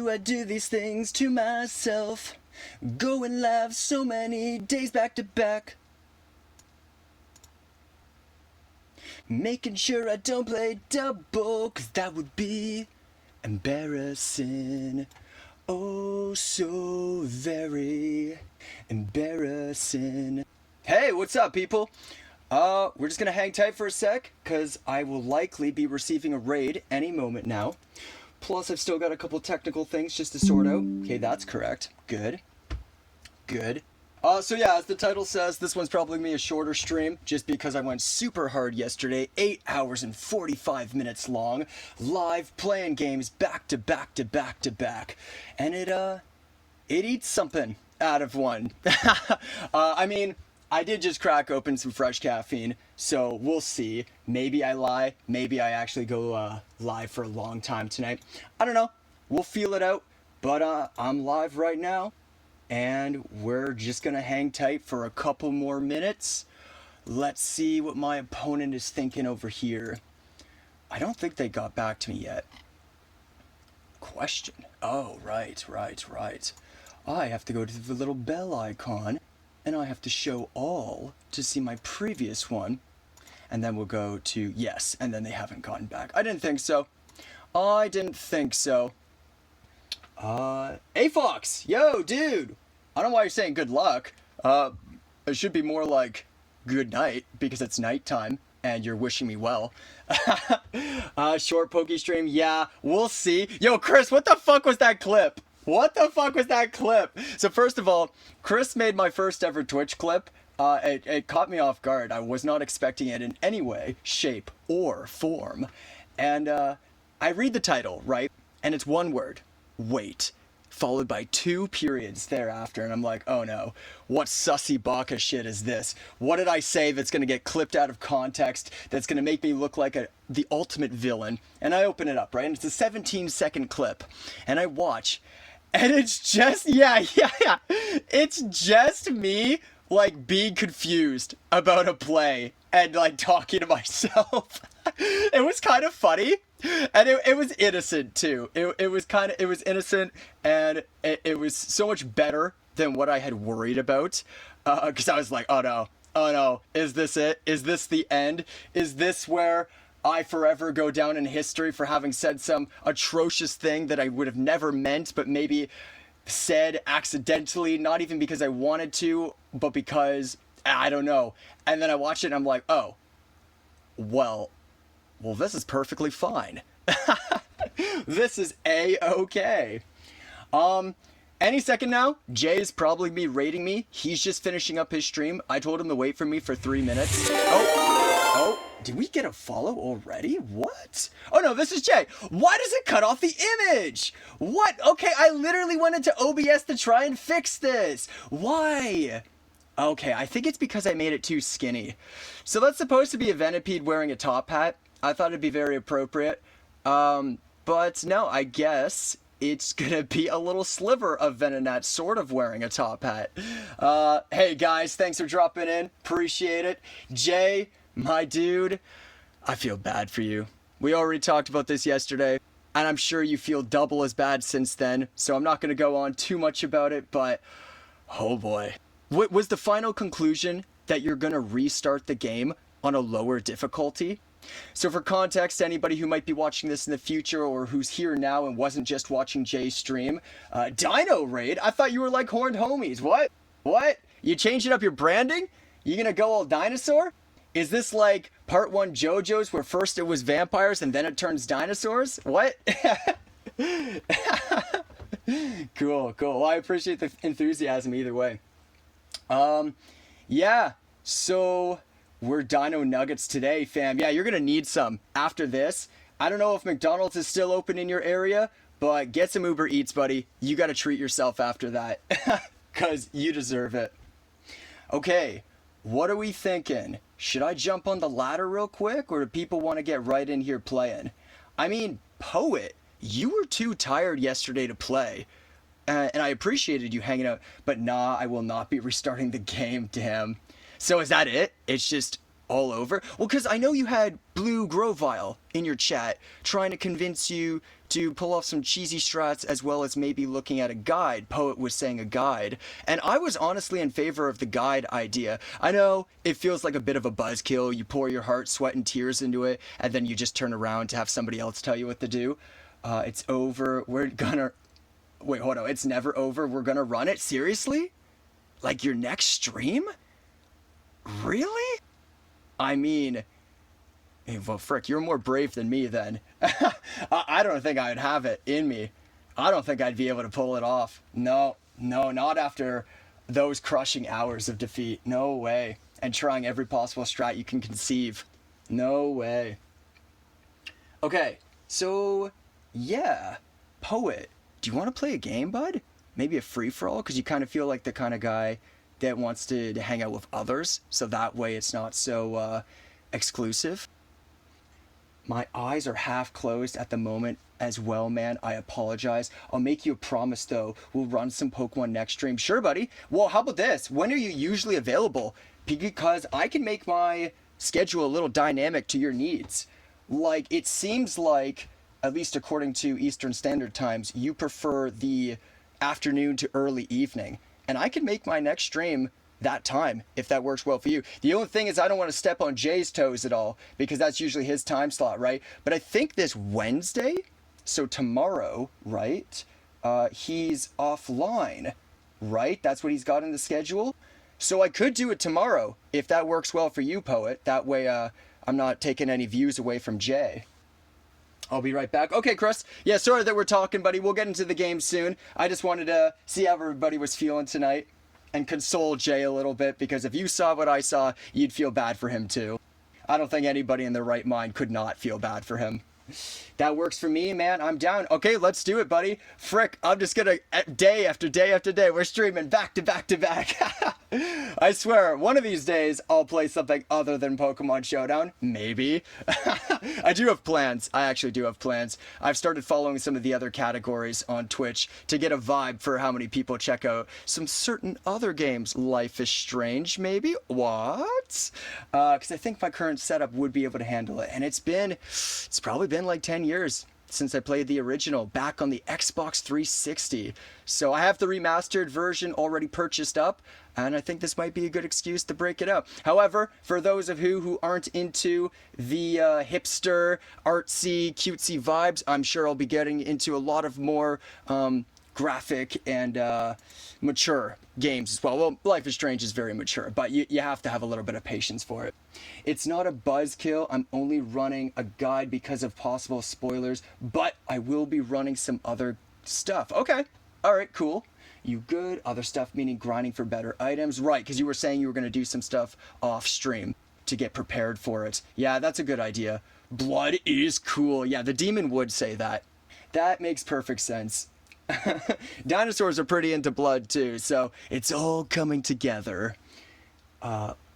do I do these things to myself? Go and laugh so many days back to back. Making sure I don't play double, 'cause that would be embarrassing. Oh, so very embarrassing. Hey, what's up, people? We're just gonna hang tight for a sec, because I will likely be receiving a raid any moment now. Plus, I've still got a couple technical things just to sort out. Okay, that's correct. Good. Good. So yeah, as the title says, this one's probably gonna be a shorter stream, just because I went super hard yesterday, 8 hours and 45 minutes long, live playing games back to back to back to back, and it eats something out of one. I mean, I did just crack open some fresh caffeine, so we'll see. Maybe I lie, maybe I actually go live for a long time tonight. I don't know, we'll feel it out, but I'm live right now. And we're just gonna hang tight for a couple more minutes. Let's see what my opponent is thinking over here. I don't think they got back to me yet. Question. Oh, right. I have to go to the little bell icon, and I have to show all to see my previous one. And then we'll go to yes, and then they haven't gotten back. I didn't think so. Hey Fox! Yo, dude! I don't know why you're saying good luck. It should be more like good night, because it's nighttime, and you're wishing me well. Short pokey stream, yeah, we'll see. Yo, Chris, what the fuck was that clip? So first of all, Chris made my first ever Twitch clip. It caught me off guard. I was not expecting it in any way, shape, or form. And I read the title, right? And it's one word. Wait, followed by 2 periods thereafter, and I'm like, oh no, what sussy baka shit is this? What did I say that's gonna get clipped out of context, that's gonna make me look like the ultimate villain? And I open it up, right, and it's a 17-second clip, and I watch, and it's just, it's just me, like, being confused about a play, and, like, talking to myself. It was kind of funny. And it was innocent too. It was innocent, and it was so much better than what I had worried about. Because I was like, oh no, is this it? Is this the end? Is this where I forever go down in history for having said some atrocious thing that I would have never meant, but maybe said accidentally, not even because I wanted to, but because I don't know. And then I watch it and I'm like, oh, well, this is perfectly fine. This is A-okay. Any second now, Jay is probably be raiding me. He's just finishing up his stream. I told him to wait for me for 3 minutes. Oh, did we get a follow already? What? Oh no, this is Jay. Why does it cut off the image? What? Okay, I literally went into OBS to try and fix this. Why? Okay, I think it's because I made it too skinny. So that's supposed to be a Venipede wearing a top hat. I thought it'd be very appropriate. But no, I guess it's gonna be a little sliver of Venonat sort of wearing a top hat. Hey guys, thanks for dropping in. Appreciate it. Jay, my dude, I feel bad for you. We already talked about this yesterday, and I'm sure you feel double as bad since then, so I'm not gonna go on too much about it, but oh boy. What was the final conclusion that you're gonna restart the game on a lower difficulty? So for context, anybody who might be watching this in the future or who's here now and wasn't just watching Jay's stream, Dino Raid? I thought you were like Horned Homies. What? You changing up your branding? You gonna go all dinosaur? Is this like part 1 JoJo's where first it was vampires and then it turns dinosaurs? What? Cool. Well, I appreciate the enthusiasm either way. Yeah, so we're Dino Nuggets today, fam. Yeah, you're gonna need some after this. I don't know if McDonald's is still open in your area, but get some Uber Eats, buddy. You gotta treat yourself after that, cause you deserve it. Okay, what are we thinking? Should I jump on the ladder real quick, or do people want to get right in here playing? I mean, Poet, you were too tired yesterday to play. And I appreciated you hanging out, but nah, I will not be restarting the game, damn. So is that it? It's just all over? Well, because I know you had Blue Grovile in your chat trying to convince you to pull off some cheesy strats as well as maybe looking at a guide. Poet was saying a guide. And I was honestly in favor of the guide idea. I know it feels like a bit of a buzzkill. You pour your heart, sweat, and tears into it, and then you just turn around to have somebody else tell you what to do. It's over. We're gonna... Wait, hold on. It's never over. We're gonna run it? Seriously? Like your next stream? Really? I mean, well, frick, you're more brave than me then. I don't think I'd have it in me. I don't think I'd be able to pull it off. No, not after those crushing hours of defeat. No way. And trying every possible strat you can conceive. No way. Okay, so, yeah. Poet, do you want to play a game, bud? Maybe a free-for-all? Because you kind of feel like the kind of guy that wants to hang out with others, so that way it's not so exclusive. My eyes are half closed at the moment as well, man. I apologize. I'll make you a promise, though. We'll run some Pokemon next stream. Sure, buddy. Well, how about this? When are you usually available? Because I can make my schedule a little dynamic to your needs. Like, it seems like, at least according to Eastern Standard Times, you prefer the afternoon to early evening. And I can make my next stream that time, if that works well for you. The only thing is I don't want to step on Jay's toes at all, because that's usually his time slot, right? But I think this Wednesday, so tomorrow, right, he's offline, right? That's what he's got in the schedule. So I could do it tomorrow, if that works well for you, Poet. That way I'm not taking any views away from Jay. I'll be right back. Okay, Chris. Yeah, sorry that we're talking, buddy. We'll get into the game soon. I just wanted to see how everybody was feeling tonight and console Jay a little bit, because if you saw what I saw, you'd feel bad for him too. I don't think anybody in their right mind could not feel bad for him. That works for me, man. I'm down. Okay, let's do it, buddy. Frick, I'm just gonna, day after day after day, we're streaming back to back to back. I swear, one of these days, I'll play something other than Pokemon Showdown. Maybe. I do have plans. I actually do have plans. I've started following some of the other categories on Twitch to get a vibe for how many people check out some certain other games. Life is Strange, maybe? What? Because I think my current setup would be able to handle it. And it's probably been like 10 years since I played the original back on the Xbox 360. So I have the remastered version already purchased up, and I think this might be a good excuse to break it up. However, for those of you who aren't into the hipster, artsy, cutesy vibes, I'm sure I'll be getting into a lot of more graphic and mature games as well. Well, Life is Strange is very mature, but you have to have a little bit of patience for it. It's not a buzzkill. I'm only running a guide because of possible spoilers, but I will be running some other stuff. Okay. All right, cool. You good? Other stuff meaning grinding for better items. Right, because you were saying you were going to do some stuff off stream to get prepared for it. Yeah, that's a good idea. Blood is cool. Yeah, the demon would say that. That makes perfect sense. Dinosaurs are pretty into blood too, so it's all coming together.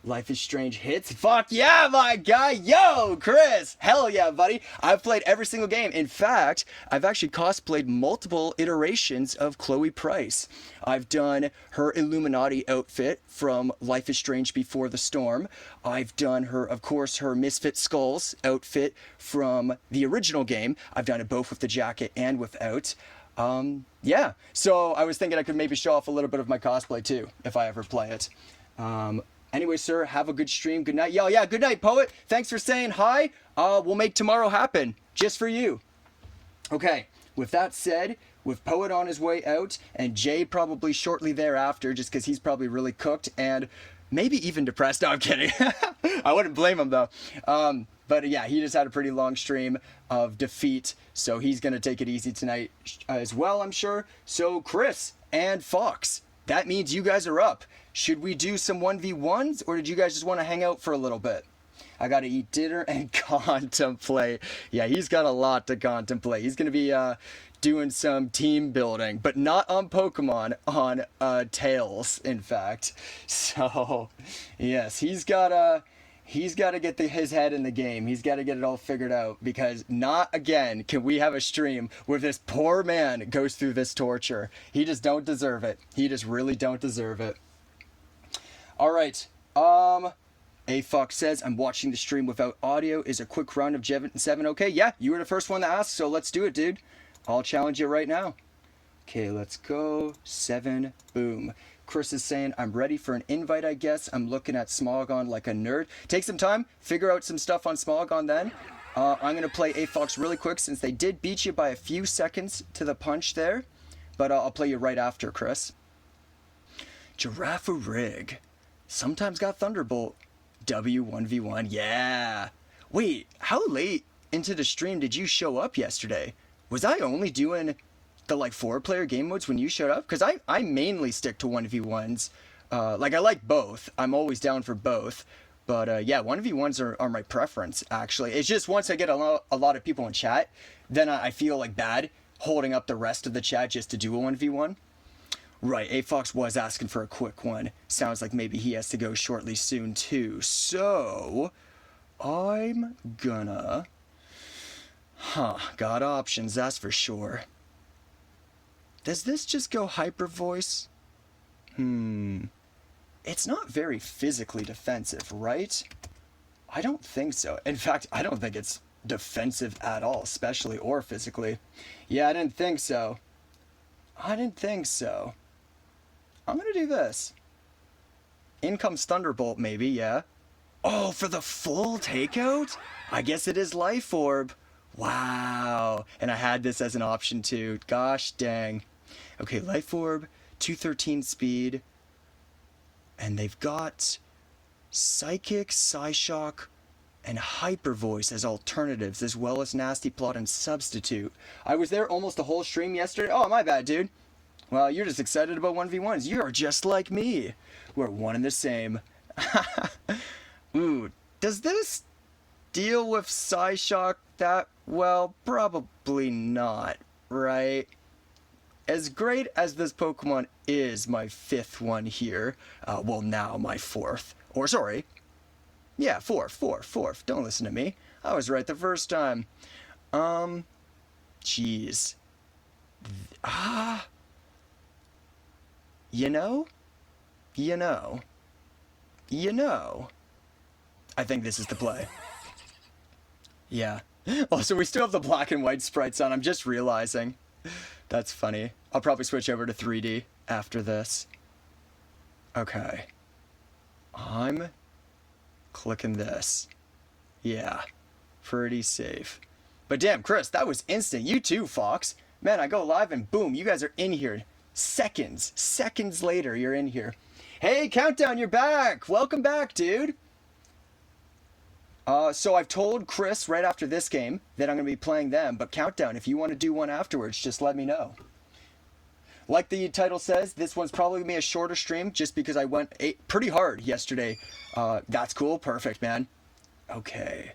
Life is Strange hits. Fuck yeah, my guy. Yo, Chris. Hell yeah, buddy. I've played every single game. In fact, I've actually cosplayed multiple iterations of Chloe Price. I've done her Illuminati outfit from Life is Strange Before the Storm. I've done her, of course, her Misfit Skulls outfit from the original game. I've done it both with the jacket and without. Yeah. So I was thinking I could maybe show off a little bit of my cosplay too, if I ever play it. Anyway, sir, have a good stream. Good night. Yo, yeah, good night, Poet. Thanks for saying hi. We'll make tomorrow happen, just for you. Okay, with that said, with Poet on his way out, and Jay probably shortly thereafter, just because he's probably really cooked and maybe even depressed. No, I'm kidding. I wouldn't blame him, though. But yeah, he just had a pretty long stream of defeat, so he's going to take it easy tonight as well, I'm sure. So, Chris and Fox, that means you guys are up. Should we do some 1v1s, or did you guys just want to hang out for a little bit? I got to eat dinner and contemplate. Yeah, he's got a lot to contemplate. He's going to be doing some team building, but not on Pokemon, on Tails, in fact. So, yes, he's got to get his head in the game. He's got to get it all figured out, because not again can we have a stream where this poor man goes through this torture. He just don't deserve it. He just really don't deserve it. All right. A Fox says, I'm watching the stream without audio. Is a quick run of Jevin 7 okay? Yeah, you were the first one to ask, so let's do it, dude. I'll challenge you right now. Okay, let's go. 7, boom. Chris is saying, I'm ready for an invite, I guess. I'm looking at Smogon like a nerd. Take some time, figure out some stuff on Smogon then. I'm going to play A Fox really quick since they did beat you by a few seconds to the punch there. But I'll play you right after, Chris. Giraffe Rig. Sometimes got Thunderbolt. W1v1, yeah. Wait, how late into the stream did you show up yesterday? Was I only doing the like 4-player game modes when you showed up? Because I mainly stick to 1v1s. Like I like both. I'm always down for both. But yeah, 1v1s are my preference, actually. It's just once I get a lot of people in chat, then I feel like bad holding up the rest of the chat just to do a 1v1. Right, A Fox was asking for a quick one. Sounds like maybe he has to go shortly soon too. So, I'm gonna... got options, that's for sure. Does this just go hyper voice? It's not very physically defensive, right? I don't think so. In fact, I don't think it's defensive at all, especially or physically. Yeah, I didn't think so. I'm gonna do this. In comes Thunderbolt, maybe, yeah. Oh, for the full takeout? I guess it is Life Orb. Wow. And I had this as an option too. Gosh dang. Okay, Life Orb, 213 speed. And they've got Psychic, Psyshock, and Hyper Voice as alternatives, as well as Nasty Plot and Substitute. I was there almost the whole stream yesterday. Oh, my bad, dude. Well, you're just excited about 1v1s. You're just like me. We're one and the same. Ooh, does this deal with Psyshock that well? Probably not, right? As great as this Pokemon is, my 5th one here, well, now my 4th. Or, sorry. Yeah, 4th. Don't listen to me. I was right the first time. Jeez. You know, I think this is the play. Yeah. Also, we still have the black and white sprites on. I'm just realizing. That's funny. I'll probably switch over to 3D after this. Okay. I'm clicking this. Yeah. Pretty safe. But damn, Chris, that was instant. You too, Fox. Man, I go live and boom, you guys are in here. Seconds later, you're in here. Hey, Countdown, you're back. Welcome back, dude. So I've told Chris right after this game that I'm going to be playing them, but Countdown, if you want to do one afterwards, just let me know. Like the title says, this one's probably going to be a shorter stream just because I went pretty hard yesterday. That's cool. Perfect, man. Okay.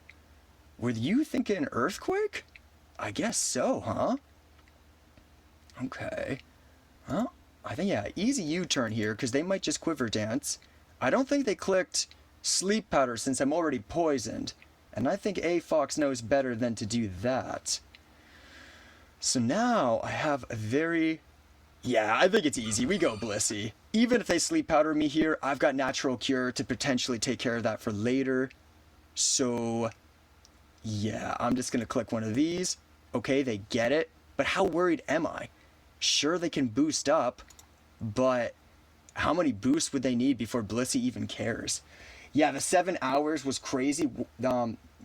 Were you thinking Earthquake? I guess so, huh? Okay. Well, I think, yeah, easy U-turn here because they might just Quiver Dance. I don't think they clicked Sleep Powder since I'm already poisoned. And I think A Fox knows better than to do that. So now I have a very... Yeah, I think it's easy. We go Blissey. Even if they Sleep Powder me here, I've got Natural Cure to potentially take care of that for later. So, yeah, I'm just going to click one of these. Okay, they get it. But how worried am I? Sure, they can boost up, but how many boosts would they need before Blissey even cares? Yeah, the 7 hours was crazy.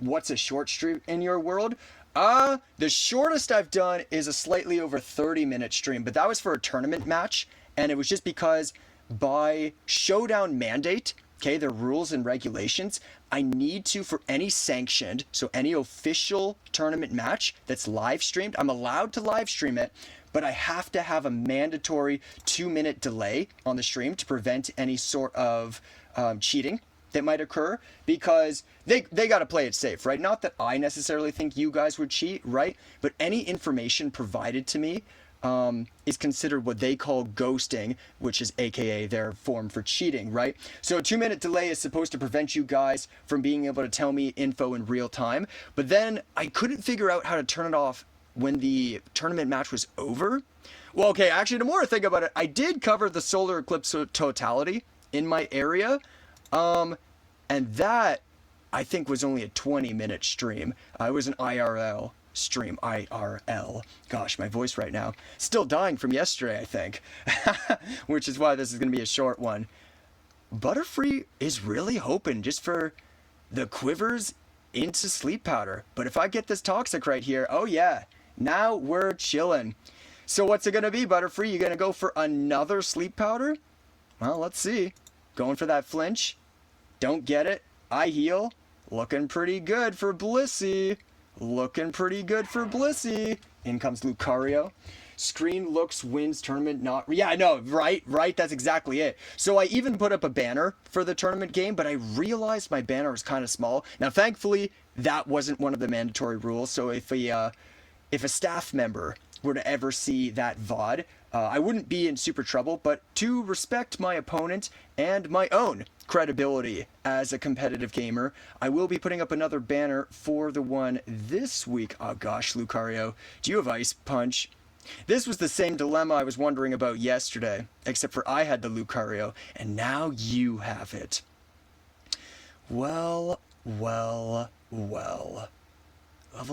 What's a short stream in your world? The shortest I've done is a slightly over 30-minute stream, but that was for a tournament match, and it was just because by Showdown mandate, okay, the rules and regulations, I need to, for any sanctioned, so any official tournament match that's live streamed, I'm allowed to live stream it, but I have to have a mandatory 2-minute delay on the stream to prevent any sort of cheating that might occur, because they got to play it safe, right? Not that I necessarily think you guys would cheat, right? But any information provided to me is considered what they call ghosting, which is AKA their form for cheating, right? So a 2-minute delay is supposed to prevent you guys from being able to tell me info in real time. But then I couldn't figure out how to turn it off when the tournament match was over. Well, okay, actually, the more I think about it, I did cover the solar eclipse totality in my area. And And that, I think, was only a 20-minute stream. It was an IRL stream. IRL. Gosh, my voice right now. Still dying from yesterday, I think. Which is why this is going to be a short one. Butterfree is really hoping just for the quivers into sleep powder. But if I get this toxic right here, oh yeah, now we're chilling. So what's it going to be, Butterfree? You going to go for another sleep powder? Well, let's see. Going for that flinch. Don't get it. I heal. Looking pretty good for Blissey. Looking pretty good for Blissey. In comes Lucario. Screen looks wins tournament not... Yeah, I know, right? That's exactly it. So I even put up a banner for the tournament game, but I realized my banner was kind of small. Now, thankfully, that wasn't one of the mandatory rules. So if a staff member were to ever see that VOD, I wouldn't be in super trouble, but to respect my opponent and my own credibility as a competitive gamer, I will be putting up another banner for the one this week. Oh gosh, Lucario, do you have Ice Punch? This was the same dilemma I was wondering about yesterday, except for I had the Lucario, and now you have it. Well. Level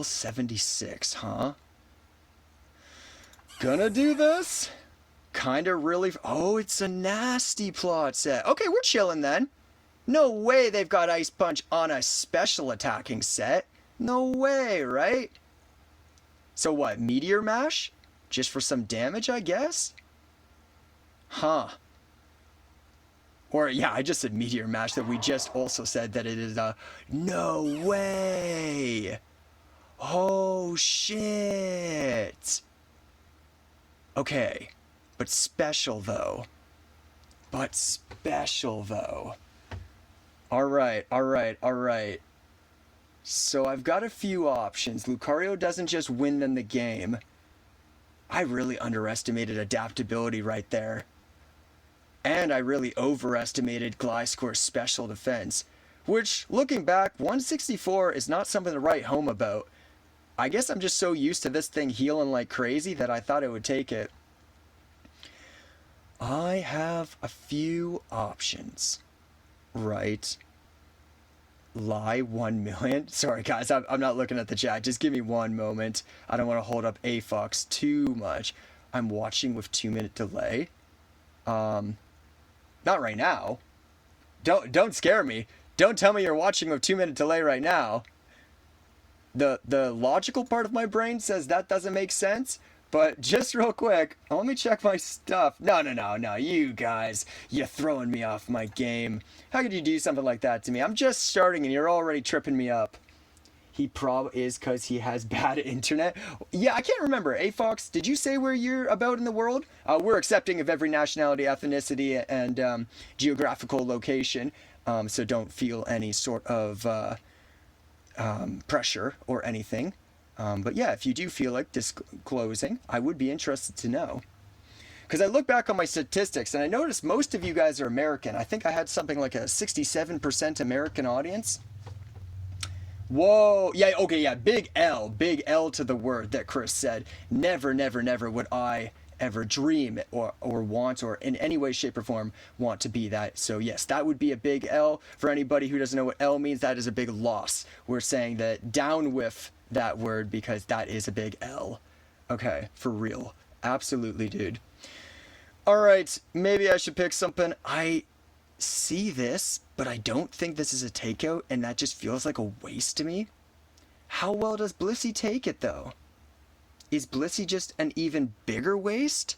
76, huh? Gonna do this? Kinda really... Oh, it's a nasty plot set. Okay, we're chilling then. No way they've got Ice Punch on a special attacking set. No way, right? So what, Meteor Mash? Just for some damage, I guess? Huh. Or, yeah, I just said Meteor Mash, that we just also said that it is a... No way! Oh, shit! Okay, but special, though. Alright. So I've got a few options. Lucario doesn't just win them the game. I really underestimated adaptability right there. And I really overestimated Gliscor's special defense. Which, looking back, 164 is not something to write home about. I guess I'm just so used to this thing healing like crazy that I thought it would take it. I have a few options. Right. Lie 1 million. Sorry guys, I'm not looking at the chat. Just give me one moment. I don't want to hold up AFOX too much. I'm watching with 2-minute delay. Not right now. Don't scare me. Don't tell me you're watching with 2-minute delay right now. The logical part of my brain says that doesn't make sense. But just real quick, let me check my stuff. No, you guys, you're throwing me off my game. How could you do something like that to me? I'm just starting and you're already tripping me up. He probably is because he has bad internet. Yeah, I can't remember. AFOX, did you say where you're about in the world? We're accepting of every nationality, ethnicity, and geographical location. So don't feel any sort of pressure or anything. But yeah, if you do feel like disclosing, I would be interested to know. Because I look back on my statistics and I noticed most of you guys are American. I think I had something like a 67% American audience. Whoa. Yeah, okay, yeah. Big L to the word that Chris said. Never would I ever dream or want or in any way, shape, or form want to be that. So yes, that would be a big L. For anybody who doesn't know what L means, that is a big loss. We're saying that down with that word because that is a big L. Okay, for real. Absolutely, dude. Alright, maybe I should pick something. I see this, but I don't think this is a takeout, and that just feels like a waste to me. How well does Blissey take it, though? Is Blissey just an even bigger waste?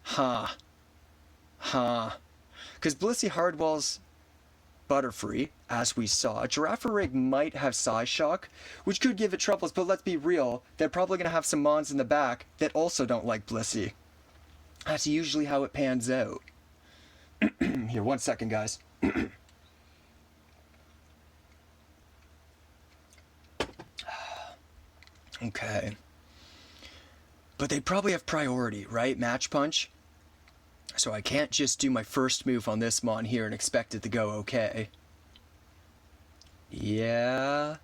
Huh. Because Blissey hardwalls Butterfree, as we saw. Girafarig might have Psyshock, which could give it troubles, but let's be real, they're probably going to have some Mons in the back that also don't like Blissey. That's usually how it pans out. Here, 1 second, guys. Okay. But they probably have priority, right? Match Punch? So I can't just do my first move on this Mon here and expect it to go okay. Yeah.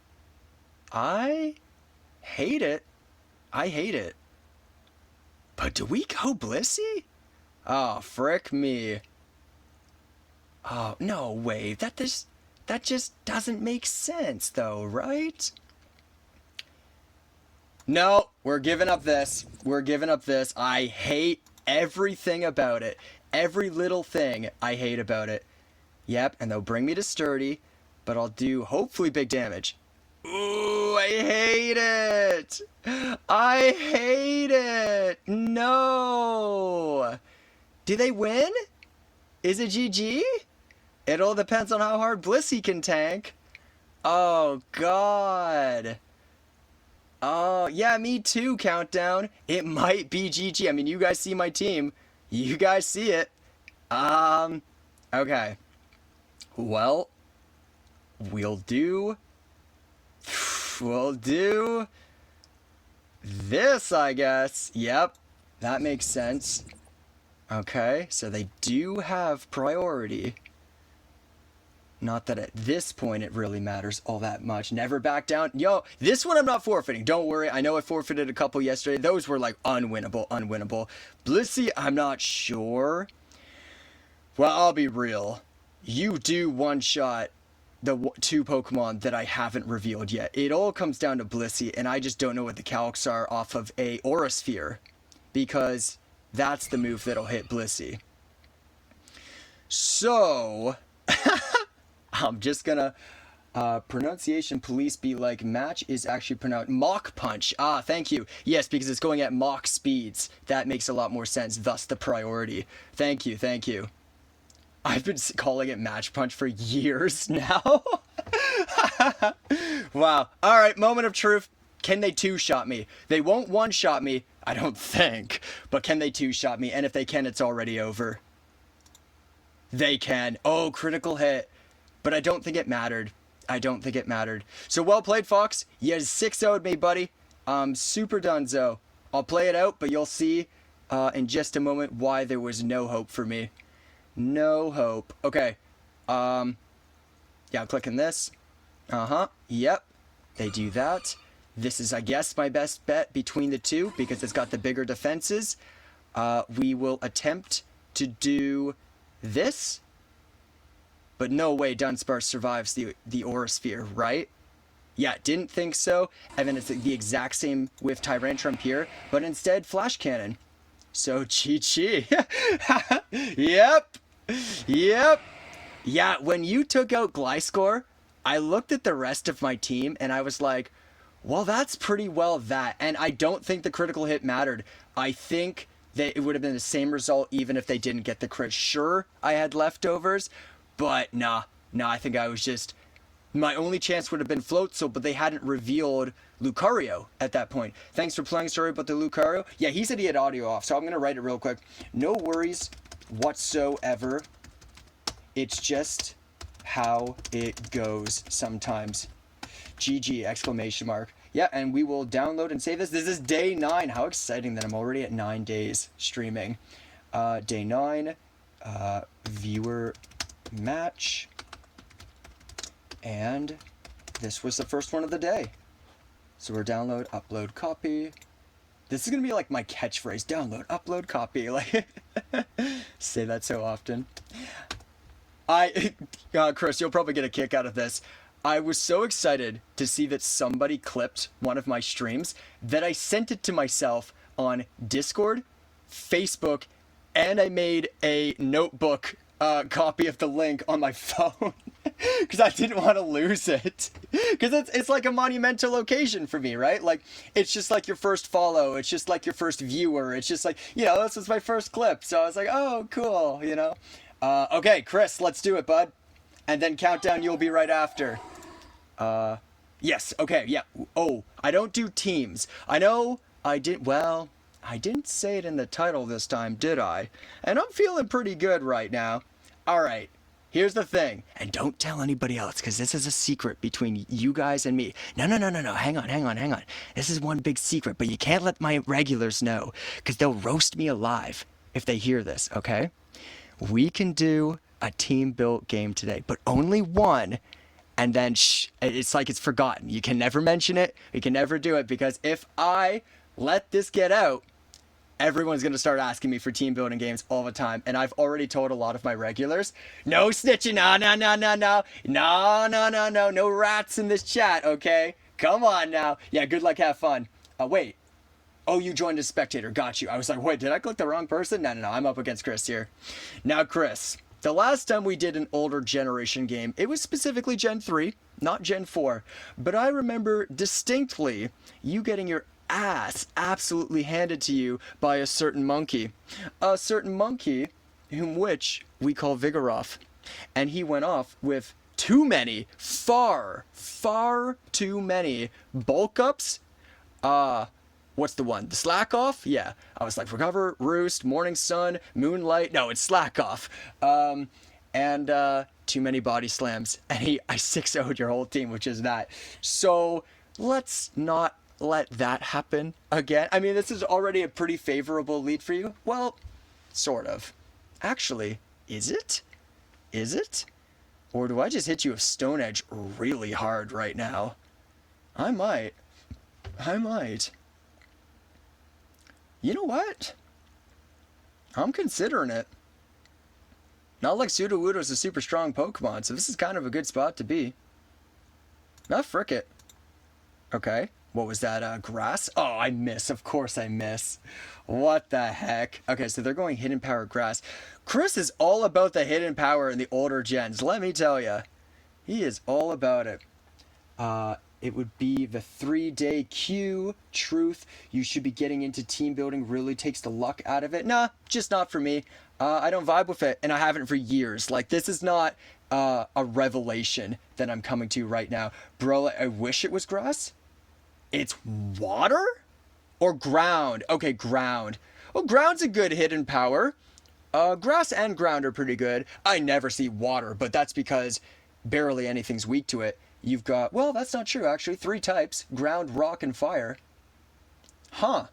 I hate it. But do we go Blissey? Oh, frick me. Oh, no way. That That just doesn't make sense, though, right? No, we're giving up this. We're giving up this. I hate everything about it. Every little thing I hate about it. Yep, and they'll bring me to sturdy, but I'll do hopefully big damage. Ooh, I hate it. I hate it. No. Do they win? Is it GG? It all depends on how hard Blissey can tank. Oh, God. Oh, yeah, me too, Countdown. It might be GG. I mean, you guys see my team. You guys see it. Okay. Well, we'll do this, I guess. Yep, that makes sense. Okay, so they do have priority. Not that at this point it really matters all that much. Never back down. Yo, this one I'm not forfeiting. Don't worry. I know I forfeited a couple yesterday. Those were like unwinnable. Blissey, I'm not sure. Well, I'll be real. You do one-shot the two Pokemon that I haven't revealed yet. It all comes down to Blissey, and I just don't know what the calcs are off of a Aura Sphere, because that's the move that'll hit Blissey. So... I'm just gonna pronunciation police be like match is actually pronounced Mach Punch. Ah, thank you. Yes, because it's going at Mach speeds. That makes a lot more sense, thus the priority. Thank you. I've been calling it Match Punch for years now. Wow. Alright, moment of truth. Can they two-shot me? They won't one-shot me, I don't think. But can they two-shot me? And if they can, it's already over. They can. Oh, critical hit. But I don't think it mattered. So well played, Fox. You 6-0'd me, buddy. Super donezo. I'll play it out, but you'll see in just a moment why there was no hope for me. No hope. Okay. Yeah, I'm clicking this. Yep. They do that. This is, I guess, my best bet between the two because it's got the bigger defenses. We will attempt to do this. But no way Dunsparce survives the Aura Sphere, right? Yeah, didn't think so. And then it's the exact same with Tyrantrum here, but instead Flash Cannon. So Chi-Chi. Yep. Yeah, when you took out Gliscor, I looked at the rest of my team and I was like, well, that's pretty well that. And I don't think the critical hit mattered. I think that it would have been the same result even if they didn't get the crit. Sure, I had leftovers. But nah, I think I was just... My only chance would have been Floatzel, but they hadn't revealed Lucario at that point. Thanks for playing. Sorry about the Lucario. Yeah, he said he had audio off, so I'm going to write it real quick. No worries whatsoever. It's just how it goes sometimes. GG, exclamation mark. Yeah, and we will download and save this. This is day 9. How exciting that I'm already at 9 days streaming. Day 9, viewer... match, and this was the first one of the day. So we're download, upload, copy. This is gonna be like my catchphrase: download, upload, copy. Like say that so often. Chris, you'll probably get a kick out of this. I was so excited to see that somebody clipped one of my streams that I sent it to myself on Discord, Facebook, and I made a notebook copy of the link on my phone because I didn't want to lose it because it's like a monumental occasion for me, right? Like it's just like your first follow, it's just like your first viewer, it's just like, you know, this was my first clip, so I was like, oh cool, you know. Okay, Chris, let's do it, bud, and then Countdown, you'll be right after. Yes, okay, yeah. Oh, I don't do teams. I know I didn't say it in the title this time, did I? And I'm feeling pretty good right now. Alright, here's the thing. And don't tell anybody else, because this is a secret between you guys and me. No. Hang on. This is one big secret, but you can't let my regulars know, because they'll roast me alive if they hear this, okay? We can do a team-built game today, but only one. And then, it's like it's forgotten. You can never mention it. You can never do it, because if I let this get out, everyone's going to start asking me for team building games all the time. And I've already told a lot of my regulars, no snitching, no rats in this chat, okay? Come on now. Yeah, good luck, have fun. Wait. Oh, you joined as spectator. Got you. I was like, wait, did I click the wrong person? No. I'm up against Chris here. Now, Chris, the last time we did an older generation game, it was specifically Gen 3, not Gen 4. But I remember distinctly you getting your ass absolutely handed to you by a certain monkey. A certain monkey whom which we call Vigoroth. And he went off with too many, far too many bulk ups. What's the one? The slack off? Yeah. I was like, recover, roost, morning sun, moonlight. No, it's slack off. And too many body slams. And I 6-0'd your whole team, which is that. So let's not let that happen again. I mean, this is already a pretty favorable lead for you. Well, sort of. Actually, is it? Is it? Or do I just hit you with Stone Edge really hard right now? I might. You know what? I'm considering it. Not like Sudowoodo's a super strong Pokemon, so this is kind of a good spot to be. Ah, frick it. Okay. What was that, grass? Oh, I miss. Of course I miss. What the heck? Okay, so they're going hidden power grass. Chris is all about the hidden power in the older gens, let me tell ya. He is all about it. It would be the 3-day queue. Truth, you should be getting into team building. Really takes the luck out of it. Nah, just not for me. I don't vibe with it, and I haven't for years. Like, this is not a revelation that I'm coming to right now. Bro, I wish it was grass. It's water? Or ground? Okay, ground. Well, ground's a good hidden power. Grass and ground are pretty good. I never see water, but that's because barely anything's weak to it. You've got, well, that's not true, actually. 3 types, ground, rock, and fire. Huh.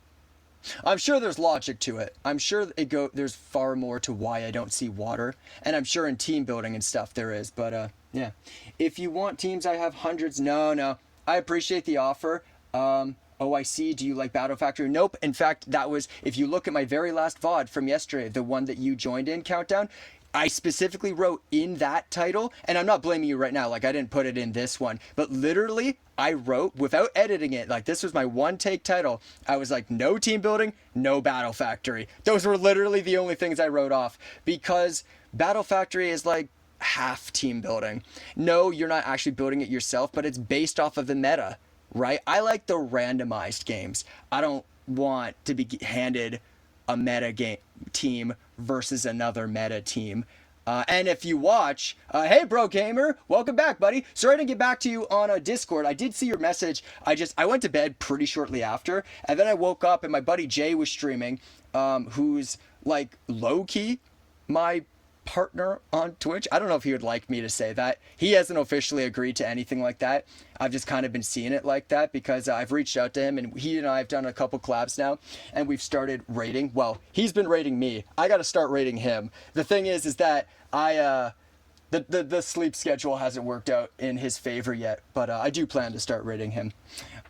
I'm sure there's logic to it. I'm sure there's far more to why I don't see water. And I'm sure in team building and stuff there is, but, yeah. If you want teams, I have hundreds. No. I appreciate the offer. Oh, I see. Do you like Battle Factory? Nope. In fact, that was, if you look at my very last VOD from yesterday, the one that you joined in, Countdown, I specifically wrote in that title, and I'm not blaming you right now, like I didn't put it in this one, but literally I wrote, without editing it, like this was my one take title, I was like, no team building, no Battle Factory. Those were literally the only things I wrote off, because Battle Factory is like half team building. No, you're not actually building it yourself, but it's based off of the meta, right? I like the randomized games. I don't want to be handed a meta game team versus another meta team. And if you watch, hey bro gamer, welcome back, buddy. Sorry I didn't get back to you on Discord. I did see your message. I went to bed pretty shortly after, and then I woke up and my buddy Jay was streaming, who's like low-key my partner on Twitch. I don't know if he would like me to say that. He hasn't officially agreed to anything like that. I've just kind of been seeing it like that because I've reached out to him, and he and I have done a couple collabs now, and we've started rating. Well, he's been rating me. I got to start rating him. The thing is that the sleep schedule hasn't worked out in his favor yet, but I do plan to start rating him.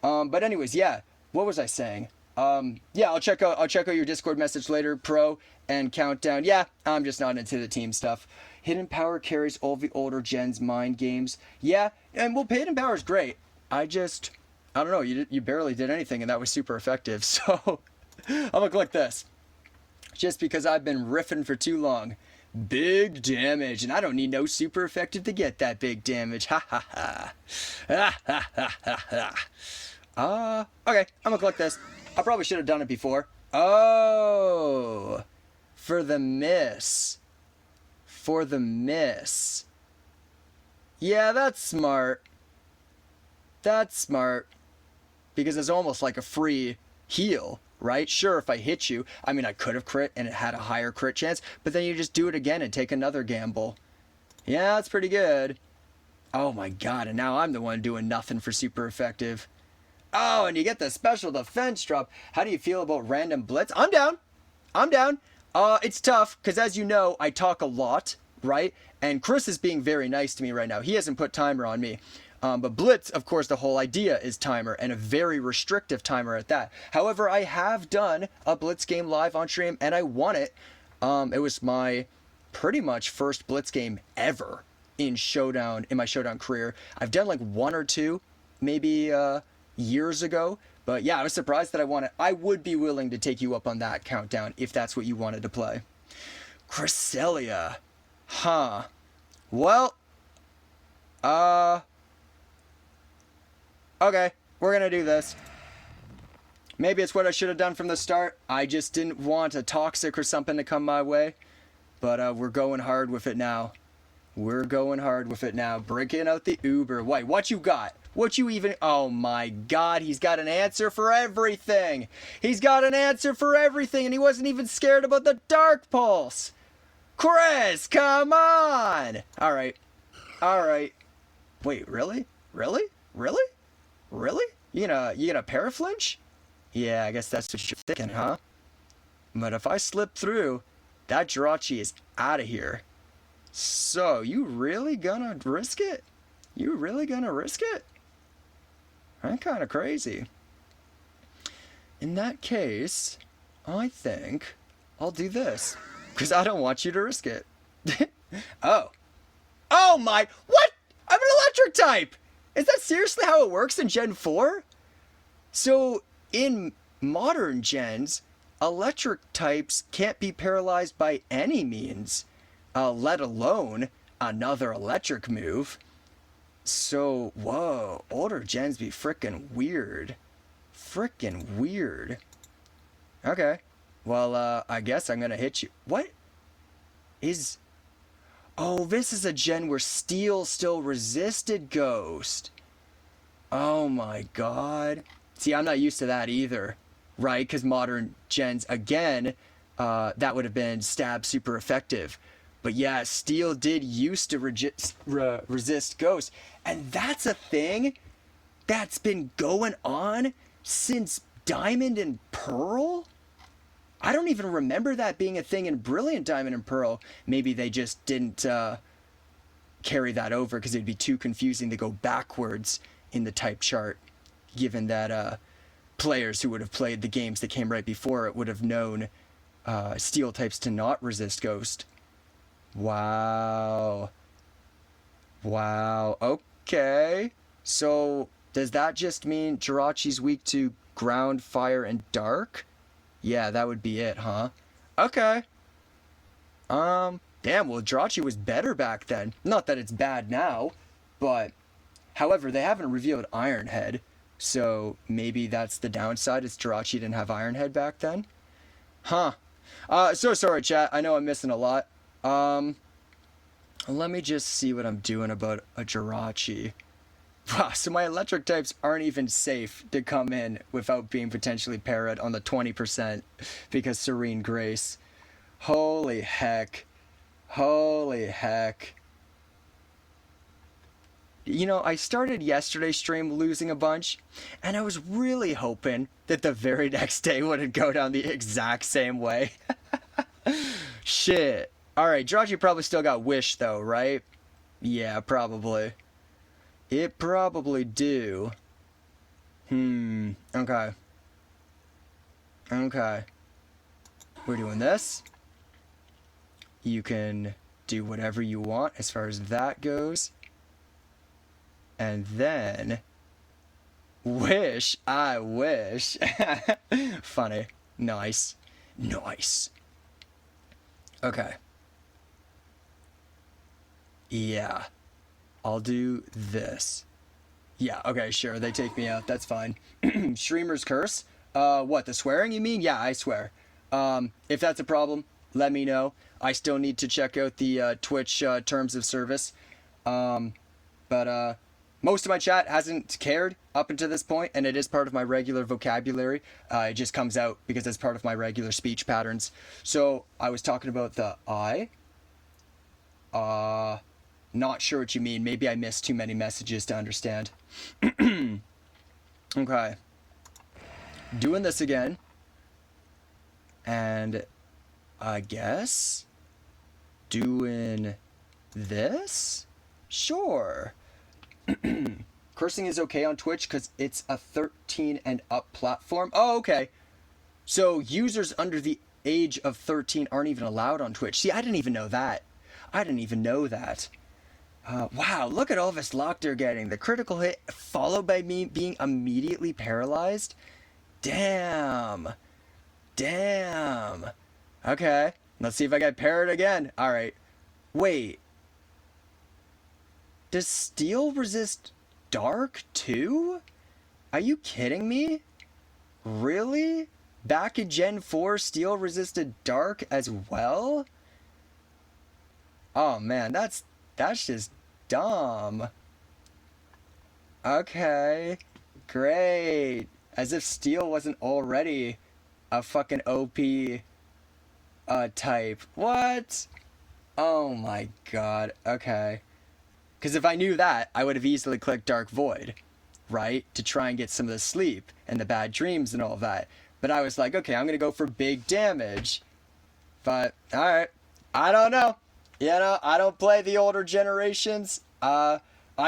But anyways, yeah. What was I saying? Yeah, I'll check out your Discord message later, Pro and Countdown. Yeah, I'm just not into the team stuff. Hidden Power carries all the older gens mind games. Yeah, and well, Hidden Power is great. I don't know, you barely did anything, and that was super effective. So I'm gonna click this, just because I've been riffing for too long. Big damage, and I don't need no super effective to get that big damage. Ha ha ha. Ha ha ha ha ha. Okay, I'm gonna click this. I probably should have done it before. Oh, for the miss. Yeah, that's smart. Because it's almost like a free heal, right? Sure, if I hit you, I mean, I could have crit and it had a higher crit chance, but then you just do it again and take another gamble. Yeah, that's pretty good. Oh my god, and now I'm the one doing nothing for super effective. Oh, and you get the special defense drop. How do you feel about random blitz? I'm down. It's tough, because as you know, I talk a lot, right? And Chris is being very nice to me right now. He hasn't put timer on me. But Blitz, of course, the whole idea is timer, and a very restrictive timer at that. However, I have done a Blitz game live on stream, and I won it. It was my pretty much first Blitz game ever in Showdown, in my Showdown career. I've done like one or two, maybe years ago. But yeah, I was surprised that I won it. I would be willing to take you up on that countdown if that's what you wanted to play. Cresselia. Huh. Well, okay, we're gonna do this. Maybe it's what I should have done from the start. I just didn't want a toxic or something to come my way. But we're going hard with it now. We're going hard with it now. Breaking out the Uber. Wait, what you got? What you even... Oh my god, he's got an answer for everything. He's got an answer for everything, and he wasn't even scared about the Dark Pulse. Chris, come on! Alright. Alright. Wait, really? Really? Really? Really? You gonna paraflinch? Yeah, I guess that's what you're thinking, huh? But if I slip through, that Jirachi is out of here. So, you really gonna risk it? You really gonna risk it? I'm kind of crazy. In that case, I think I'll do this. Because I don't want you to risk it. Oh. Oh my... What? I'm an electric type! Is that seriously how it works in Gen 4? So, in modern gens, electric types can't be paralyzed by any means, let alone another electric move. So, whoa, older gens be frickin' weird. Frickin' weird. Okay. Well, I guess I'm gonna hit you. What? Is... Oh, this is a gen where Steel still resisted Ghost. Oh my god. See, I'm not used to that either. Right? Because modern gens, again, that would have been Stab super effective. But yeah, Steel did used to resist Ghost. And that's a thing that's been going on since Diamond and Pearl? I don't even remember that being a thing in Brilliant Diamond and Pearl. Maybe they just didn't carry that over because it'd be too confusing to go backwards in the type chart, given that players who would have played the games that came right before it would have known Steel types to not resist Ghost. Wow. Wow. Okay. So, does that just mean Jirachi's weak to ground, fire, and dark? Yeah, that would be it, huh? Okay. Damn, well, Jirachi was better back then. Not that it's bad now, but... However, they haven't revealed Ironhead, so maybe that's the downside, is Jirachi didn't have Ironhead back then? Huh. So sorry, chat. I know I'm missing a lot. Let me just see what I'm doing about a Jirachi. Wow, so my electric types aren't even safe to come in without being potentially parried on the 20% because Serene Grace. Holy heck. Holy heck. You know, I started yesterday's stream losing a bunch, and I was really hoping that the very next day wouldn't go down the exact same way. Shit. Alright, Jirachi probably still got Wish though, right? Yeah, probably. It probably do. Okay. Okay. We're doing this. You can do whatever you want as far as that goes. And then... Wish, I wish. Funny. Nice. Nice. Okay. Yeah. I'll do this. Yeah, okay, sure, they take me out, that's fine. Streamer's curse? What, the swearing you mean? Yeah, I swear. If that's a problem, let me know. I still need to check out the Twitch terms of service. But most of my chat hasn't cared up until this point, and it is part of my regular vocabulary. It just comes out because it's part of my regular speech patterns. So, I was talking about the I. Not sure what you mean. Maybe I missed too many messages to understand. Okay. Doing this again. And I guess doing this? Sure. cursing is okay on Twitch because it's a 13 and up platform. Oh, okay. So users under the age of 13 aren't even allowed on Twitch. See, I didn't even know that. I didn't even know that. Wow, look at all this luck they're getting. The critical hit followed by me being immediately paralyzed. Damn. Damn. Okay, let's see if I get parried again. Alright. Wait. Does steel resist dark too? Are you kidding me? Really? Back in Gen 4, steel resisted dark as well? Oh man, that's just dumb. Okay. Great. As if steel wasn't already a fucking OP type. What? Oh my god. Okay. Because if I knew that, I would have easily clicked Dark Void, right? To try and get some of the sleep and the bad dreams and all that. But I was like, okay, I'm going to go for big damage. But, alright. I don't know. You know, I don't play the older generations. I'm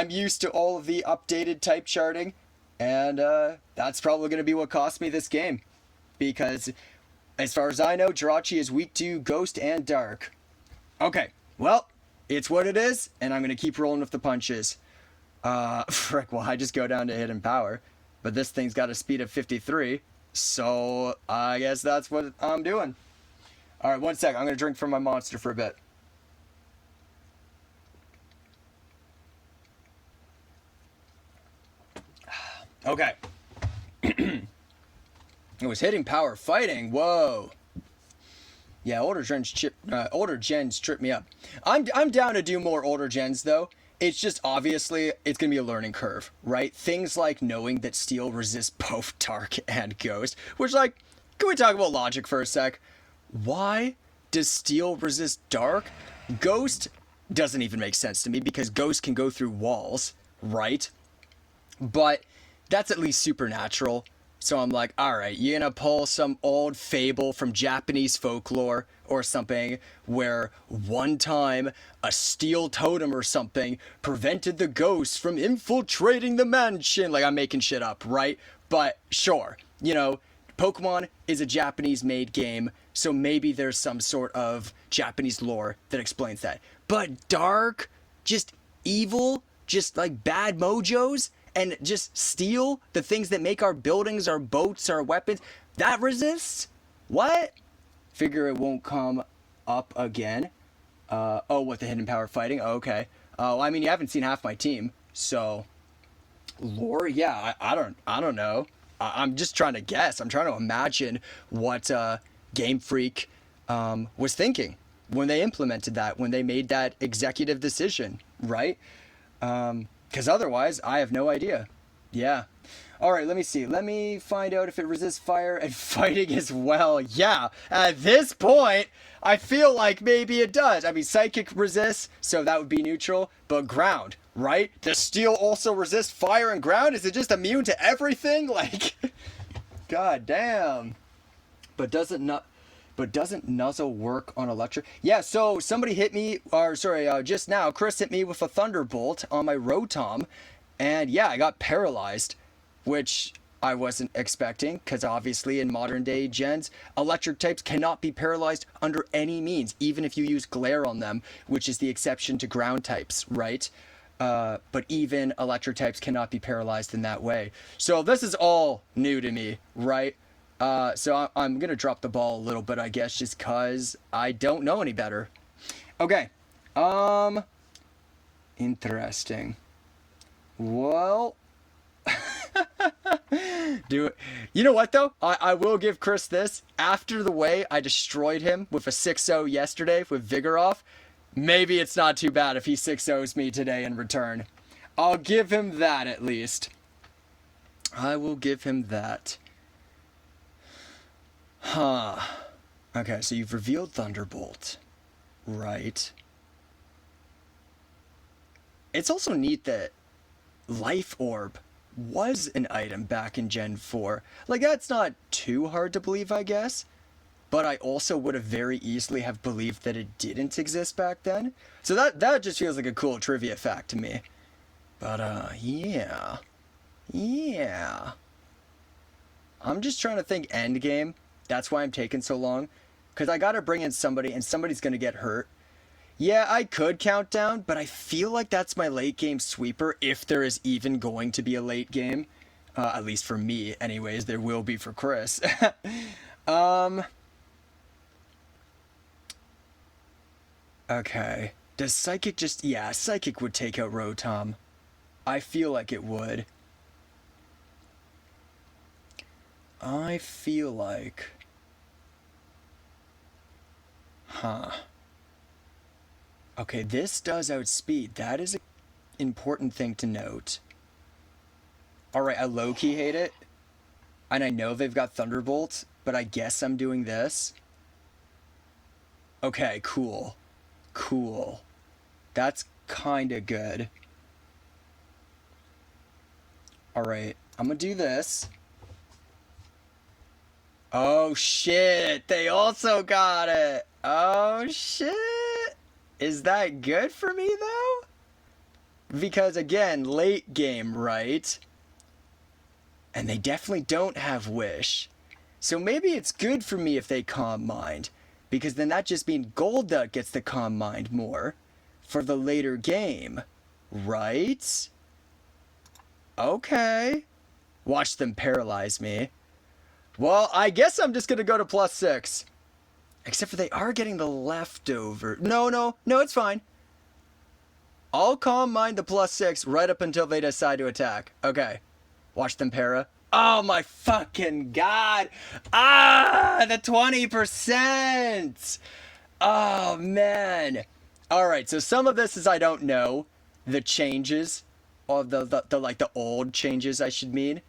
used to all of the updated type charting. And that's probably going to be what cost me this game. Because, as far as I know, Jirachi is weak to Ghost and Dark. Okay, well, it's what it is, and I'm going to keep rolling with the punches. Frick, well, I just go down to hidden power. But this thing's got a speed of 53, so I guess that's what I'm doing. Alright, one sec, I'm going to drink from my monster for a bit. Okay. It was hitting power fighting. Whoa. Yeah, older gens trip me up. I'm down to do more older gens though. It's just obviously it's gonna be a learning curve, right? Things like knowing that steel resists both dark and ghost, which like, can we talk about logic for a sec? Why does steel resist dark? Ghost doesn't even make sense to me because ghost can go through walls, right? But that's at least supernatural. So I'm like, alright, you're gonna pull some old fable from Japanese folklore or something where one time a steel totem or something prevented the ghosts from infiltrating the mansion. Like, I'm making shit up, right? But sure, you know, Pokemon is a Japanese-made game, so maybe there's some sort of Japanese lore that explains that. But dark, just evil, just like bad mojos, and just steal the things that make our buildings, our boats, our weapons, that resists? What? Figure it won't come up again. Oh, what, the hidden power fighting? Oh, okay. Oh, I mean, you haven't seen half my team, so lore? Yeah, I don't know. I'm just trying to guess. I'm trying to imagine what Game Freak was thinking when they implemented that, when they made that executive decision, right? Because otherwise, I have no idea. Yeah. Alright, let me see. Let me find out if it resists fire and fighting as well. Yeah, at this point, I feel like maybe it does. I mean, psychic resists, so that would be neutral, but ground, right? Does steel also resist fire and ground? Is it just immune to everything? Like, god damn. But doesn't Nuzzle work on electric? Yeah, so somebody hit me, or sorry, just now, Chris hit me with a Thunderbolt on my Rotom, and yeah, I got paralyzed, which I wasn't expecting, because obviously in modern day gens, electric types cannot be paralyzed under any means, even if you use Glare on them, which is the exception to ground types, right? But even electric types cannot be paralyzed in that way. So this is all new to me, right? So I'm going to drop the ball a little bit, I guess, just because I don't know any better. Okay. Interesting. Well, do it. You know what, though? I will give Chris this. After the way I destroyed him with a 6-0 yesterday with Vigoroth, maybe it's not too bad if he 6-0s me today in return. I'll give him that, at least. I will give him that. Huh. Okay, so you've revealed Thunderbolt. Right. It's also neat that Life Orb was an item back in Gen 4. Like, that's not too hard to believe, I guess. But I also would have very easily have believed that it didn't exist back then. So that just feels like a cool trivia fact to me. But, yeah. Yeah. I'm just trying to think end game. That's why I'm taking so long. Because I gotta bring in somebody, and somebody's gonna get hurt. Yeah, I could count down, but I feel like that's my late game sweeper if there is even going to be a late game. At least for me, anyways. There will be for Chris. Okay. Does Psychic just... Yeah, Psychic would take out Rotom. I feel like it would. I feel like... Huh. Okay, this does outspeed. That is an important thing to note. Alright, I low-key hate it. And I know they've got Thunderbolt, but I guess I'm doing this. Okay, cool. Cool. That's kinda good. Alright, I'm gonna do this. Oh shit, they also got it. Oh shit. Is that good for me though? Because again, late game, right? And they definitely don't have Wish. So maybe it's good for me if they Calm Mind. Because then that just means Golduck gets the Calm Mind more for the later game. Right? Okay. Watch them paralyze me. Well, I guess I'm just going to go to +6. Except for they are getting the leftover. No, it's fine. I'll Calm Mind the +6 right up until they decide to attack. Okay. Watch them para. Oh my fucking god! Ah, the 20%! Oh man! Alright, so some of this is I don't know. The changes. Or the old changes I should mean.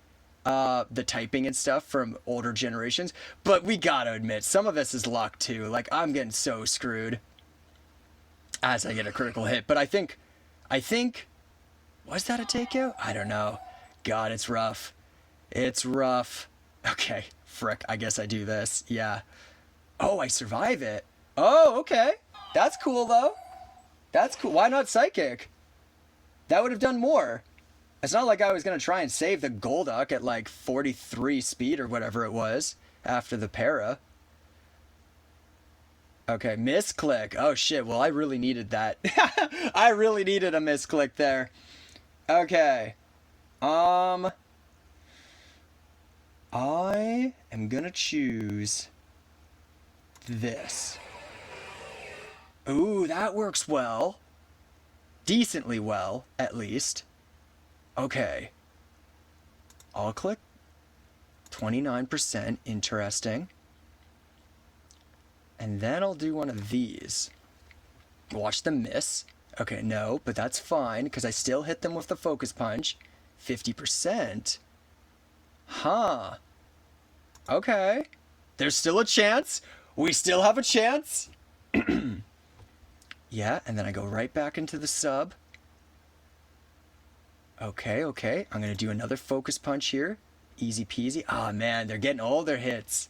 The typing and stuff from older generations. But we gotta admit, some of this is luck too. Like, I'm getting so screwed. As I get a critical hit. But I think... Was that a takeout? I don't know. God, it's rough. It's rough. Okay, frick, I guess I do this. Yeah. Oh, I survive it. Oh, okay. That's cool, though. That's cool. Why not Psychic? That would have done more. It's not like I was going to try and save the Golduck at like 43 speed or whatever it was after the para. Okay, misclick. Oh, shit. Well, I really needed that. I really needed a misclick there. Okay. I am gonna choose this. Ooh, that works well. Decently well, at least. Okay. I'll click 29%. Interesting. And then I'll do one of these. Watch them miss. Okay, no, but that's fine, because I still hit them with the Focus Punch. 50%. Huh. Okay. There's still a chance. We still have a chance. Yeah, and then I go right back into the sub. Okay. I'm going to do another Focus Punch here. Easy peasy. Ah, man, they're getting all their hits.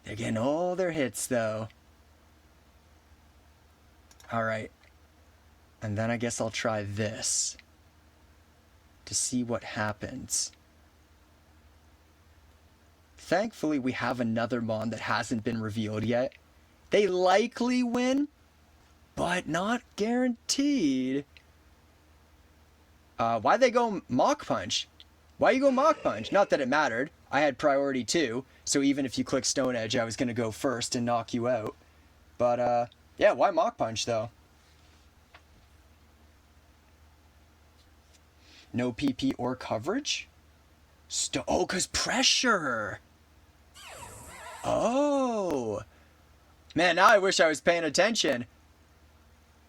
They're getting all their hits, though. Alright. And then I guess I'll try this. To see what happens. Thankfully, we have another Mon that hasn't been revealed yet. They likely win, but not guaranteed. Why'd they go Mach Punch? Why you go Mach Punch? Not that it mattered. I had priority too, so even if you click Stone Edge, I was going to go first and knock you out. But, yeah, why Mach Punch, though? No PP or coverage? Oh, because pressure! Oh! Man, now I wish I was paying attention.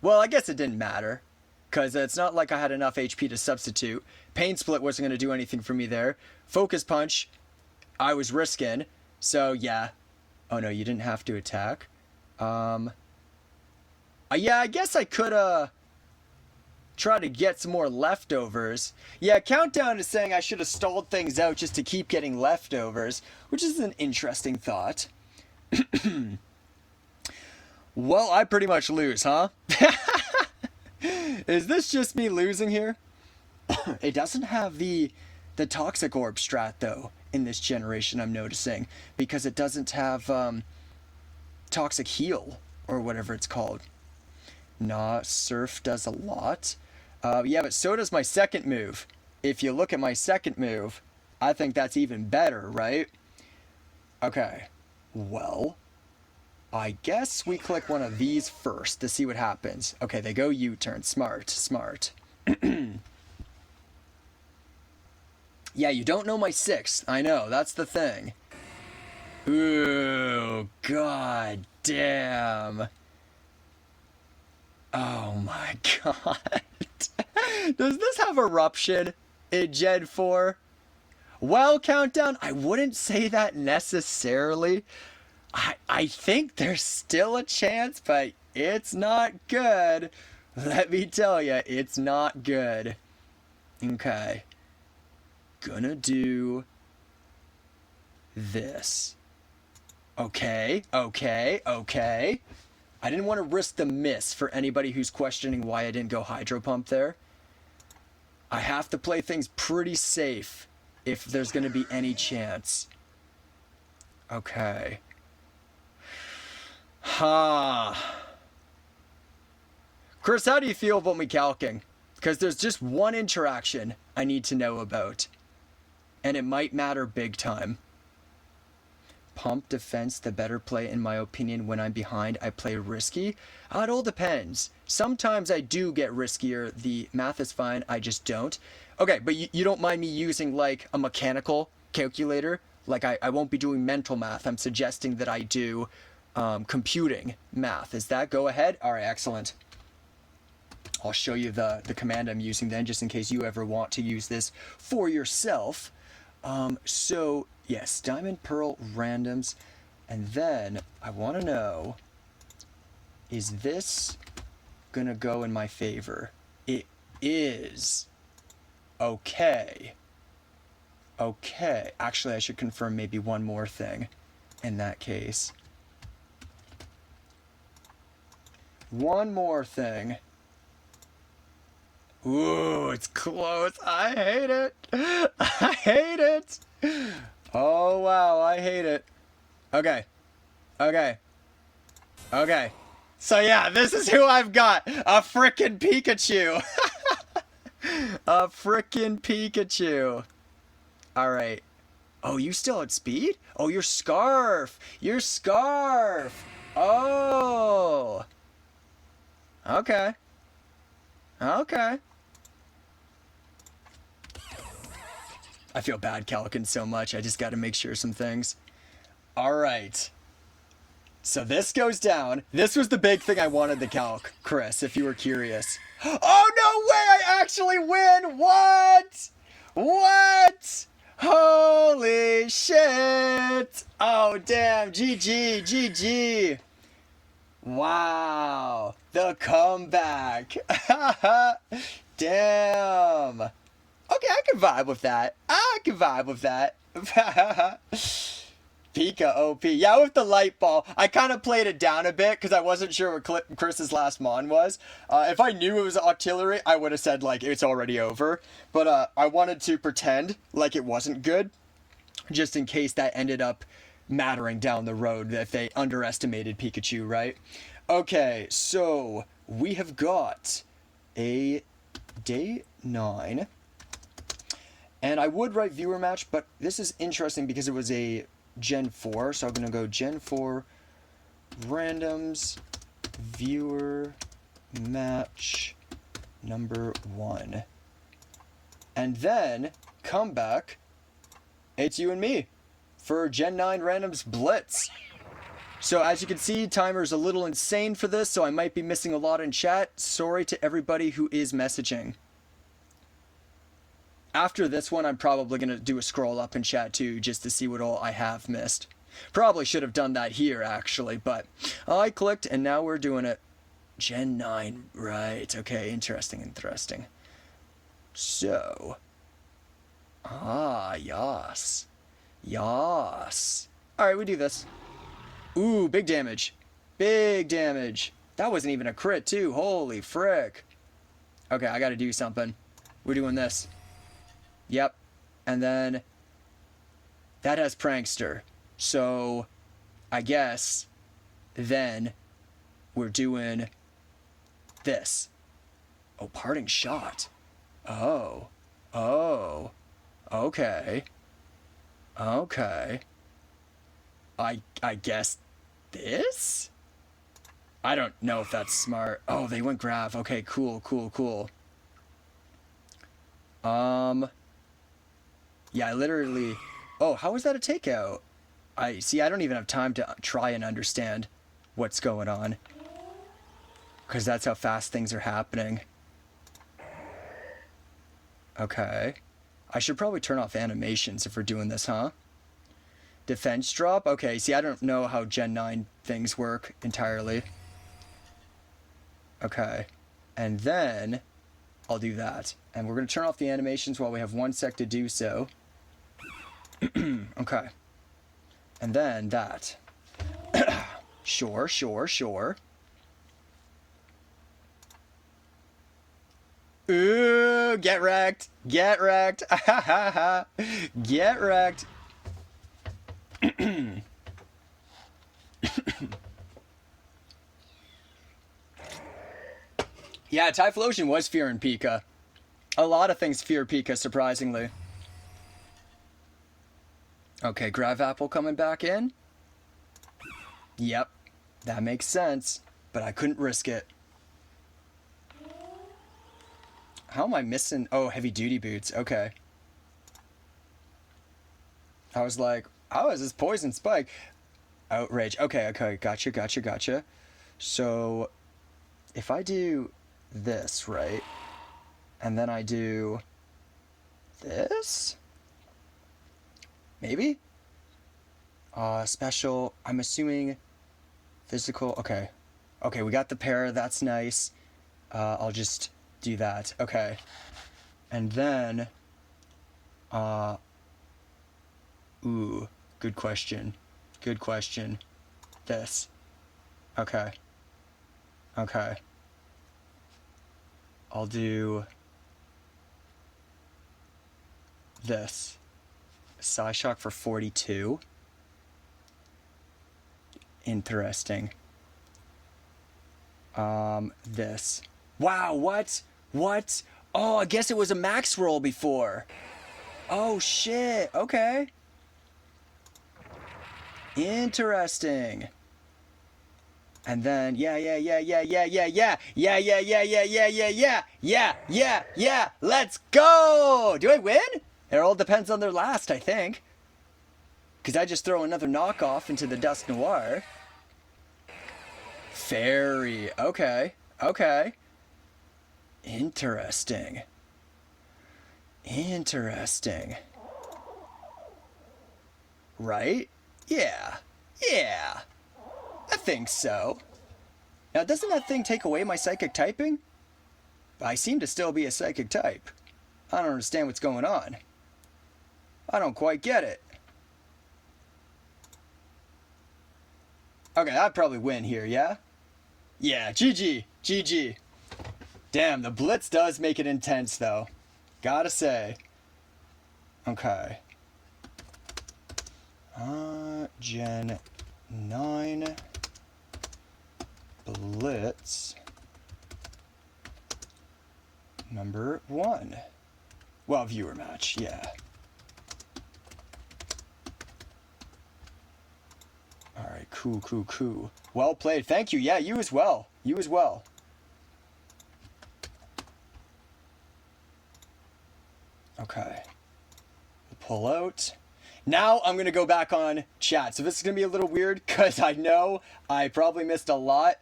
Well, I guess it didn't matter. Because it's not like I had enough HP to substitute. Pain Split wasn't going to do anything for me there. Focus Punch, I was risking. So, yeah. Oh, no, you didn't have to attack. Yeah, I guess I could, try to get some more leftovers. Yeah, Countdown is saying I should have stalled things out just to keep getting leftovers, which is an interesting thought. Well, I pretty much lose, huh? Is this just me losing here? It doesn't have the Toxic Orb strat, though, in this generation, I'm noticing. Because it doesn't have Toxic Heal, or whatever it's called. Nah, Surf does a lot. Yeah, but so does my second move. If you look at my second move, I think that's even better, right? Okay. Well, I guess we click one of these first to see what happens. Okay, they go U-turn. Smart, smart. Yeah, you don't know my sixth. I know, that's the thing. Ooh, god damn. Oh my god. Does this have Eruption in Gen 4? Well, Countdown, I wouldn't say that necessarily. I think there's still a chance, but it's not good. Let me tell you, it's not good. Okay. Gonna do this. Okay, okay, okay. I didn't want to risk the miss for anybody who's questioning why I didn't go Hydro Pump there. I have to play things pretty safe if there's going to be any chance. Okay. Chris, how do you feel about me calking? Because there's just one interaction I need to know about. And it might matter big time. Pump defense, the better play in my opinion. When I'm behind, I play risky. It all depends. Sometimes I do get riskier. The math is fine, I just don't. Okay, but you don't mind me using like a mechanical calculator? Like I won't be doing mental math. I'm suggesting that I do computing math. Is that go ahead? All right, excellent. I'll show you the command I'm using then, just in case you ever want to use this for yourself. So yes, Diamond, Pearl, randoms, and then I want to know, is this gonna go in my favor? It is. Okay. Okay. Actually, I should confirm maybe one more thing in that case. One more thing. Ooh, it's close. I hate it. I hate it. Oh, wow. I hate it. Okay. Okay. Okay. So, yeah, this is who I've got. A frickin' Pikachu. A frickin' Pikachu. All right. Oh, you still at speed? Oh, your Scarf. Your Scarf. Oh. Okay. Okay. I feel bad calcing so much. I just got to make sure some things. All right. So this goes down. This was the big thing I wanted to calc, Chris, if you were curious. Oh, no way! I actually win! What? What? Holy shit! Oh, damn. GG. GG. Wow. The comeback. Damn. Okay, I can vibe with that. I can vibe with that. Pika OP. Yeah, with the light ball. I kind of played it down a bit because I wasn't sure what Chris's last mon was. If I knew it was artillery, I would have said, like, it's already over. But I wanted to pretend like it wasn't good, just in case that ended up mattering down the road, if they underestimated Pikachu, right? Okay, so we have got a day 9. And I would write viewer match, but this is interesting because it was a Gen 4. So I'm going to go Gen 4 randoms viewer match number 1. And then come back. It's you and me for Gen 9 randoms blitz. So as you can see, timer's a little insane for this, so I might be missing a lot in chat. Sorry to everybody who is messaging. After this one, I'm probably going to do a scroll up in chat too, just to see what all I have missed. Probably should have done that here, actually, but I clicked, and now we're doing it. Gen 9, right. Okay, interesting, interesting. So. Yas. Yas. Alright, we do this. Ooh, big damage. Big damage. That wasn't even a crit, too. Holy frick. Okay, I gotta do something. We're doing this. Yep. And then that has Prankster. So I guess then we're doing this. Oh, parting shot. Oh. Oh. Okay. Okay. I guess this? I don't know if that's smart. Oh, they went Grav. Okay, cool. Yeah, I literally... Oh, how was that a takeout? I don't even have time to try and understand what's going on. Because that's how fast things are happening. Okay. I should probably turn off animations if we're doing this, huh? Defense drop? Okay, see, I don't know how Gen 9 things work entirely. Okay. And then I'll do that. And we're going to turn off the animations while we have 1 sec to do so. Okay. And then that. Sure. Ooh, get wrecked. Get wrecked. Get wrecked. Yeah, Typhlosion was fearing Pika. A lot of things fear Pika, surprisingly. Okay, Grav Apple coming back in. Yep, that makes sense, but I couldn't risk it. How am I missing? Oh, heavy duty boots. Okay. I was like, how is this poison spike? Outrage. Okay. Gotcha. So, if I do this, right? And then I do this? Maybe? Special. I'm assuming physical. Okay. Okay, we got the pair. That's nice. I'll just do that. Okay. And then, ooh, good question. This. Okay. I'll do this. Psyshock for 42. Interesting. This. Wow, what? Oh, I guess it was a max roll before. Oh, shit. Okay. Interesting. And then, yeah. Let's go. Do I win? It all depends on their last, I think. Because I just throw another knockoff into the Dusk Noir. Fairy. Okay. Interesting. Right? Yeah. I think so. Now, doesn't that thing take away my psychic typing? I seem to still be a psychic type. I don't understand what's going on. I don't quite get it. Okay, I'd probably win here, yeah? Yeah, GG. Damn, the blitz does make it intense, though. Gotta say. Okay. Gen 9 Blitz number 1. Well, viewer match, yeah. Alright, cool. Well played. Thank you. Yeah, you as well. Okay. We'll pull out. Now I'm going to go back on chat. So this is going to be a little weird because I know I probably missed a lot.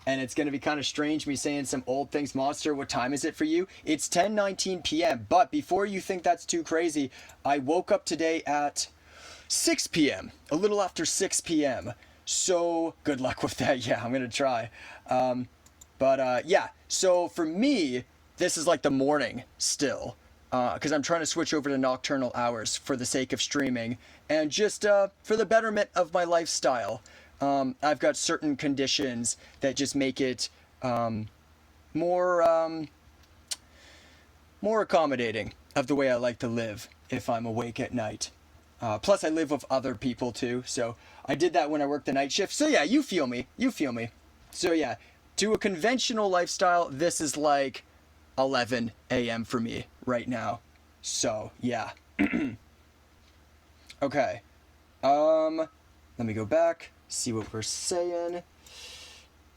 And it's going to be kind of strange me saying some old things. Monster, what time is it for you? It's 10:19 p.m. But before you think that's too crazy, I woke up today at 6 p.m. A little after 6 p.m. So good luck with that. Yeah, I'm going to try. Yeah. So for me, this is like the morning still. Because I'm trying to switch over to nocturnal hours for the sake of streaming. And just for the betterment of my lifestyle. I've got certain conditions that just make it more more accommodating of the way I like to live if I'm awake at night. Plus, I live with other people too, so I did that when I worked the night shift. So yeah, you feel me. You feel me. So yeah, to a conventional lifestyle, this is like 11 a.m. for me right now. So yeah. Okay. Let me go back, see what we're saying.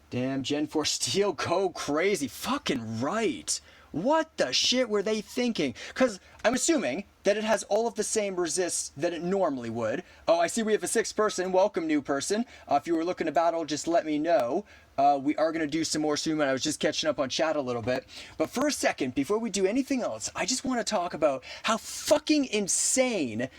Damn, Gen 4 Steel, go crazy. Fucking right. What the shit were they thinking? Because I'm assuming that it has all of the same resists that it normally would. Oh, I see we have a 6th person. Welcome, new person. If you were looking to battle, just let me know. We are going to do some more soon. I was just catching up on chat a little bit. But for a second, before we do anything else, I just want to talk about how fucking insane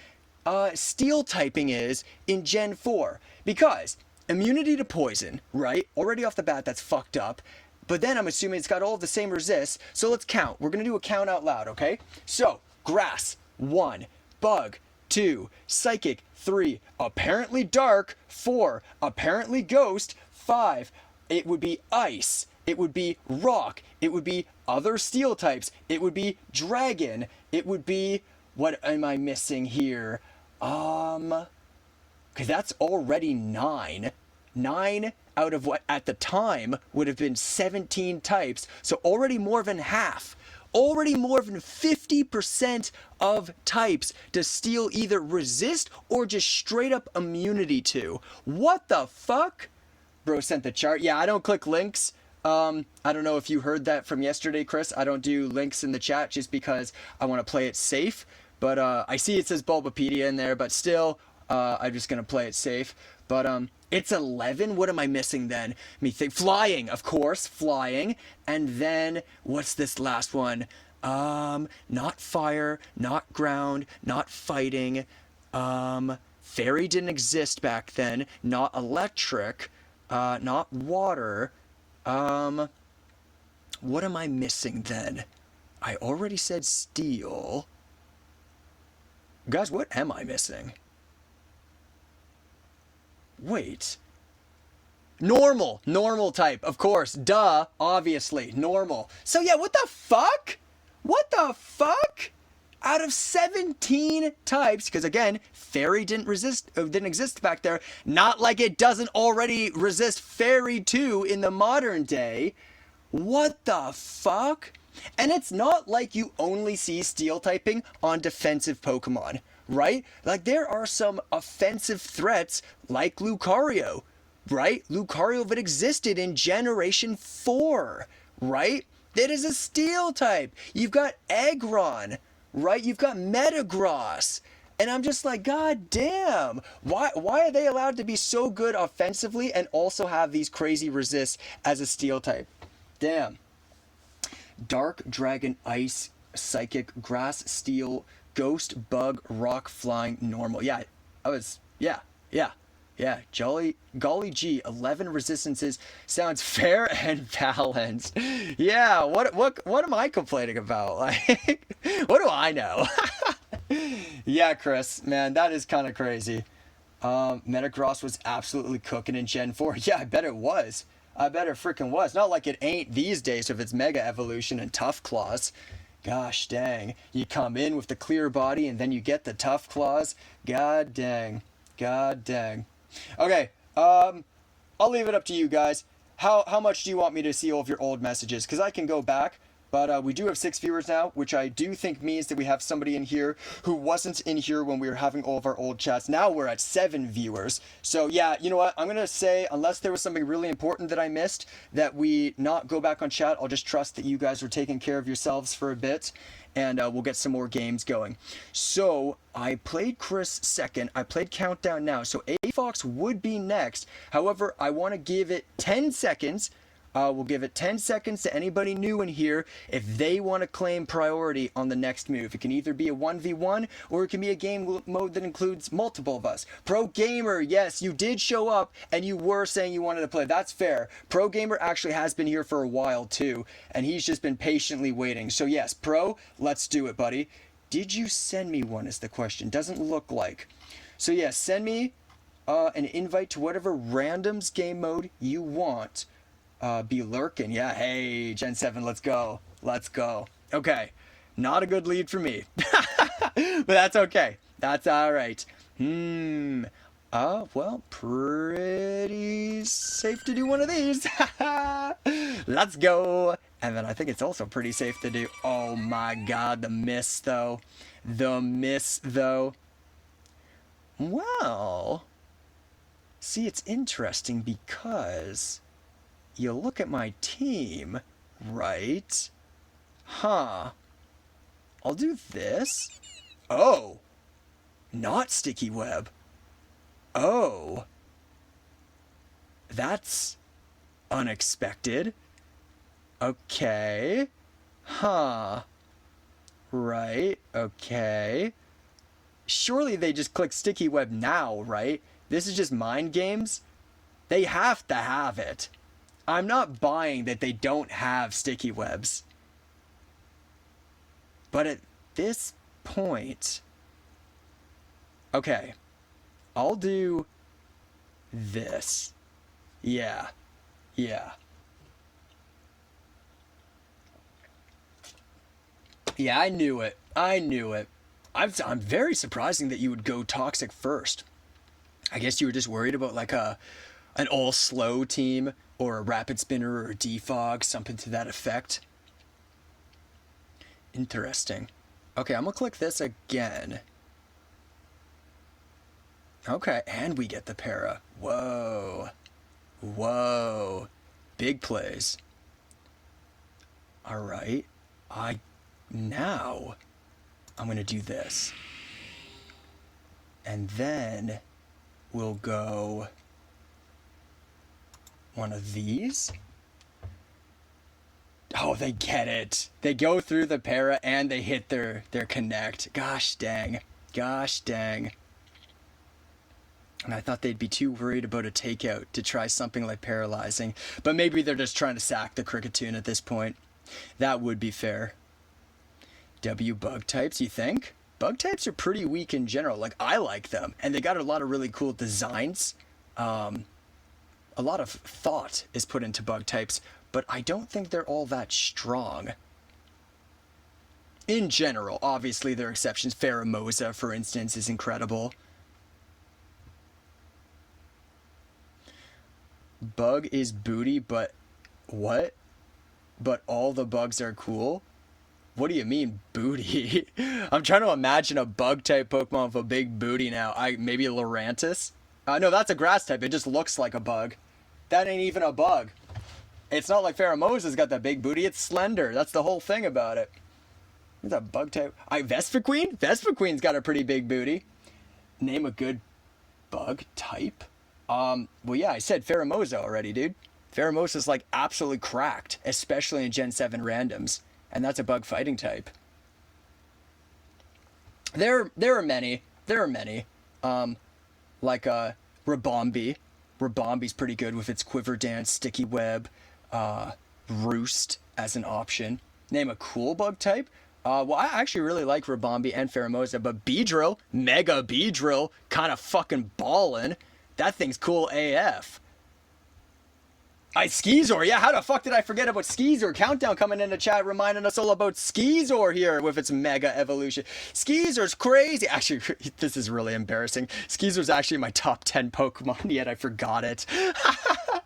steel typing is in Gen 4. Because immunity to poison, right? Already off the bat, that's fucked up. But then I'm assuming it's got all of the same resists. So let's count. We're going to do a count out loud, okay? So, grass, 1. Bug, 2. Psychic, 3. Apparently dark, 4. Apparently ghost, 5. It would be ice. It would be rock. It would be other steel types. It would be dragon. It would be... What am I missing here? Because that's already 9. 9 out of what at the time would have been 17 types. So already more than half. Already more than 50% of types does steel either resist or just straight up immunity to. What the fuck? Bro sent the chart. Yeah, I don't click links. I don't know if you heard that from yesterday, Chris. I don't do links in the chat just because I want to play it safe. But I see it says Bulbapedia in there, but still, I'm just going to play it safe. But it's 11. What am I missing then? Let me think. Flying, of course. Flying. And then, what's this last one? Not fire, not ground, not fighting. Fairy didn't exist back then. Not electric. Not water. What am I missing then? I already said steel. Guys, what am I missing? Wait. Normal. Normal type, of course. Duh. Obviously. Normal. So yeah, what the fuck? What the fuck? Out of 17 types, because again, fairy didn't exist back there. Not like it doesn't already resist fairy 2 in the modern day. What the fuck? And it's not like you only see steel typing on defensive Pokemon, right? Like there are some offensive threats like Lucario, right? Lucario that existed in Generation 4, right? That is a steel type. You've got Aggron, right? You've got Metagross. And I'm just like, God damn. Why are they allowed to be so good offensively and also have these crazy resists as a steel type? Damn. Dark, dragon, ice, psychic, grass, steel, ghost, bug, rock, flying, normal. Yeah, Golly gee, 11 resistances sounds fair and balanced. Yeah, what am I complaining about? Like, what do I know? Yeah, Chris, man, that is kind of crazy. Metagross was absolutely cooking in Gen 4. Yeah, I bet it was. I bet it freaking was. Not like it ain't these days with its Mega Evolution and Tough Claws. Gosh dang. You come in with the clear body and then you get the Tough Claws. God dang. God dang. Okay, I'll leave it up to you guys. How much do you want me to see all of your old messages? Because I can go back. But we do have 6 viewers now, which I do think means that we have somebody in here who wasn't in here when we were having all of our old chats. Now we're at 7 viewers. So yeah, you know what? I'm going to say, unless there was something really important that I missed, that we not go back on chat. I'll just trust that you guys are taking care of yourselves for a bit. And we'll get some more games going. So I played Chris second. I played Countdown now. So A-Fox would be next. However, I want to give it 10 seconds. We'll give it 10 seconds to anybody new in here if they want to claim priority on the next move. It can either be a 1v1 or it can be a game mode that includes multiple of us. Pro Gamer, yes, you did show up and you were saying you wanted to play. That's fair. Pro Gamer actually has been here for a while too, and he's just been patiently waiting. So yes, Pro, let's do it, buddy. Did you send me one is the question. Doesn't look like. So yes, send me an invite to whatever randoms game mode you want. Be lurking. Yeah, hey, Gen 7, let's go. Let's go. Okay. Not a good lead for me. But that's okay. That's all right. Well, pretty safe to do one of these. Let's go. And then I think it's also pretty safe to do. Oh my god, the miss though. The miss though. Well, see, it's interesting because you look at my team, right? Huh. I'll do this. Oh. Not sticky web. Oh. That's unexpected. Okay. Huh. Right. Okay. Surely they just click sticky web now, right? This is just mind games. They have to have it. I'm not buying that they don't have sticky webs. But at this point... Okay. I'll do this. Yeah. Yeah. Yeah, I knew it. I knew it. I'm very surprising that you would go toxic first. I guess you were just worried about like an all slow team or a rapid spinner or a defog, something to that effect. Interesting. Okay, I'm gonna click this again. Okay, and we get the para. Whoa. Whoa. Big plays. Alright. Now, I'm going to do this. And then we'll go one of these. Oh, they get it. They go through the para and they hit their connect. Gosh dang. Gosh dang. And I thought they'd be too worried about a takeout to try something like paralyzing. But maybe they're just trying to sack the Cricketune at this point. That would be fair. W bug types, you think? Bug types are pretty weak in general. Like, I like them. And they got a lot of really cool designs. A lot of thought is put into bug types. But I don't think they're all that strong. In general, obviously there are exceptions. Pheromosa, for instance, is incredible. Bug is booty, but what? But all the bugs are cool? What do you mean, booty? I'm trying to imagine a bug-type Pokemon with a big booty now. Maybe a Lurantis? No, that's a grass type. It just looks like a bug. That ain't even a bug. It's not like Pheromosa's got that big booty. It's slender. That's the whole thing about it. What's that bug type? Vespiquen? Vespiquen's got a pretty big booty. Name a good bug type? Well, yeah, I said Pheromosa already, dude. Pheromosa's like absolutely cracked, especially in Gen 7 randoms. And that's a bug fighting type. There are many. Like Rabombi. Rabombi's pretty good with its Quiver Dance, Sticky Web, Roost as an option. Name a cool bug type? Well, I actually really like Rabombi and Pheromosa, but Beedrill, Mega Beedrill, kind of fucking ballin'. That thing's cool AF. Skeezor, yeah, how the fuck did I forget about Skeezor? Countdown coming into chat reminding us all about Skeezor here with its Mega Evolution. Skeezor's crazy. Actually, this is really embarrassing. Skeezor's actually my top 10 Pokemon, yet I forgot it.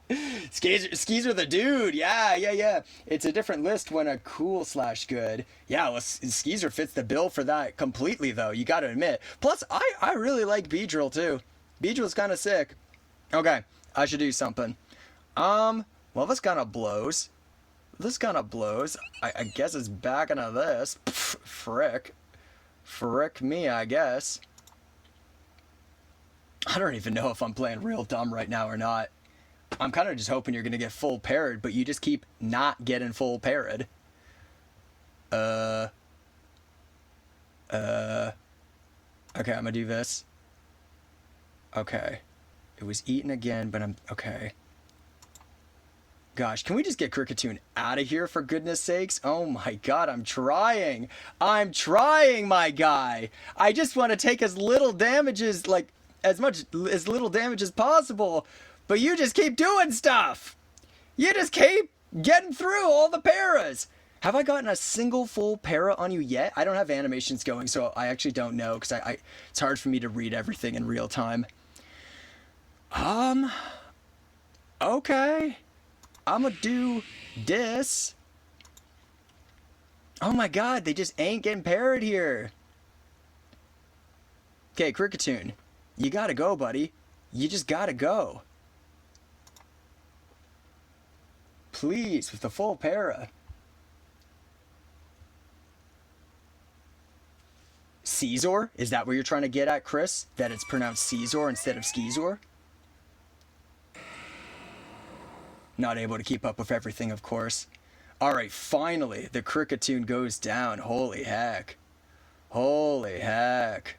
Skeezor the dude, yeah. It's a different list when a cool/good. Yeah, well, Skeezor fits the bill for that completely, though, you gotta admit. Plus, I really like Beedrill, too. Beedrill's kind of sick. Okay, I should do something. Well, this kind of blows. I guess it's back into this. Pff, frick me, I guess. I don't even know if I'm playing real dumb right now or not. I'm kind of just hoping you're going to get full parried, but you just keep not getting full parried. Okay, I'm gonna do this. Okay. It was eaten again, but okay. Gosh, can we just get Cricketune out of here for goodness sakes? Oh my god, I'm trying, my guy. I just want to take as little damage as, like, as little damage as possible. But you just keep doing stuff. You just keep getting through all the paras. Have I gotten a single full para on you yet? I don't have animations going, so I actually don't know, because it's hard for me to read everything in real time. Okay. I'ma do this. Oh my god, they just ain't getting parried here. Okay, Cricketoon, you gotta go, buddy. You just gotta go. Please, with the full para. Caesar? Is that what you're trying to get at, Chris? That it's pronounced Caesar instead of Skeezor? Not able to keep up with everything, of course. Alright, finally, the Cricketoon goes down. Holy heck. Holy heck.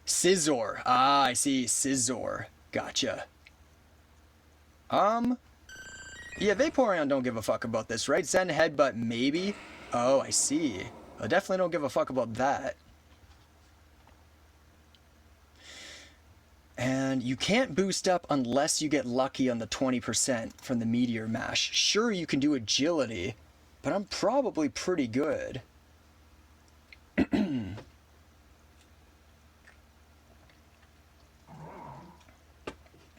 Scizor. Ah, I see. Scizor. Gotcha. Yeah, Vaporeon don't give a fuck about this, right? Zen Headbutt, maybe? Oh, I see. I definitely don't give a fuck about that. And you can't boost up unless you get lucky on the 20% from the Meteor Mash. Sure, you can do Agility, but I'm probably pretty good.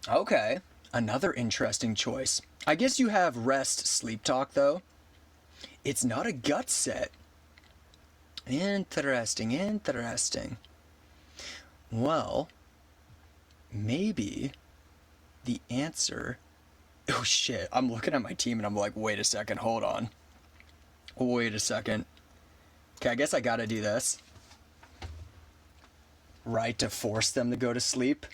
Okay, another interesting choice. I guess you have Rest Sleep Talk, though. It's not a gut set. Interesting, interesting. Well, maybe the answer... Oh shit, I'm looking at my team and I'm like, wait a second, hold on. Wait a second. Okay, I guess I gotta do this. Right, to force them to go to sleep.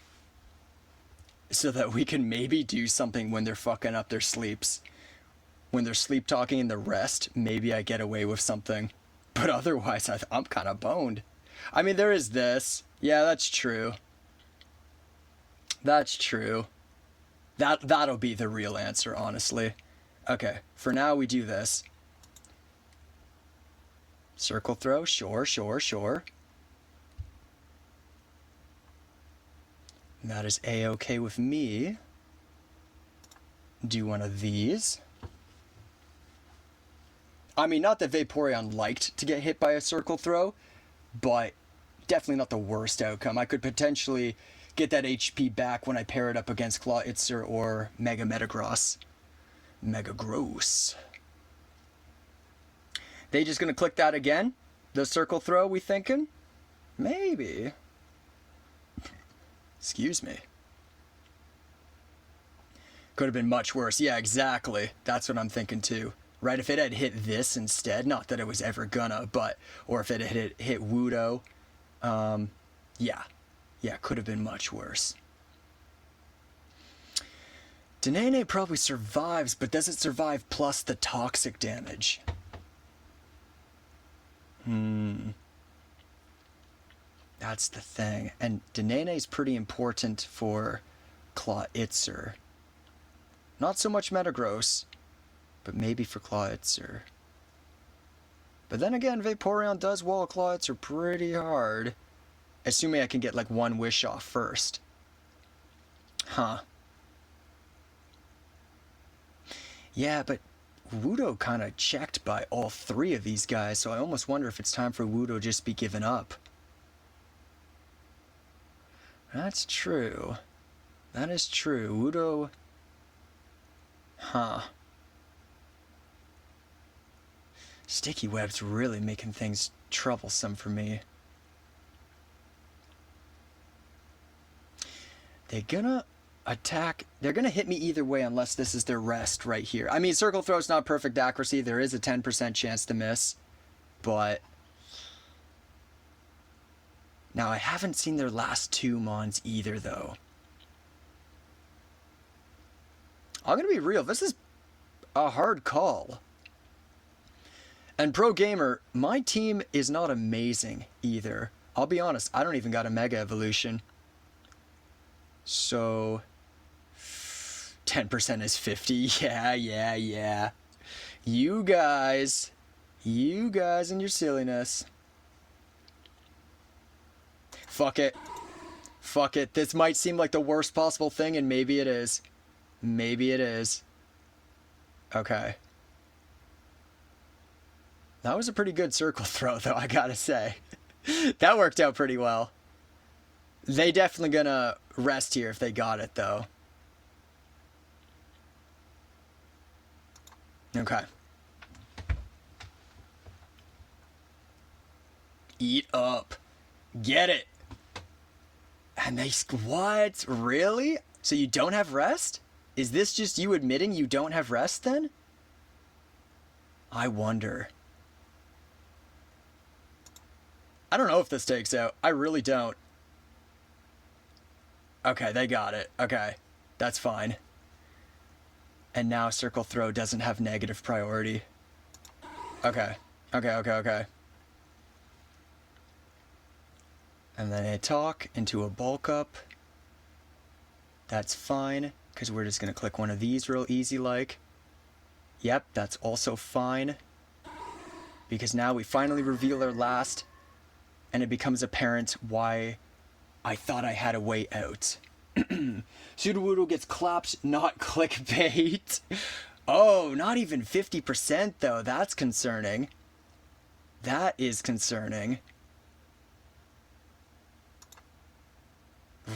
So that we can maybe do something when they're fucking up their sleeps. When they're sleep talking in the rest, maybe I get away with something. But otherwise, I'm kind of boned. I mean, there is this. Yeah, that's true. That's true. That'll be the real answer, honestly. Okay, for now we do this. Circle throw, sure, sure, sure. That is A-okay with me. Do one of these. I mean, not that Vaporeon liked to get hit by a circle throw, but definitely not the worst outcome. I could potentially get that HP back when I pair it up against Clawitzer or Mega Metagross. Metagross. They just gonna click that again? The circle throw, we thinking? Maybe. Excuse me. Could have been much worse. Yeah, exactly. That's what I'm thinking too. Right, if it had hit this instead, not that it was ever gonna, but, or if it had hit Wudo, yeah, could have been much worse. Denene probably survives, but does it survive plus the toxic damage? That's the thing. And Denene is pretty important for Clawitzer. Not so much Metagross, but maybe for Clawitzer. But then again, Vaporeon does wall Clawitzer pretty hard. Assuming I can get like one wish off first. Huh. Yeah, but Wudo kind of checked by all three of these guys, so I almost wonder if it's time for Wudo just be given up. That's true. That is true. Wudo... Huh. Sticky Web's really making things troublesome for me. They're gonna attack... They're gonna hit me either way unless this is their rest right here. I mean, Circle Throw's not perfect accuracy. There is a 10% chance to miss. But... Now, I haven't seen their last two Mons either, though. I'm gonna be real. This is a hard call. And Pro Gamer, my team is not amazing either. I'll be honest, I don't even got a Mega Evolution. So... 10% is 50. Yeah. You guys and your silliness. Fuck it. This might seem like the worst possible thing, and maybe it is. Okay. That was a pretty good circle throw, though, I gotta say. That worked out pretty well. They definitely gonna rest here if they got it, though. Okay. Eat up. Get it. And they... What? Really? So you don't have rest? Is this just you admitting you don't have rest, then? I wonder. I don't know if this takes out. I really don't. Okay, they got it. Okay. That's fine. And now circle throw doesn't have negative priority. Okay. Okay. And then a talk into a bulk up. That's fine, because we're just going to click one of these real easy like. Yep, that's also fine. Because now we finally reveal our last, and it becomes apparent why I thought I had a way out. Sudowoodo gets clapped, not clickbait. Oh, not even 50% though. That's concerning. That is concerning.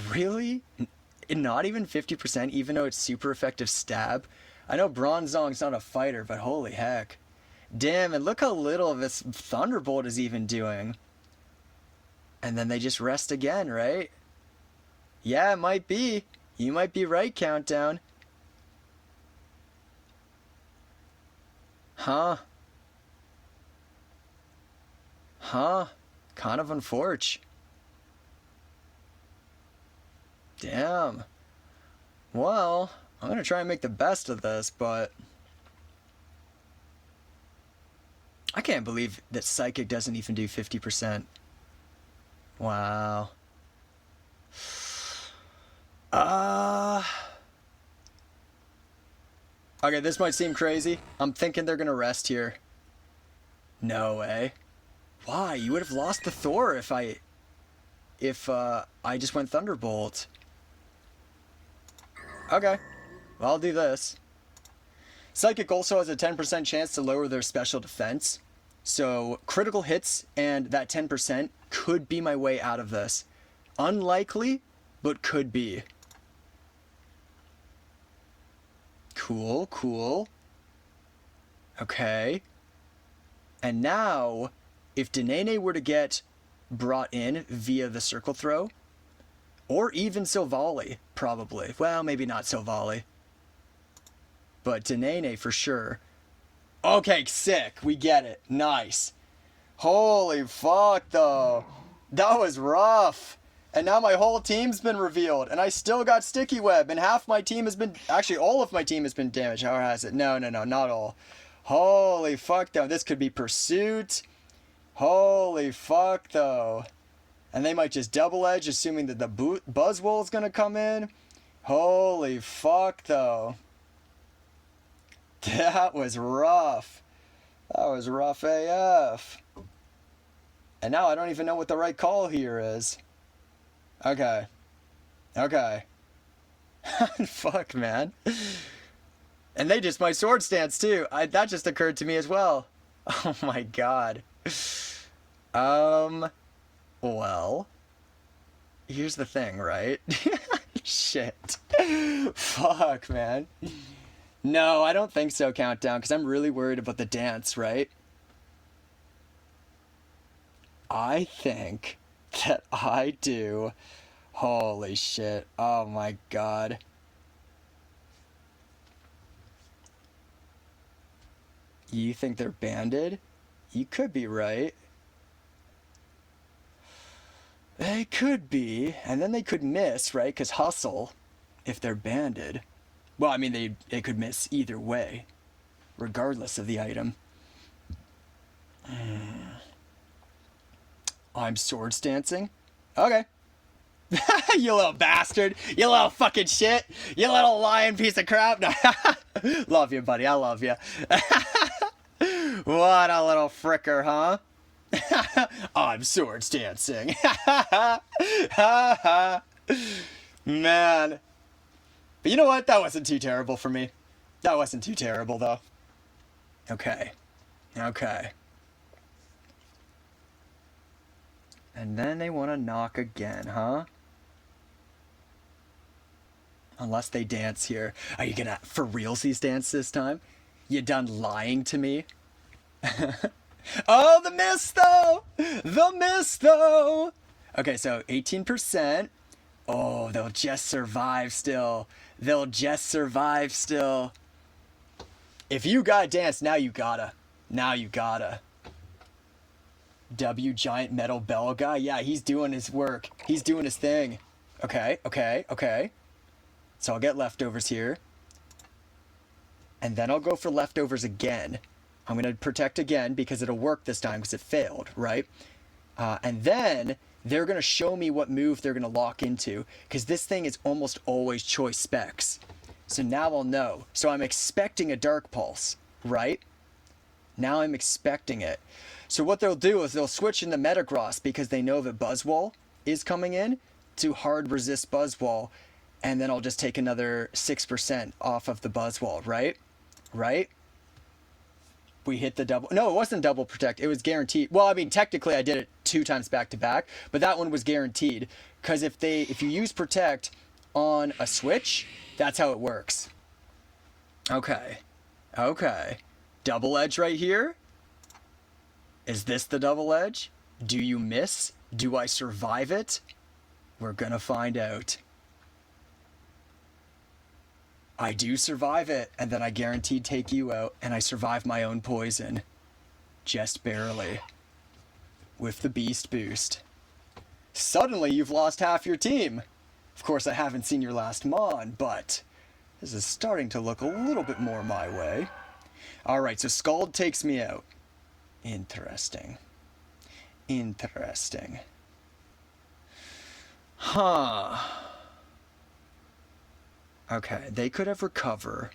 Really? Not even 50%, even though it's super effective stab? I know Bronzong's not a fighter, but holy heck. Damn, and look how little of this Thunderbolt is even doing. And then they just rest again, right? Yeah, it might be. You might be right, Countdown. Huh? Kind of unfortunate. Damn. Well, I'm gonna try and make the best of this, but... I can't believe that Psychic doesn't even do 50%. Wow. Okay, this might seem crazy. I'm thinking they're gonna rest here. No way. Why? You would have lost the Thor if I just went Thunderbolt. Okay. Well, I'll do this. Psychic also has a 10% chance to lower their special defense. So critical hits and that 10% could be my way out of this. Unlikely, but could be. Cool. Okay. And now, if Denene were to get brought in via the circle throw, or even Silvally, probably. Well, maybe not Silvally. But Denene for sure. Okay, sick. We get it. Nice. Holy fuck, though. That was rough. And now my whole team's been revealed, and I still got Sticky Web, and half my team has been... Actually, all of my team has been damaged. How has it? No, not all. Holy fuck, though. This could be Pursuit. Holy fuck, though. And they might just double edge, assuming that the Buzzwole's gonna come in. Holy fuck, though. That was rough. That was rough AF. And now I don't even know what the right call here is. Okay. Fuck, man. And they just my sword stance too. That just occurred to me as well. Oh my god. Well, here's the thing, right? Shit. Fuck, man. No, I don't think so, Countdown, because I'm really worried about the dance, right? I think that I do. Holy shit. Oh my god. You think they're banded? You could be right. They could be, and then they could miss, right? Because hustle, if they're banded. Well, I mean, they could miss either way, regardless of the item. I'm sword stancing? Okay. You little bastard. You little fucking shit. You little lying piece of crap. No. Love you, buddy. I love you. What a little fricker, huh? I'm sword dancing. Man. But you know what? That wasn't too terrible for me. That wasn't too terrible, though. Okay. And then they want to knock again, huh? Unless they dance here. Are you gonna for realsies dance this time? You done lying to me? Oh, the miss though! The miss though! Okay, so 18%. Oh, they'll just survive still. They'll just survive still. If you gotta dance, now you gotta. Now you gotta. W giant metal bell guy. Yeah, he's doing his work. He's doing his thing. Okay, okay, okay. So I'll get leftovers here. And then I'll go for leftovers again. I'm going to protect again because it'll work this time because it failed, right? And then they're going to show me what move they're going to lock into because this thing is almost always choice specs. So now I'll know. So I'm expecting a Dark Pulse, right? Now I'm expecting it. So what they'll do is they'll switch into Metagross because they know that Buzzwole is coming in to hard resist Buzzwole. And then I'll just take another 6% off of the Buzzwole, right? Right? We hit the double. No, it wasn't double protect. It was guaranteed. Well, I mean, technically I did it 2 times back to back, but that one was guaranteed. Because if you use protect on a switch, that's how it works. Okay. Okay. Double edge right here. Is this the double edge? Do you miss? Do I survive it? We're gonna find out. I do survive it, and then I guaranteed take you out, and I survive my own poison. Just barely. With the beast boost. Suddenly you've lost half your team. Of course, I haven't seen your last Mon, but this is starting to look a little bit more my way. Alright, so Scald takes me out. Interesting. Interesting. Huh. Okay, they could have Recover.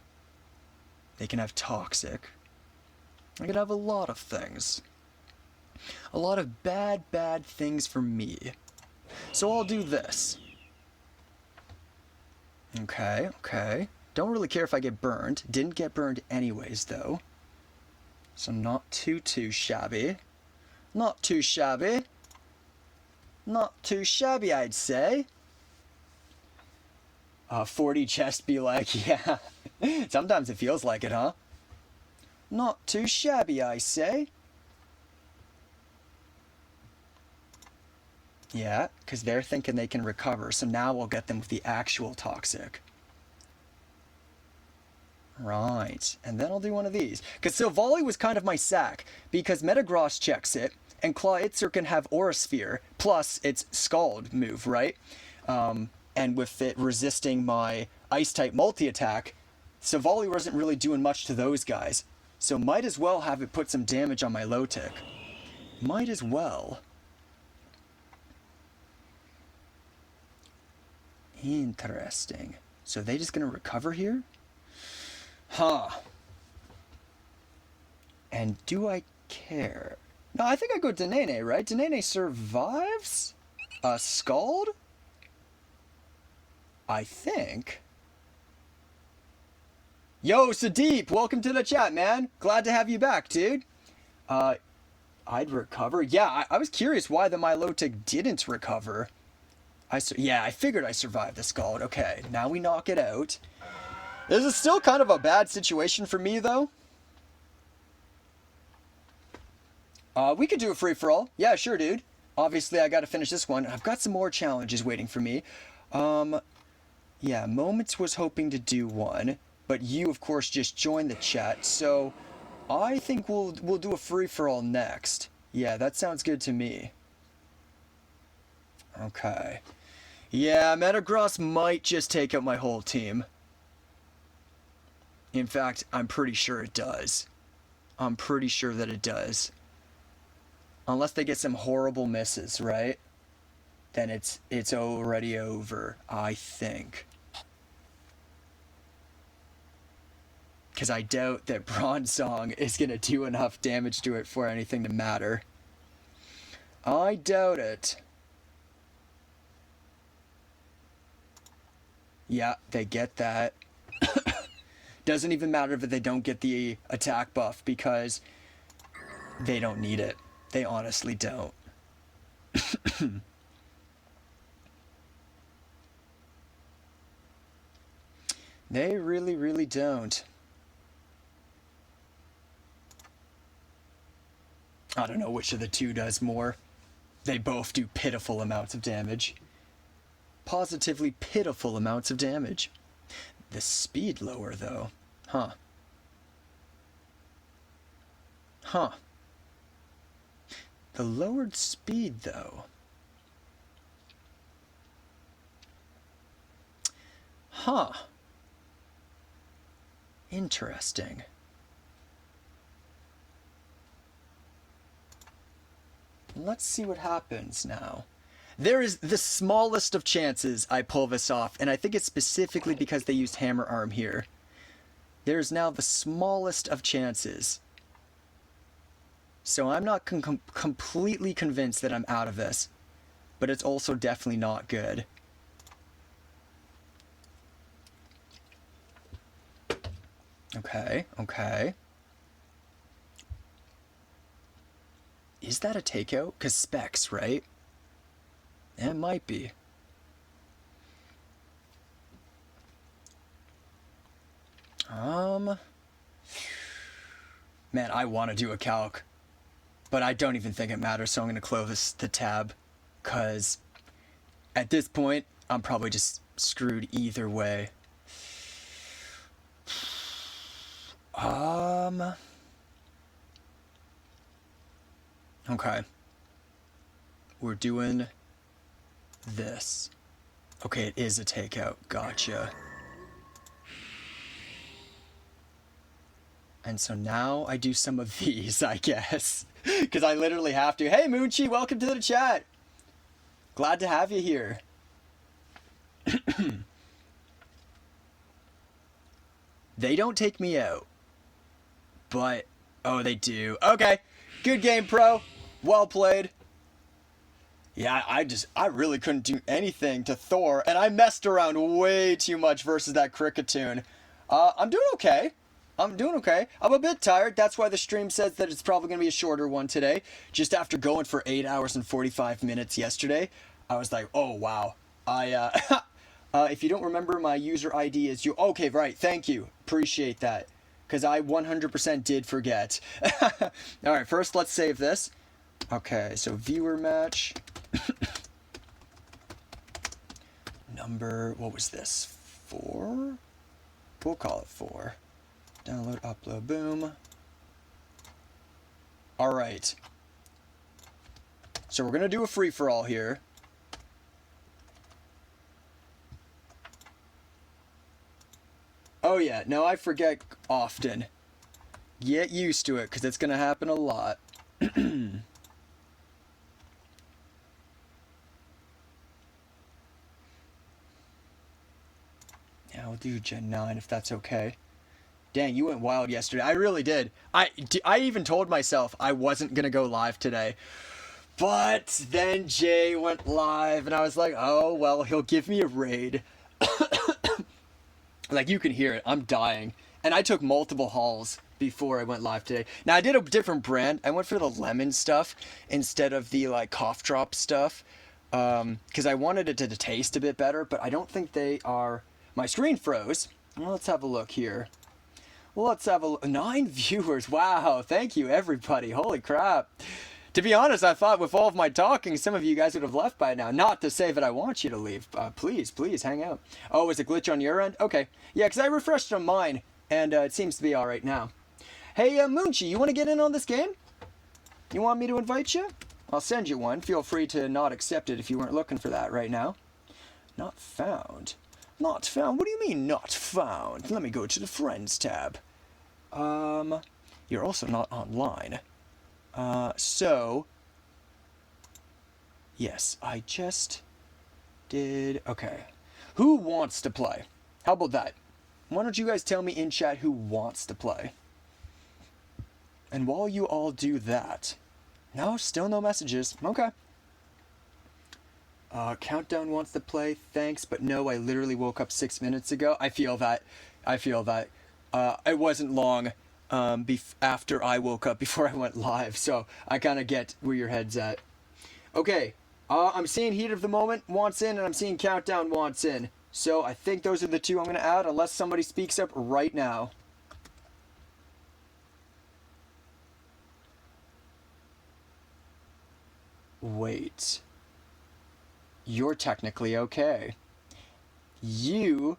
They can have Toxic. They could have a lot of things. A lot of bad things for me. So I'll do this. Okay, okay. Don't really care if I get burned. Didn't get burned anyways, though. So not too shabby. Not too shabby. Not too shabby, I'd say. 40 chest be like, yeah. Sometimes it feels like it, huh? Not too shabby, I say. Yeah, because they're thinking they can recover, so now we'll get them with the actual Toxic. Right, and then I'll do one of these. Because Silvally was kind of my sack, because Metagross checks it, and Clawitzer can have Aura Sphere, plus its Scald move, right? And with it resisting my Ice-type multi-attack, Silvally wasn't really doing much to those guys. So might as well have it put some damage on my low tick. Might as well. Interesting. So are they just going to recover here? Huh. And do I care? No, I think I go Denene, right? Denene survives a Scald? I think. Yo, Sadeep, welcome to the chat, man. Glad to have you back, dude. I'd recover. Yeah, I was curious why the Milotic didn't recover. Yeah, I figured I survived the Scald. Okay, now we knock it out. This is still kind of a bad situation for me, though. We could do a free-for-all. Yeah, sure, dude. Obviously, I gotta finish this one. I've got some more challenges waiting for me. Yeah, Moments was hoping to do one, but you, of course, just joined the chat, so I think we'll do a free-for-all next. Yeah, that sounds good to me. Okay. Yeah, Metagross might just take out my whole team. In fact, I'm pretty sure it does. I'm pretty sure that it does. Unless they get some horrible misses, right? Then it's already over, I think. Because I doubt that Bronzong is going to do enough damage to it for anything to matter. I doubt it. Yeah, they get that. Doesn't even matter if they don't get the attack buff because they don't need it. They honestly don't. They really, really don't. I don't know which of the two does more. They both do pitiful amounts of damage. Positively pitiful amounts of damage. The speed lower, though. Huh. Huh. The lowered speed, though. Huh. Interesting. Let's see what happens now. There is the smallest of chances I pull this off, and I think it's specifically because they used hammer arm here. There's now the smallest of chances. So I'm not completely convinced that I'm out of this, but it's also definitely not good. Okay, okay. Is that a takeout? Because specs, right? It might be. Man, I want to do a calc, but I don't even think it matters, so I'm going to close the tab, because at this point, I'm probably just screwed either way. Okay. We're doing this. Okay, it is a takeout. Gotcha. And so now I do some of these, I guess. Because I literally have to. Hey, Moonchi, welcome to the chat. Glad to have you here. They don't take me out. But, oh, they do. Okay. Good game, pro. Well played. Yeah, I really couldn't do anything to Thor, and I messed around way too much versus that Cricketune. I'm doing okay. I'm doing okay. I'm a bit tired. That's why the stream says that it's probably going to be a shorter one today. Just after going for 8 hours and 45 minutes yesterday, I was like, oh, wow. If you don't remember, my user ID is you. Okay, right. Thank you. Appreciate that. Because I 100% did forget. Alright, first let's save this. Okay, so viewer match. Number, what was this? 4? We'll call it 4. Download, upload, boom. Alright. So we're going to do a free-for-all here. Oh yeah, no, I forget often. Get used to it, because it's going to happen a lot. Yeah, we'll do Gen 9 if that's okay. Dang, you went wild yesterday. I really did. I even told myself I wasn't going to go live today. But then Jay went live, and I was like, oh, well, he'll give me a raid. Like, you can hear it. I'm dying. And I took multiple hauls before I went live today. Now, I did a different brand. I went for the lemon stuff instead of the, like, cough drop stuff. Because I wanted it to taste a bit better, but I don't think they are... My screen froze. Well, let's have a look here. Well, let's have a look. 9 viewers. Wow. Thank you, everybody. Holy crap. To be honest, I thought with all of my talking, some of you guys would have left by now. Not to say that I want you to leave. Please, please, hang out. Oh, is it glitch on your end? Okay. Yeah, because I refreshed on mine, and it seems to be all right now. Hey, Moonchi, you want to get in on this game? You want me to invite you? I'll send you one. Feel free to not accept it if you weren't looking for that right now. Not found. Not found? What do you mean, not found? Let me go to the Friends tab. You're also not online. So, yes, I just did, okay. Who wants to play? How about that? Why don't you guys tell me in chat who wants to play? And while you all do that, no, still no messages, okay. Countdown wants to play, thanks, but no, I literally woke up 6 minutes ago. I feel that. It wasn't long. After I woke up before I went live, so I kind of get where your head's at. Okay, I'm seeing Heat of the Moment wants in, and I'm seeing Countdown wants in. So I think those are the two I'm going to add, unless somebody speaks up right now. Wait. You're technically okay. You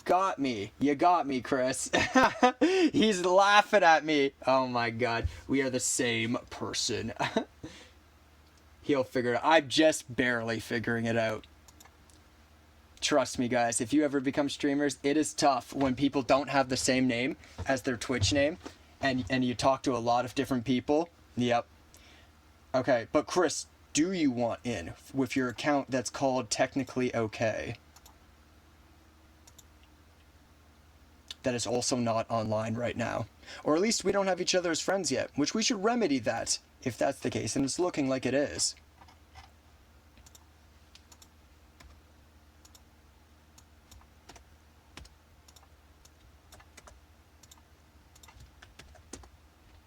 got me. You got me, Chris. He's laughing at me. Oh my god. We are the same person. He'll figure it out. I'm just barely figuring it out. Trust me, guys. If you ever become streamers, it is tough when people don't have the same name as their Twitch name. And you talk to a lot of different people. Yep. Okay, but Chris, do you want in with your account that's called Technically Okay? That is also not online right now. Or at least we don't have each other as friends yet, which we should remedy that, if that's the case, and it's looking like it is.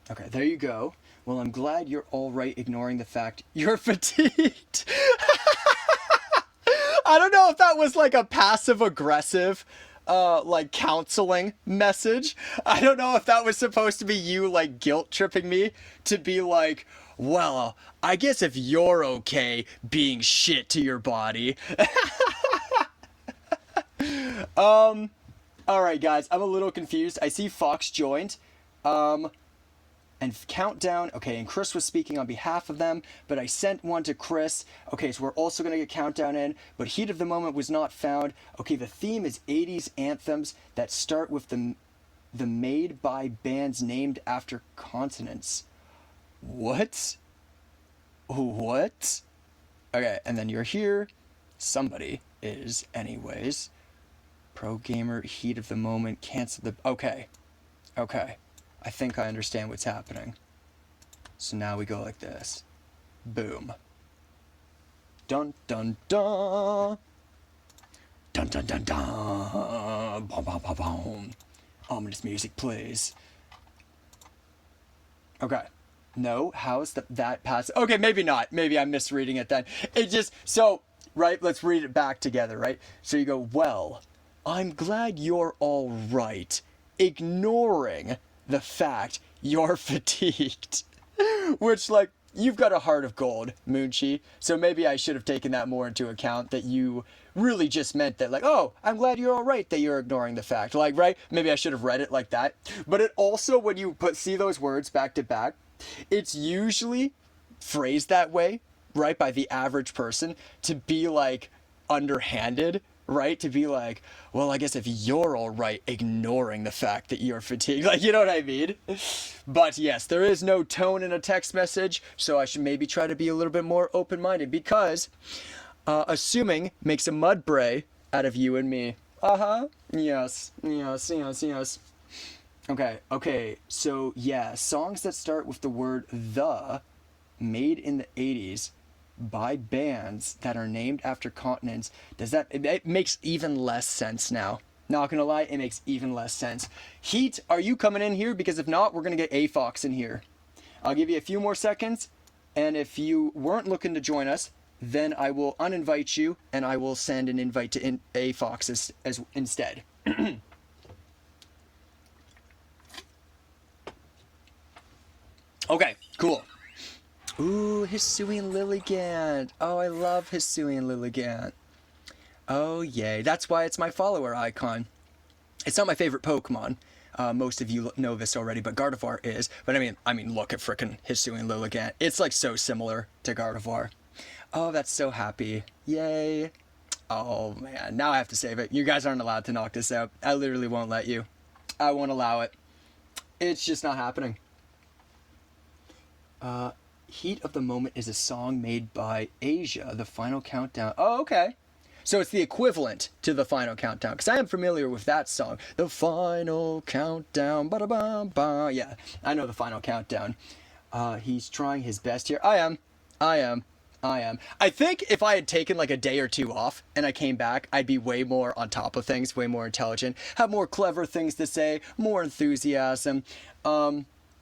Okay, there you go. Well, I'm glad you're all right ignoring the fact you're fatigued. I don't know if that was like a passive-aggressive like counseling message. I don't know if that was supposed to be you like guilt tripping me to be like, well, I guess if you're okay being shit to your body. All right, guys, I'm a little confused. I see Fox joined. And Countdown, okay, and Chris was speaking on behalf of them, but I sent one to Chris. Okay, so we're also going to get Countdown in, but Heat of the Moment was not found. Okay, the theme is 80s anthems that start with the made by bands named after continents. What? What? Okay, and then you're here. Somebody is, anyways. Pro Gamer, Heat of the Moment, cancel the... Okay. Okay. I think I understand what's happening. So now we go like this. Boom. Dun dun dun. Dun dun dun dun. Boom boom boom boom. Ominous music plays. Okay. No, how's that pass? Okay, maybe not. Maybe I'm misreading it then. It just, so, right, let's read it back together, right? So you go, well, I'm glad you're all right. Ignoring the fact you're fatigued. Which, like, you've got a heart of gold, Moonchi. So maybe I should have taken that more into account, that you really just meant that, like, oh, I'm glad you're all right that you're ignoring the fact. Like, right? Maybe I should have read it like that. But it also, when you see those words back to back, it's usually phrased that way, right, by the average person to be, like, underhanded, right? To be like, well, I guess if you're all right ignoring the fact that you're fatigued, like, you know what I mean? But yes, there is no tone in a text message, so I should maybe try to be a little bit more open-minded, because assuming makes a mud bray out of you and me. Yes. Okay, so yeah, songs that start with the word the, made in the 80s, by bands that are named after continents. Does that, it makes even less sense now. Not gonna lie, it makes even less sense. Heat, are you coming in here? Because if not, we're gonna get A-Fox in here. I'll give you a few more seconds, and if you weren't looking to join us, then I will uninvite you, and I will send an invite to A-Fox as instead. Okay, cool. Ooh, Hisuian Lilligant. Oh, I love Hisuian Lilligant. Oh, yay. That's why it's my follower icon. It's not my favorite Pokemon. Most of you know this already, but Gardevoir is. But I mean, look at frickin' Hisuian Lilligant. It's like so similar to Gardevoir. Oh, that's so happy. Yay. Oh, man. Now I have to save it. You guys aren't allowed to knock this out. I literally won't let you. I won't allow it. It's just not happening. Heat of the Moment is a song made by Asia, The Final Countdown. Oh, okay. So it's the equivalent to The Final Countdown, because I am familiar with that song. The Final Countdown, ba-da-bum-ba. Yeah, I know The Final Countdown. He's trying his best here. I am. I think if I had taken like a day or two off and I came back, I'd be way more on top of things, way more intelligent, have more clever things to say, more enthusiasm.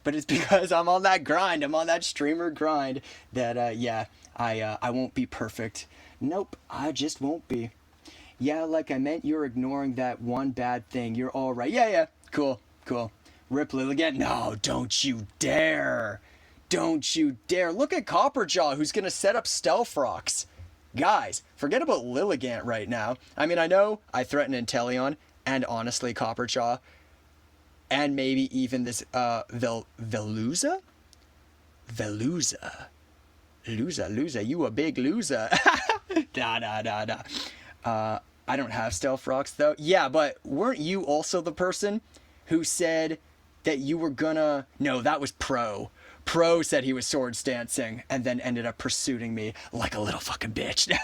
but it's because I'm on that grind. I'm on that streamer grind that, yeah, I won't be perfect. Nope, I just won't be. Yeah, like I meant you're ignoring that one bad thing. You're all right. Yeah, yeah, cool, cool. Rip Lilligant. No, don't you dare. Don't you dare. Look at Copperjaw, who's going to set up Stealth Rocks. Guys, forget about Lilligant right now. I mean, I know I threaten Inteleon, and honestly, Copperjaw, and maybe even this, Veluza? Veluza. Loser, you a big loser. I don't have Stealth Rocks, though. Yeah, but weren't you also the person who said that you were gonna... No, that was Pro. Pro said he was swords dancing and then ended up pursuing me like a little fucking bitch.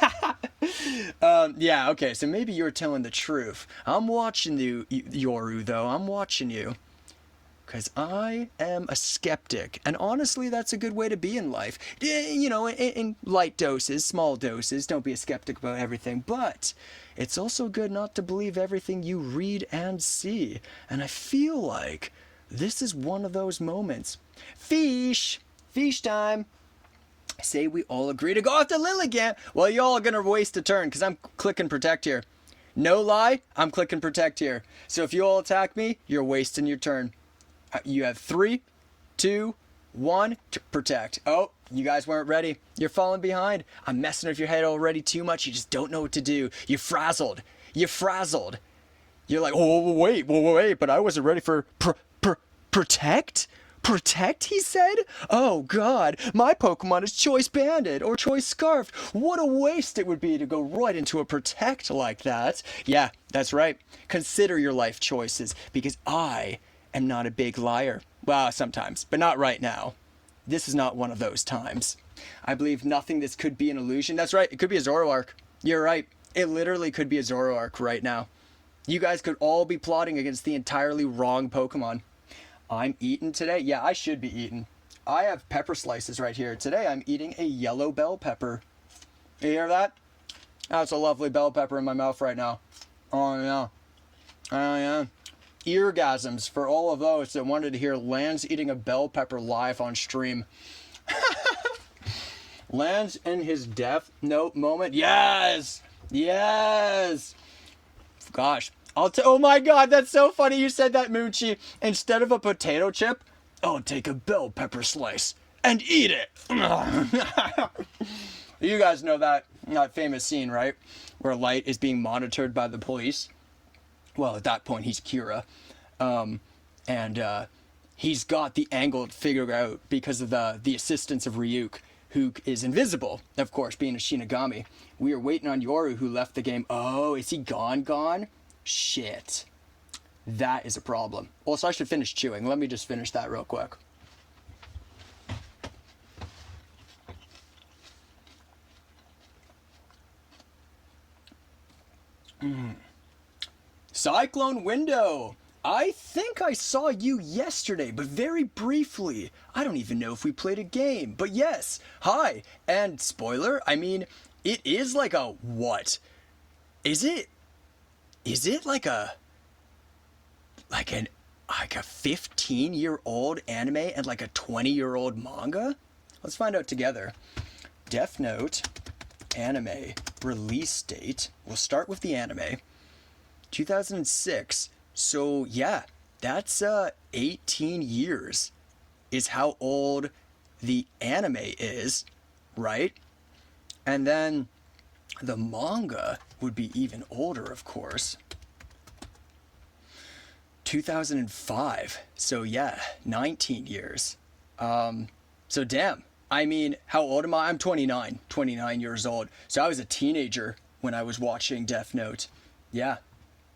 Yeah, okay, so maybe you're telling the truth. I'm watching you, Yoru, though. I'm watching you. Because I am a skeptic. And honestly, that's a good way to be in life. You know, in light doses, small doses. Don't be a skeptic about everything. But it's also good not to believe everything you read and see. And I feel like this is one of those moments. Fish! Fish time! Say we all agree to go after Lilligant. Well, y'all are going to waste a turn because I'm clicking protect here. No lie, I'm clicking protect here. So if you all attack me, you're wasting your turn. You have 3, 2, 1 to protect. Oh, you guys weren't ready. You're falling behind. I'm messing with your head already too much. You just don't know what to do. You're frazzled. You're frazzled. You're like, oh, wait, but I wasn't ready for protect? Protect, he said? Oh, God, my Pokemon is Choice Banded or Choice Scarfed. What a waste it would be to go right into a Protect like that. Yeah, that's right. Consider your life choices because I am not a big liar. Well, sometimes, but not right now. This is not one of those times. I believe nothing this could be an illusion. That's right, it could be a Zoroark. You're right. It literally could be a Zoroark right now. You guys could all be plotting against the entirely wrong Pokemon. I'm eating today? Yeah, I should be eating. I have pepper slices right here. Today I'm eating a yellow bell pepper. You hear that? That's a lovely bell pepper in my mouth right now. Oh, yeah. Oh, yeah. Eargasms for all of those that wanted to hear Lance eating a bell pepper live on stream. Lance in his death note moment. Yes! Yes! Gosh. Oh my God, that's so funny you said that, Moochie. Instead of a potato chip, I'll take a bell pepper slice and eat it. You guys know that famous scene, right? Where Light is being monitored by the police. Well, at that point, he's Kira. He's got the angle figured out because of the assistance of Ryuk, who is invisible, of course, being a Shinigami. We are waiting on Yoru, who left the game. Oh, is he gone? Shit. That is a problem. Also, I should finish chewing. Let me just finish that real quick. Cyclone Window. I think I saw you yesterday, but very briefly. I don't even know if we played a game, but yes. Hi. And spoiler, I mean, it is like a what? Is it like a 15-year-old anime and like a 20-year-old manga? Let's find out together. Death Note anime release date. We'll start with the anime. 2006. So yeah, that's 18 years is how old the anime is, right? And then the manga would be even older, of course. 2005. So yeah, 19 years. So damn. I mean, how old am I? I'm 29 years old. So I was a teenager when I was watching Death Note. Yeah.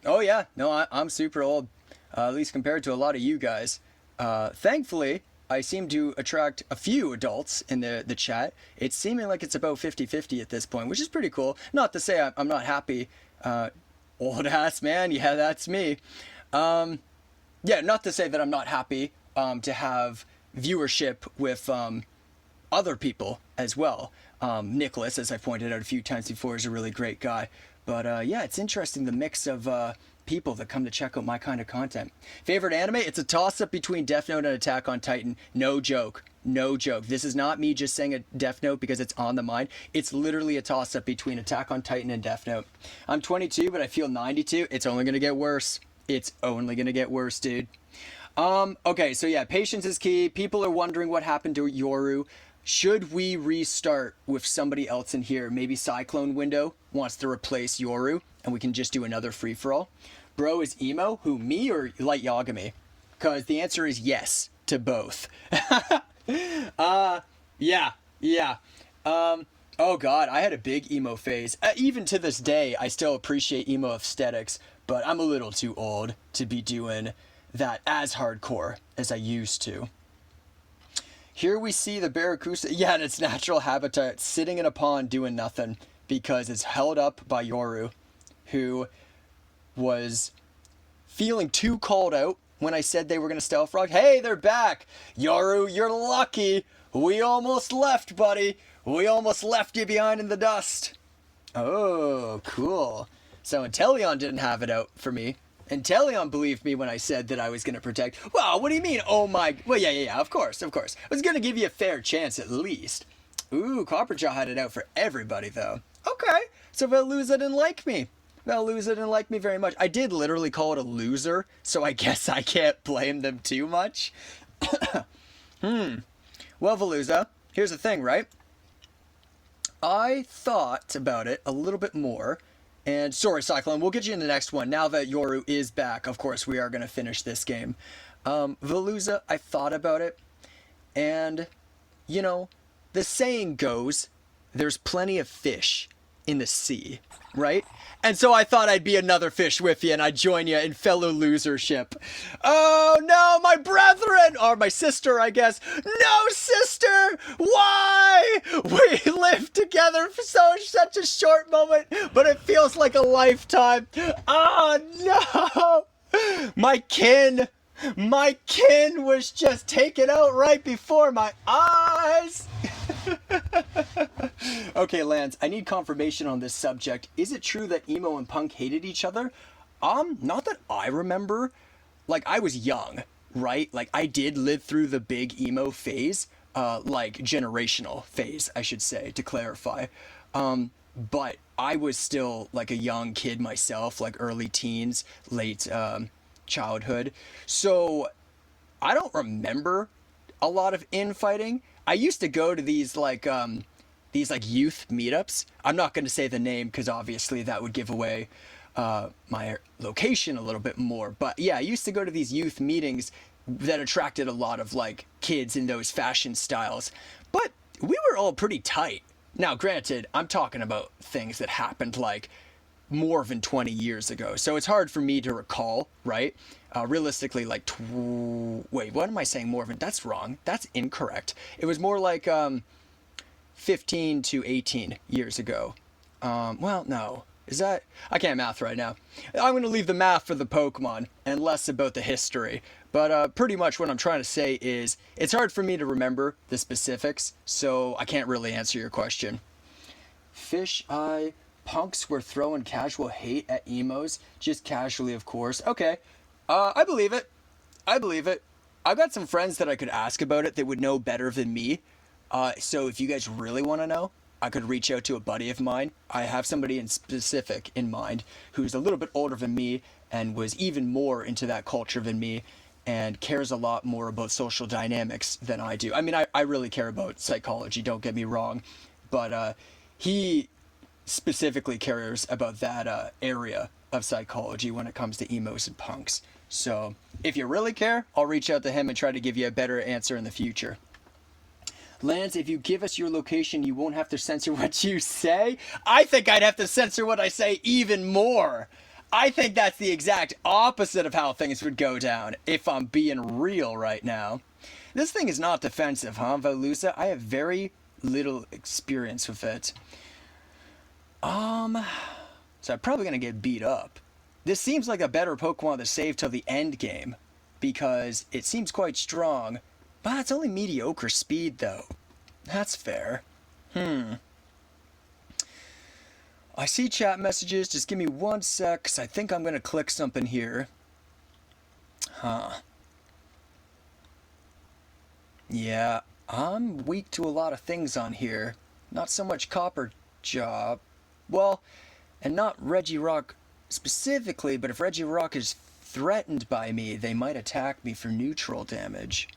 Oh yeah, no, I'm super old, at least compared to a lot of you guys. Thankfully, I seem to attract a few adults in the chat. It's seeming like it's about 50-50 at this point, which is pretty cool. Not to say I'm not happy. Old ass man, yeah, that's me. Yeah, not to say that I'm not happy to have viewership with other people as well. Nicholas, as I pointed out a few times before, is a really great guy. But yeah, it's interesting the mix of people that come to check out my kind of content. Favorite anime? It's a toss-up between Death Note and Attack on Titan. No joke. No joke. This is not me just saying a Death Note because it's on the mind. It's literally a toss-up between Attack on Titan and Death Note. I'm 22, but I feel 92. It's only going to get worse. It's only going to get worse, dude. Okay, so yeah, patience is key. People are wondering what happened to Yoru. Should we restart with somebody else in here? Maybe Cyclone Window wants to replace Yoru, and we can just do another free-for-all. Bro, is emo? Who, me or Light Yagami? Because the answer is yes to both. Yeah. Oh god, I had a big emo phase. Even to this day, I still appreciate emo aesthetics, but I'm a little too old to be doing that as hardcore as I used to. Here we see the Barracuda, in its natural habitat, sitting in a pond doing nothing because it's held up by Yoru, who was feeling too called out when I said they were going to stealth rock. Hey, they're back! Yoru, you're lucky! We almost left, buddy! We almost left you behind in the dust! Oh, cool. So Inteleon didn't have it out for me. Inteleon believed me when I said that I was going to protect. Well, what do you mean? Oh my... Well, yeah, of course. I was going to give you a fair chance at least. Ooh, Copperjaw had it out for everybody, though. Okay, so Veluza didn't like me. Veluza didn't like me very much. I did literally call it a loser, so I guess I can't blame them too much. Well, Veluza, here's the thing, right? I thought about it a little bit more. And sorry, Cyclone, we'll get you in the next one. Now that Yoru is back, of course, we are going to finish this game. Veluza, I thought about it. And, you know, the saying goes, there's plenty of fish in the sea, right? And so I thought I'd be another fish with you and I'd join you in fellow losership. Oh no, my brethren! Or my sister, I guess. No, sister! Why? We lived together for such a short moment, but it feels like a lifetime. Oh no! My kin was just taken out right before my eyes. Okay, Lance, I need confirmation on this subject. Is it true that emo and punk hated each other? Not that I remember. Like, I was young, right? Like, I did live through the big emo phase. Like, generational phase, I should say, to clarify. But I was still, like, a young kid myself, like, early teens, late, childhood. So, I don't remember a lot of infighting. I used to go to these youth meetups. I'm not going to say the name because obviously that would give away my location a little bit more. But yeah, I used to go to these youth meetings that attracted a lot of like kids in those fashion styles. But we were all pretty tight. Now, granted, I'm talking about things that happened like more than 20 years ago. So it's hard for me to recall, right? Realistically, like, wait, what am I saying more than? That's wrong. That's incorrect. It was more like 15 to 18 years ago. Well, no. Is that? I can't math right now. I'm going to leave the math for the Pokemon and less about the history. But pretty much what I'm trying to say is it's hard for me to remember the specifics, so I can't really answer your question. Fish Eye. Punks were throwing casual hate at emos, just casually, of course. Okay, I believe it. I've got some friends that I could ask about it that would know better than me. So if you guys really want to know, I could reach out to a buddy of mine. I have somebody in specific in mind who's a little bit older than me and was even more into that culture than me and cares a lot more about social dynamics than I do. I mean, I really care about psychology, don't get me wrong, but he specifically cares about that area of psychology when it comes to emos and punks. So if you really care, I'll reach out to him and try to give you a better answer in the future. Lance, if you give us your location, you won't have to censor what you say? I think I'd have to censor what I say even more. I think that's the exact opposite of how things would go down, if I'm being real right now. This thing is not defensive, huh, Veluza? I have very little experience with it. So I'm probably going to get beat up. This seems like a better Pokemon to save till the end game, because it seems quite strong, but it's only mediocre speed, though. That's fair. I see chat messages. Just give me 1 sec, because I think I'm going to click something here. Huh. Yeah, I'm weak to a lot of things on here. Not so much Copper Job. Well, and not Reggie Rock specifically, but if Reggie Rock is threatened by me, they might attack me for neutral damage.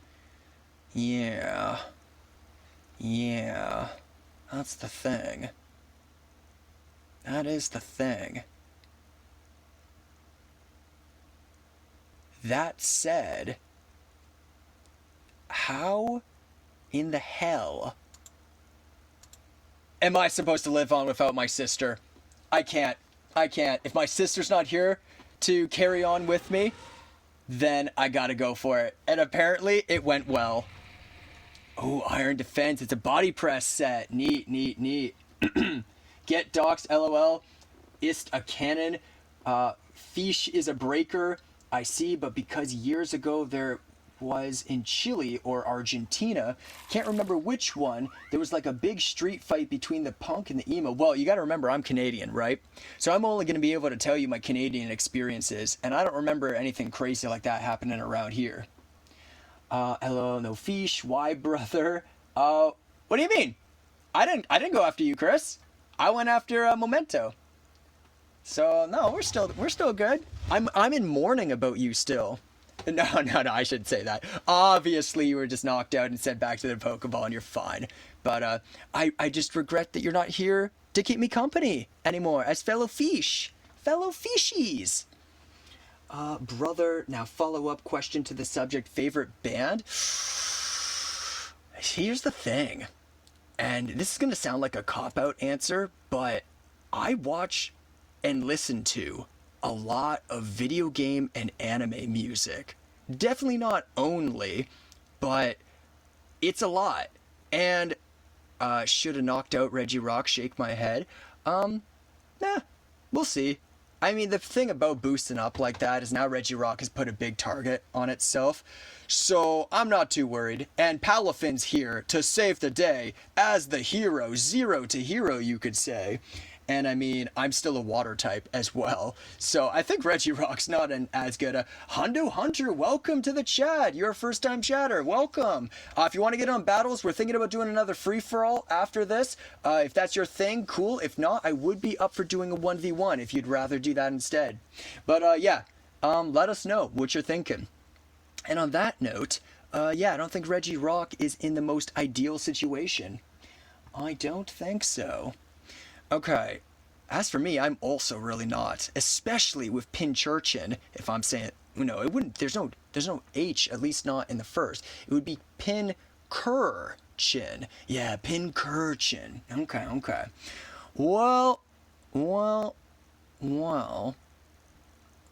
Yeah. Yeah. That's the thing. That is the thing. That said, how in the hell am I supposed to live on without my sister? I can't. I can't. If my sister's not here to carry on with me, then I gotta go for it. And apparently it went well. Oh, Iron Defense. It's a body press set. Neat, neat, neat. Get doxed, lol. Ist a cannon. Fish is a breaker. I see, but because years ago there was in Chile or Argentina, can't remember which one, there was like a big street fight between the punk and the emo. Well, you gotta remember, I'm Canadian, right? So I'm only gonna be able to tell you my Canadian experiences, and I don't remember anything crazy like that happening around here. Hello, no fish. Why, brother? What do you mean? I didn't go after you, Chris. I went after Memento. So no, we're still good. I'm in mourning about you still. No, I shouldn't say that. Obviously, you were just knocked out and sent back to the Pokeball, and you're fine. But I just regret that you're not here to keep me company anymore as fellow fishies. Brother, now follow-up question to the subject, favorite band? Here's the thing, and this is going to sound like a cop-out answer, but I watch and listen to a lot of video game and anime music. Definitely not only, but it's a lot. And should have knocked out Reggie Rock, shake my head. Nah, we'll see. I mean, the thing about boosting up like that is now Reggie Rock has put a big target on itself. So I'm not too worried. And Palafin's here to save the day as the hero. Zero to hero, you could say. And I mean, I'm still a water type as well. So I think Reggie Rock's not as good a... Hundo Hunter, welcome to the chat. You're a first-time chatter. Welcome. If you want to get on battles, we're thinking about doing another free-for-all after this. If that's your thing, cool. If not, I would be up for doing a 1v1 if you'd rather do that instead. But yeah, let us know what you're thinking. And on that note, yeah, I don't think Reggie Rock is in the most ideal situation. I don't think so. Okay, as for me, I'm also really not, especially with Pinchurchin. If I'm saying, no, it wouldn't. There's no H, at least not in the first. It would be Pincurchin. Yeah, Pincurchin. Okay. Well,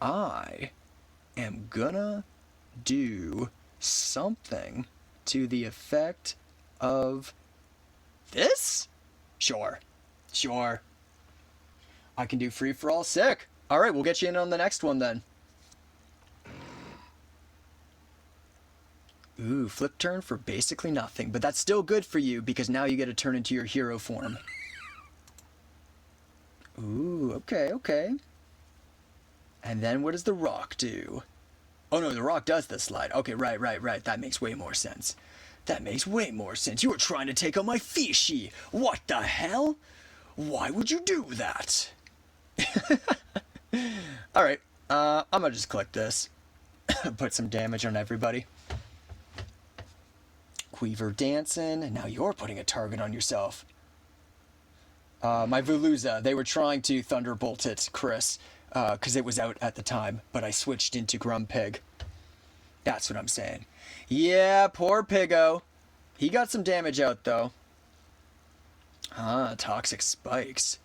I am gonna do something to the effect of this? Sure. I can do free for all. Sick. All right, we'll get you in on the next one then. Ooh, flip turn for basically nothing, but that's still good for you because now you get to turn into your hero form. Ooh, okay. And then what does the rock do? Oh no, the rock does the slide. Okay, right. That makes way more sense. You were trying to take on my fishy. What the hell? Why would you do that? Alright, I'm gonna just click this. Put some damage on everybody. Queever dancing, and now you're putting a target on yourself. My Veluza, they were trying to Thunderbolt it, Chris, because it was out at the time, but I switched into Grumpig. That's what I'm saying. Yeah, poor Piggo. He got some damage out, though. Toxic spikes.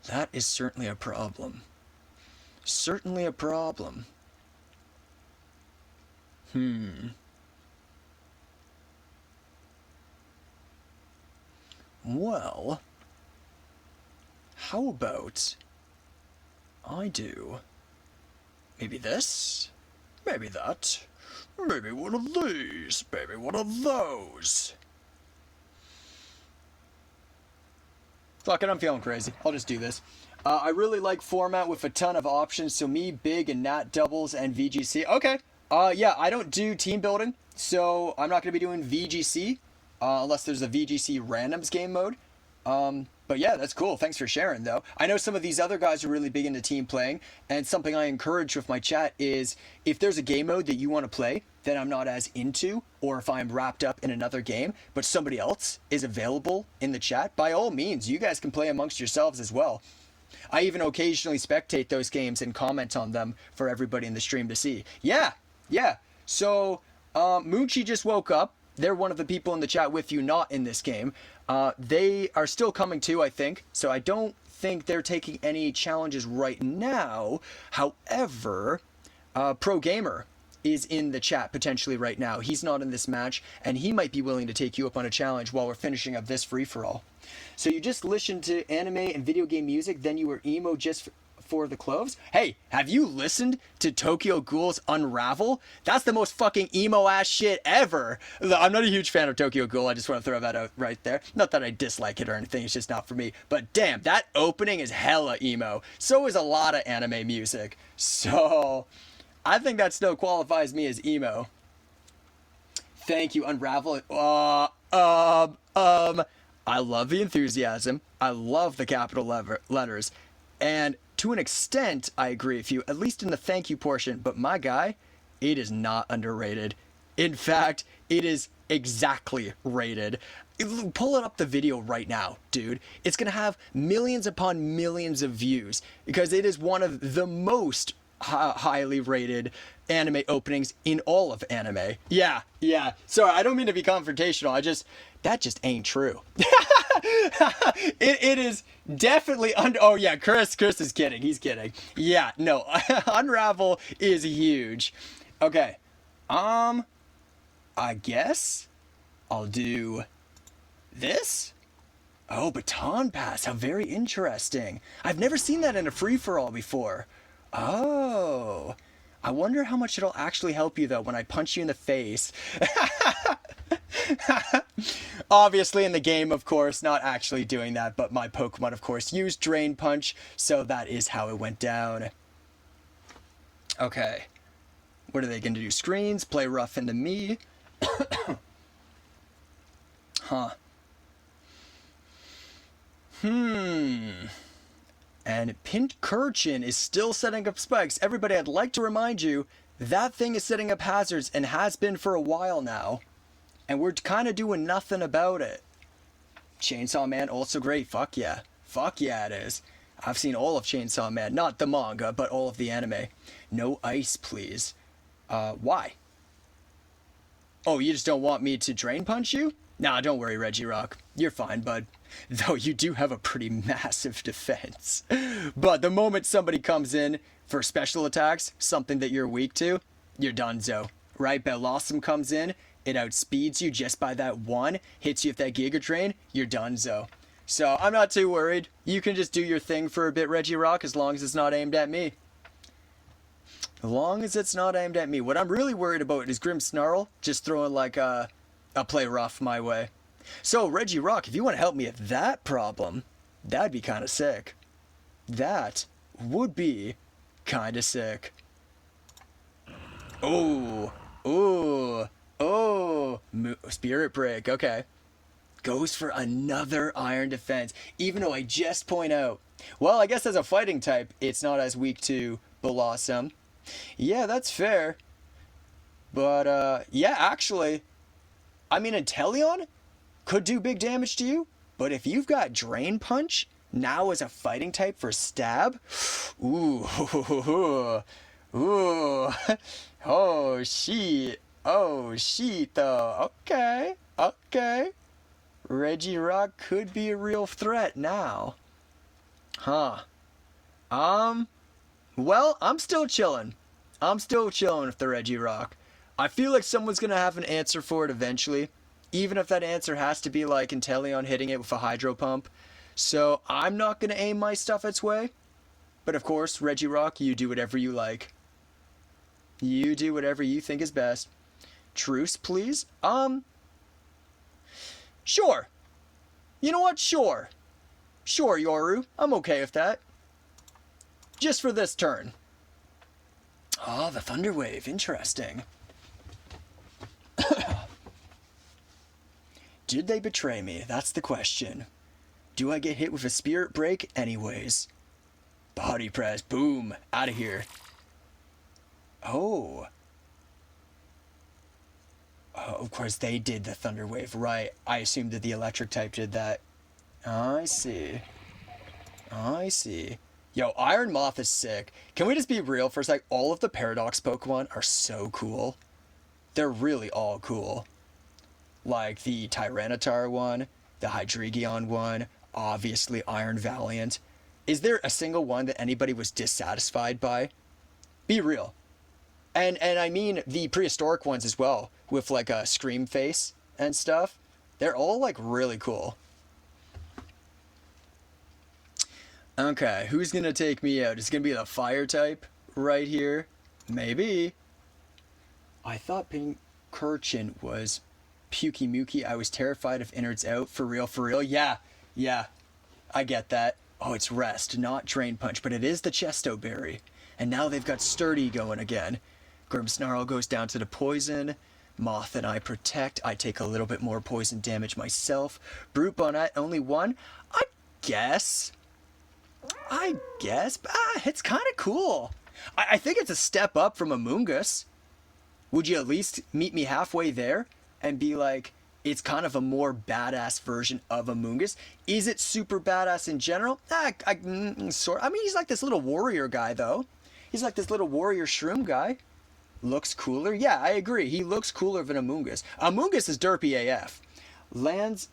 That is certainly a problem. Well, how about I do maybe this, maybe that, maybe one of these, maybe one of those. Fuck it, I'm feeling crazy. I'll just do this. I really like format with a ton of options. So me, big, and nat doubles and VGC. Okay. Yeah, I don't do team building, so I'm not going to be doing VGC unless there's a VGC randoms game mode. But yeah, that's cool. Thanks for sharing, though. I know some of these other guys are really big into team playing, and something I encourage with my chat is if there's a game mode that you want to play that I'm not as into, or if I'm wrapped up in another game, but somebody else is available in the chat, by all means, you guys can play amongst yourselves as well. I even occasionally spectate those games and comment on them for everybody in the stream to see. Yeah, yeah. So, Moochie just woke up. They're one of the people in the chat with you, not in this game. They are still coming too, I think. So I don't think they're taking any challenges right now. However, Pro Gamer is in the chat potentially right now. He's not in this match, and he might be willing to take you up on a challenge while we're finishing up this free-for-all. So you just listened to anime and video game music, then you were emo just for the clothes? Hey, have you listened to Tokyo Ghoul's Unravel? That's the most fucking emo-ass shit ever. I'm not a huge fan of Tokyo Ghoul. I just want to throw that out right there. Not that I dislike it or anything. It's just not for me. But damn, that opening is hella emo. So is a lot of anime music. So I think that still qualifies me as emo. Thank you, Unravel. I love the enthusiasm. I love the capital letters. And to an extent, I agree with you, at least in the thank you portion. But my guy, it is not underrated. In fact, it is exactly rated. Pull it up the video right now, dude. It's going to have millions upon millions of views because it is one of the most highly rated anime openings in all of anime. Yeah. Sorry, I don't mean to be confrontational. That just ain't true. It is definitely oh yeah, Chris is kidding. He's kidding. Yeah, no. Unravel is huge. Okay. I guess I'll do this. Oh, Baton Pass. How very interesting. I've never seen that in a free-for-all before. Oh. I wonder how much it'll actually help you, though, when I punch you in the face. Obviously, in the game, of course, not actually doing that, but my Pokemon, of course, used Drain Punch, so that is how it went down. Okay. What are they going to do? Screens? Play rough into me? Huh. And Pincurchin is still setting up spikes. Everybody, I'd like to remind you, that thing is setting up hazards and has been for a while now. And we're kind of doing nothing about it. Chainsaw Man, also great. Fuck yeah. Fuck yeah, it is. I've seen all of Chainsaw Man. Not the manga, but all of the anime. No ice, please. Why? Oh, you just don't want me to Drain Punch you? Nah, don't worry, Regirock. You're fine, bud. Though you do have a pretty massive defense. But the moment somebody comes in for special attacks, something that you're weak to, you're donezo. Right? Bellossom comes in, it outspeeds you just by that one, hits you with that Giga Drain, you're donezo. So I'm not too worried. You can just do your thing for a bit, Regirock, as long as it's not aimed at me. As long as it's not aimed at me. What I'm really worried about is Grimmsnarl just throwing like a play rough my way. So, Regirock, if you want to help me with that problem, that'd be kind of sick. That would be kind of sick. Oh, Spirit Break, okay. Goes for another Iron Defense, even though I just point out, well, I guess as a fighting type, it's not as weak to Blossom. Yeah, that's fair. But, yeah, actually, I mean, Inteleon could do big damage to you, but if you've got Drain Punch now as a fighting type for stab, ooh, oh shit, though. Okay. Regirock could be a real threat now. Huh. Well, I'm still chilling with the Regirock. I feel like someone's gonna have an answer for it eventually. Even if that answer has to be like Inteleon hitting it with a Hydro Pump. So I'm not going to aim my stuff its way. But of course, Regirock, you do whatever you like. You do whatever you think is best. Truce, please? Sure. You know what? Sure, Yoru. I'm okay with that. Just for this turn. Oh, the Thunder Wave. Interesting. Did they betray me? That's the question. Do I get hit with a Spirit Break anyways? Body press. Boom. Out of here. Oh. Oh, of course they did the Thunder Wave. Right. I assumed that the electric type did that. I see. I see. Yo, Iron Moth is sick. Can we just be real for a sec? All of the Paradox Pokemon are so cool. They're really all cool. Like the Tyranitar one, the Hydreigon one, obviously Iron Valiant. Is there a single one that anybody was dissatisfied by? Be real. And I mean the prehistoric ones as well, with like a Scream face and stuff. They're all like really cool. Okay, who's gonna take me out? It's gonna be the fire type right here. Maybe. I thought Pincurchin was Pukey Mookie. I was terrified of innards out. For real, for real. Yeah. I get that. Oh, it's rest, not drain punch, but it is the Chesto Berry. And now they've got Sturdy going again. Grimmsnarl goes down to the poison. Moth and I protect. I take a little bit more poison damage myself. Brute Bonnet, only one? I guess. But it's kind of cool. I think it's a step up from Amoonguss. Would you at least meet me halfway there and be like, it's kind of a more badass version of Amoonguss? Is it super badass in general? I mean, he's like this little warrior guy, though. He's like this little warrior shroom guy. Looks cooler? Yeah, I agree. He looks cooler than Amoonguss. Amoonguss is derpy AF. Lands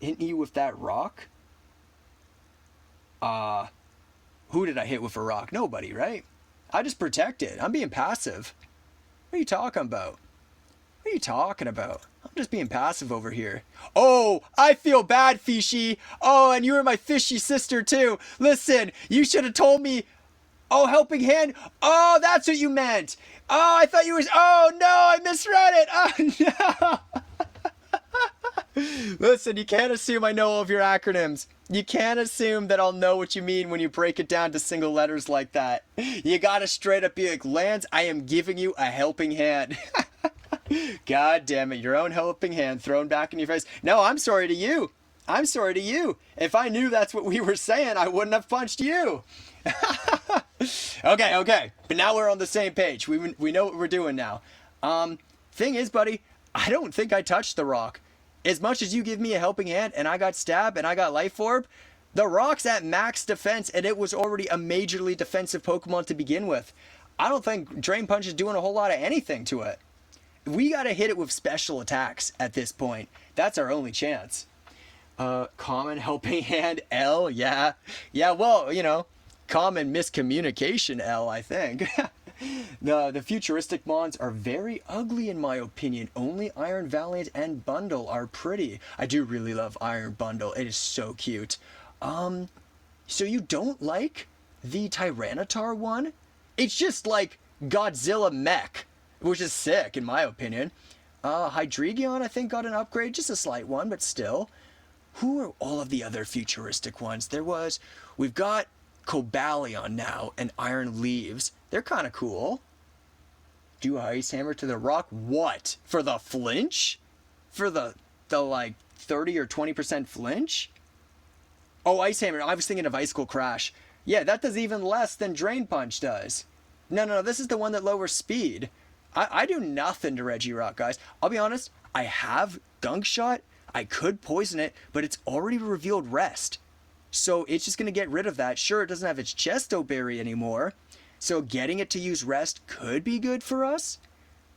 hitting you with that rock? Who did I hit with a rock? Nobody, right? I just protected. I'm being passive. What are you talking about? What are you talking about? I'm just being passive over here. Oh, I feel bad, Fishy. Oh, and you were my fishy sister, too. Listen, you should have told me. Oh, helping hand. Oh, that's what you meant. Oh, I thought you was. Oh, no, I misread it. Oh, no. Listen, you can't assume I know all of your acronyms. You can't assume that I'll know what you mean when you break it down to single letters like that. You gotta straight up be like, Lance, I am giving you a helping hand. God damn it, your own helping hand thrown back in your face. No, I'm sorry to you. I'm sorry to you. If I knew that's what we were saying, I wouldn't have punched you. Okay. But now we're on the same page. We know what we're doing now. Thing is, buddy, I don't think I touched the rock. As much as you give me a helping hand and I got stabbed and I got life orb, the rock's at max defense and it was already a majorly defensive Pokemon to begin with. I don't think Drain Punch is doing a whole lot of anything to it. We gotta hit it with special attacks at this point. That's our only chance. Common helping hand L, yeah. Yeah, well, you know, common miscommunication L, I think. The futuristic mons are very ugly in my opinion. Only Iron Valiant and Bundle are pretty. I do really love Iron Bundle. It is so cute. So you don't like the Tyranitar one? It's just like Godzilla mech, which is sick in my opinion. Hydreigon I think got an upgrade, just a slight one, but still. Who are all of the other futuristic ones? We've got Cobalion now and Iron Leaves. They're kind of cool. Do Ice Hammer to the rock? What? For the flinch? For the like 30 or 20% flinch? Oh, Ice Hammer. I was thinking of Icicle Crash. Yeah, that does even less than Drain Punch does. No. This is the one that lowers speed. I do nothing to Regirock, guys. I'll be honest. I have Gunk Shot. I could poison it, but it's already revealed rest. So it's just going to get rid of that. Sure, it doesn't have its Chesto Berry anymore. So getting it to use rest could be good for us.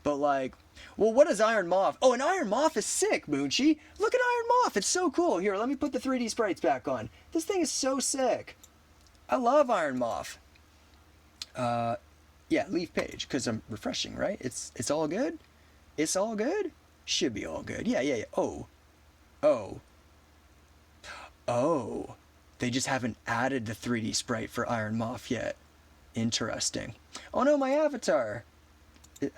But like, well, what is Iron Moth? Oh, an Iron Moth is sick, Moonchi. Look at Iron Moth. It's so cool. Here, let me put the 3D sprites back on. This thing is so sick. I love Iron Moth. Yeah, leave page, because I'm refreshing, right? It's all good? It's all good? Should be all good. Yeah. Oh. They just haven't added the 3D sprite for Iron Moth yet. Interesting. Oh no, my avatar.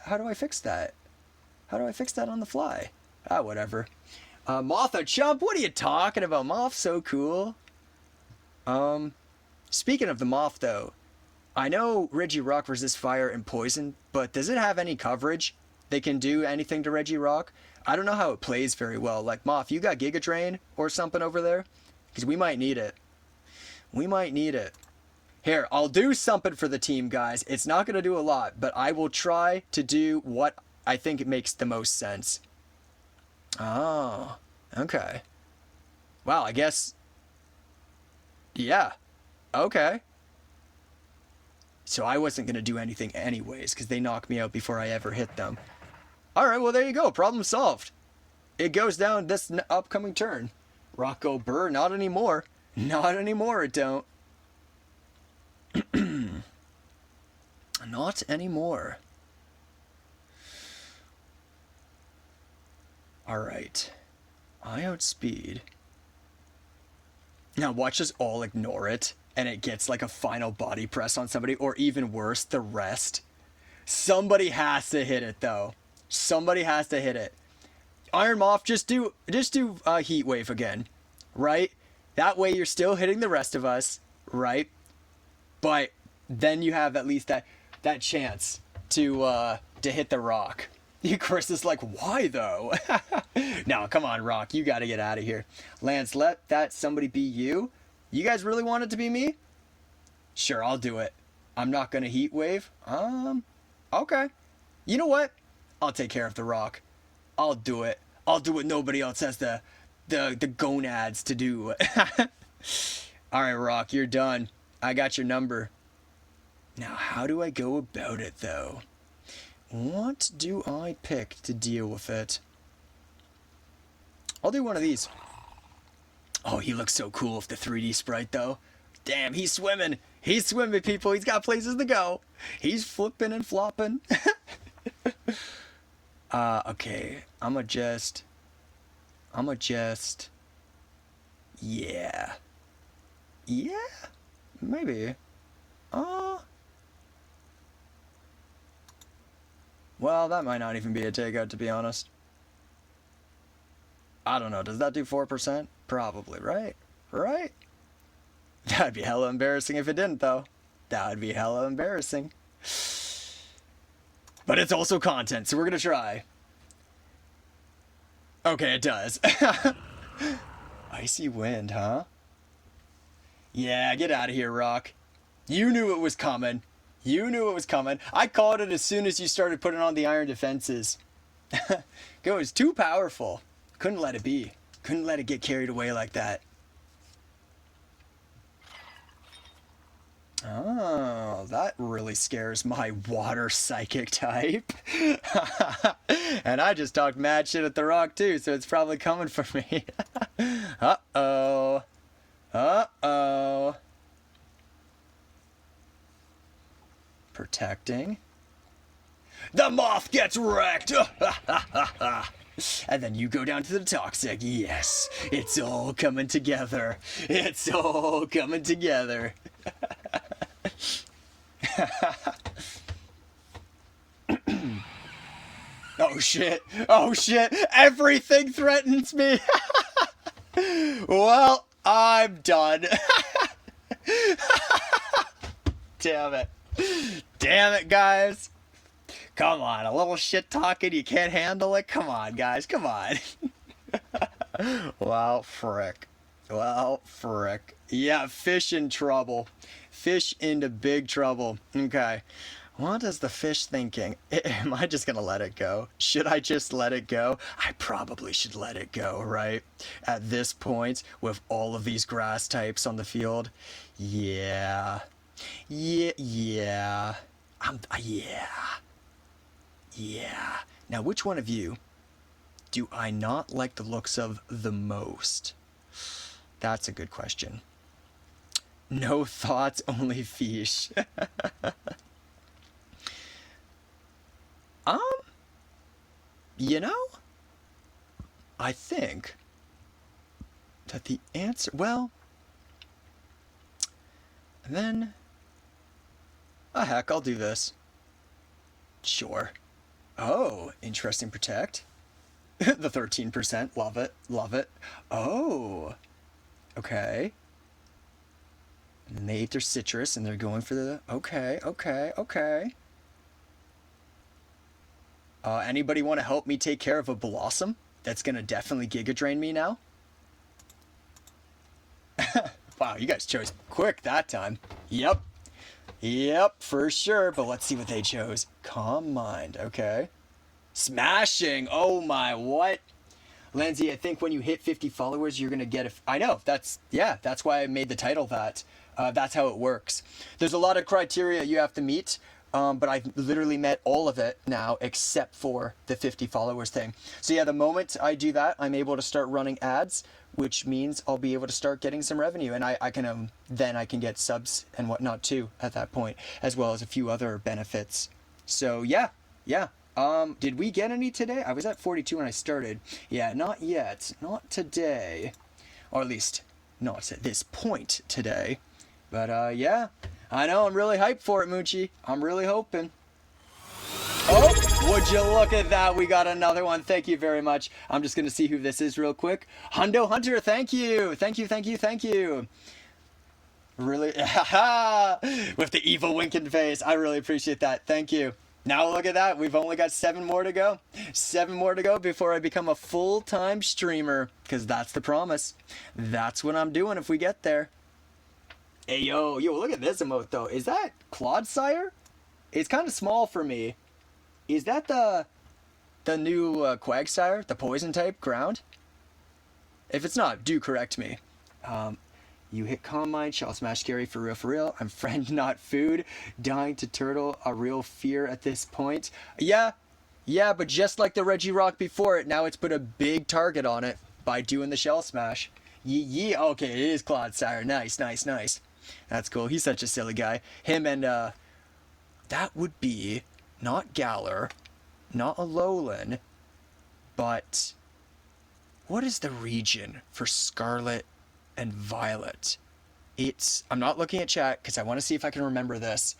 How do I fix that? How do I fix that on the fly? Whatever. Motha Chump, what are you talking about? Moth's so cool. Speaking of the Moth though, I know Regirock resists fire and poison, but does it have any coverage? They can do anything to Regirock? I don't know how it plays very well. Like, Moth, you got Giga Drain or something over there? Because we might need it. We might need it. Here, I'll do something for the team, guys. It's not going to do a lot, but I will try to do what I think it makes the most sense. Oh, okay. Wow, I guess... Yeah. Okay. So I wasn't going to do anything anyways, because they knocked me out before I ever hit them. Alright, well there you go. Problem solved. It goes down this upcoming turn. Rocco Burr, not anymore. Not anymore, it don't. Not anymore. Alright. I outspeed. Now watch us all ignore it, and it gets like a final body press on somebody, or even worse, the rest. Somebody has to hit it, though. Somebody has to hit it. Iron Moth, just do Heat Wave again, right? That way you're still hitting the rest of us, right? But then you have at least that chance to hit the rock. Chris is like, why though? No, come on, Rock. You got to get out of here. Lance, let that somebody be you. You guys really want it to be me? Sure, I'll do it. I'm not going to Heat Wave. Okay. You know what? I'll take care of the rock. I'll do it. I'll do what nobody else has the gonads to do. Alright, Rock, you're done. I got your number. Now, how do I go about it, though? What do I pick to deal with it? I'll do one of these. Oh, he looks so cool with the 3D sprite, though. Damn, he's swimming. He's swimming, people. He's got places to go. He's flipping and flopping. Okay. I'ma just... Yeah. Yeah? Maybe. Well, that might not even be a takeout, to be honest. I don't know. Does that do 4%? Probably, right? Right? That'd be hella embarrassing if it didn't, though. That would be hella embarrassing. But it's also content, so we're gonna try. Okay, it does. Icy wind, huh? Yeah, get out of here, Rock. You knew it was coming. You knew it was coming. I called it as soon as you started putting on the iron defenses. It was too powerful. Couldn't let it be. Couldn't let it get carried away like that. Oh, that really scares my water psychic type. And I just talked mad shit at the rock too, so it's probably coming for me. Uh-oh. Uh-oh. Protecting. The moth gets wrecked! And then you go down to the toxic. Yes, it's all coming together. It's all coming together. Oh shit. Oh shit. Everything threatens me. Well, I'm done. Damn it. Damn it, guys. Come on, a little shit talking, you can't handle it? Come on, guys, come on. Well, frick. Well, frick. Yeah, fish in trouble. Fish into big trouble. Okay. What is the fish thinking? Am I just gonna let it go? Should I just let it go? I probably should let it go, right? At this point, with all of these grass types on the field. Yeah. Yeah. Yeah. Yeah. Now, which one of you do I not like the looks of the most? That's a good question. No thoughts, only fish. You know, I think that the answer, well, then, heck, I'll do this. Sure. Oh, interesting protect. The 13%, love it, love it. Oh, okay. And then they ate their citrus, and they're going for the... Okay, okay, okay. Anybody want to help me take care of a Blossom? That's going to definitely Giga Drain me now. Wow, you guys chose quick that time. Yep. Yep, for sure. But let's see what they chose. Calm Mind. Okay. Smashing. Oh my, what? Lindsay, I think when you hit 50 followers, you're going to get a... I know. That's why I made the title that. That's how it works. There's a lot of criteria you have to meet. But I've literally met all of it now except for the 50 followers thing. So yeah, the moment I do that, I'm able to start running ads, which means I'll be able to start getting some revenue, and I can then I can get subs and whatnot too at that point, as well as a few other benefits. So yeah. Did we get any today? I was at 42 when I started. Yeah, not yet. Not today. Or at least not at this point today. But yeah. I know, I'm really hyped for it, Moochie. I'm really hoping. Oh, would you look at that? We got another one. Thank you very much. I'm just going to see who this is real quick. Hundo Hunter, thank you. Thank you. Really? With the evil winking face. I really appreciate that. Thank you. Now look at that. We've only got 7 more to go. 7 more to go before I become a full-time streamer. Because that's the promise. That's what I'm doing if we get there. Hey, yo, look at this emote, though. Is that Clodsire? It's kind of small for me. Is that the new Quagsire? The poison type ground? If it's not, do correct me. You hit Calm Mind, Shall Smash Scary, for real. I'm friend, not food. Dying to turtle, a real fear at this point. Yeah, but just like the Regirock before it, now it's put a big target on it by doing the Shell Smash. Yeah, okay, it is Clodsire. Nice. That's cool. He's such a silly guy. Him and, that would be not Galar, not Alolan, but what is the region for Scarlet and Violet? I'm not looking at chat because I want to see if I can remember this.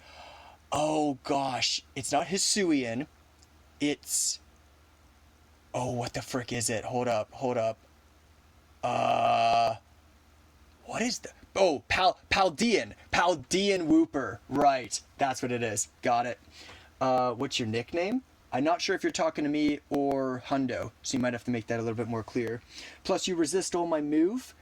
Oh gosh, it's not Hisuian. It's, oh, what the frick is it? Hold up. What is the... Oh, Paldean Wooper. Right, that's what it is. Got it. What's your nickname? I'm not sure if you're talking to me or Hundo, so you might have to make that a little bit more clear. Plus, you resist all my move.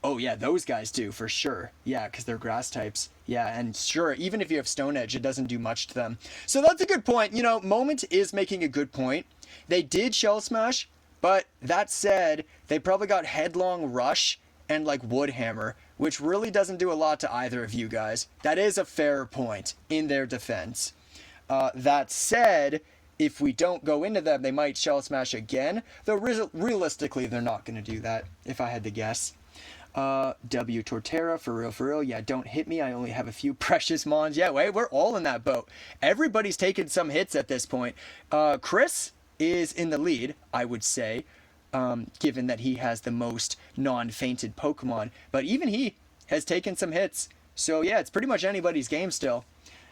Oh yeah, those guys do, for sure. Yeah, because they're grass types. Yeah, and sure, even if you have Stone Edge, it doesn't do much to them. So that's a good point. You know, Moment is making a good point. They did Shell Smash, but that said, they probably got Headlong Rush and like Woodhammer, which really doesn't do a lot to either of you guys. That is a fair point in their defense. That said, if we don't go into them, they might Shell Smash again, though realistically they're not going to do that, if I had to guess. W Torterra, for real, yeah, don't hit me, I only have a few precious mons. Yeah, wait, we're all in that boat. Everybody's taken some hits at this point. Chris is in the lead, I would say, given that he has the most non-fainted Pokemon, but even he has taken some hits. So yeah, it's pretty much anybody's game still.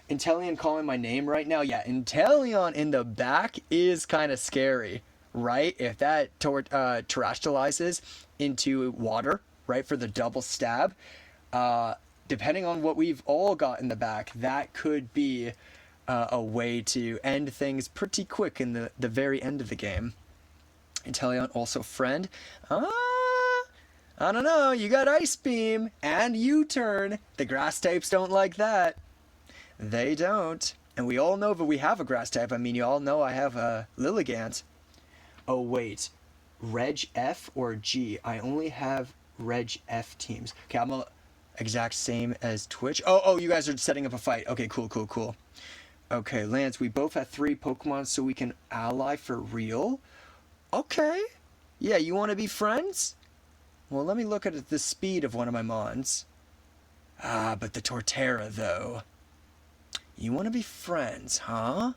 Inteleon calling my name right now. Yeah, Inteleon in the back is kind of scary, right? If that terrestrializes into water, right, for the double stab, depending on what we've all got in the back, that could be a way to end things pretty quick in the very end of the game. Inteleon also friend. I don't know, you got Ice Beam and U-Turn. The grass types don't like that. They don't. And we all know that we have a grass type. I mean, you all know I have a Lilligant. Oh, wait. Reg F or G? I only have Reg F teams. Okay, I'm a exact same as Twitch. Oh, you guys are setting up a fight. Okay, cool. Okay, Lance, we both have 3 Pokemon so we can ally for real? Okay. Yeah, you want to be friends? Well, let me look at the speed of one of my Mons. But the Torterra, though. You want to be friends, huh?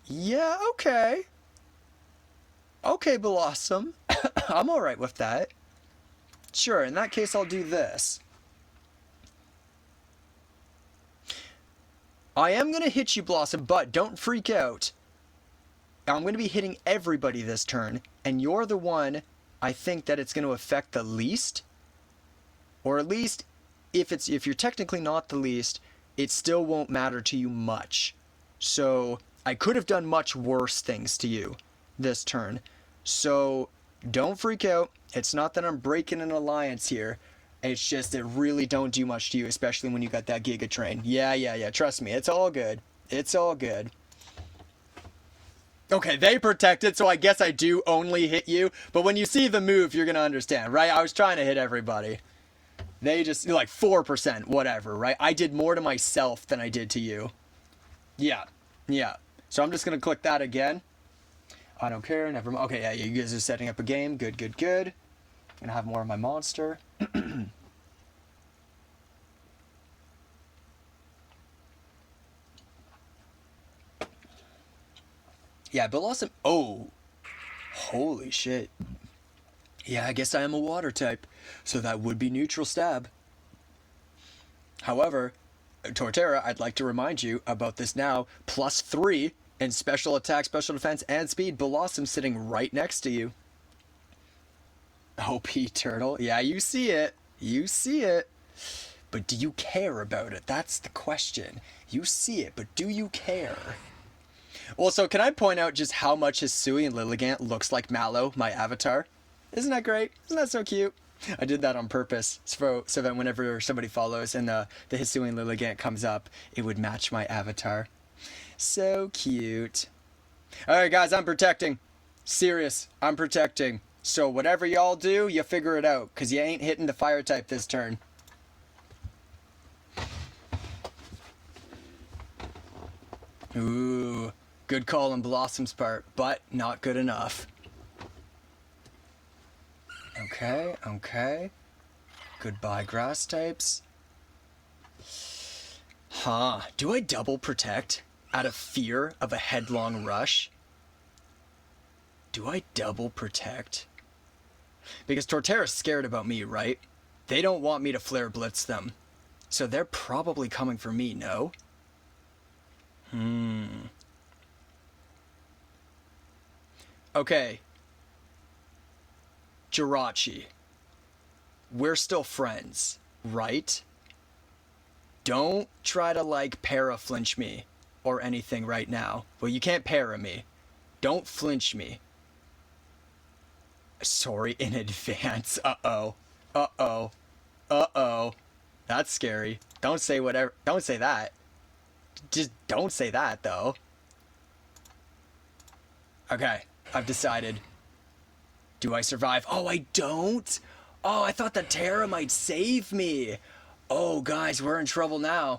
Yeah, okay. Okay, Blossom. I'm alright with that. Sure, in that case, I'll do this. I am going to hit you, Blossom, but don't freak out. I'm going to be hitting everybody this turn, and you're the one I think that it's going to affect the least. Or at least, if you're technically not the least, it still won't matter to you much. So I could have done much worse things to you this turn. So don't freak out. It's not that I'm breaking an alliance here. It's just it really don't do much to you, especially when you got that Giga Train. Yeah. Trust me, it's all good. It's all good. Okay, they protected, so I guess I do only hit you. But when you see the move, you're going to understand, right? I was trying to hit everybody. They just, like, 4%, whatever, right? I did more to myself than I did to you. Yeah. So I'm just going to click that again. I don't care, never mind. Okay, yeah, you guys are setting up a game. Good. Gonna have more of my monster. Yeah, Blossom. Oh, holy shit. Yeah, I guess I am a water type, so that would be neutral stab. However, Torterra, I'd like to remind you about this now. +3 in special attack, special defense, and speed. Blossom sitting right next to you. OP Turtle. Yeah, you see it. But do you care about it? That's the question. You see it, but do you care? Also, can I point out just how much Hisui and Lilligant looks like Mallow, my avatar? Isn't that great? Isn't that so cute? I did that on purpose, so that whenever somebody follows and the Hisui and Lilligant comes up, it would match my avatar. So cute. Alright guys, I'm protecting. Serious, I'm protecting. So whatever y'all do, you figure it out, because you ain't hitting the fire type this turn. Ooh. Good call on Blossom's part, but not good enough. Okay. Goodbye, grass types. Do I double protect out of fear of a headlong rush? Do I double protect? Because Torterra's scared about me, right? They don't want me to flare blitz them. So they're probably coming for me, no? Okay. Jirachi. We're still friends, right? Don't try to, like, para-flinch me or anything right now. Well, you can't para me. Don't flinch me. Sorry in advance. Uh-oh. That's scary. Don't say whatever. Don't say that. Just don't say that, though. Okay. I've decided. Do I survive? Oh, I don't? Oh, I thought that Terra might save me. Oh, guys, we're in trouble now.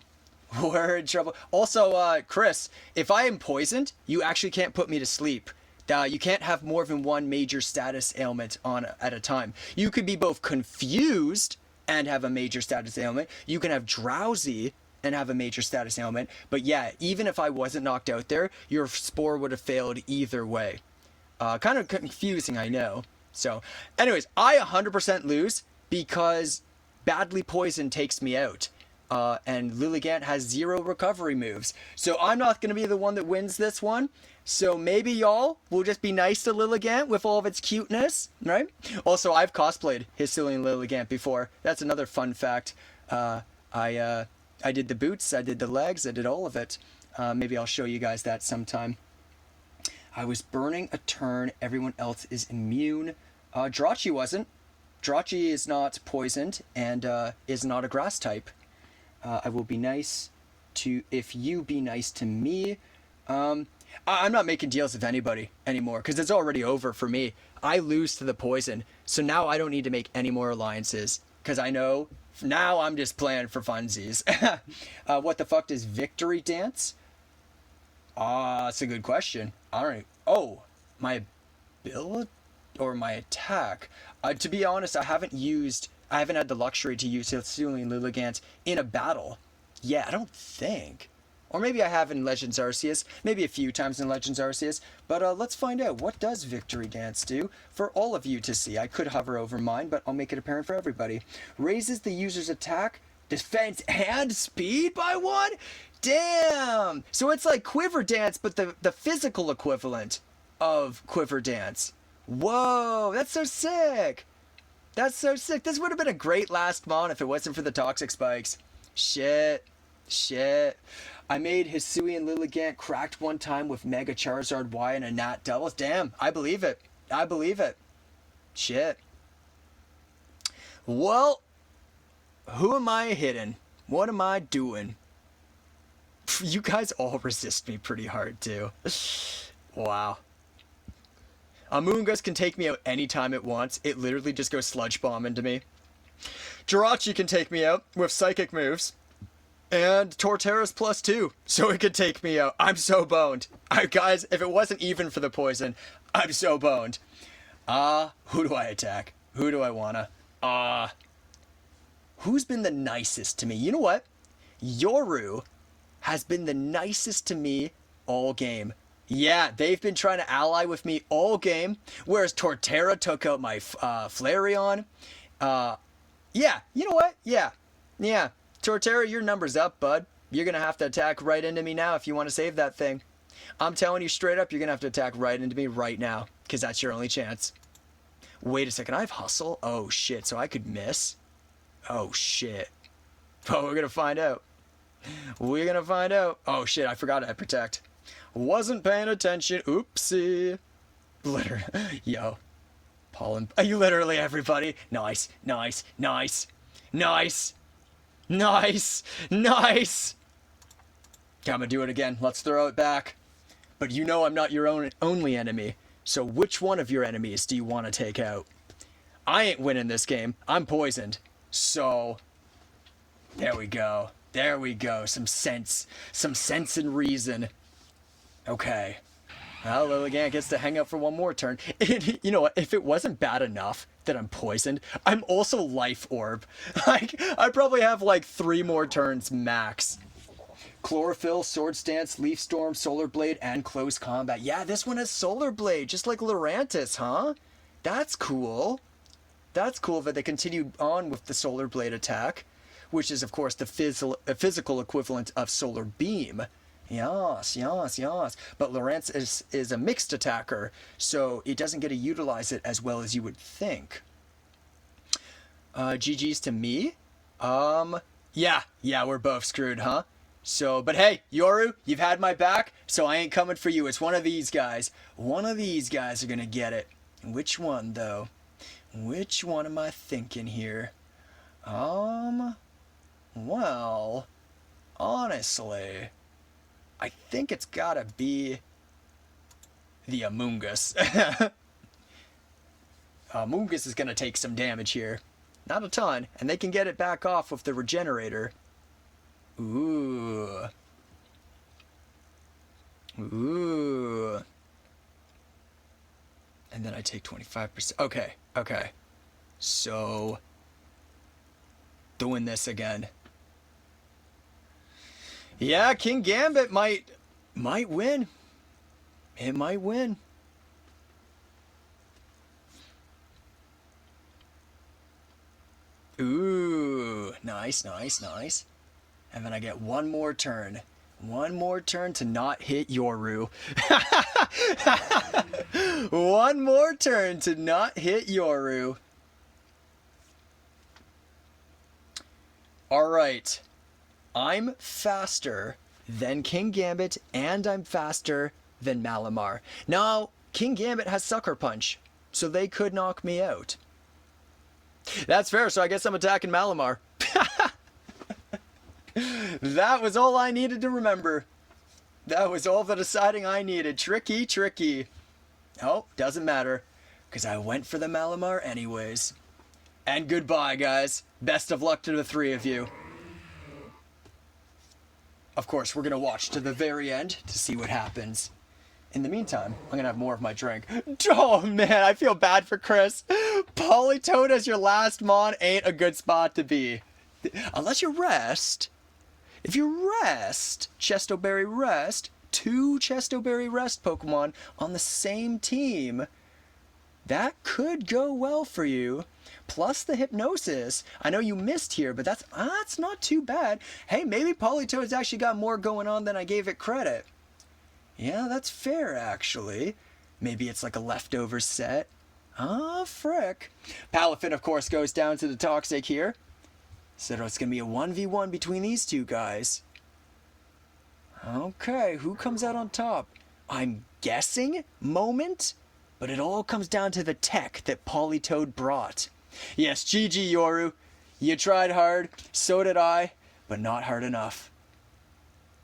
We're in trouble. Also, Chris, if I am poisoned, you actually can't put me to sleep. You can't have more than one major status ailment on at a time. You could be both confused and have a major status ailment. You can have drowsy and have a major status ailment. But yeah, even if I wasn't knocked out there, your spore would have failed either way. Kind of confusing, I know. So, anyways, I 100% lose because badly poisoned takes me out. And Lilligant has 0 recovery moves. So I'm not going to be the one that wins this one. So maybe y'all will just be nice to Lilligant with all of its cuteness, right? Also, I've cosplayed Hisui and Lilligant before. That's another fun fact. I did the boots, I did the legs, I did all of it. Maybe I'll show you guys that sometime. I was burning a turn. Everyone else is immune. Jirachi wasn't. Jirachi is not poisoned and is not a grass type. I will be nice to if you be nice to me. I'm not making deals with anybody anymore because it's already over for me. I lose to the poison, so now I don't need to make any more alliances because I know now I'm just playing for funsies. What the fuck does victory dance? That's a good question. I don't know. Oh, my ability or my attack. To be honest, I haven't had the luxury to use Hisui and Lilligant in a battle. Yeah, I don't think. Or maybe I have in Legends Arceus. Maybe a few times in Legends Arceus. But let's find out. What does Victory Dance do for all of you to see? I could hover over mine, but I'll make it apparent for everybody. Raises the user's attack, defense, and speed by 1? Damn! So it's like Quiver Dance, but the physical equivalent of Quiver Dance. Whoa, that's so sick! That's so sick. This would have been a great last mon if it wasn't for the toxic spikes. Shit. Shit. I made Hisui and Lilligant cracked one time with Mega Charizard Y and a Nat doubles. Damn, I believe it. I believe it. Shit. Well, who am I hitting? What am I doing? You guys all resist me pretty hard, too. Wow. Amoonguss can take me out anytime it wants. It literally just goes Sludge Bomb into me. Jirachi can take me out with Psychic moves. And Torterra's +2, so it could take me out. I'm so boned. Guys, if it wasn't even for the poison, I'm so boned. Who do I attack? Who do I wanna? Who's been the nicest to me? You know what? Yoru has been the nicest to me all game. Yeah, they've been trying to ally with me all game, whereas Torterra took out my Flareon. Yeah, you know what? Yeah. Torterra, your number's up, bud. You're going to have to attack right into me now if you want to save that thing. I'm telling you straight up, you're going to have to attack right into me right now, because that's your only chance. Wait a second, I have Hustle? Oh, shit, so I could miss? Oh, shit. Oh, we're going to find out. We're going to find out. Oh, shit, I forgot I Protect. Wasn't paying attention. Oopsie. Literally. Yo. Pollen. You literally, everybody. Nice. Nice. Nice. Nice. Nice! Nice! Okay, I'm gonna do it again. Let's throw it back. But you know I'm not your only enemy. So which one of your enemies do you want to take out? I ain't winning this game. I'm poisoned. So, there we go. There we go. Some sense. Some sense and reason. Okay. Well, Lilligant gets to hang out for one more turn. You know what? If it wasn't bad enough that I'm poisoned, I'm also Life Orb. Like, I probably have like 3 more turns max. Chlorophyll, Sword Stance, Leaf Storm, Solar Blade, and Close Combat. Yeah, this one has Solar Blade, just like Lurantis, huh? That's cool. That's cool that they continued on with the Solar Blade attack, which is, of course, the physical equivalent of Solar Beam. Yes. But Lurantis is a mixed attacker, so it doesn't get to utilize it as well as you would think. GG's to me? Yeah, we're both screwed, huh? So, but hey, Yoru, you've had my back, so I ain't coming for you. It's one of these guys. One of these guys are gonna get it. Which one, though? Which one am I thinking here? Well, honestly, I think it's gotta be the Amoonguss. Amoonguss is gonna take some damage here. Not a ton, and they can get it back off with the Regenerator. Ooh. And then I take 25%. Okay. So, doing this again. Yeah, King Gambit might win. It might win. Ooh, nice. And then I get one more turn. One more turn to not hit Yoru. One more turn to not hit Yoru. Alright. I'm faster than King Gambit, and I'm faster than Malamar. Now, King Gambit has Sucker Punch, so they could knock me out. That's fair, so I guess I'm attacking Malamar. That was all I needed to remember. That was all the deciding I needed. Tricky. Oh, doesn't matter, because I went for the Malamar anyways. And goodbye, guys. Best of luck to the 3 of you. Of course, we're going to watch to the very end to see what happens. In the meantime, I'm going to have more of my drink. Oh, man, I feel bad for Chris. Politoed as your last mon ain't a good spot to be. Unless you rest. If you rest, Chestoberry Rest, 2 Chestoberry Rest Pokemon on the same team, that could go well for you. Plus the Hypnosis. I know you missed here, but that's not too bad. Hey, maybe Politoed's actually got more going on than I gave it credit. Yeah, that's fair, actually. Maybe it's like a leftover set. Ah, frick. Palafin, of course, goes down to the Toxic here. So it's going to be a 1v1 between these two guys. Okay, who comes out on top? I'm guessing Moment, but it all comes down to the tech that Polytoad brought. Yes, GG Yoru. You tried hard, so did I, but not hard enough.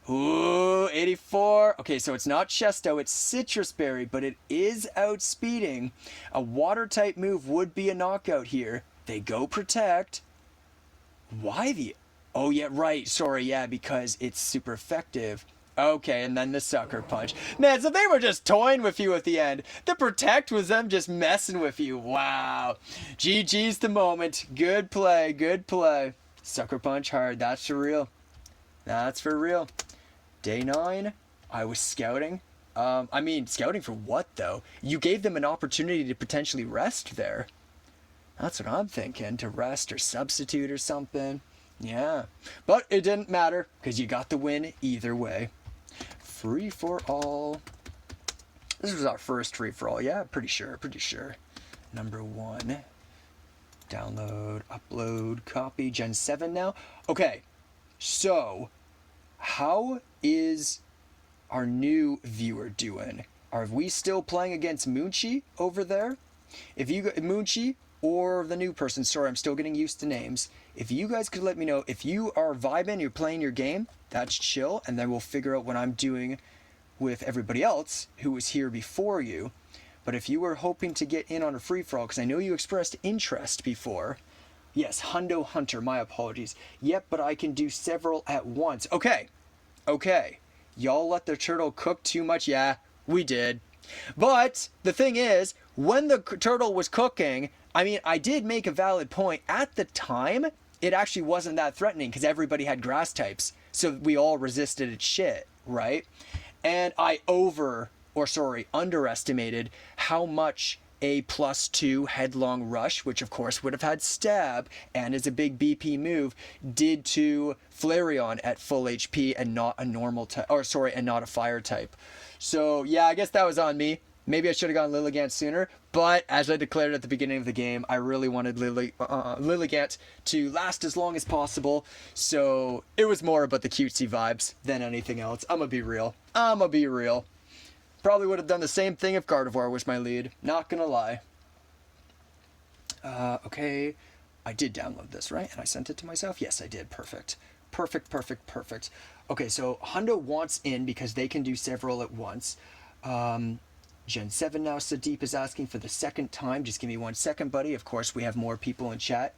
Ooh, 84. Okay, so it's not Chesto, it's Citrus Berry, but it is outspeeding. A water-type move would be a knockout here. They go Protect. Why the... Oh, yeah, right. Sorry, yeah, because it's super effective. Okay, and then the Sucker Punch. Man, so they were just toying with you at the end. The Protect was them just messing with you. Wow. GG's the Moment. Good play, good play. Sucker Punch hard. That's for real. That's for real. Day 9, I was scouting. I mean, scouting for what, though? You gave them an opportunity to potentially rest there. That's what I'm thinking, to rest or substitute or something. Yeah, but it didn't matter, because you got the win either way. Free for all. This was our first free for all, yeah, pretty sure. Number 1. Download, upload, copy, Gen 7 now. Okay, so how is our new viewer doing? Are we still playing against Moonchi over there? If you Moonchi or the new person, sorry, I'm still getting used to names. If you guys could let me know if you are vibing, you're playing your game, that's chill, and then we'll figure out what I'm doing with everybody else who was here before you. But if you were hoping to get in on a free-for-all, because I know you expressed interest before. Yes, Hundo Hunter, my apologies. Yep, but I can do several at once. Okay. Y'all let the turtle cook too much? Yeah, we did. But the thing is, when the turtle was cooking, I mean, I did make a valid point. At the time, it actually wasn't that threatening because everybody had grass types. So we all resisted its shit, right? And I underestimated how much a +2 headlong rush, which of course would have had stab and is a big BP move, did to Flareon at full HP and not a normal type, and not a fire type. So yeah, I guess that was on me. Maybe I should have gone Lilligant sooner, but as I declared at the beginning of the game, I really wanted Lilligant to last as long as possible, so it was more about the cutesy vibes than anything else. I'm gonna be real. Probably would have done the same thing if Gardevoir was my lead. Not gonna lie. Okay. I did download this, right? And I sent it to myself? Yes, I did. Perfect. Okay, so Hundo wants in because they can do several at once. Gen 7 now, Sadeep is asking for the second time. Just give me 1 second, buddy. Of course, we have more people in chat.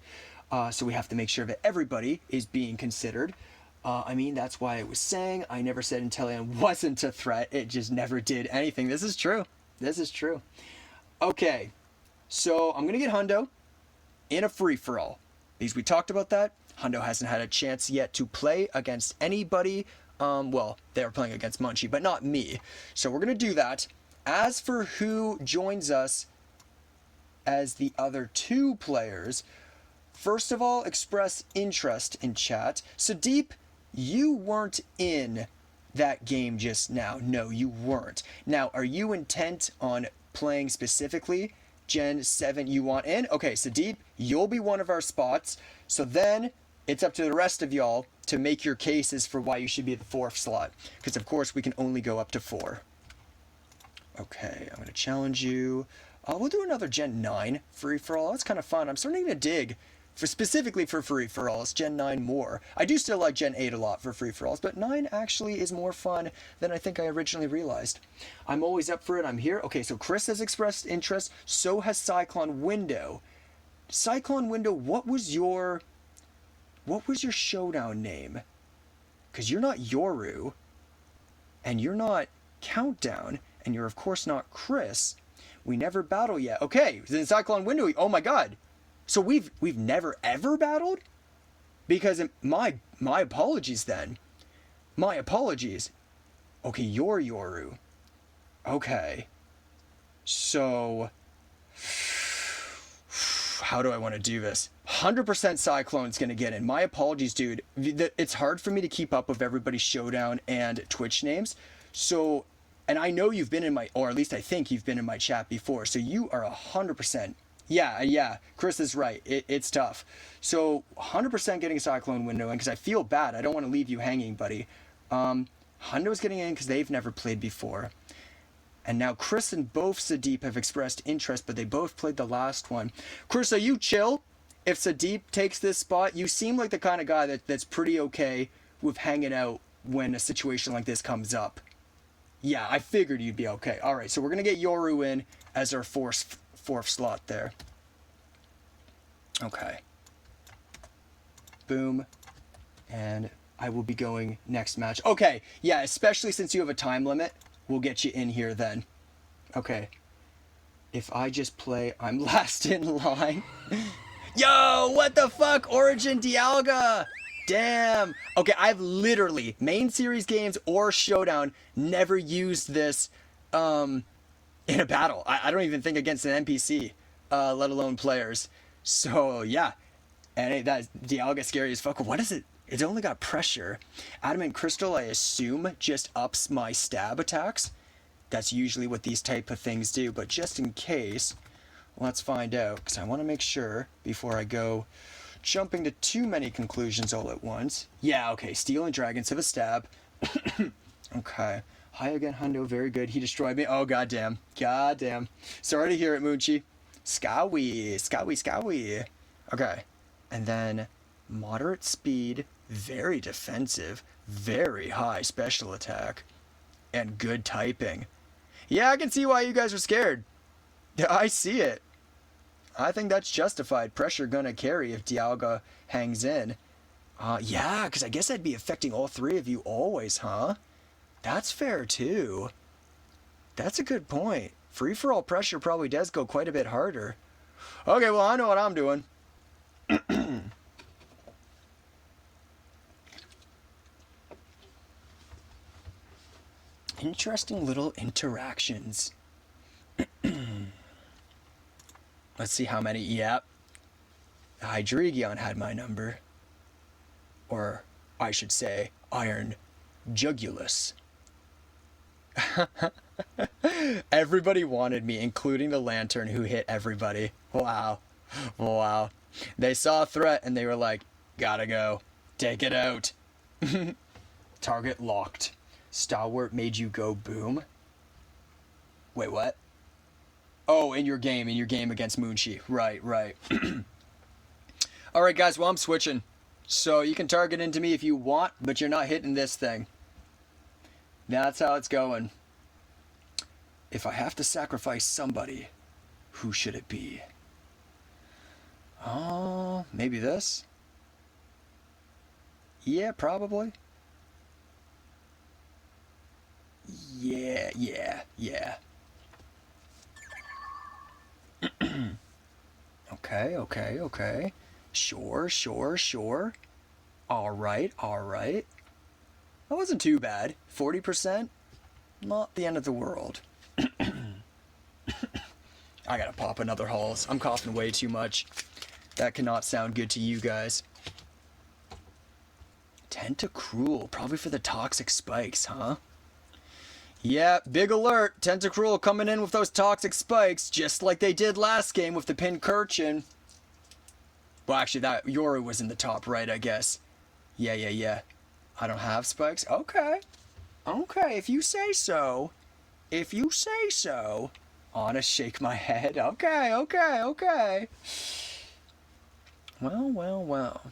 So we have to make sure that everybody is being considered. I mean, that's why I was saying I never said Inteleon wasn't a threat. It just never did anything. This is true. Okay, so I'm going to get Hundo in a free-for-all. Because we talked about that. Hundo hasn't had a chance yet to play against anybody. Well, they were playing against Munchie, but not me. So we're going to do that. As for who joins us as the other 2 players, first of all, express interest in chat. Sadeep, you weren't in that game just now. No, you weren't. Now, are you intent on playing specifically Gen 7 you want in? Okay, Sadeep, you'll be one of our spots. So then it's up to the rest of y'all to make your cases for why you should be at the 4th slot. Because, of course, we can only go up to 4. Okay, I'm going to challenge you. We'll do another Gen 9 free-for-all. That's kind of fun. I'm starting to dig specifically for free-for-alls, Gen 9 more. I do still like Gen 8 a lot for free-for-alls, but 9 actually is more fun than I think I originally realized. I'm always up for it. I'm here. Okay, so Chris has expressed interest. So has Cyclone Window. Cyclone Window, what was your Showdown name? Because you're not Yoru, and you're not Countdown, and you're of course not Chris. We never battle yet. Okay, then Cyclone Window. Oh my god. So we've never ever battled? Because my apologies then. My apologies. Okay, you're Yoru. Okay. So how do I want to do this? 100% Cyclone's going to get in. My apologies, dude. It's hard for me to keep up with everybody's Showdown and Twitch names. So And I know you've been in my, or at least I think you've been in my chat before, so you are 100%. Yeah, Chris is right. It's tough. So 100% getting Cyclone window in because I feel bad. I don't want to leave you hanging, buddy. Hundo's getting in because they've never played before. And now Chris and both Sadeep have expressed interest, but they both played the last one. Chris, are you chill? If Sadeep takes this spot, you seem like the kind of guy that's pretty okay with hanging out when a situation like this comes up. Yeah, I figured you'd be okay. All right, so we're going to get Yoru in as our fourth slot there. Okay. Boom. And I will be going next match. Okay, yeah, especially since you have a time limit, we'll get you in here then. Okay. If I just play, I'm last in line. Yo, what the fuck? Origin Dialga! Damn. Okay, I've literally, main series games or Showdown, never used this in a battle. I don't even think against an NPC, let alone players. So, yeah. And that Dialga scary as fuck. What is it? It's only got pressure. Adamant Crystal, I assume, just ups my stab attacks. That's usually what these type of things do. But just in case, let's find out. Because I want to make sure before I go jumping to too many conclusions all at once. Yeah, okay. Steel and Dragons have a stab. Okay. Hi again, Hundo. Very good. He destroyed me. Oh, goddamn. Goddamn. Sorry to hear it, Moochie. Scowy. Okay. And then moderate speed, very defensive, very high special attack, and good typing. Yeah, I can see why you guys are scared. I see it. I think that's justified. Pressure gonna carry if Dialga hangs in. Yeah, because I guess I'd be affecting all three of you always, huh? That's fair, too. That's a good point. Free-for-all pressure probably does go quite a bit harder. Okay, well, I know what I'm doing. Interesting little interactions. Let's see how many. Yep. Hydreigon had my number. Or, I should say, Iron Jugulus. Everybody wanted me, including the Lantern who hit everybody. Wow. They saw a threat and they were like, gotta go. Take it out. Target locked. Stalwart made you go boom? Wait, what? Oh, in your game against Moonchi. Right. Alright guys, well I'm switching. So you can target into me if you want, but you're not hitting this thing. That's how it's going. If I have to sacrifice somebody, who should it be? Oh, maybe this? Yeah, probably. Yeah. Okay. Sure. Alright. That wasn't too bad. 40%? Not the end of the world. I gotta pop another Halls. I'm coughing way too much. That cannot sound good to you guys. Tentacruel, probably for the toxic spikes, huh? Yeah, big alert. Tentacruel coming in with those toxic spikes, just like they did last game with the Pincurchin. Well, actually, that Yoru was in the top right, I guess. Yeah. I don't have spikes? Okay, if you say so. Honest, shake my head. Okay. Well.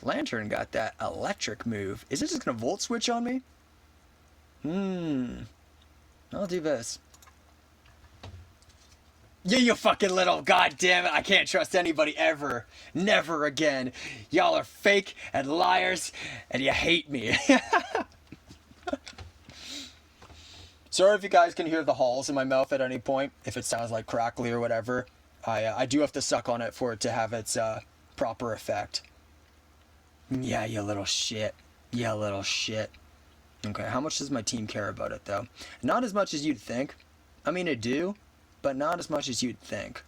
Lantern got that electric move. Is it just gonna Volt Switch on me? I'll do this. Yeah, you fucking little goddamn it. I can't trust anybody ever. Never again. Y'all are fake and liars and you hate me. Sorry if you guys can hear the halls in my mouth at any point, if it sounds like crackly or whatever. I do have to suck on it for it to have its proper effect. Yeah, you little shit. Okay, how much does my team care about it, though? Not as much as you'd think. I mean, I do, but not as much as you'd think.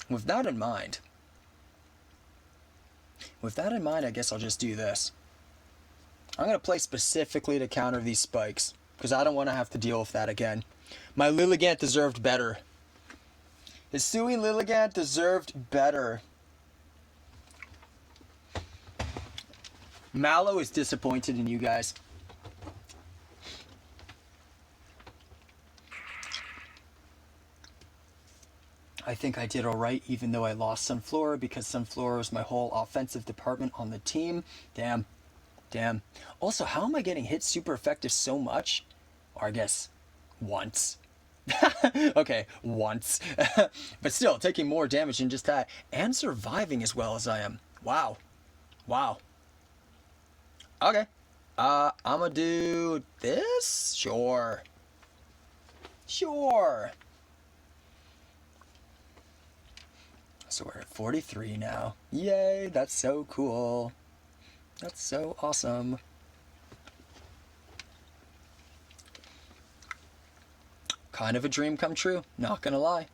With that in mind, With that in mind, I guess I'll just do this. I'm going to play specifically to counter these spikes, because I don't want to have to deal with that again. My Lilligant deserved better. Hisui Lilligant deserved better. Mallow is disappointed in you guys. I think I did alright, even though I lost Sunflora, because Sunflora was my whole offensive department on the team. Damn. Damn. Also, how am I getting hit super effective so much? Or I guess, once. Okay, once. But still, taking more damage than just that. And surviving as well as I am. Wow. Wow. Okay. I'm gonna do this? Sure. Sure. So we're at 43 now. Yay, that's so cool. That's so awesome. Kind of a dream come true, not gonna lie.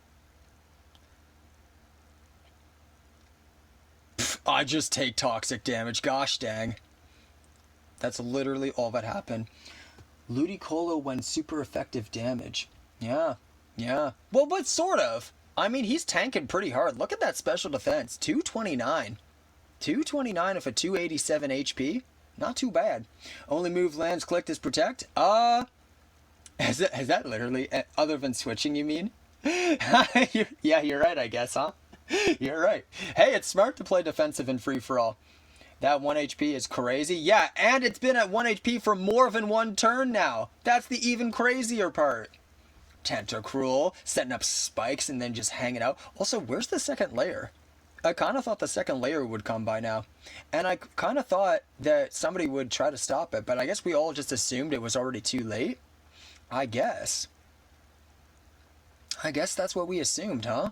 Pfft, I just take toxic damage, gosh dang. That's literally all that happened. Ludicolo went super effective damage. Yeah, yeah. Well, but sort of. I mean, he's tanking pretty hard. Look at that special defense. 229. 229 with a 287 HP. Not too bad. Only move lands clicked is protect. Has that literally, other than switching, you mean? Yeah, you're right, I guess, huh? You're right. Hey, it's smart to play defensive in free-for-all. That 1 HP is crazy. Yeah, and it's been at 1 HP for more than one turn now. That's the even crazier part. Tentacruel, setting up spikes and then just hanging out. Also, where's the second layer? I kind of thought the second layer would come by now. And I kind of thought that somebody would try to stop it, but I guess we all just assumed it was already too late. I guess. I guess that's what we assumed, huh?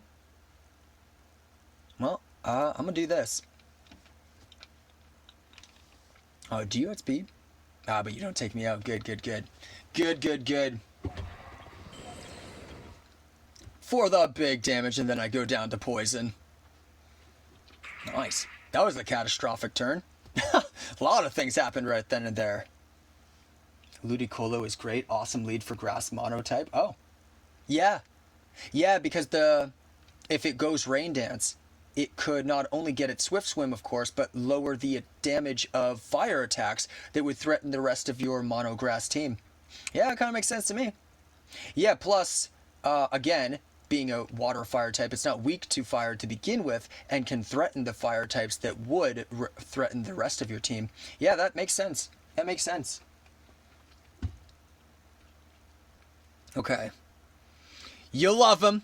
Well, I'm gonna do this. Oh, do you have speed? Ah, but you don't take me out. Good, good, good. Good, good, good. For the big damage, and then I go down to poison. Nice. That was a catastrophic turn. A lot of things happened right then and there. Ludicolo is great. Awesome lead for grass monotype. Oh. Yeah. Yeah, because if it goes Rain Dance, it could not only get its Swift Swim, of course, but lower the damage of fire attacks that would threaten the rest of your mono grass team. Yeah, it kind of makes sense to me. Yeah, plus, again, being a water fire type, it's not weak to fire to begin with and can threaten the fire types that would threaten the rest of your team. Yeah, that makes sense. That makes sense. Okay. You love him.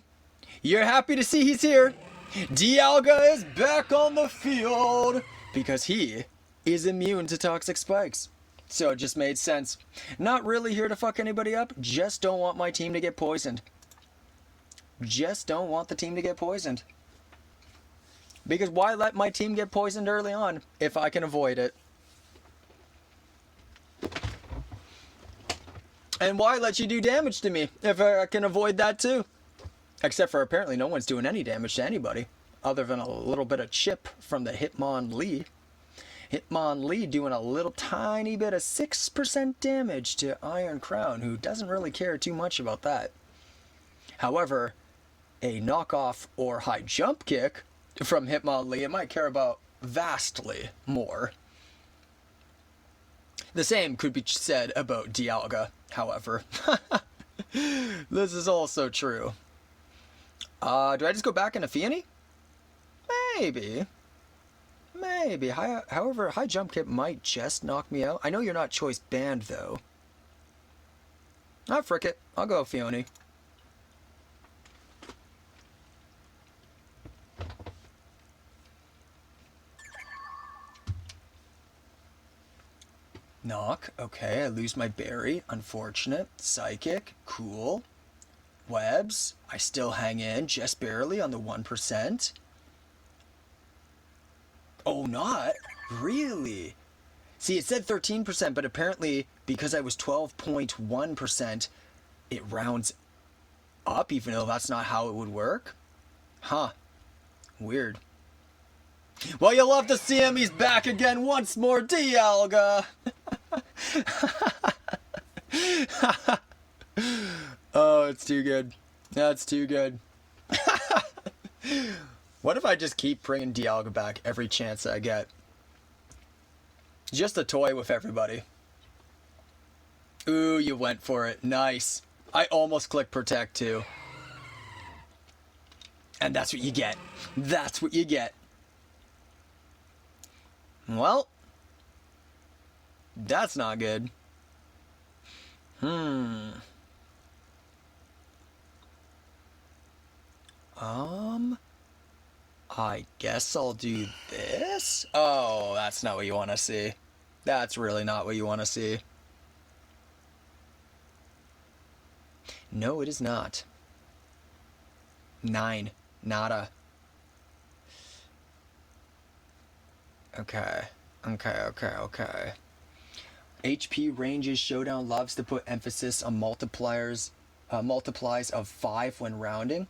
You're happy to see he's here. Dialga is back on the field because he is immune to toxic spikes. So it just made sense. Not really here to fuck anybody up, just don't want my team to get poisoned. Just don't want the team to get poisoned. Because why let my team get poisoned early on if I can avoid it? And why let you do damage to me if I can avoid that too? Except for apparently no one's doing any damage to anybody. Other than a little bit of chip from the Hitmonlee. Hitmonlee doing a little tiny bit of 6% damage to Iron Crown, who doesn't really care too much about that. However, a knockoff or high jump kick from Hitmonlee, it might care about vastly more. The same could be said about Dialga, however. This is also true. Do I just go back into Fianny? Maybe. Maybe. However, high jump kick might just knock me out. I know you're not choice banned, though. Ah, frick it. I'll go Fianny. Knock. Okay, I lose my berry. Unfortunate. Psychic. Cool. Webs. I still hang in just barely on the 1%. Oh, not? Really? See, it said 13%, but apparently because I was 12.1%, it rounds up, even though that's not how it would work? Huh. Weird. Well, you'll love to see him. He's back again once more. Dialga. Oh, it's too good. That's too good. What if I just keep bringing Dialga back every chance I get? Just a toy with everybody. Ooh, you went for it. Nice. I almost clicked protect too. And that's what you get. That's what you get. Well, that's not good. I guess I'll do this? Oh, that's not what you want to see. That's really not what you want to see. No, it is not. 9. Nada. Okay. HP ranges. Showdown loves to put emphasis on multiplies of 5 when rounding.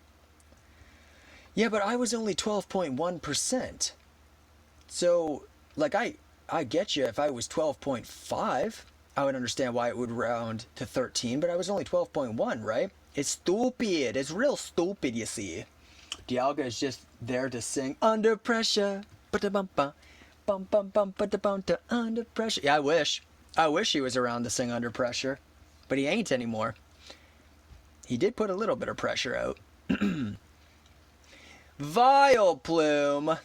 Yeah, but I was only 12.1%. So, like, I get you. If I was 12.5, I would understand why it would round to 13, but I was only 12.1, right? It's stupid. It's real stupid, you see. Dialga is just there to sing Under Pressure. Ba-da-bum-ba. Bum-bum-bum. Ba-da-bum-da. Under Pressure. Yeah, I wish he was around to sing Under Pressure. But he ain't anymore. He did put a little bit of pressure out. Vileplume.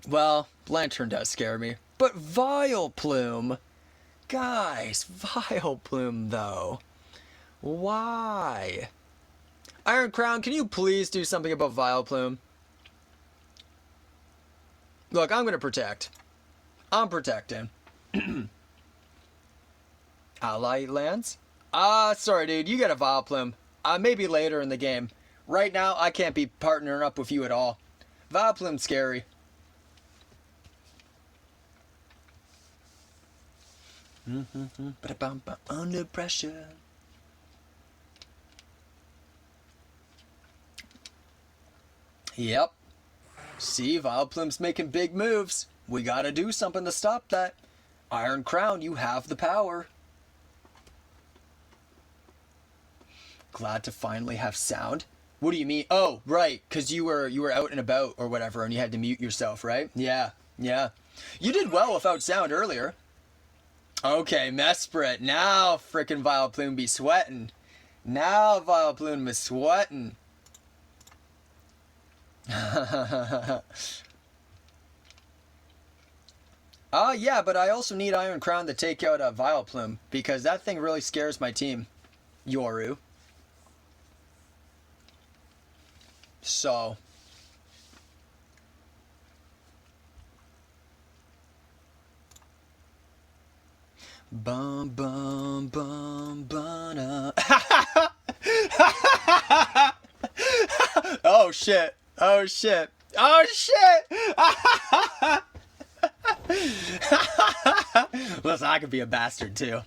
Well, Lantern does scare me. But Vileplume. Guys, Vileplume, though. Why? Iron Crown, can you please do something about Vileplume? Look, I'm going to protect. I'm protecting. Ally lands? Sorry, dude. You get a Vileplume. Maybe later in the game. Right now, I can't be partnering up with you at all. Vileplume's scary. Under pressure. Yep. See, Vileplume's making big moves. We gotta do something to stop that. Iron Crown, you have the power. Glad to finally have sound. What do you mean? Oh, right, because you were out and about or whatever, and you had to mute yourself, right? Yeah. You did well without sound earlier. Okay, Mesprit. Now frickin' Vileplume be sweating. Now Vileplume is sweating. Yeah, but I also need Iron Crown to take out a Vileplume, because that thing really scares my team. Yoru. So. Bum bum bum bum. Oh shit. Oh shit. Oh shit. Listen, I could be a bastard too.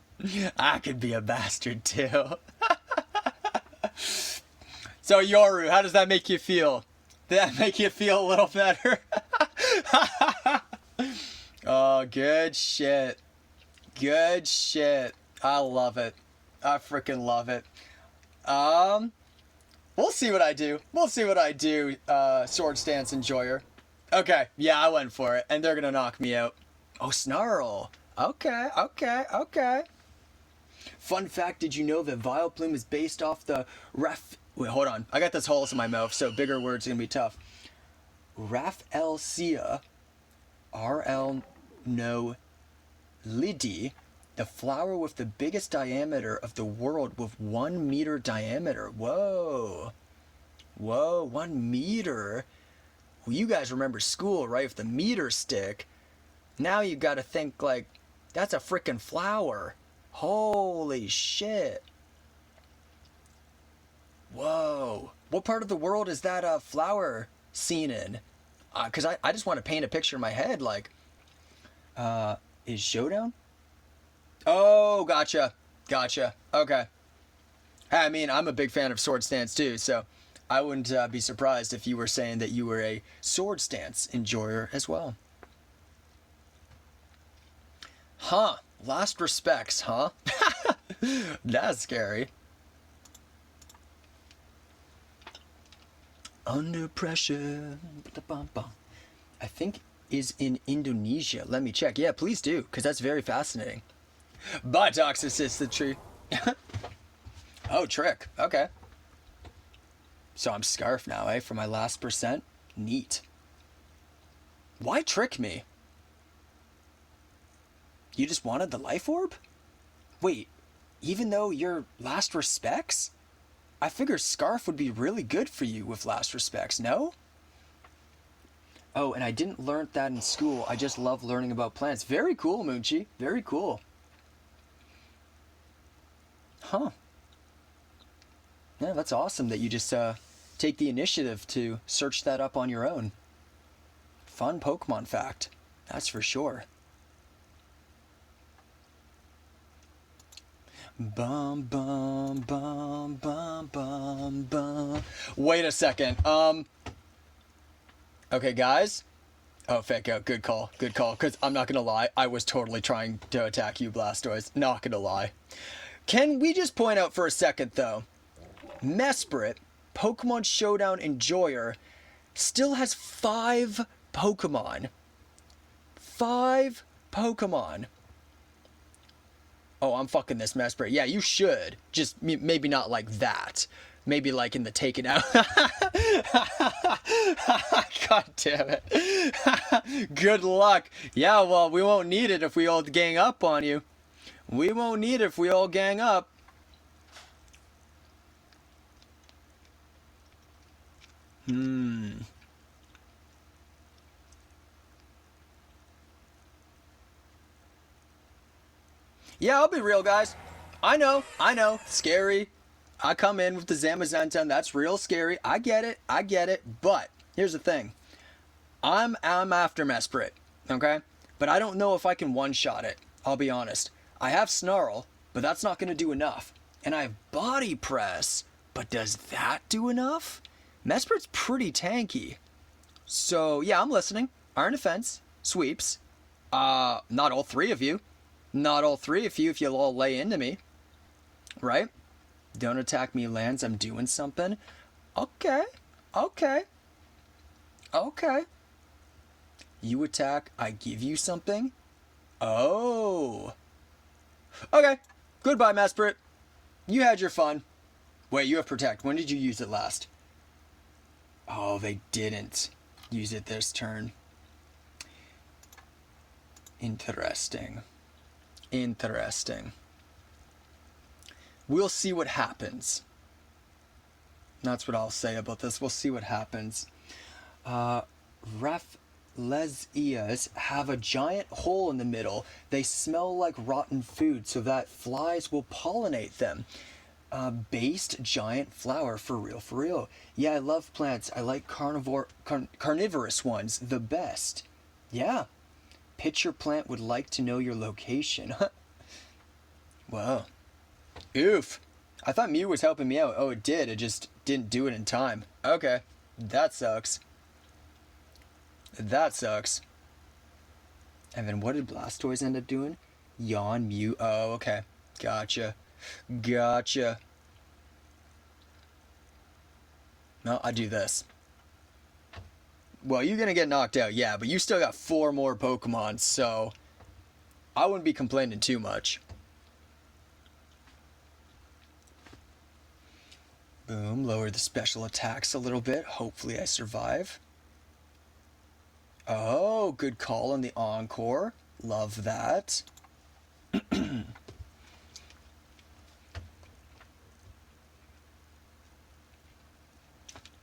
I could be a bastard too. So Yoru, how does that make you feel? Did that make you feel a little better? Oh, good shit. Good shit. I love it. I freaking love it. We'll see what I do. We'll see what I do, Sword Stance Enjoyer. Okay, yeah, I went for it, and they're gonna knock me out. Oh, Snarl. Okay. Fun fact, did you know that Vileplume is based off the Wait, hold on. I got this holes in my mouth, so bigger words are gonna be tough. Rafflesia RL no Liddy, the flower with the biggest diameter of the world with 1 meter diameter. Whoa, 1 meter. Well, you guys remember school, right? With the meter stick. Now you gotta think like, that's a freaking flower. Holy shit. Whoa. What part of the world is that flower seen in? Because I just want to paint a picture in my head, like, is Showdown? Oh, gotcha. Okay. I mean, I'm a big fan of Sword Stance too, so I wouldn't be surprised if you were saying that you were a sword stance enjoyer as well. Huh. Last respects, huh? That's scary. Under pressure. I think is in Indonesia. Let me check. Yeah, please do, because that's very fascinating. Buttocks assist the tree. Oh, trick. Okay. So I'm Scarf now, eh? For my last percent? Neat. Why trick me? You just wanted the life orb? Wait, even though you're last respects? I figure Scarf would be really good for you with last respects, no? Oh, and I didn't learn that in school. I just love learning about plants. Very cool, Moonchi. Very cool. Huh. Yeah, that's awesome that you just take the initiative to search that up on your own. Fun Pokemon fact. That's for sure. Bum bum bum bum bum bum. Wait a second. Okay, guys. Oh, fake out. Good call. Good call. Because I'm not gonna lie, I was totally trying to attack you, Blastoise. Not gonna lie. Can we just point out for a second, though? Mesprit, Pokemon Showdown Enjoyer, still has 5 Pokemon. 5 Pokemon. Oh, I'm fucking this Mesprit. Yeah, you should. Just maybe not like that. Maybe like in the taken out. God damn it. Good luck. Yeah, well, we won't need it if we all gang up on you. We won't need it if we all gang up. Yeah, I'll be real, guys. I know. Scary. I come in with the Zamazenta, that's real scary. I get it. But here's the thing. I'm after Mesprit, okay? But I don't know if I can one-shot it. I'll be honest. I have Snarl, but that's not going to do enough. And I have Body Press, but does that do enough? Mesprit's pretty tanky. So, yeah, I'm listening. Iron Defense, Sweeps. Not all 3 of you. Not all 3 of you if you'll all lay into me. Right? Don't attack me, lands. I'm doing something. Okay. You attack, I give you something? Oh. Okay. Goodbye, Mesprit. You had your fun. Wait, you have Protect. When did you use it last? Oh, they didn't use it this turn. Interesting. We'll see what happens. That's what I'll say about this. We'll see what happens. Rafflesias have a giant hole in the middle. They smell like rotten food, so that flies will pollinate them. Based giant flower, for real. Yeah, I love plants. I like carnivorous ones the best. Yeah. Pitcher plant would like to know your location. Wow. Oof. I thought Mew was helping me out. Oh, it did. It just didn't do it in time. Okay. That sucks. And then what did Blastoise end up doing? Yawn, Mew. Oh, okay. Gotcha. No, I do this. Well, you're gonna get knocked out, yeah, but you still got 4 more Pokemon, so I wouldn't be complaining too much. Boom, lower the special attacks a little bit. Hopefully I survive. Oh, good call on the Encore. Love that.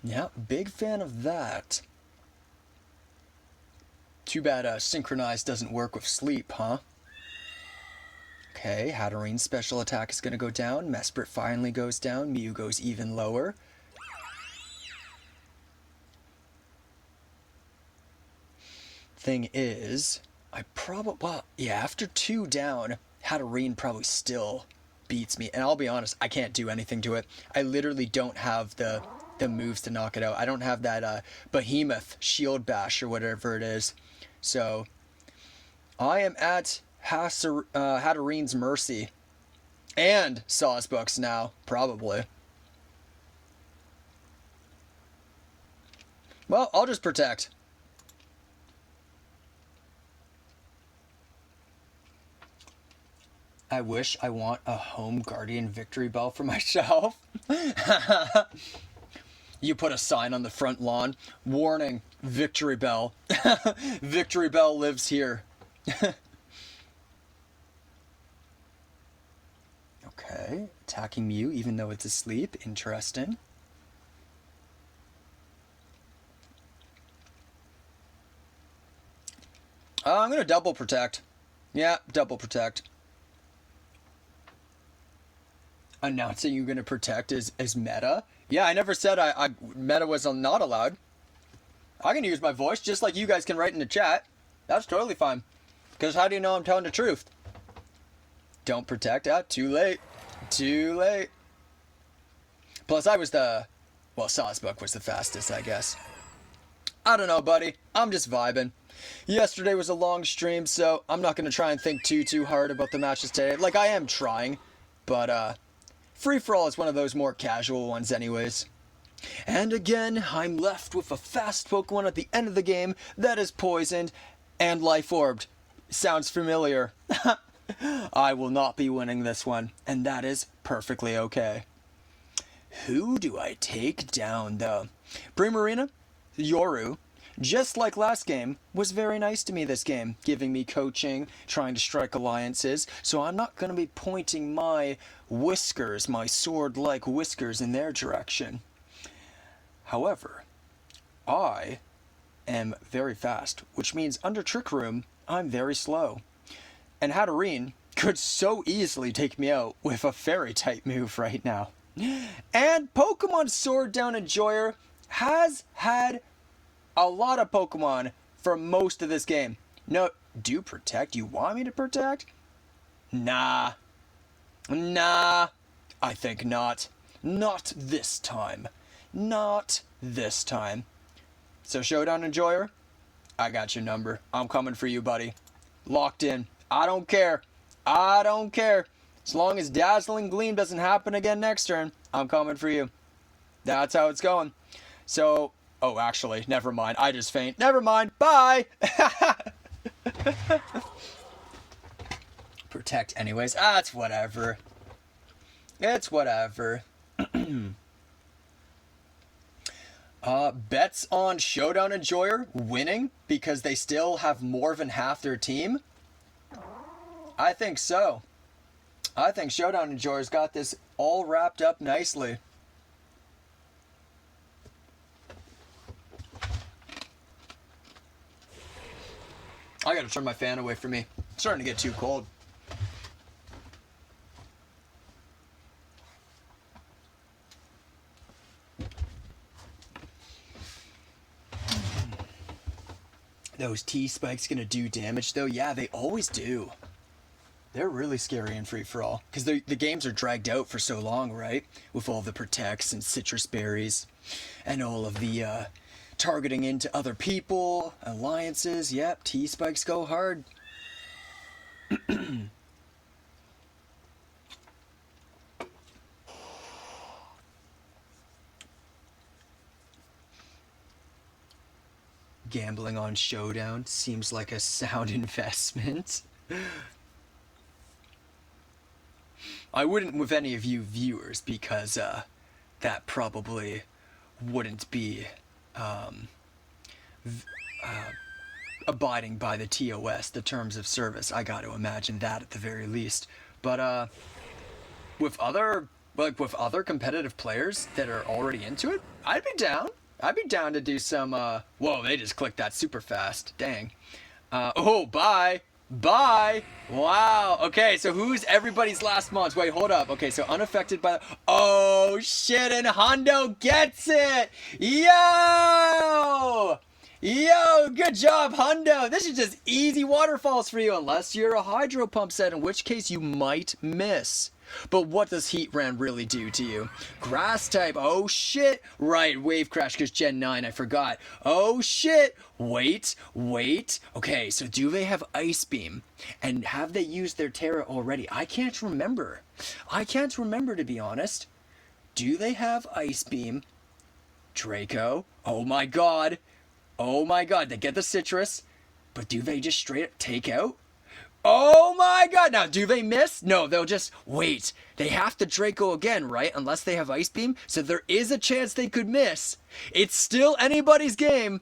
Yeah, big fan of that. Too bad Synchronized doesn't work with sleep, huh? Okay, Hatterene's special attack is going to go down. Mesprit finally goes down. Mew goes even lower. Thing is, well, yeah, after 2 down, Hatterene probably still beats me. And I'll be honest, I can't do anything to it. I literally don't have the the moves to knock it out. I don't have that behemoth shield bash or whatever it is. So I am at Hattereen's mercy. And Sawsbuck's now, probably. Well, I'll just protect. I wish I want a home guardian victory bell for myself. You put a sign on the front lawn. Warning, victory bell. Victory bell lives here. Okay, attacking Mew even though it's asleep. Interesting. I'm going to double protect. Yeah, double protect. Announcing you're going to protect is meta? Yeah, I never said meta was not allowed. I can use my voice just like you guys can write in the chat. That's totally fine. Because how do you know I'm telling the truth? Don't protect. Too late. Too late. Plus, I was Sawsbuck was the fastest, I guess. I don't know, buddy. I'm just vibing. Yesterday was a long stream, so I'm not going to try and think too hard about the matches today. Like, I am trying, but, free-for-all is one of those more casual ones anyways. And again, I'm left with a fast Pokemon at the end of the game that is poisoned and life-orbed. Sounds familiar. I will not be winning this one, and that is perfectly okay. Who do I take down, though? Primarina, Yoru, just like last game, was very nice to me this game, giving me coaching, trying to strike alliances, so I'm not going to be pointing my whiskers, my sword-like whiskers, in their direction. However, I am very fast, which means under Trick Room, I'm very slow. And Hatterene could so easily take me out with a fairy-type move right now. And Pokemon Sword Down Enjoyer has had a lot of Pokemon for most of this game. No, do protect? You want me to protect? Nah. I think not. Not this time. Not this time. So Showdown Enjoyer, I got your number. I'm coming for you, buddy. Locked in. I don't care. I don't care. As long as Dazzling Gleam doesn't happen again next turn, I'm coming for you. That's how it's going. So, oh, actually, never mind. I just faint. Never mind. Bye. Protect anyways. It's whatever. It's whatever. Bets on Showdown Enjoyer winning because they still have more than half their team? I think so. I think Showdown Enjoyer's got this all wrapped up nicely. I gotta turn my fan away from me. It's starting to get too cold. Those T-Spikes gonna do damage though? Yeah, they always do. They're really scary in free-for-all. Because the games are dragged out for so long, right? With all the protects and citrus berries. And all of the targeting into other people, alliances. Yep, T-Spikes go hard. Gambling on Showdown seems like a sound investment. I wouldn't with any of you viewers because that probably wouldn't be abiding by the TOS, the terms of service. I got to imagine that at the very least. But with other competitive players that are already into it, I'd be down. I'd be down to do some, whoa, they just clicked that super fast. Dang. Oh, bye. Bye. Wow. Okay, so who's everybody's last month? Wait, hold up. Okay, so unaffected by the... Oh, shit, and Hundo gets it. Yo! Yo, good job, Hundo. This is just easy waterfalls for you, unless you're a hydro pump set, in which case you might miss. But what does Heatran really do to you? Grass type. Oh shit. Right, Wave Crash because Gen 9, I forgot. Oh shit. Wait. Okay, so do they have Ice Beam? And have they used their Terra already? I can't remember. To be honest. Do they have Ice Beam? Draco. Oh my god. They get the Citrus. But do they just straight up take out? Oh my god! Now, do they miss? No, they'll just wait. They have to Draco again, right? Unless they have Ice Beam. So there is a chance they could miss. It's still anybody's game.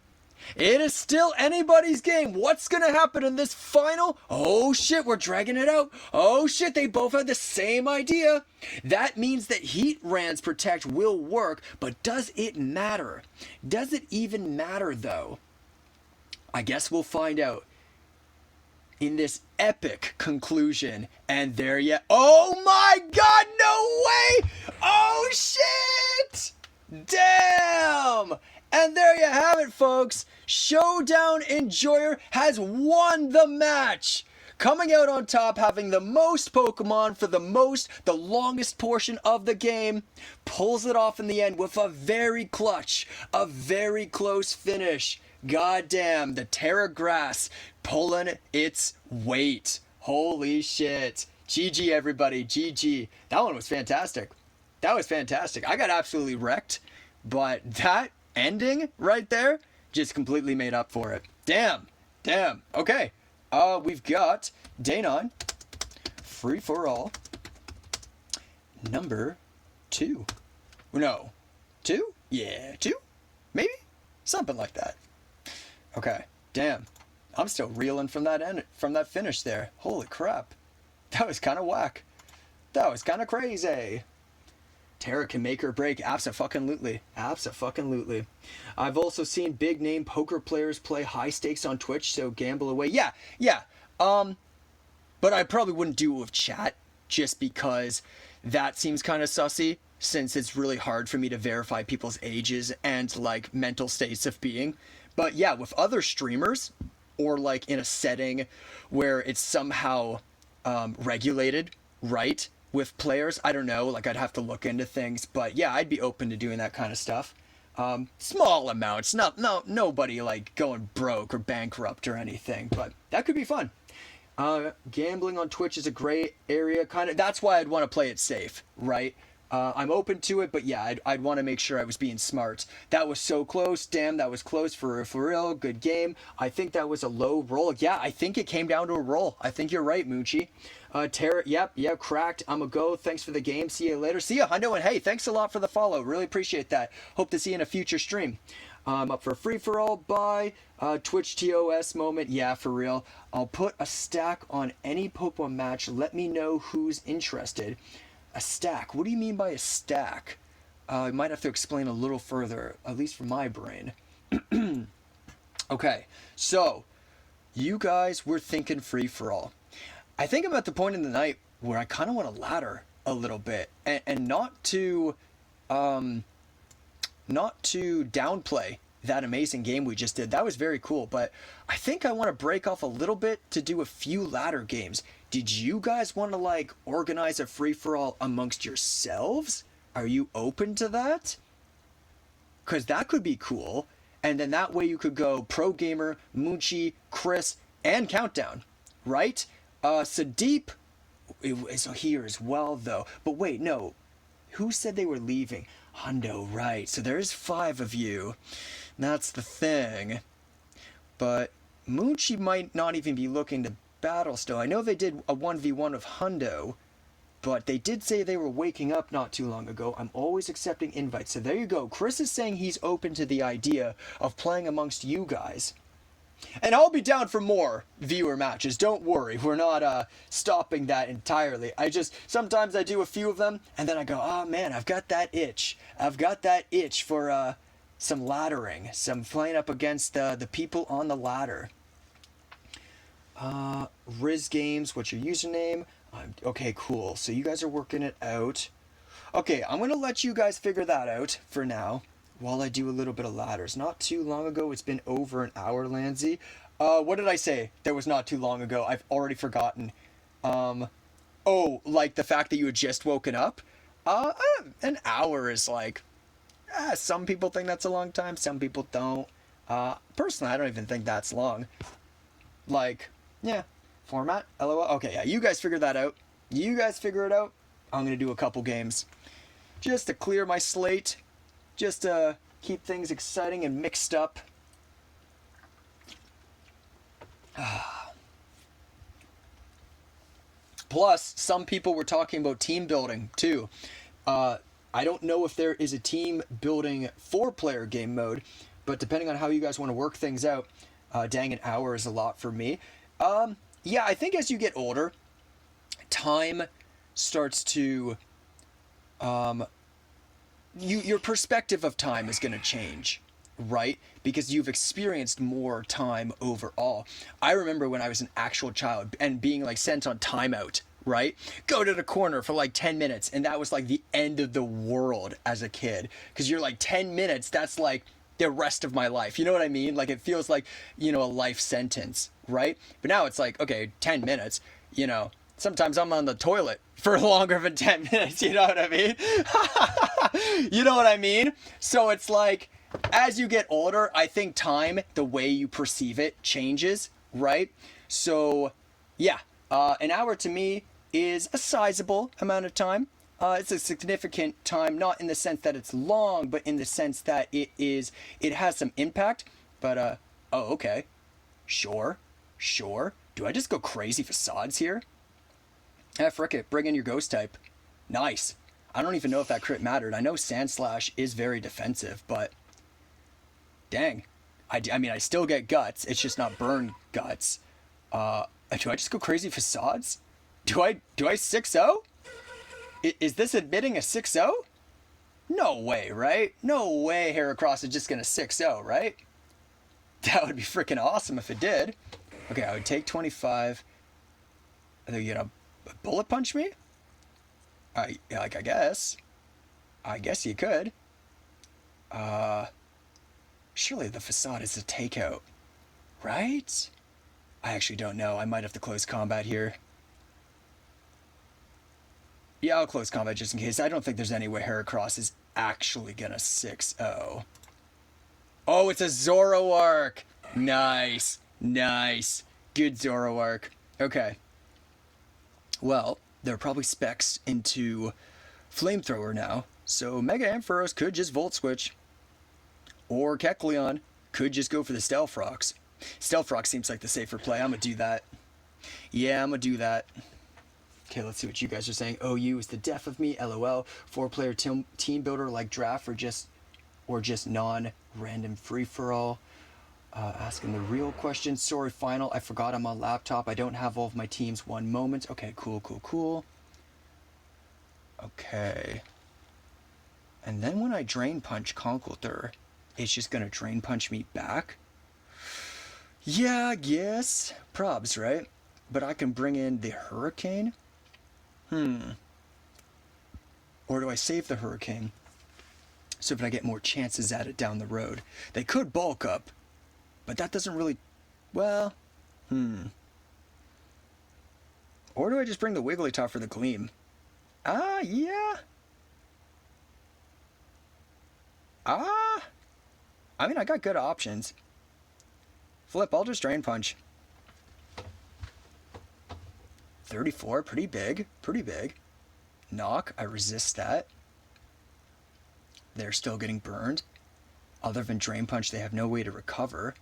It is still anybody's game. What's gonna happen in this final? Oh shit, we're dragging it out. Oh shit, they both had the same idea. That means that Heatran's Protect will work, but does it matter? Does it even matter though? I guess we'll find out in this epic conclusion. And there you... Oh my god, no way! Oh shit! Damn! And there you have it, folks. Showdown Enjoyer has won the match. Coming out on top, having the most Pokemon for the longest portion of the game, pulls it off in the end with a very clutch, a very close finish. Goddamn, the Terra Grass pulling its weight. Holy shit. GG, everybody. GG. That one was fantastic. I got absolutely wrecked, but that ending right there just completely made up for it. Damn. Okay. We've got Day 9, Free for All, number 2. No. 2? Yeah, 2? Maybe? Something like that. Okay. Damn. I'm still reeling from that finish there. Holy crap. That was kind of whack. That was kind of crazy. Terra can make or break. Abso-fucking-lutely. I've also seen big name poker players play high stakes on Twitch, so gamble away. Yeah. But I probably wouldn't do it with chat, just because that seems kind of sussy, since it's really hard for me to verify people's ages and, like, mental states of being. But yeah, with other streamers, or like in a setting where it's somehow regulated, right? With players, I don't know, like I'd have to look into things, but yeah, I'd be open to doing that kind of stuff. Small amounts, nobody like going broke or bankrupt or anything, but that could be fun. Gambling on Twitch is a gray area, kind of. That's why I'd want to play it safe, right? I'm open to it, but yeah, I'd want to make sure I was being smart. That was so close. Damn, that was close for real. Good game. I think that was a low roll. Yeah, I think it came down to a roll. I think you're right, Moochie. Terra, yep, cracked. I'm a go. Thanks for the game. See you later. See ya, Hundo, and hey, thanks a lot for the follow. Really appreciate that. Hope to see you in a future stream. Up for free-for-all. Bye. Twitch TOS moment. Yeah, for real. I'll put a stack on any Pokemon match. Let me know who's interested. A stack? What do you mean by a stack? I might have to explain a little further, at least for my brain. Okay, so you guys were thinking free-for-all. I think I'm at the point in the night where I kind of want to ladder a little bit, and not to downplay that amazing game we just did. That was very cool, but I think I want to break off a little bit to do a few ladder games. Did you guys want to like organize a free-for-all amongst yourselves? Are you open to that? Because that could be cool. And then that way you could go Pro Gamer, Moochie, Chris, and Countdown, right? Sadeep is here as well, though. But wait, no. Who said they were leaving? Hundo, right. So there's 5 of you. That's the thing. But Moochie might not even be looking to battle still. I know they did a 1v1 of Hundo, but they did say they were waking up not too long ago. I'm always accepting invites. So there you go. Chris is saying he's open to the idea of playing amongst you guys. And I'll be down for more viewer matches. Don't worry. We're not stopping that entirely. Sometimes I do a few of them, and then I go, oh man, I've got that itch. For some laddering. Some playing up against the people on the ladder. Riz Games, what's your username? Okay, cool. So you guys are working it out. Okay, I'm going to let you guys figure that out for now while I do a little bit of ladders. Not too long ago. It's been over an hour, Lanzy. What did I say? That was not too long ago. I've already forgotten. Oh, like the fact that you had just woken up? An hour is like, some people think that's a long time, some people don't. Personally, I don't even think that's long. Like, yeah, format, LOL. Okay, yeah, you guys figure that out. You guys figure it out. I'm gonna do a couple games just to clear my slate, just to keep things exciting and mixed up. Plus, some people were talking about team building too. I don't know if there is a team building 4-player game mode, but depending on how you guys want to work things out, dang, an hour is a lot for me. Yeah, I think as you get older, time starts to your perspective of time is going to change, right? Because you've experienced more time overall. I remember when I was an actual child and being like sent on timeout, right? Go to the corner for like 10 minutes, and that was like the end of the world as a kid, because you're like 10 minutes, that's like the rest of my life. You know what I mean? Like it feels like, a life sentence, right? But now it's like, okay, 10 minutes, sometimes I'm on the toilet for longer than 10 minutes, you know what I mean? You know what I mean? So it's like, as you get older, I think time, the way you perceive it, changes, right? So, yeah, an hour to me is a sizable amount of time. It's a significant time, not in the sense that it's long, but in the sense that it has some impact. But, oh, okay. Sure. Do I just go crazy facades here? Frick it, bring in your ghost type. Nice. I don't even know if that crit mattered. I know Sand Slash is very defensive, but dang. I mean, I still get guts. It's just not burn guts. Do I just go crazy facades? Do I 6-0? Is this admitting a 6-0? No way, right? No way Heracross is just gonna 6-0, right? That would be freaking awesome if it did. Okay, I would take 25. Are you gonna bullet punch me? I guess. I guess you could. Surely the facade is a takeout, right? I actually don't know. I might have to close combat here. Yeah, I'll close combat just in case. I don't think there's any way Heracross is actually gonna 6-0. Oh, it's a Zoroark! Nice. Good Zoroark. Okay. Well, there are probably specs into Flamethrower now, so Mega Ampharos could just Volt Switch. Or Kecleon could just go for the Stealth Rocks. Stealth Rock seems like the safer play. I'm gonna do that. Yeah, I'm gonna do that. Okay, let's see what you guys are saying. OU is the death of me, LOL. 4-player team builder like draft or just non-random free-for-all. Asking the real question. Sorry, final. I forgot I'm on laptop. I don't have all of my teams one moment. Okay, cool. Okay. And then when I Drain Punch Conkeldurr, it's just gonna Drain Punch me back? Yeah, I guess. Probs, right? But I can bring in the Hurricane? Or do I save the Hurricane so that I get more chances at it down the road? They could bulk up, but that doesn't really... Well, Or do I just bring the Wigglytuff for the Gleam? Yeah. I mean, I got good options. Flip, I'll just Drain Punch. 34, pretty big. Knock, I resist that. They're still getting burned. Other than Drain Punch, they have no way to recover.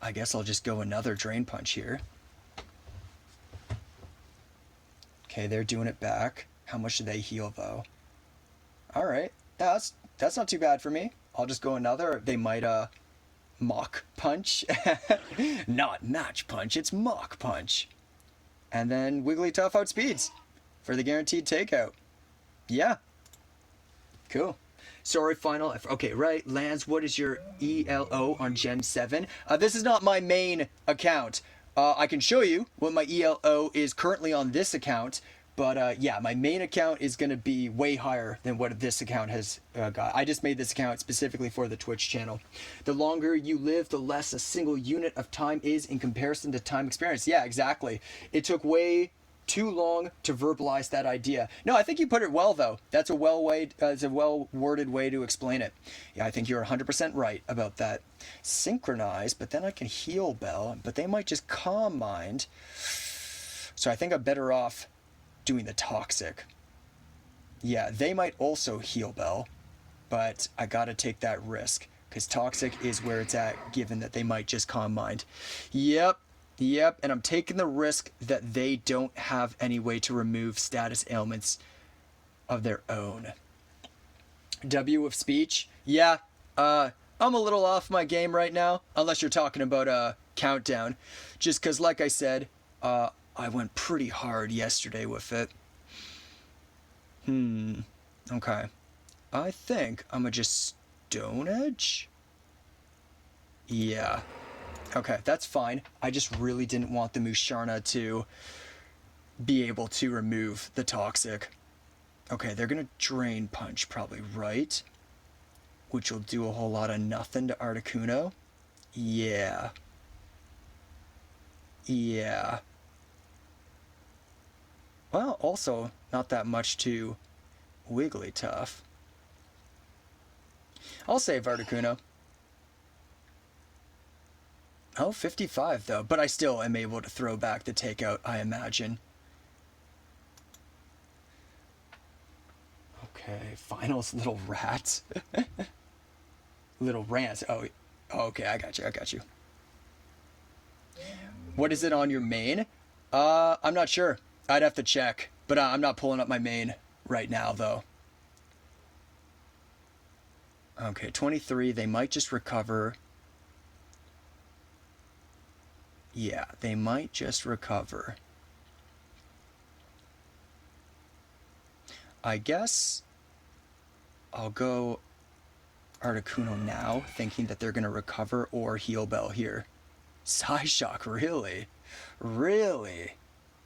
I guess I'll just go another Drain Punch here. Okay, they're doing it back. How much do they heal, though? Alright, that's not too bad for me. I'll just go another. They might, Mach Punch. Not Match Punch, it's Mach Punch. And then Wigglytuff outspeeds for the guaranteed takeout. Yeah. Cool. Sorry, final. Okay, right. Lance, what is your ELO on Gen 7? This is not my main account. I can show you what my ELO is currently on this account. But yeah, my main account is going to be way higher than what this account has got. I just made this account specifically for the Twitch channel. The longer you live, the less a single unit of time is in comparison to time experience. Yeah, exactly. It took way too long to verbalize that idea. No, I think you put it well, though. That's a well-worded way to explain it. Yeah, I think you're 100% right about that. Synchronize, but then I can heal Bell, but they might just calm mind. So I think I'm better off doing the toxic. Yeah, they might also heal Bell, but I gotta take that risk, because toxic is where it's at, given that they might just calm mind. Yep, and I'm taking the risk that they don't have any way to remove status ailments of their own. W of speech? Yeah, I'm a little off my game right now, unless you're talking about a countdown. Just because, like I said, I went pretty hard yesterday with it. Okay. I think I'm gonna just Stone Edge? Yeah. Okay, that's fine. I just really didn't want the Musharna to be able to remove the toxic. Okay, they're gonna Drain Punch probably, right? Which will do a whole lot of nothing to Articuno. Yeah. Well, also, not that much to Wigglytuff. I'll save Articuno. Oh, 55 though, but I still am able to throw back the takeout, I imagine. Okay, finals, little rats. Little rants. Oh, okay, I got you. What is it on your main? I'm not sure. I'd have to check, but I'm not pulling up my main right now, though. Okay, 23, they might just recover. Yeah, they might just recover. I guess I'll go Articuno now, thinking that they're going to recover, or Heal Bell here. Psyshock, really? Really?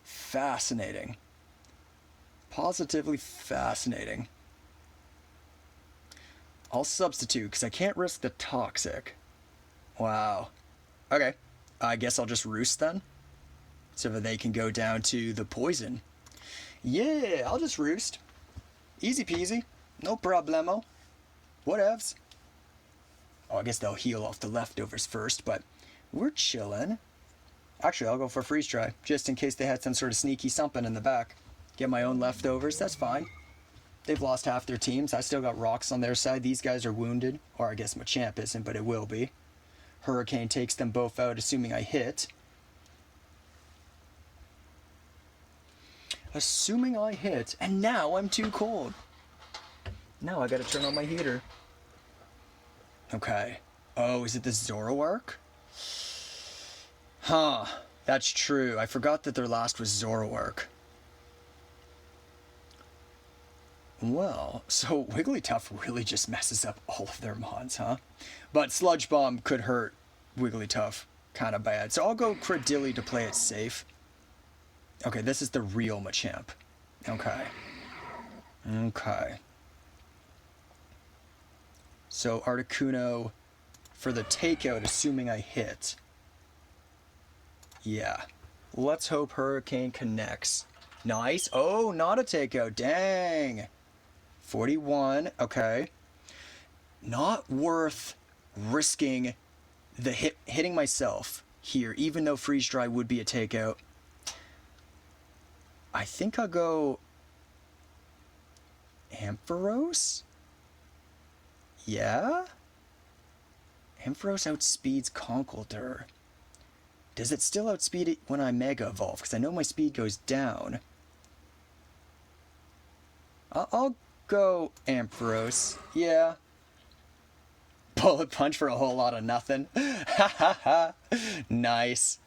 Fascinating. Positively fascinating. I'll substitute, because I can't risk the toxic. Wow. Okay. I guess I'll just Roost then, so that they can go down to the poison. Yeah, I'll just Roost. Easy peasy. No problemo. Whatevs. Oh, I guess they'll heal off the leftovers first, but we're chillin'. Actually, I'll go for Freeze Dry, just in case they had some sort of sneaky something in the back. Get my own leftovers, that's fine. They've lost half their teams. I still got rocks on their side. These guys are wounded. Or I guess Machamp isn't, but it will be. Hurricane takes them both out, assuming I hit. Assuming I hit, and now I'm too cold. Now I gotta turn on my heater. Okay. Oh, is it the Zoroark? Huh. That's true. I forgot that their last was Zoroark. Well, so Wigglytuff really just messes up all of their mons, huh? But Sludge Bomb could hurt Wigglytuff kind of bad. So I'll go Cradilly to play it safe. Okay, this is the real Machamp. Okay. So Articuno for the takeout, assuming I hit. Yeah. Let's hope Hurricane connects. Nice. Oh, not a takeout. Dang. 41. Okay. Not worth risking the hitting myself here, even though Freeze Dry would be a takeout. I think I'll go Ampharos? Yeah? Ampharos outspeeds Conkeldurr. Does it still outspeed it when I Mega Evolve? Because I know my speed goes down. I'll go Ampharos. Yeah. Bullet Punch for a whole lot of nothing. Ha ha ha. Nice.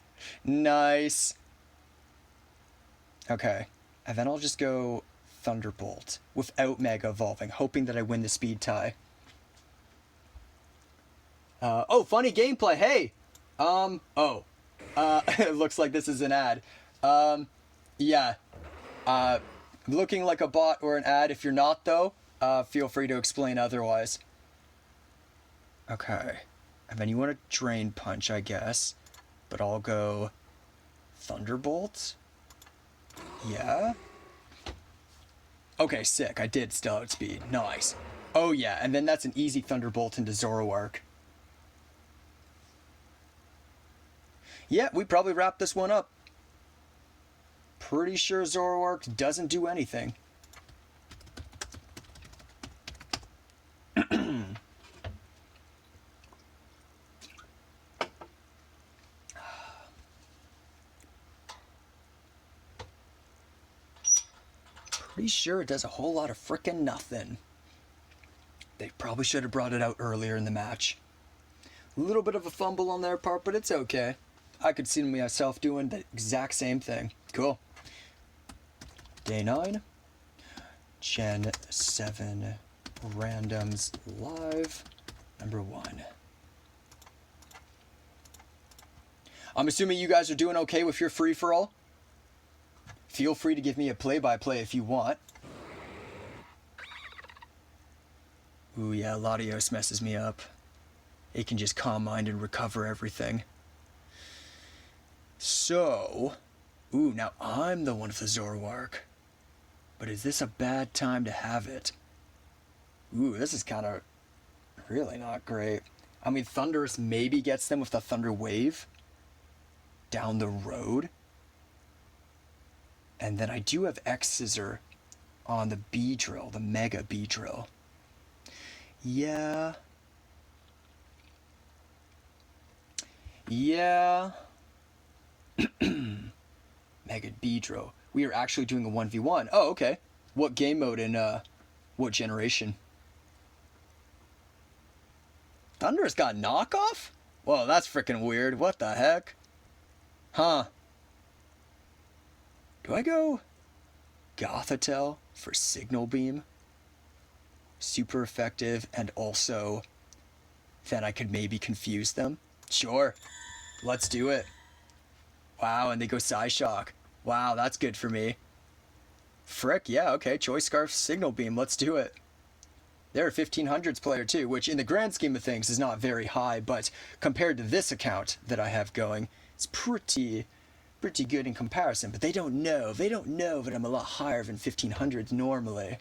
Okay. And then I'll just go Thunderbolt without Mega Evolving, hoping that I win the speed tie. Oh, funny gameplay. Hey. It looks like this is an ad. Yeah. Looking like a bot or an ad. If you're not, though, feel free to explain otherwise. Okay. And then you want to Drain Punch, I guess. But I'll go Thunderbolt. Yeah? Okay, sick. I did still outspeed. Nice. Oh yeah, and then that's an easy Thunderbolt into Zoroark. Yeah, we probably wrap this one up. Pretty sure Zoroark doesn't do anything. Pretty sure it does a whole lot of frickin' nothing. They probably should have brought it out earlier in the match. A little bit of a fumble on their part, but it's okay. I could see myself doing the exact same thing. Cool. Day 9. Gen 7 Randoms Live. Number 1. I'm assuming you guys are doing okay with your free-for-all. Feel free to give me a play-by-play if you want. Ooh, yeah, Latios messes me up. It can just calm mind and recover everything. So... Ooh, now I'm the one with the Zoroark. But is this a bad time to have it? Ooh, this is kind of really not great. I mean, Thundurus maybe gets them with the Thunder Wave down the road. And then I do have X-Scissor on the Beedrill, the Mega Beedrill. Yeah. Yeah. Mega Beedrill. We are actually doing a 1v1. Oh, okay. What game mode and what generation? Thunder's got knockoff? Whoa, that's freaking weird. What the heck? Huh. Do I go Gothitelle for Signal Beam? Super effective, and also then I could maybe confuse them? Sure. Let's do it. Wow, and they go Psyshock. Wow, that's good for me. Frick, yeah, okay. Choice Scarf, Signal Beam, let's do it. They're a 1500s player too, which in the grand scheme of things is not very high, but compared to this account that I have going, it's pretty good in comparison. But they don't know that I'm a lot higher than 1500s normally.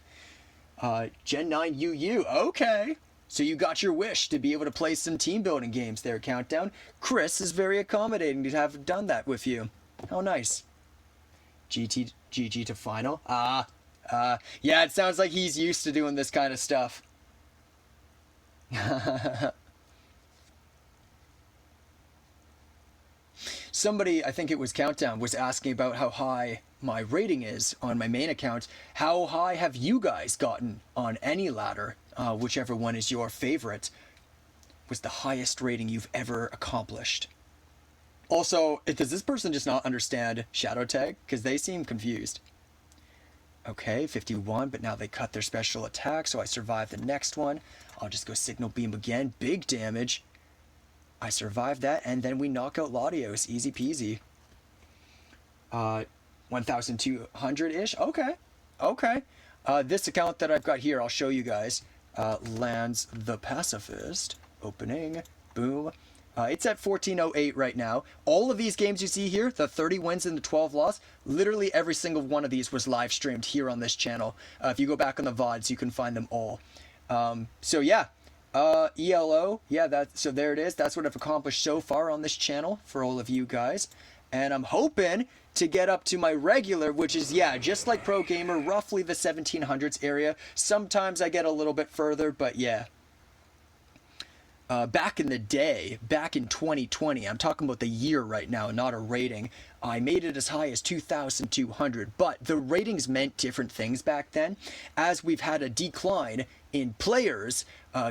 Gen 9 UU, okay. So you got your wish to be able to play some team building games there, Countdown. Chris is very accommodating to have done that with you. How nice. GG to final. Yeah, it sounds like he's used to doing this kind of stuff. Somebody, I think it was Countdown, was asking about how high my rating is on my main account. How high have you guys gotten on any ladder? Whichever one is your favorite. Was the highest rating you've ever accomplished? Also, does this person just not understand Shadow Tag? Because they seem confused. Okay, 51, but now they cut their special attack, so I survive the next one. I'll just go Signal Beam again. Big damage. I survived that, and then we knock out Latios. Easy peasy. 1,200-ish? Okay. Okay. This account that I've got here, I'll show you guys. Lands the Pacifist. Opening. Boom. It's at 1408 right now. All of these games you see here, the 30 wins and the 12 loss, literally every single one of these was live streamed here on this channel. If you go back on the VODs, you can find them all. So yeah, ELO, yeah, so there it is. That's what I've accomplished so far on this channel for all of you guys. And I'm hoping to get up to my regular, which is, yeah, just like Pro Gamer, roughly the 1700s area. Sometimes I get a little bit further, but yeah. Back in the day, back in 2020, I'm talking about the year right now, not a rating, I made it as high as 2,200, but the ratings meant different things back then. As we've had a decline in players,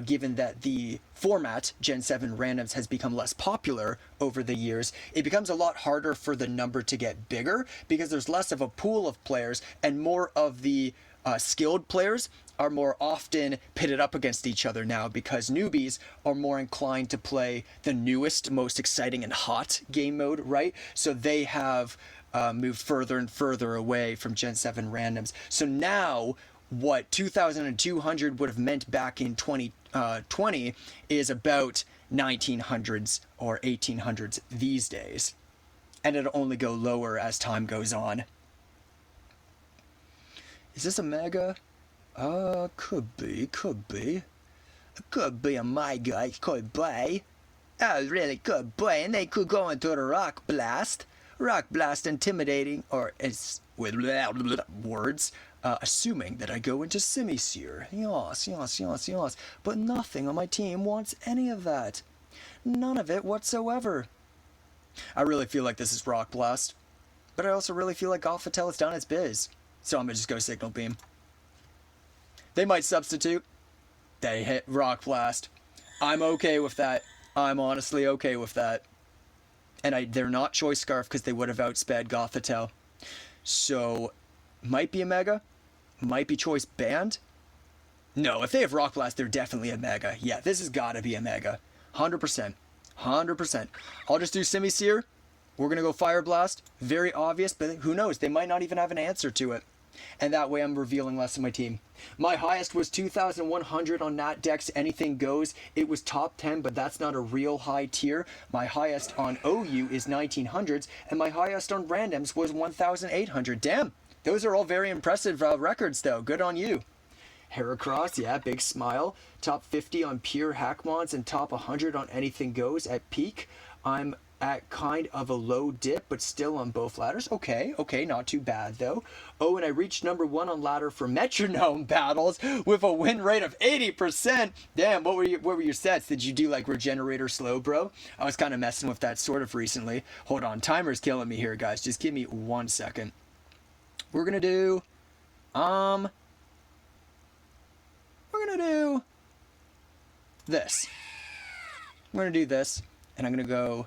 given that the format, Gen 7 Randoms, has become less popular over the years, it becomes a lot harder for the number to get bigger because there's less of a pool of players and more of the skilled players are more often pitted up against each other now because newbies are more inclined to play the newest, most exciting and hot game mode, right? So they have moved further and further away from Gen 7 Randoms. So now what 2,200 would have meant back in 2020 is about 1900s or 1800s these days. And it'll only go lower as time goes on. Is this a mega? Could be, could be. Could be a mega, it could be. Oh, really could be, and they could go into the Rock Blast. Rock Blast intimidating, or it's with words, assuming that I go into Simisear. Yes, yes, yes, yes. But nothing on my team wants any of that. None of it whatsoever. I really feel like this is Rock Blast, but I also really feel like Gothitelle has done its biz. So I'm gonna just go Signal Beam. They might substitute. They hit Rock Blast. I'm okay with that. I'm honestly okay with that. And they're not Choice Scarf because they would have outsped Gothitelle. So, might be a Mega. Might be Choice Band. No, if they have Rock Blast, they're definitely a Mega. Yeah, this has got to be a Mega. 100%. 100%. I'll just do Simisear. We're going to go Fire Blast. Very obvious, but who knows? They might not even have an answer to it. And that way I'm revealing less of my team. My highest was 2,100 on Nat Dex Anything Goes. It was top 10, but that's not a real high tier. My highest on OU is 1900s, and my highest on randoms was 1,800. Damn, those are all very impressive records, though. Good on you. Heracross, yeah, big smile. Top 50 on pure Hackmons and top 100 on Anything Goes at peak. I'm at kind of a low dip, but still on both ladders. Okay, not too bad though. Oh, and I reached number 1 on ladder for metronome battles with a win rate of 80%. Damn, what were your sets? Did you do like Regenerator Slow, bro? I was kind of messing with that sort of recently. Hold on, timer's killing me here, guys. Just give me 1 second. We're gonna do, this. We're gonna do this, and I'm gonna go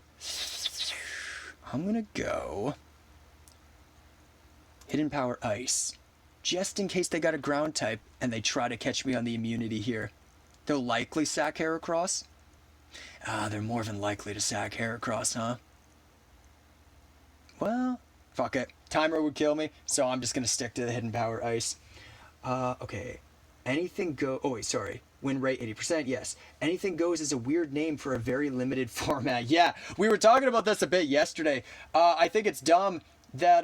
Hidden Power Ice, just in case they got a ground type and they try to catch me on the immunity here. They'll likely sack Heracross. They're more than likely to sack Heracross, huh? Well, fuck it. Timer would kill me, so I'm just gonna stick to the Hidden Power Ice. Okay. Anything go... Oh, wait, sorry. Win rate 80%, yes. Anything Goes is a weird name for a very limited format. Yeah, we were talking about this a bit yesterday. I think it's dumb that,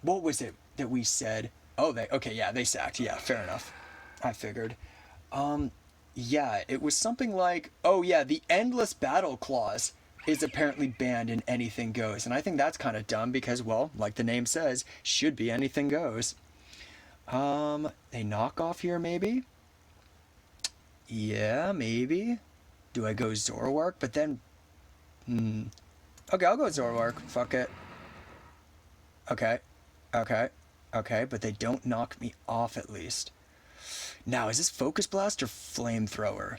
what was it that we said? Oh, they sacked. Yeah, fair enough. I figured. Yeah, it was something like, oh yeah, the Endless Battle Clause is apparently banned in Anything Goes. And I think that's kind of dumb because, well, like the name says, should be Anything Goes. They knock off here, maybe? Yeah, maybe. Do I go Zoroark? But then... Okay, I'll go Zoroark. Fuck it. Okay. But they don't knock me off, at least. Now, is this Focus Blast or Flamethrower?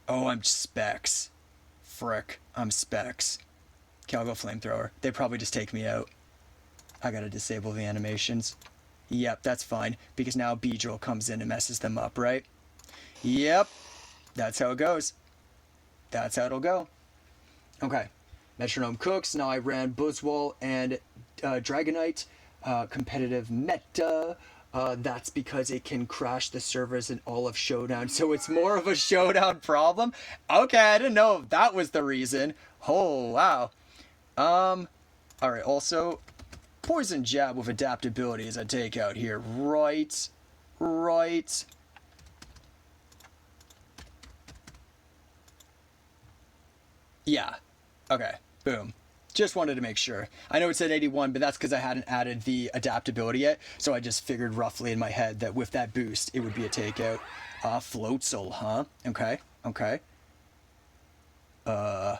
Oh, I'm Specs. Frick, I'm Specs. Okay, I'll go Flamethrower. They probably just take me out. I gotta disable the animations. Yep, that's fine, because now Beedrill comes in and messes them up, right? Yep, that's how it goes. That's how it'll go. Okay, Metronome cooks. Now I ran Buzzwole and Dragonite. Competitive meta. That's because it can crash the servers in all of Showdown, so it's more of a Showdown problem. Okay, I didn't know that was the reason. Oh, wow. Alright, also... Poison Jab with adaptability as I take out here. Right. Yeah. Okay. Boom. Just wanted to make sure. I know it said 81, but that's because I hadn't added the adaptability yet, so I just figured roughly in my head that with that boost, it would be a takeout. Floatzel, huh? Okay. I'll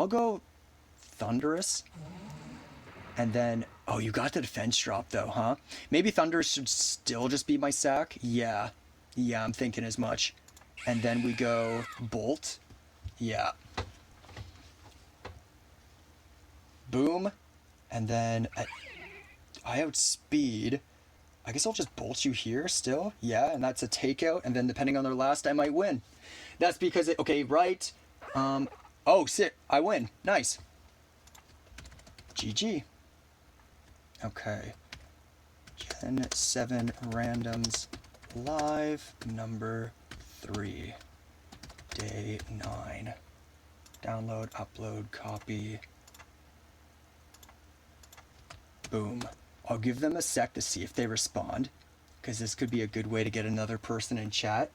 go Thunderous. And then, oh, you got the defense drop though, huh? Maybe Thunder should still just be my sack. Yeah, I'm thinking as much. And then we go Bolt. Yeah. Boom. And then I outspeed. I guess I'll just Bolt you here still. Yeah, and that's a takeout. And then depending on their last, I might win. That's because okay, right. Oh, sick. I win. Nice. GG. Okay. Gen 7 randoms live number 3. Day 9. Download, upload, copy. Boom. I'll give them a sec to see if they respond, because this could be a good way to get another person in chat.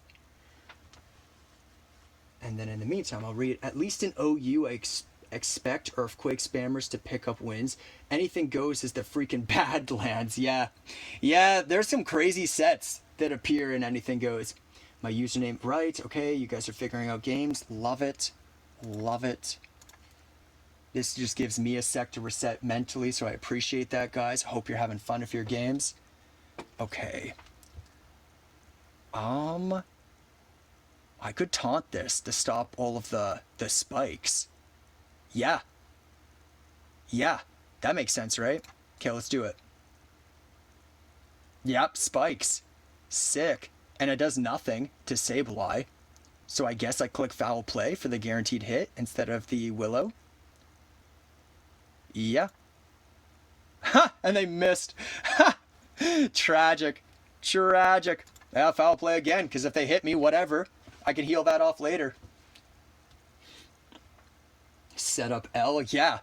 And then in the meantime, I'll read, at least in OU, expect Earthquake spammers to pick up wins. Anything goes is the freaking Badlands. Yeah. Yeah, there's some crazy sets that appear in Anything Goes. My username, right. Okay, you guys are figuring out games. Love it. Love it. This just gives me a sec to reset mentally, so I appreciate that, guys. Hope you're having fun with your games. Okay. I could taunt this to stop all of the spikes. Yeah. Yeah. That makes sense, right? Okay, let's do it. Yep, spikes. Sick. And it does nothing to Sableye. So I guess I click Foul Play for the guaranteed hit instead of the Willow. Yeah. Ha! And they missed. Ha! Tragic. Tragic. Yeah, Foul Play again, because if they hit me, whatever. I can heal that off later. Set up L, yeah.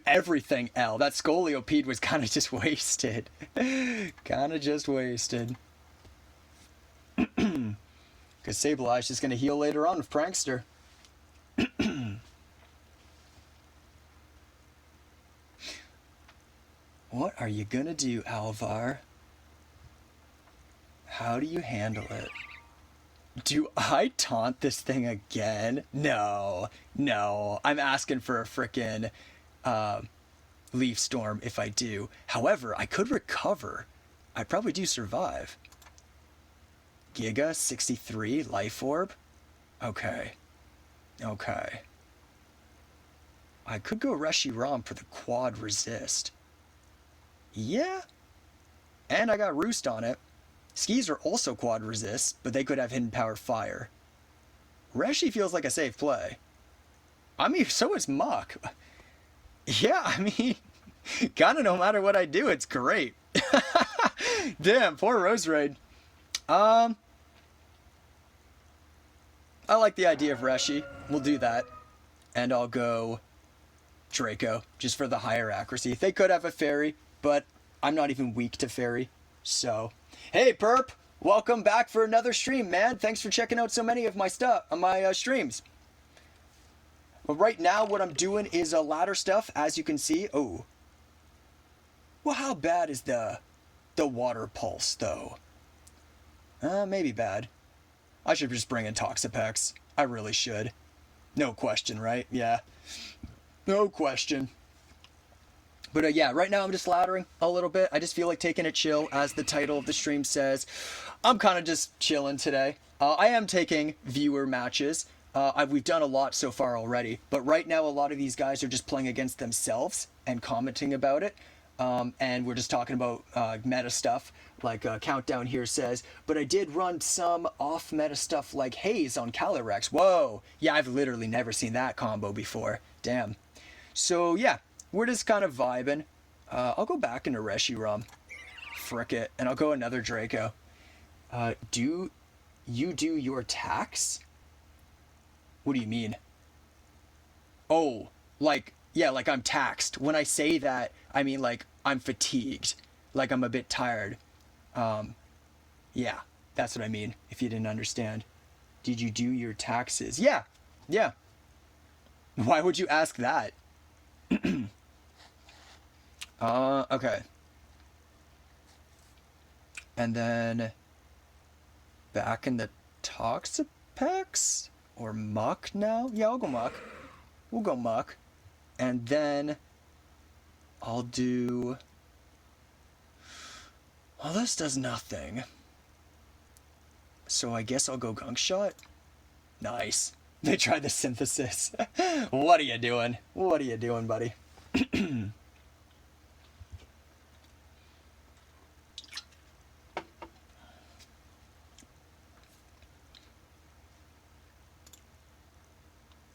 Everything L. That Scoliopede was kind of just wasted. Kind of just wasted. Because Sableye's just going to heal later on with Prankster. What are you going to do, Alvar? How do you handle it? Do I taunt this thing again? No. No. I'm asking for a frickin' Leaf Storm if I do. However, I could recover. I probably do survive. Giga, 63, Life Orb? Okay. Okay. I could go Reshiram for the quad resist. Yeah. And I got Roost on it. Skis are also quad resist, but they could have hidden power fire. Reshi feels like a safe play. I mean, so is Muck. Yeah, I mean, kinda no matter what I do, it's great. Damn, poor Rose Raid. I like the idea of Reshi. We'll do that. And I'll go Draco, just for the higher accuracy. They could have a fairy, but I'm not even weak to fairy, so... Hey, Perp! Welcome back for another stream, man. Thanks for checking out so many of my streams. But right now, what I'm doing is ladder stuff, as you can see. Oh. Well, how bad is the water pulse, though? Maybe bad. I should just bring in Toxapex. I really should. No question, right? Yeah. No question. But yeah, right now I'm just laddering a little bit. I just feel like taking a chill, as the title of the stream says. I'm kind of just chilling today. I am taking viewer matches. We've done a lot so far already. But right now, a lot of these guys are just playing against themselves and commenting about it. And we're just talking about meta stuff, like Countdown here says. But I did run some off-meta stuff like Haze on Calyrex. Whoa! Yeah, I've literally never seen that combo before. Damn. So yeah. We're just kind of vibing. I'll go back into Reshiram. Frick it. And I'll go another Draco. Do you do your tax? What do you mean? Oh, like, yeah, like I'm taxed. When I say that, I mean like I'm fatigued. Like I'm a bit tired. Yeah, that's what I mean, if you didn't understand. Did you do your taxes? Yeah, yeah. Why would you ask that? Okay. And then back in the Toxapex or Muck now? Yeah, I'll go Muck. We'll go Muck. And then I'll do... Well, this does nothing. So I guess I'll go Gunk Shot. Nice. They tried the synthesis. What are you doing? What are you doing, buddy?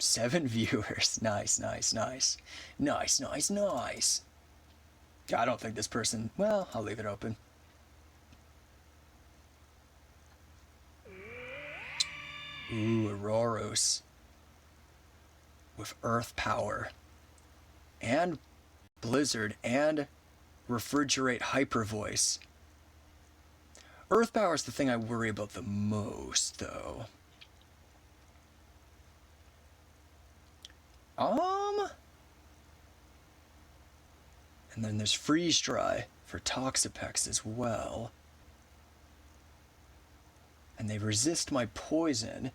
7 viewers. Nice, nice, nice. Nice, nice, nice. I don't think this person... Well, I'll leave it open. Ooh, Auroros. With Earth Power. And Blizzard and refrigerate hyper voice. Earth power is the thing I worry about the most, though. And then there's freeze dry for Toxapex as well. And they resist my poison.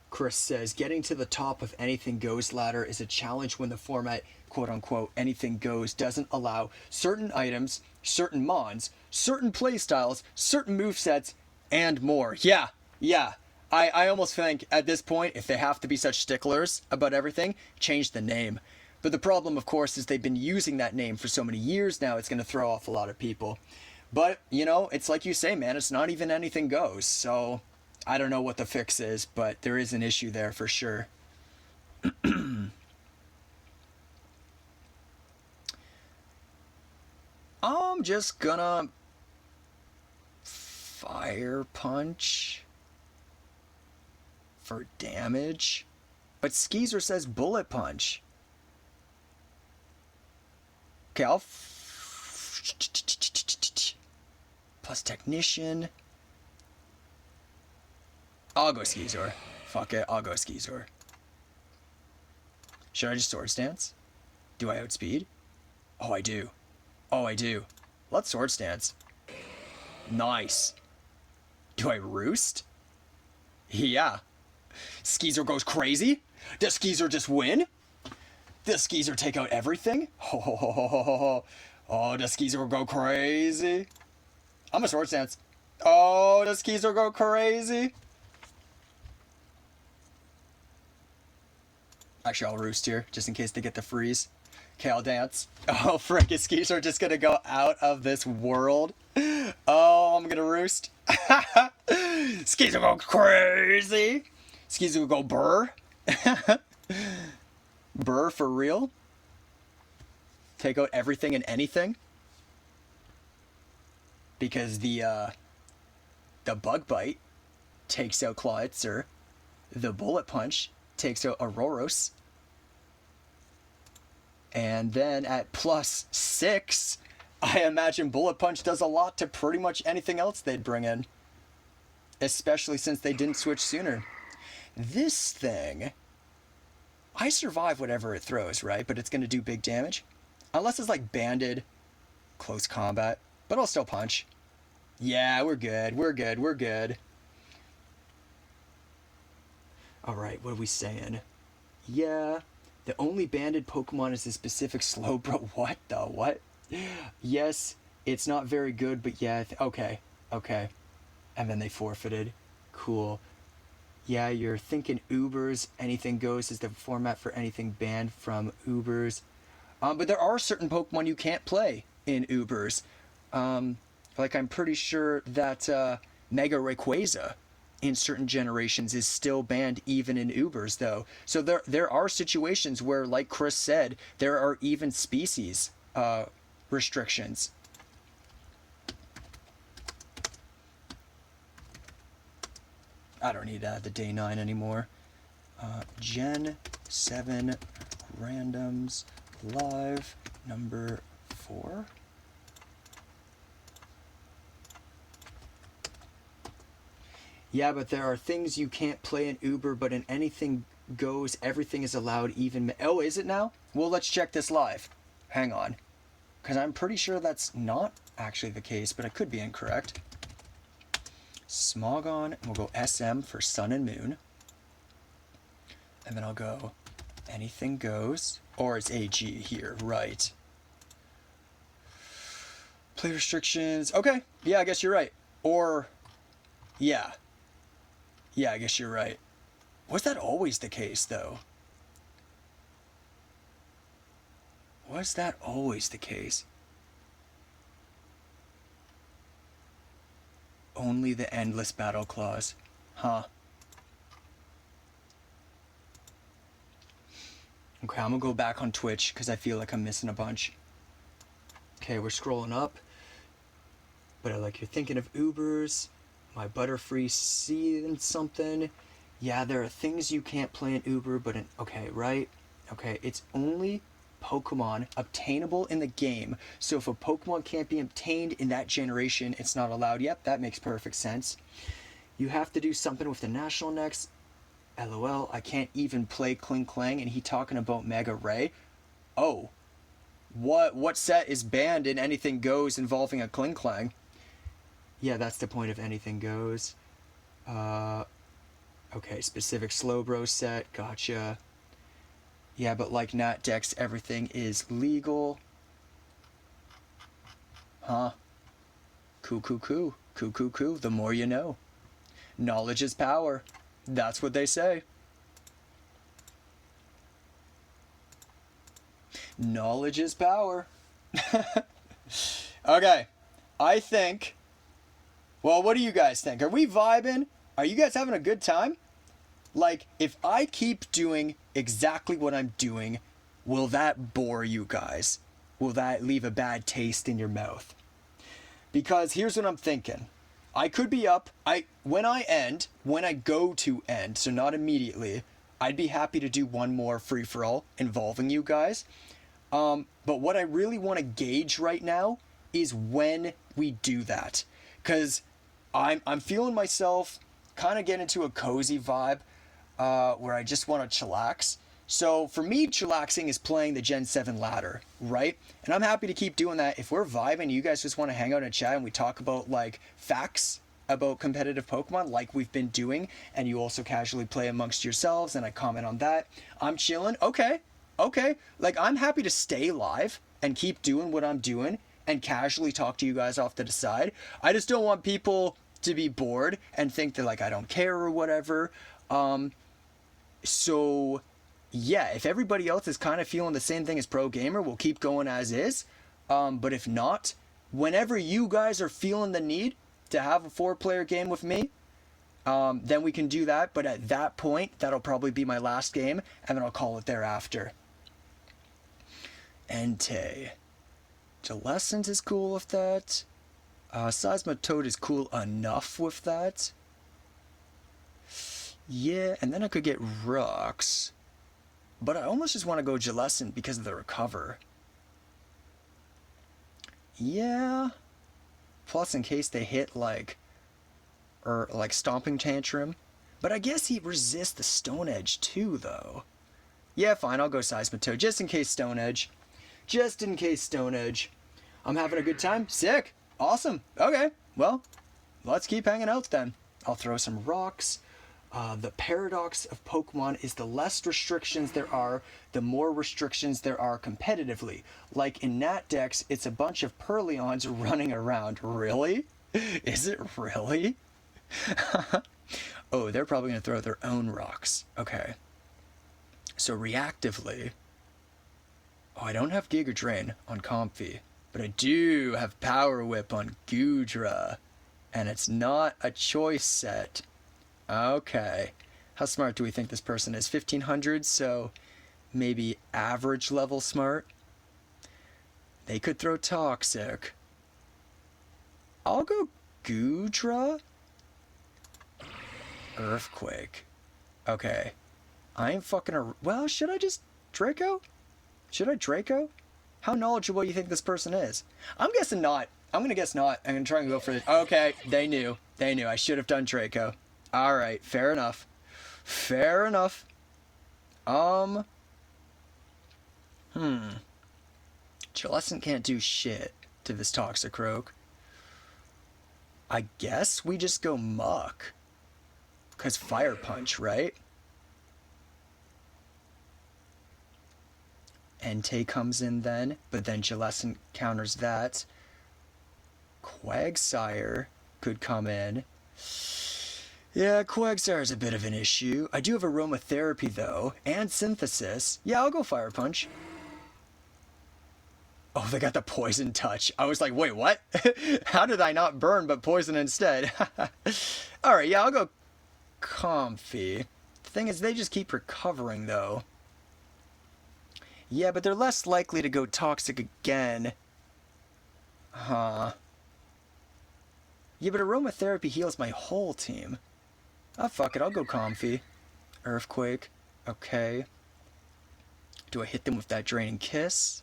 Chris says, getting to the top of Anything Goes ladder is a challenge when the format, quote unquote, Anything Goes doesn't allow certain items, certain mons, certain playstyles, certain movesets, and more. Yeah. I almost think at this point, if they have to be such sticklers about everything, change the name. But the problem, of course, is they've been using that name for so many years now, it's going to throw off a lot of people. But, you know, it's like you say, man, it's not even Anything Goes. So I don't know what the fix is, but there is an issue there for sure. I'm just gonna Fire Punch for damage. But Skeezer says Bullet Punch. Okay, I'll plus Technician. I'll go Skeezer. Fuck it, I'll go Skeezer. Should I just Sword Stance? Do I outspeed? Oh, I do. Let's Sword Stance. Nice. Do I Roost? Yeah. Skeezer goes crazy? Does Skeezer just win? Does Skeezer take out everything? Oh, does Skeezer go crazy? I'm a Sword Stance. Oh, does Skeezer go crazy? Actually, I'll Roost here, just in case they get the freeze. Okay, I'll dance. Oh, frick, is Skeezer just gonna go out of this world? Oh, I'm gonna Roost. Skeezer go crazy. Skeezer will go burr. Burr for real? Take out everything and anything? Because the Bug Bite takes out Clawitzer. The Bullet Punch takes out Auroros. And then at +6, I imagine Bullet Punch does a lot to pretty much anything else they'd bring in. Especially since they didn't switch sooner. This thing, I survive whatever it throws, right? But it's going to do big damage. Unless it's like banded, close combat. But I'll still punch. Yeah, we're good. Alright, what are we saying? Yeah, the only banded Pokemon is a specific Slowbro. What the what? Yes, it's not very good, but yeah, okay. And then they forfeited. Cool. Yeah, you're thinking Ubers. Anything Goes is the format for anything banned from Ubers. But there are certain Pokemon you can't play in Ubers. Like I'm pretty sure that Mega Rayquaza in certain generations is still banned even in Ubers, though. So there are situations where, like Chris said, there are even species restrictions. I don't need the day 9 anymore. Gen 7 randoms live number 4. Yeah, but there are things you can't play in Uber, but in Anything Goes, everything is allowed, even... Oh, is it now? Well, let's check this live. Hang on. Because I'm pretty sure that's not actually the case, but I could be incorrect. Smogon, and we'll go SM for Sun and Moon. And then I'll go Anything Goes. Or it's AG here, right. Play restrictions. Okay, yeah, I guess you're right. Or, yeah. Yeah, I guess you're right. Was that always the case, though? Was that always the case? Only the endless battle clause. Huh. Okay, I'm gonna go back on Twitch because I feel like I'm missing a bunch. Okay, we're scrolling up. But like you're thinking of Ubers. My Butterfree seeing something. Yeah, there are things you can't play in Uber, but in... Okay, right? Okay, it's only Pokemon obtainable in the game. So if a Pokemon can't be obtained in that generation, it's not allowed. Yep, that makes perfect sense. You have to do something with the National next. LOL, I can't even play Kling Klang, and he talking about Mega Ray. Oh, what set is banned in Anything Goes involving a Kling Klang? Yeah, that's the point of Anything Goes. Okay, specific Slowbro set, gotcha. Yeah, but like Nat Dex, everything is legal. Huh? Coo. The more you know. Knowledge is power. That's what they say. Knowledge is power. Okay. I think... Well, what do you guys think? Are we vibing? Are you guys having a good time? Like, if I keep doing exactly what I'm doing, will that bore you guys? Will that leave a bad taste in your mouth? Because here's what I'm thinking. I could be up. When I go to end, so not immediately, I'd be happy to do one more free-for-all involving you guys. But what I really want to gauge right now is when we do that. Because I'm feeling myself kind of get into a cozy vibe where I just want to chillax. So for me, chillaxing is playing the Gen 7 ladder, right? And I'm happy to keep doing that. If we're vibing, you guys just want to hang out and chat and we talk about like facts about competitive Pokemon like we've been doing, and you also casually play amongst yourselves and I comment on that. I'm chilling. Okay. Like I'm happy to stay live and keep doing what I'm doing and casually talk to you guys off to the side. I just don't want people to be bored and think that like I don't care or whatever. So yeah, if everybody else is kind of feeling the same thing as Pro Gamer, we'll keep going as is. But if not, whenever you guys are feeling the need to have a 4-player game with me, then we can do that. But at that point, that'll probably be my last game, and then I'll call it thereafter. Entei. Jalescent is cool with that. Seismitoad is cool enough with that. Yeah, and then I could get Rocks. But I almost just want to go Jalescent because of the recover. Yeah. Plus in case they hit like Stomping Tantrum. But I guess he resists the Stone Edge too though. Yeah, fine, I'll go Seismitoad just in case Stone Edge. Just in case Stone Edge. I'm having a good time. Sick. Awesome. Okay. Well, let's keep hanging out then. I'll throw some rocks. The paradox of Pokemon is the less restrictions there are, the more restrictions there are competitively. Like in Nat Dex, it's a bunch of Purleons running around. Really? Is it really? Oh, they're probably going to throw their own rocks. Okay. So reactively... Oh, I don't have Giga Drain on Comfy, but I do have Power Whip on Goodra. And it's not a choice set. Okay. How smart do we think this person is? 1500, so maybe average level smart. They could throw Toxic. I'll go Goodra. Earthquake. Okay. I ain't fucking well, should I just Draco? Should I Draco? How knowledgeable do you think this person is? I'm guessing not. I'm gonna guess not. I'm gonna try and go for it. Okay, they knew. I should have done Draco. Alright, fair enough. Jalescent can't do shit to this Toxicroak. I guess we just go Muck. 'Cause Fire Punch, right? Entei comes in then, but then Jalescent counters that. Quagsire could come in. Yeah, Quagsire's a bit of an issue. I do have Aromatherapy, though, and Synthesis. Yeah, I'll go Fire Punch. Oh, they got the Poison Touch. I was like, wait, what? How did I not burn but poison instead? Alright, yeah, I'll go Comfy. The thing is, they just keep recovering, though. Yeah, but they're less likely to go Toxic again. Huh. Yeah, but Aromatherapy heals my whole team. Ah, fuck it, I'll go Comfy. Earthquake. Okay. Do I hit them with that Draining Kiss?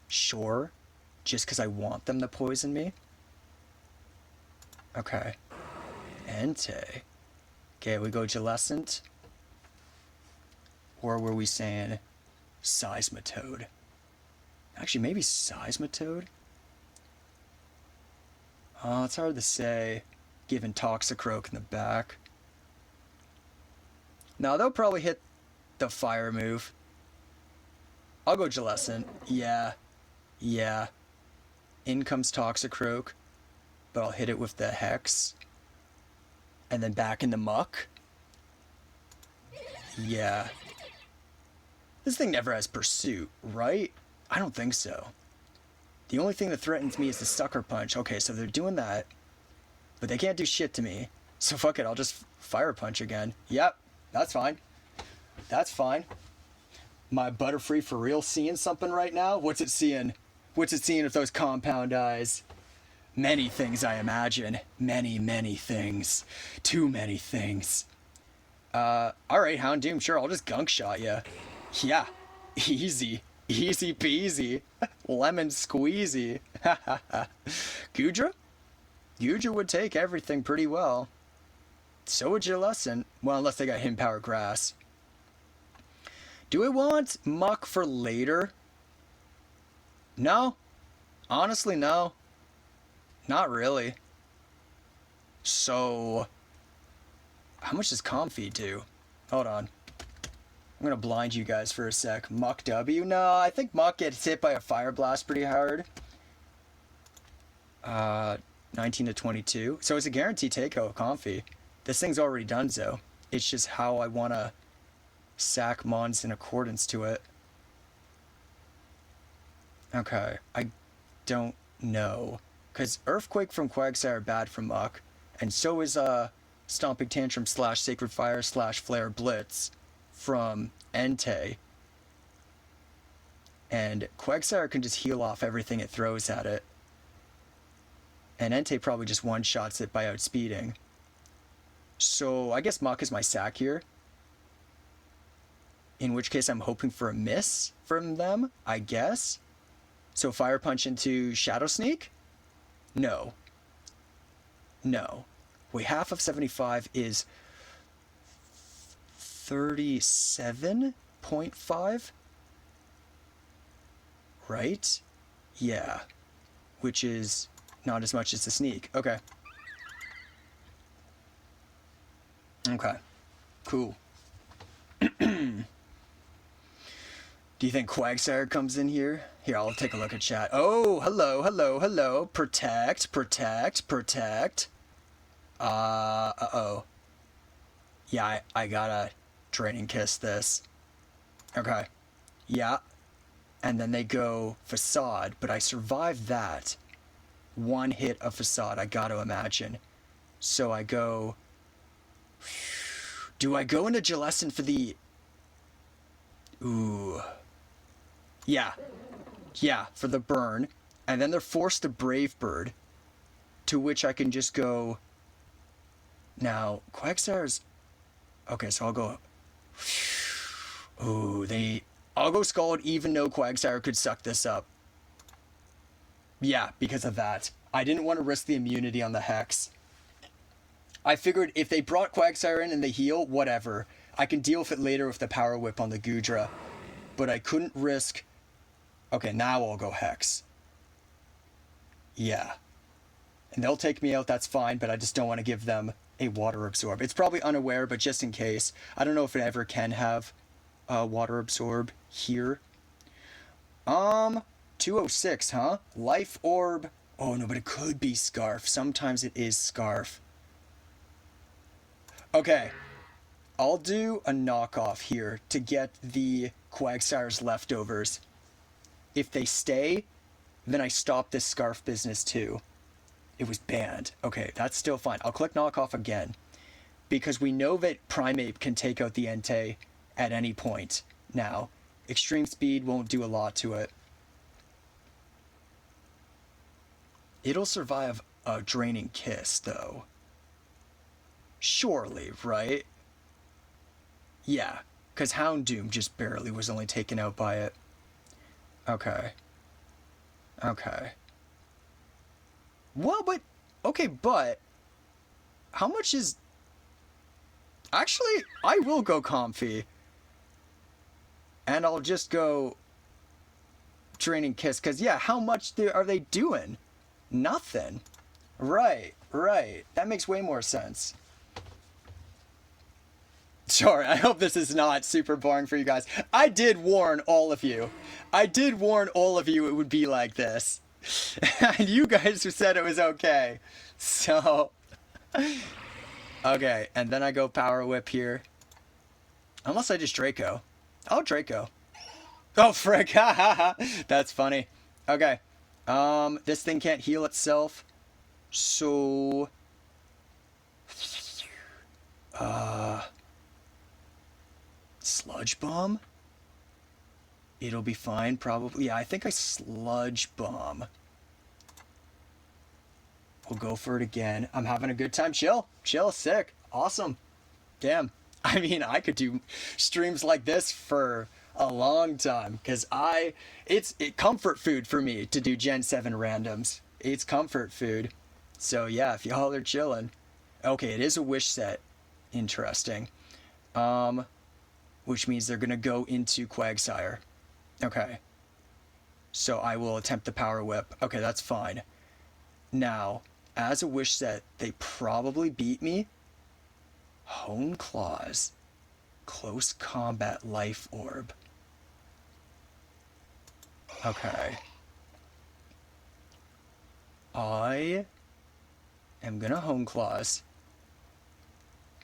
Sure. Just because I want them to poison me? Okay. Entei. Okay, we go Gelescent. Or were we saying Seismitoad? Actually, maybe Seismitoad? Oh, it's hard to say, given Toxicroak in the back. No, they'll probably hit the fire move. I'll go Gelescent. Yeah. Yeah. In comes Toxicroak, but I'll hit it with the Hex. And then back in the Muck. Yeah. This thing never has Pursuit, right? I don't think so. The only thing that threatens me is the Sucker Punch. Okay, so they're doing that. But they can't do shit to me. So fuck it, I'll just Fire Punch again. Yep, that's fine. That's fine. My Butterfree for real seeing something right now? What's it seeing? What's it seeing with those compound eyes? Many things, I imagine. Many, many things. Too many things. Alright, Houndoom, sure, I'll just Gunk Shot ya. Yeah, easy. Easy peasy. Lemon squeezy. Goodra? Goodra would take everything pretty well. So would Gelescent. Well, unless they got Hidden Power Grass. Do I want Muck for later? No. Honestly, no. Not really. So, how much does Comfeed do? Hold on. I'm gonna blind you guys for a sec. Muck W? No, I think Muck gets hit by a Fire Blast pretty hard. 19 to 22. So it's a guaranteed takeout of Comfy. This thing's already done so. It's just how I wanna sack Mons in accordance to it. Okay, I don't know. Because Earthquake from Quagsire are bad from Muck. And so is Stomping Tantrum / Sacred Fire / Flare Blitz from Entei. And Quagsire can just heal off everything it throws at it. And Entei probably just one-shots it by outspeeding. So I guess Muck is my sack here. In which case I'm hoping for a miss from them, I guess. So Fire Punch into Shadow Sneak? No. No. Wait, half of 75 is 37.5? Right? Yeah. Which is not as much as the sneak. Okay. Okay. Cool. Do you think Quagsire comes in here? Here, I'll take a look at chat. Oh, hello, hello, hello. Protect, protect, protect. Uh-oh. Yeah, I gotta Draining Kiss this. Okay. Yeah. And then they go Facade, but I survived that. One hit of Facade, I gotta imagine. So I go... Do I go into Gelescent for the... Ooh... Yeah. Yeah, for the burn. And then they're forced to Brave Bird. To which I can just go... Now, Quagsire's... Okay, so I'll go... Ooh, I'll go Scald even though Quagsire could suck this up. Yeah, because of that. I didn't want to risk the immunity on the Hex. I figured if they brought Quagsire in and they heal, whatever. I can deal with it later with the Power Whip on the Goodra. But I couldn't risk... Okay, now I'll go Hex. Yeah. And they'll take me out, that's fine, but I just don't want to give them a Water Absorb. It's probably unaware, but just in case. I don't know if it ever can have Water Absorb here. 206, huh? Life Orb. Oh, no, but it could be Scarf. Sometimes it is Scarf. Okay. I'll do a knockoff here to get the Quagsire's leftovers. If they stay, then I stop this Scarf business too. It was banned. Okay, that's still fine. I'll click knockoff again. Because we know that Primeape can take out the Entei at any point now. Extreme Speed won't do a lot to it. It'll survive a Draining Kiss, though. Surely, right? Yeah, Because Houndoom just barely was only taken out by it. Okay. Okay. Well, but... Okay, but... How much is... Actually, I will go Comfy. And I'll just go... Draining Kiss. Because, yeah, how much are they doing? Nothing. Right, right. That makes way more sense. Sorry, I hope this is not super boring for you guys. I did warn all of you. I did warn all of you it would be like this. And you guys said it was okay. So... Okay, and then I go Power Whip here. Unless I just Draco. Oh, Draco. Oh, frick. That's funny. Okay. This thing can't heal itself. So... Sludge Bomb? It'll be fine, probably. Yeah, I think I Sludge Bomb. We'll go for it again. I'm having a good time. Chill. Chill. Sick. Awesome. Damn. I mean, I could do streams like this for a long time. Because it's comfort food for me to do Gen 7 randoms. It's comfort food. So yeah, if y'all are chilling. Okay, it is a wish set. Interesting. Which means they're going to go into Quagsire. Okay. So I will attempt the Power Whip. Okay, that's fine. Now, as a wish set, they probably beat me. Hone Claws. Close Combat Life Orb. Okay. I am going to Hone Claws.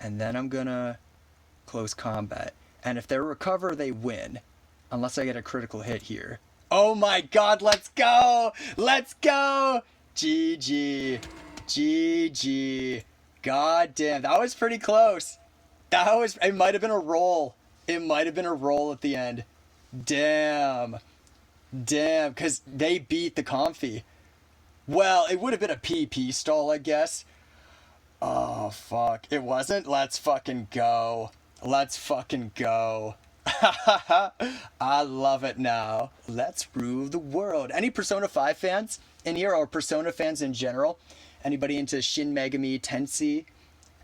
And then I'm going to Close Combat. And if they recover, they win. Unless I get a critical hit here. Oh my god, let's go! Let's go! GG. GG. God damn, that was pretty close. It might have been a roll. It might have been a roll at the end. Damn. Damn, because they beat the Comfy. Well, it would have been a PP stall, I guess. Oh, fuck. It wasn't? Let's fucking go. Let's fucking go. I love it now. Let's rule the world. Any Persona 5 fans in here, or Persona fans in general? Anybody into Shin Megami Tensei?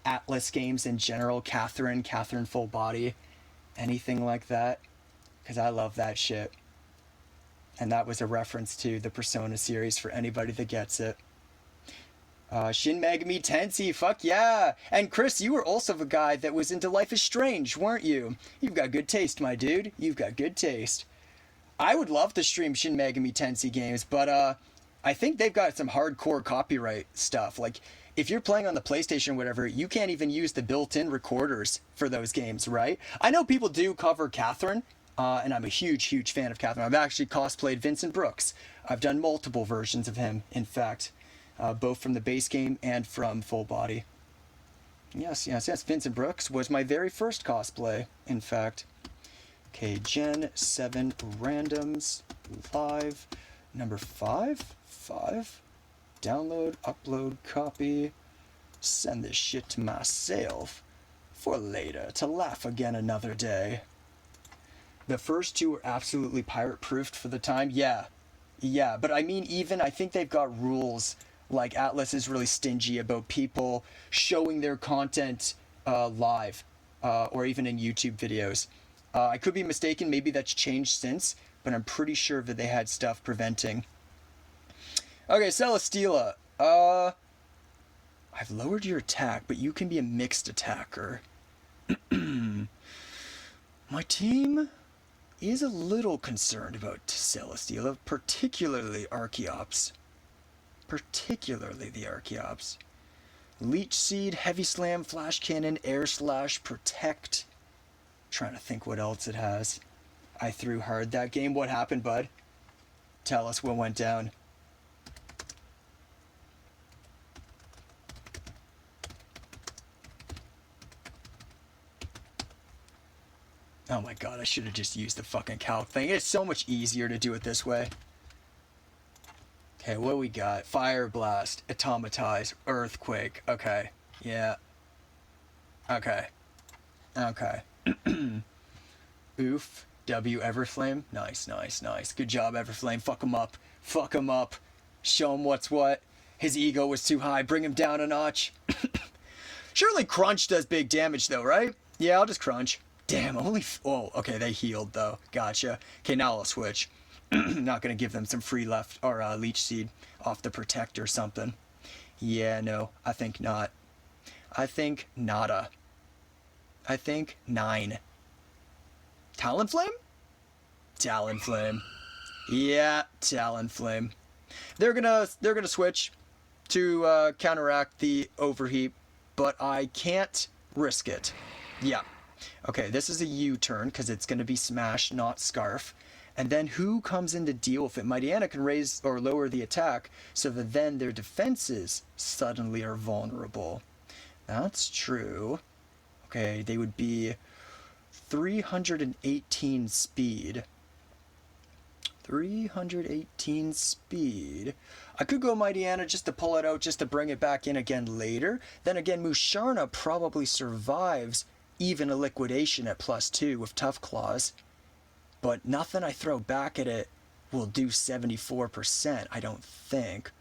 Atlas games in general? Catherine Full Body? Anything like that? Because I love that shit. And that was a reference to the Persona series for anybody that gets it. Shin Megami Tensei, fuck yeah! And Chris, you were also the guy that was into Life is Strange, weren't you? You've got good taste, my dude. You've got good taste. I would love to stream Shin Megami Tensei games, but I think they've got some hardcore copyright stuff. Like, if you're playing on the PlayStation or whatever, you can't even use the built-in recorders for those games, right? I know people do cover Catherine, and I'm a huge, huge fan of Catherine. I've actually cosplayed Vincent Brooks. I've done multiple versions of him, in fact. Both from the base game and from Full Body. Yes, Vincent Brooks was my very first cosplay, in fact. Okay, Gen 7 randoms, live, number 5. Download, upload, copy, send this shit to myself for later to laugh again another day. The first two were absolutely pirate-proofed for the time, yeah, but I mean, even, I think they've got rules. Like, Atlas is really stingy about people showing their content live, or even in YouTube videos. I could be mistaken, maybe that's changed since, but I'm pretty sure that they had stuff preventing. Okay, Celesteela. I've lowered your attack, but you can be a mixed attacker. My team is a little concerned about Celesteela, particularly Archeops. Particularly the Archeops. Leech Seed, Heavy Slam, Flash Cannon, Air Slash, Protect. Trying to think what else it has. I threw hard that game. What happened, bud? Tell us what went down. Oh my god, I should have just used the fucking calc thing. It's so much easier to do it this way. Okay, what we got? Fire Blast, Automatize, Earthquake. Okay, yeah. Okay. Oof. W Everflame. Nice, nice, nice. Good job, Everflame. Fuck him up. Fuck him up. Show him what's what. His ego was too high. Bring him down a notch. Surely Crunch does big damage, though, right? Yeah, I'll just Crunch. Damn, only... Oh, okay, they healed, though. Gotcha. Okay, now I'll switch. Not gonna give them some free left... Or, Leech Seed off the Protect or something. Yeah, no. I think not. I think nada. I think 9. Talonflame? Talonflame. Yeah, Talonflame. They're gonna switch to counteract the overheat, but I can't risk it. Yeah. Okay, this is a U-turn because it's gonna be Smash, not Scarf. And then who comes in to deal with it? Mightyena can raise or lower the attack so that then their defenses suddenly are vulnerable. That's true. Okay, they would be 318 speed. 318 speed. I could go Mightyena just to pull it out, just to bring it back in again later. Then again, Musharna probably survives even a liquidation at +2 with Tough Claws. But nothing I throw back at it will do 74%, I don't think.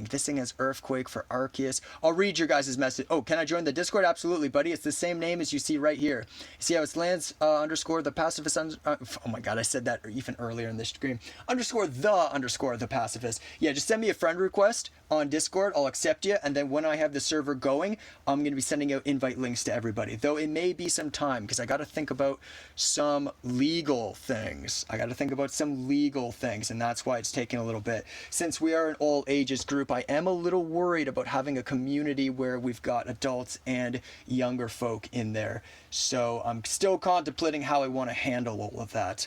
This thing has Earthquake for Arceus. I'll read your guys' message. Oh, can I join the Discord? Absolutely, buddy. It's the same name as you see right here. You see how it's Lance underscore the pacifist. Oh my god, I said that even earlier in this stream. Underscore the pacifist. Yeah, just send me a friend request on Discord. I'll accept you. And then when I have the server going, I'm going to be sending out invite links to everybody. Though it may be some time because I got to think about some legal things. And that's why it's taking a little bit. Since we are an all ages group, I am a little worried about having a community where we've got adults and younger folk in there. So I'm still contemplating how I want to handle all of that.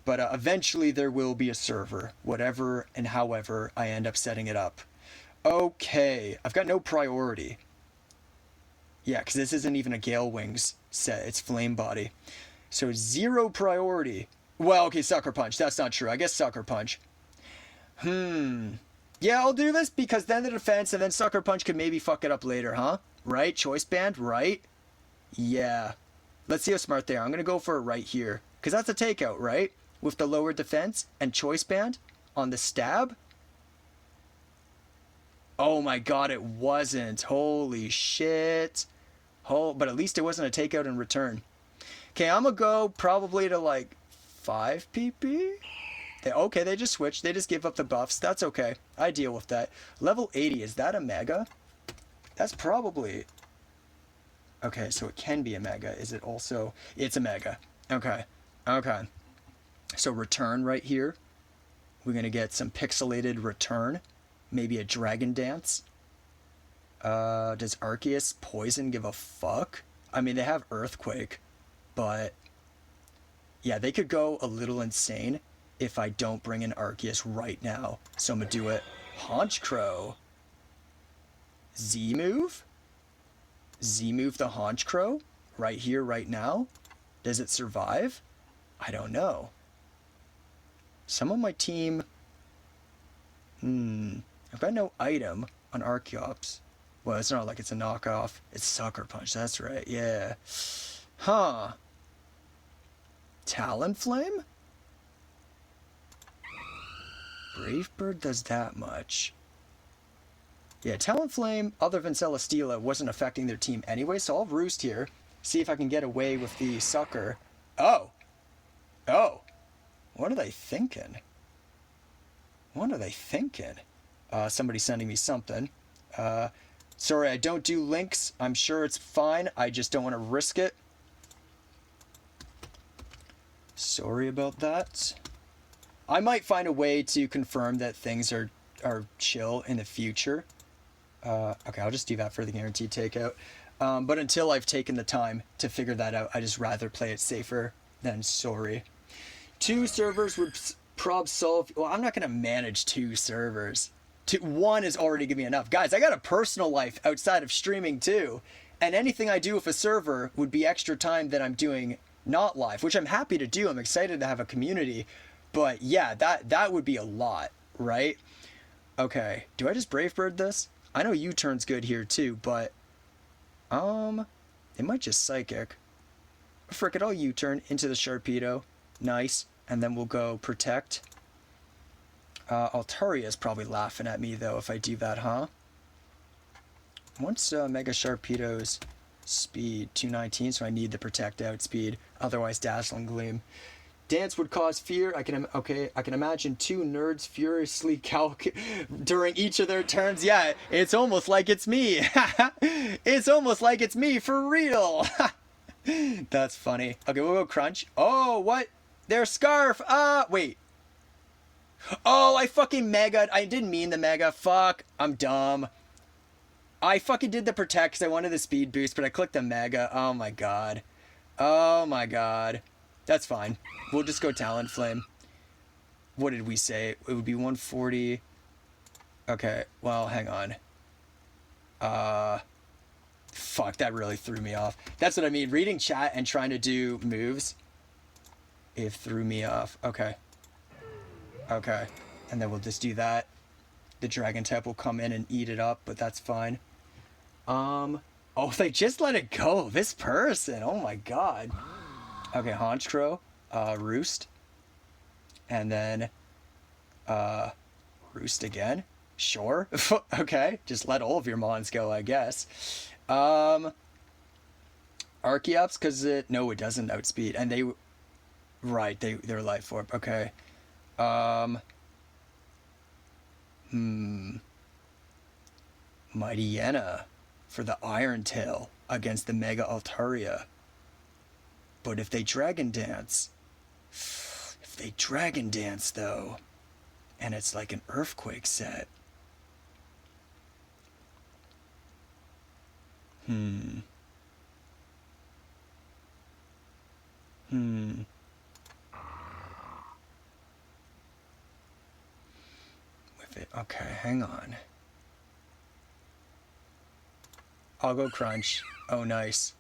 But eventually there will be a server, whatever and however I end up setting it up. Okay, I've got no priority. Yeah, because this isn't even a Gale Wings set, it's Flame Body. So 0 priority. Well, okay, Sucker Punch, that's not true. I guess Sucker Punch. Yeah, I'll do this because then the defense and then Sucker Punch could maybe fuck it up later, huh? Right? Choice Band, right? Yeah. Let's see how smart they are. I'm going to go for it right here. Because that's a takeout, right? With the lower defense and Choice Band on the stab. Oh my god, it wasn't. Holy shit. But at least it wasn't a takeout in return. Okay, I'm going to go probably to like 5 PP. Okay, they just switched. They just give up the buffs. That's okay. I deal with that. Level 80, is that a mega? That's probably... Okay, so it can be a mega. Is it also... It's a mega. Okay. Okay. So return right here. We're going to get some pixelated return. Maybe a Dragon Dance. Does Arceus Poison give a fuck? I mean, they have Earthquake. But... Yeah, they could go a little insane if I don't bring in Arceus right now. So I'm going to do it. Honchkrow. Z-move? Z-move the Honchkrow? Right here, right now? Does it survive? I don't know. Some of my team... I've got no item on Archeops. Well, it's not like it's a knockoff. It's Sucker Punch, that's right, yeah. Huh. Talonflame? Brave Bird does that much. Yeah, Talonflame, other than Celesteela, wasn't affecting their team anyway, so I'll roost here. See if I can get away with the Sucker. Oh! Oh! What are they thinking? Somebody's sending me something. Sorry, I don't do links. I'm sure it's fine. I just don't want to risk it. Sorry about that. I might find a way to confirm that things are chill in the future. Okay, I'll just do that for the guaranteed takeout. But until I've taken the time to figure that out, I just rather play it safer than sorry. 2 servers would prob solve... Well, I'm not going to manage 2 servers. 1 is already giving me enough. Guys, I got a personal life outside of streaming too. And anything I do with a server would be extra time that I'm doing not live, which I'm happy to do. I'm excited to have a community. But yeah, that would be a lot, right? Okay, do I just Brave Bird this? I know U-turn's good here too, but... It might just Psychic. frick it, I'll U-turn into the Sharpedo. Nice. And then we'll go Protect. Altaria is probably laughing at me, though, if I do that, huh? Once Mega Sharpedo's speed 219, so I need the Protect outspeed. Otherwise, Dazzling Gleam. Dance would cause fear. I can imagine two nerds furiously during each of their turns. Yeah, it's almost like it's me. It's almost like it's me for real. That's funny. Okay, we'll go Crunch. Oh, what? Their Scarf. Wait. Oh, I fucking Mega. I didn't mean the Mega. Fuck. I'm dumb. I fucking did the Protect because I wanted the speed boost, but I clicked the Mega. Oh my god. Oh my god. That's fine. We'll just go Talonflame. What did we say? It would be 140. Okay, well, hang on. Fuck, that really threw me off. That's what I mean. Reading chat and trying to do moves, it threw me off. Okay. Okay. And then we'll just do that. The Dragon type will come in and eat it up, but that's fine. Oh, they just let it go. This person. Oh my god. Okay, Honchkrow, Roost. And then, Roost again. Sure. Okay, just let all of your mons go, I guess. Archeops, because no, it doesn't outspeed. And they, right, they're Life Orb. Okay. Mighty Yenna for the Iron Tail against the Mega Altaria. But if they Dragon Dance, though, and it's like an Earthquake set. With it, okay, hang on. I'll go Crunch. Oh, nice.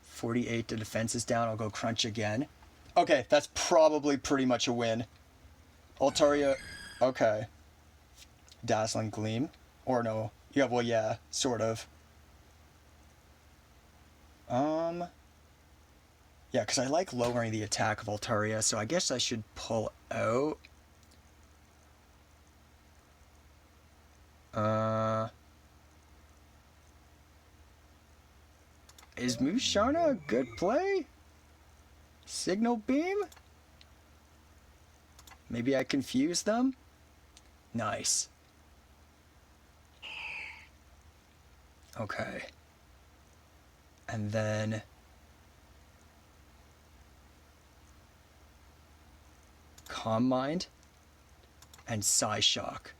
48, the defense is down. I'll go Crunch again. Okay, that's probably pretty much a win. Altaria, okay. Dazzling Gleam. Or no. Yeah, well, yeah, sort of. Yeah, because I like lowering the attack of Altaria, so I guess I should pull out. Is Musharna a good play? Signal Beam? Maybe I confuse them? Nice. Okay. And then... Calm Mind and Psyshock.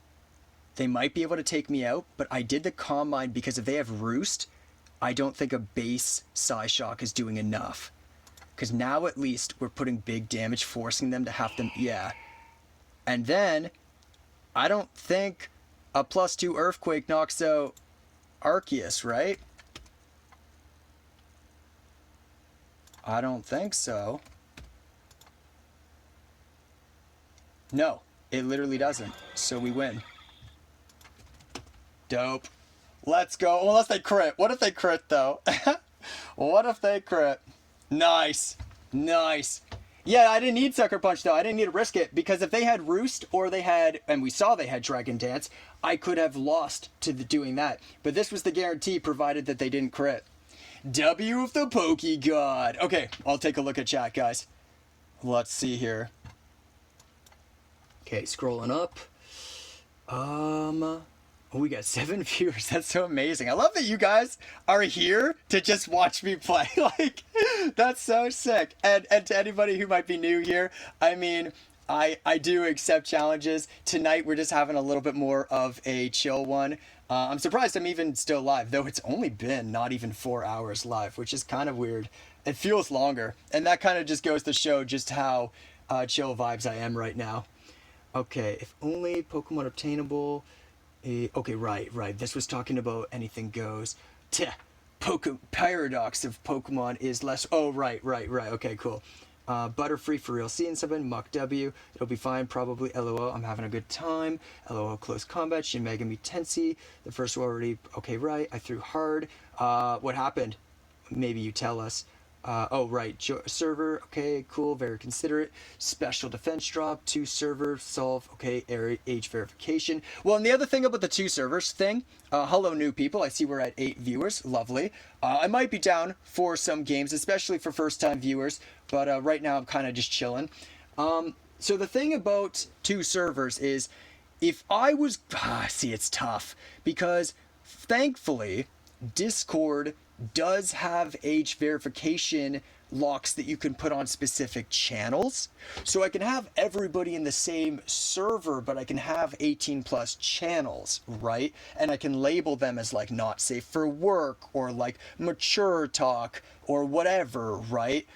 They might be able to take me out, but I did the Calm Mind because if they have Roost, I don't think a base Psyshock is doing enough. Because now at least we're putting big damage, forcing them to have them... Yeah. And then, I don't think a +2 Earthquake knocks out Arceus, right? I don't think so. No, it literally doesn't. So we win. Dope. Let's go. Unless they crit. What if they crit, though? What if they crit? Nice. Nice. Yeah, I didn't need Sucker Punch, though. I didn't need to risk it. Because if they had Roost, or they had... And we saw they had Dragon Dance, I could have lost to doing that. But this was the guarantee, provided that they didn't crit. W of the Pokegod. Okay, I'll take a look at chat, guys. Let's see here. Okay, scrolling up. Oh, we got 7 viewers. That's so amazing. I love that you guys are here to just watch me play. Like, that's so sick. And to anybody who might be new here, I mean, I do accept challenges. Tonight, we're just having a little bit more of a chill one. I'm surprised I'm even still live, though it's only been not even 4 hours live, which is kind of weird. It feels longer. And that kind of just goes to show just how chill vibes I am right now. Okay, if only Pokemon obtainable... okay, right. This was talking about anything goes. Paradox of Pokemon is less... Oh, right. Okay, cool. Butterfree for real. Seeing something. Muck W. It'll be fine, probably. LOL. I'm having a good time. LOL. Close combat. Shin Megami Tensei. The first one already... Okay, right. I threw hard. What happened? Maybe you tell us. Oh, right. Server, okay, cool, very considerate. Special defense drop, two server, solve, okay, age verification. Well, and the other thing about the two servers thing, hello, new people. I see we're at 8 viewers. Lovely. I might be down for some games, especially for first time viewers, but right now I'm kind of just chilling. So the thing about two servers is if I was. See, it's tough because thankfully, Discord does have age verification locks that you can put on specific channels. So I can have everybody in the same server, but I can have 18 plus channels, right? And I can label them as like not safe for work or like mature talk or whatever, right?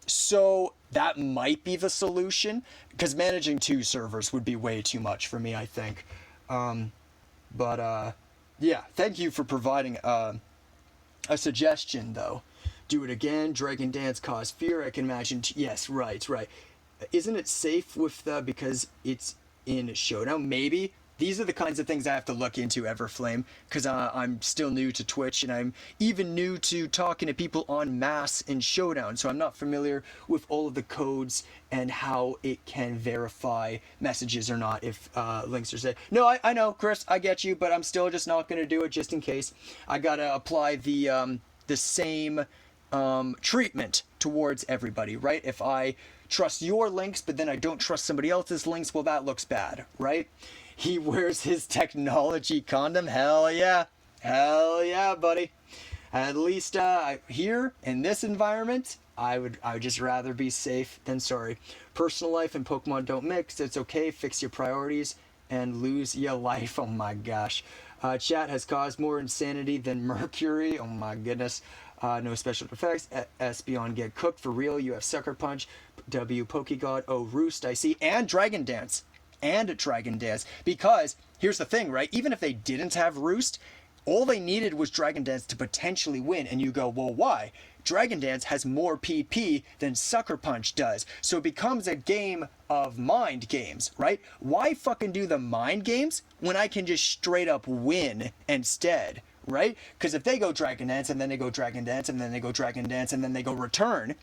So that might be the solution because managing two servers would be way too much for me, I think. But yeah, thank you for providing a suggestion, though. Do it again. Dragon Dance cause fear. I can imagine. Yes, right, right. Isn't it safe with because it's in Showdown? Maybe. These are the kinds of things I have to look into, Everflame, because I'm still new to Twitch, and I'm even new to talking to people en masse in Showdown, so I'm not familiar with all of the codes and how it can verify messages or not if links are said. No, I know, Chris, I get you, but I'm still just not going to do it just in case. I got to apply the same treatment towards everybody, right? If I trust your links, but then I don't trust somebody else's links, well, that looks bad, right? He wears his technology condom. Hell yeah. Hell yeah, buddy. At least here in this environment, I would just rather be safe than sorry. Personal life and Pokemon don't mix. It's okay. Fix your priorities and lose your life. Oh my gosh. Chat has caused more insanity than Mercury. Oh my goodness. No special effects. Espeon get cooked for real. You have Sucker Punch. W Pokegod. Oh Roost. I see. And Dragon Dance. Because here's the thing, right? Even if they didn't have Roost, all they needed was Dragon Dance to potentially win. And you go, well, why? Dragon Dance has more PP than Sucker Punch does. So it becomes a game of mind games, right? Why fucking do the mind games when I can just straight up win instead, right? Because if they go Dragon Dance and then they go Dragon Dance and then they go Dragon Dance and then they go Return,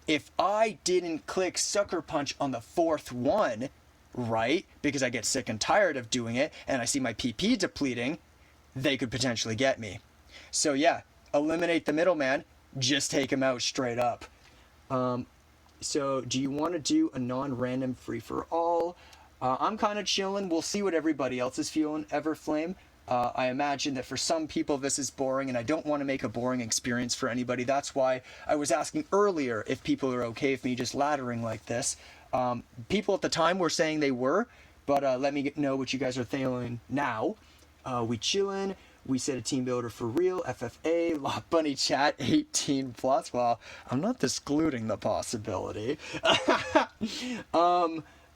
if I didn't click Sucker Punch on the fourth one, right, because I get sick and tired of doing it and I see my PP depleting, they could potentially get me. So yeah, eliminate the middleman, just take him out straight up. So do you want to do a non-random free-for-all? I'm kind of chilling. We'll see what everybody else is feeling, Everflame. I imagine that for some people this is boring, and I don't want to make a boring experience for anybody. That's why I was asking earlier if people are okay with me just laddering like this. People at the time were saying they were, but let me know what you guys are feeling now. We chillin'. We said a team builder for real. FFA. Lock Bunny chat 18 plus. Well, I'm not excluding the possibility.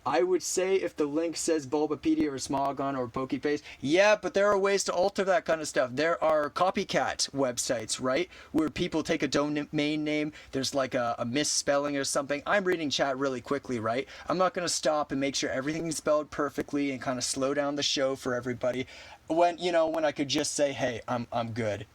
I would say if the link says Bulbapedia or Smogon or Pokepaste, yeah, but there are ways to alter that kind of stuff. There are copycat websites, right, where people take a domain name, there's like a misspelling or something. I'm reading chat really quickly, right? I'm not going to stop and make sure everything's spelled perfectly and kind of slow down the show for everybody when I could just say, hey, I'm good,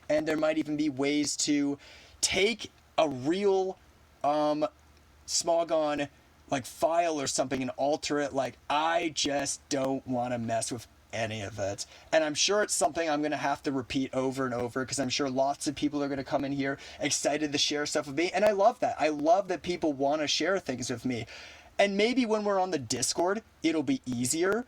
And there might even be ways to take a real Smogon like file or something and alter it. Like, I just don't want to mess with any of it. And I'm sure it's something I'm going to have to repeat over and over because I'm sure lots of people are going to come in here excited to share stuff with me. And I love that. I love that people want to share things with me. And maybe when we're on the Discord, it'll be easier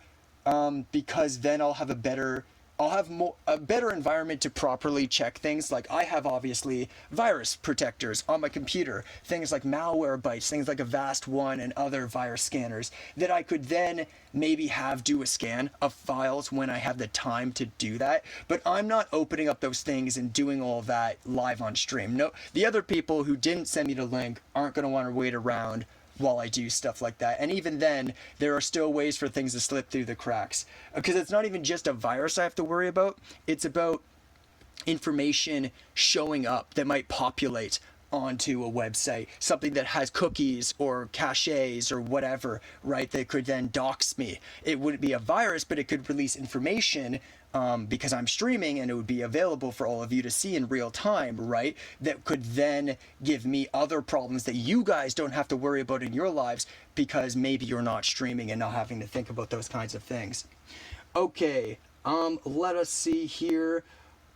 because then I'll have a better environment to properly check things. Like I have obviously virus protectors on my computer, things like malware bites, things like Avast One and other virus scanners that I could then maybe have do a scan of files when I have the time to do that. But I'm not opening up those things and doing all that live on stream. No, the other people who didn't send me the link aren't going to want to wait around while I do stuff like that. And even then, there are still ways for things to slip through the cracks. Because it's not even just a virus I have to worry about. It's about information showing up that might populate onto a website. Something that has cookies or caches or whatever, right? That could then dox me. It wouldn't be a virus, but it could release information because I'm streaming and it would be available for all of you to see in real time, right? That could then give me other problems that you guys don't have to worry about in your lives because maybe you're not streaming and not having to think about those kinds of things. Okay, let us see here.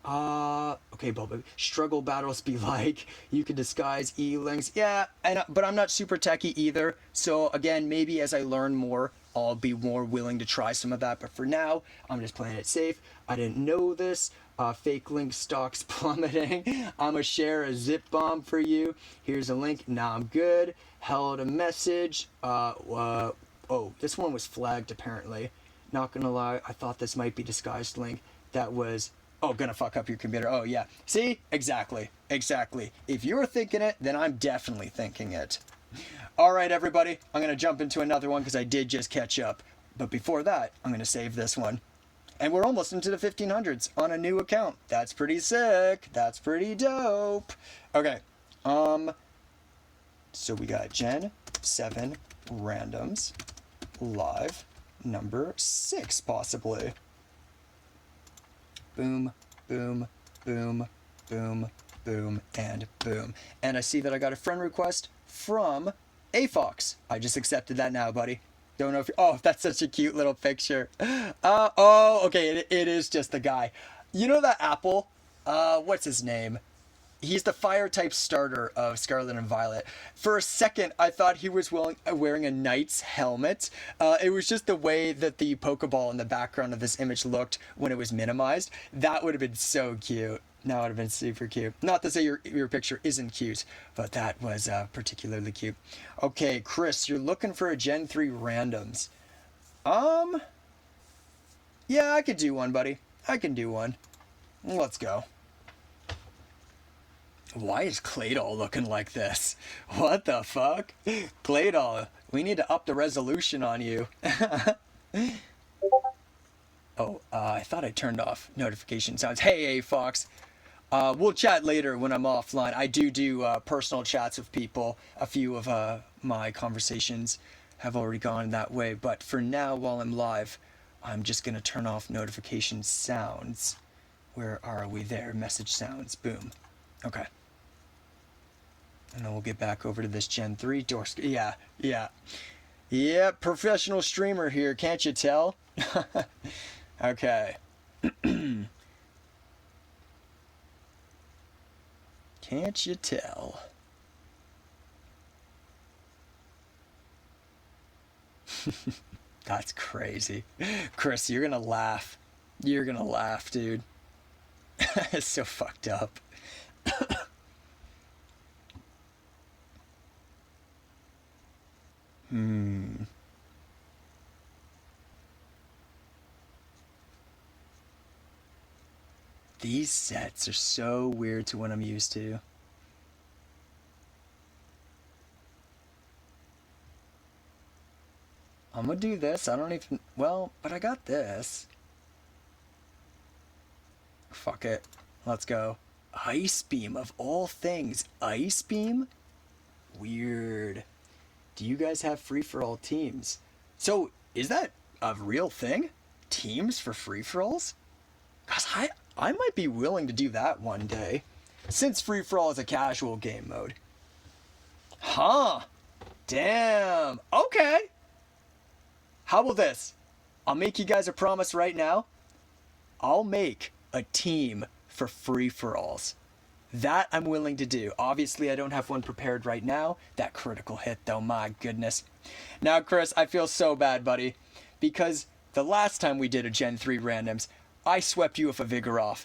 Okay, Boba. Struggle battles be like you can disguise E-links. Yeah, but I'm not super techie either. So again, maybe as I learn more, I'll be more willing to try some of that. But for now, I'm just playing it safe. I didn't know this. Fake link stocks plummeting. I'ma share a zip bomb for you. Here's a link. Nah, I'm good. Held a message. Oh, this one was flagged apparently. Not gonna lie, I thought this might be disguised link. That was, oh, gonna fuck up your computer. Oh yeah, see, exactly. If you're thinking it, then I'm definitely thinking it. All right, everybody, I'm gonna jump into another one because I did just catch up. But before that, I'm gonna save this one. And we're almost into the 1500s on a new account. That's pretty sick. That's pretty dope. Okay, so we got Gen 7 randoms live number 6 possibly. Boom, boom, boom, boom, boom, and boom. And I see that I got a friend request from AFox. I just accepted that now, buddy. Don't know if oh, that's such a cute little picture. Oh, okay, it is just the guy. You know that Apple? What's his name? He's the fire type starter of Scarlet and Violet. For a second, I thought he was wearing a knight's helmet. It was just the way that the Pokeball in the background of this image looked when it was minimized. That would have been so cute. That would have been super cute. Not to say your picture isn't cute, but that was particularly cute. Okay, Chris, you're looking for a Gen 3 randoms. Yeah, I could do one, buddy. I can do one. Let's go. Why is Claydol looking like this? What the fuck? Claydol, we need to up the resolution on you. Oh, I thought I turned off notification sounds. Hey, Fox. We'll chat later when I'm offline. I do personal chats with people. A few of my conversations have already gone that way. But for now, while I'm live, I'm just going to turn off notification sounds. Where are we there? Message sounds. Boom. Okay. And then we'll get back over to this Gen 3 door. Yeah, professional streamer here, can't you tell? Okay. Can't you tell? That's crazy. Chris, you're gonna laugh. You're gonna laugh, dude. It's so fucked up. These sets are so weird to what I'm used to. I'm gonna do this. I don't even... Well, but I got this. Fuck it. Let's go. Ice Beam, of all things. Ice Beam? Weird. Do you guys have free-for-all teams? So, is that a real thing? Teams for free-for-alls? Because I might be willing to do that one day. Since free-for-all is a casual game mode. Huh. Damn. Okay. How about this? I'll make you guys a promise right now. I'll make a team for free-for-alls. That I'm willing to do. Obviously, I don't have one prepared right now. That critical hit, though, my goodness. Now, Chris, I feel so bad, buddy. Because the last time we did a Gen 3 randoms, I swept you with a Vigoroth.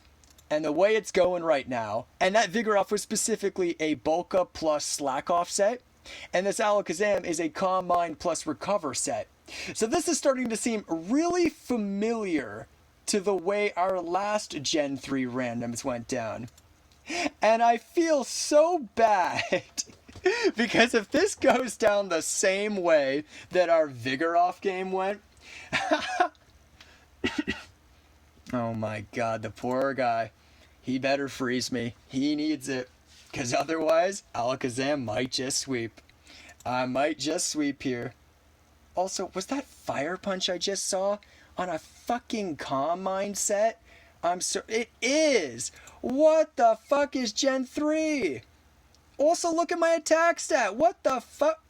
And the way it's going right now, and that Vigoroth was specifically a Bulka plus Slack Off set, and this Alakazam is a Calm Mind plus Recover set. So this is starting to seem really familiar to the way our last Gen 3 randoms went down. And I feel so bad because if this goes down the same way that our Vigoroth game went, oh my god, the poor guy. He better freeze me. He needs it. Because otherwise, Alakazam might just sweep. I might just sweep here. Also, was that Fire Punch I just saw on a fucking Calm Mind set? It is! What the fuck is Gen 3? Also, look at my attack stat. What the fuck?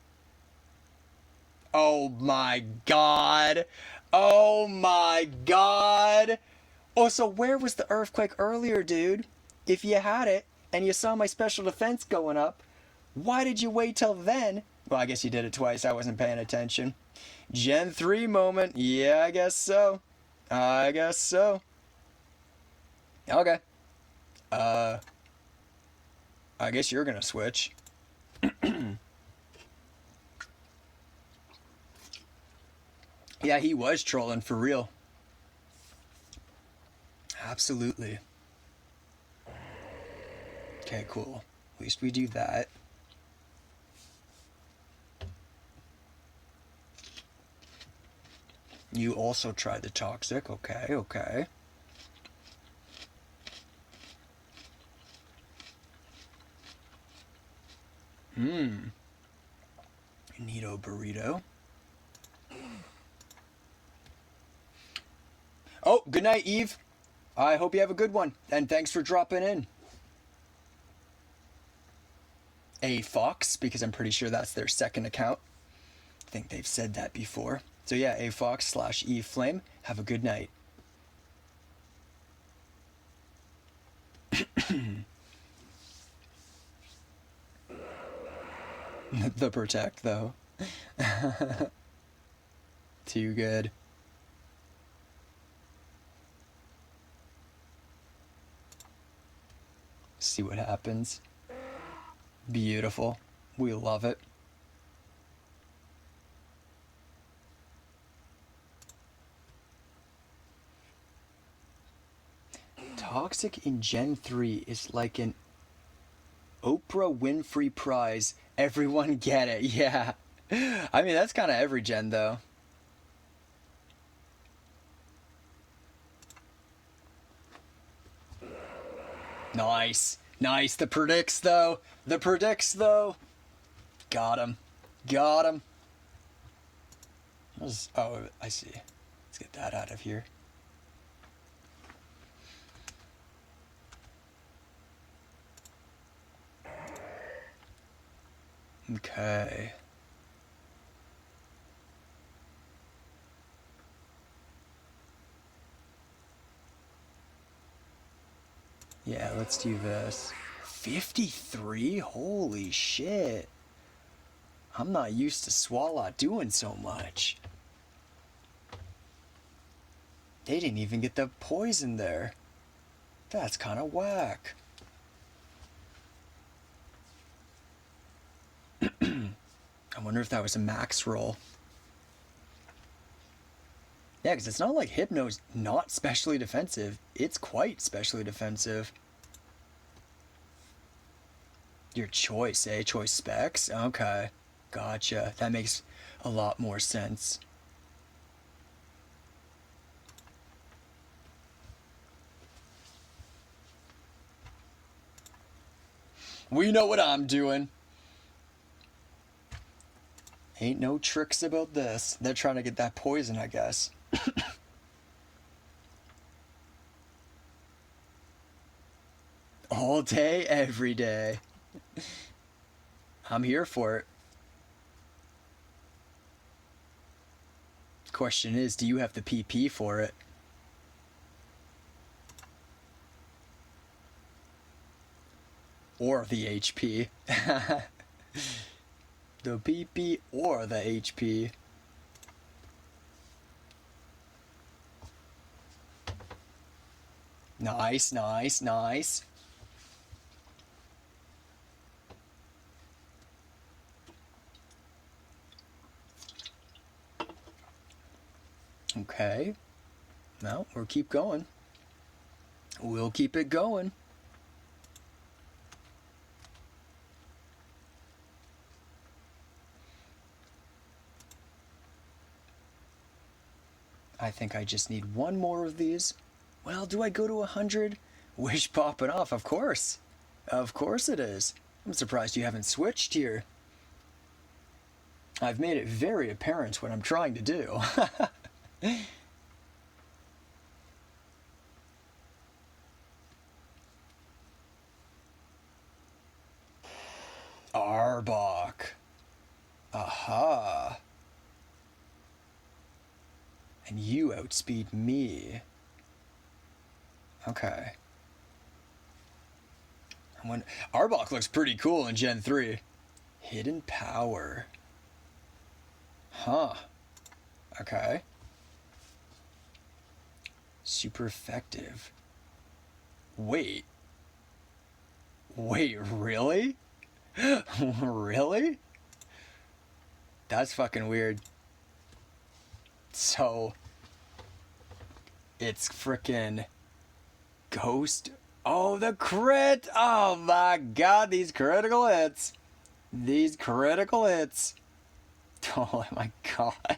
Oh my god. Oh my god. Also, where was the earthquake earlier, dude? If you had it, and you saw my special defense going up, why did you wait till then? Well, I guess you did it twice. I wasn't paying attention. Gen 3 moment. Yeah, I guess so. I guess so. Okay. I guess you're gonna switch. Yeah, he was trolling for real. Absolutely. Okay, cool. At least we do that. You also tried the toxic. Okay, okay. Neato burrito. Oh, good night, Eve. I hope you have a good one, and thanks for dropping in. A Fox, because I'm pretty sure that's their second account. I think they've said that before. So yeah, A Fox / Eve Flame. Have a good night. The protect, though. Too good. See what happens. Beautiful. We love it. Toxic in Gen 3 is like an Oprah Winfrey Prize. Everyone get it. Yeah. I mean, that's kind of every gen, though. Nice. Nice. The predicts, though. The predicts, though. Got him. Got him. Oh, I see. Let's get that out of here. Okay. Yeah, let's do this. 53? Holy shit. I'm not used to Swalot doing so much. They didn't even get the poison there. That's kind of whack. I wonder if that was a max roll. Yeah, because it's not like Hypno's not specially defensive. It's quite specially defensive. Your choice, eh? Choice specs? Okay. Gotcha. That makes a lot more sense. We know what I'm doing. Ain't no tricks about this. They're trying to get that poison, I guess. All day, every day. I'm here for it. Question is, do you have the PP for it? Or the HP? The PP or the HP? Nice, nice, nice. Okay. No, we'll keep going. We'll keep it going. I think I just need one more of these. Well, do I go to 100? Wish popping off, of course. Of course it is. I'm surprised you haven't switched here. I've made it very apparent what I'm trying to do. Arbok. Aha. And you outspeed me. Okay. Arbok looks pretty cool in Gen 3. Hidden power. Huh. Okay. Super effective. Wait. Wait, really? Really? That's fucking weird. So, it's frickin' Ghost. Oh, the crit! Oh my god, these critical hits. These critical hits. Oh my god.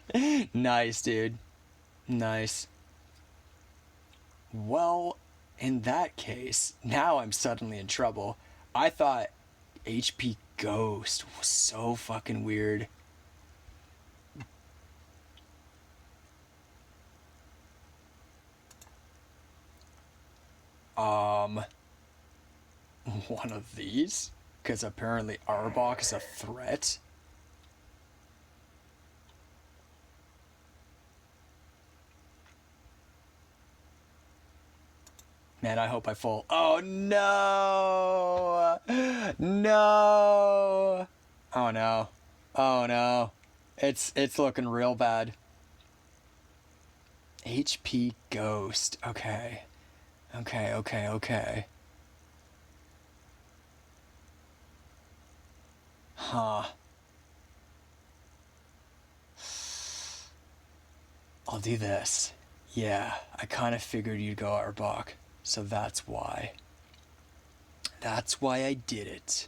Nice, dude. Nice. Well, in that case, now I'm suddenly in trouble. I thought HP Ghost was so fucking weird. One of these? Because apparently Arbok is a threat. Man, I hope I fall. Oh no! No! Oh no. Oh no. It's looking real bad. HP Ghost. Okay. Okay. Huh. I'll do this. Yeah, I kind of figured you'd go Arbok. So that's why. That's why I did it.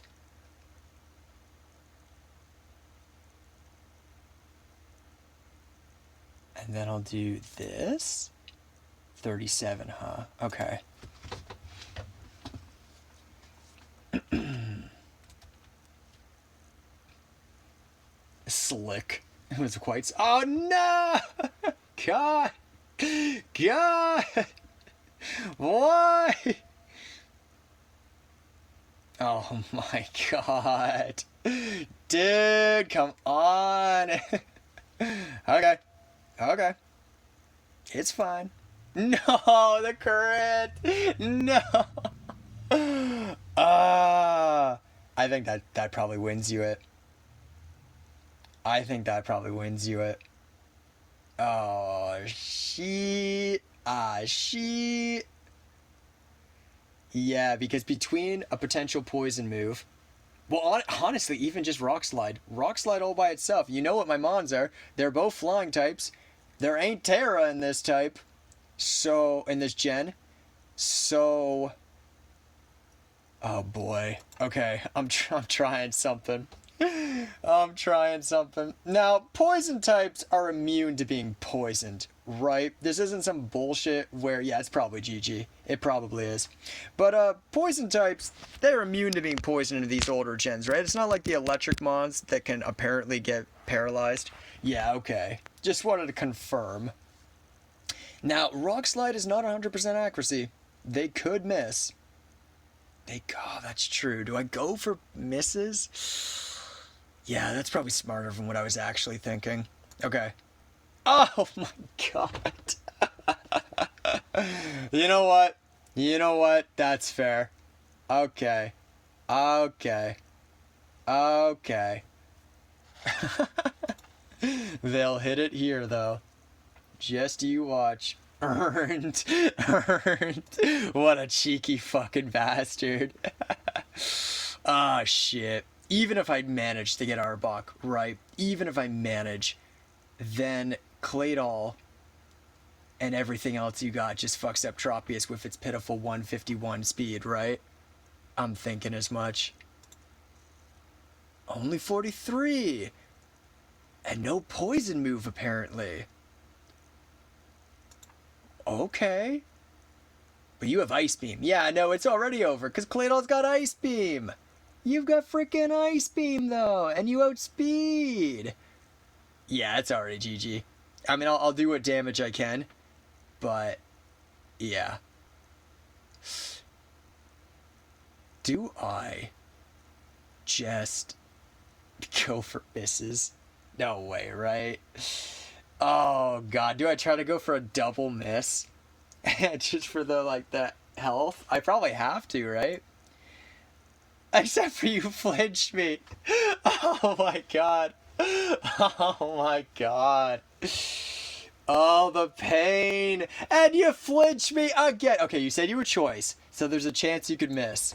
And then I'll do this. 37, huh? Okay. Slick. It was quite... Oh no! God! God! Why? Oh my god. Dude, come on. Okay. It's fine. No, the crit. No. I think that probably wins you it. Oh, shit. Shit. Yeah, because between a potential poison move... Well, honestly, even just Rock Slide. Rock Slide all by itself. You know what my mons are. They're both flying types. There ain't Terra in this type. So, in this gen. So... Oh boy. Okay, I'm trying something. Now, poison types are immune to being poisoned, right? This isn't some bullshit where, yeah, it's probably GG. It probably is. But, poison types, they're immune to being poisoned in these older gens, right? It's not like the electric mons that can apparently get paralyzed. Yeah, okay. Just wanted to confirm. Now, Rock Slide is not 100% accuracy. They could miss. Oh, that's true. Do I go for misses? Yeah, that's probably smarter from what I was actually thinking. Okay. Oh my god. You know what? That's fair. Okay. They'll hit it here, though. Just you watch. Earned. What a cheeky fucking bastard. Ah, shit. Even if I manage to get Arbok, right? Even if I manage, then Claydol and everything else you got just fucks up Tropius with its pitiful 151 speed, right? I'm thinking as much. Only 43! And no poison move, apparently. Okay. But you have Ice Beam. Yeah, no, it's already over, because Claydol's got Ice Beam! You've got freaking Ice Beam, though, and you outspeed. Yeah, it's already GG. I mean, I'll do what damage I can, but yeah. Do I just Go for misses. No way, right? Oh god, do I try to go for a double miss? Just for the like the health? I probably have to, right? Except for you flinched me. Oh my god. Oh my god. Oh, the pain. And you flinched me again. Okay, you said you were choice, so there's a chance you could miss.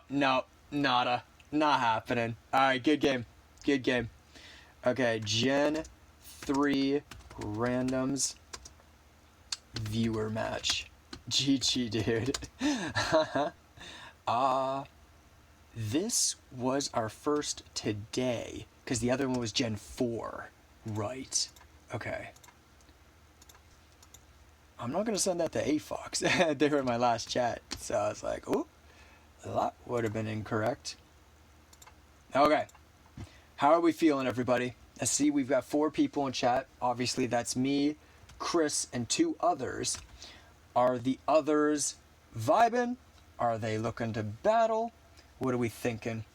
No. Nada. Not happening. Alright, good game. Good game. Okay, Gen 3 randoms viewer match. GG, dude. This was our first today, because the other one was Gen 4. Right. Okay. I'm not going to send that to AFox. They were in my last chat, so I was like, oh, that would have been incorrect. Okay. How are we feeling, everybody? I see we've got 4 people in chat. Obviously, that's me, Chris, and 2 others. Are the others vibing? Are they looking to battle? What are we thinking?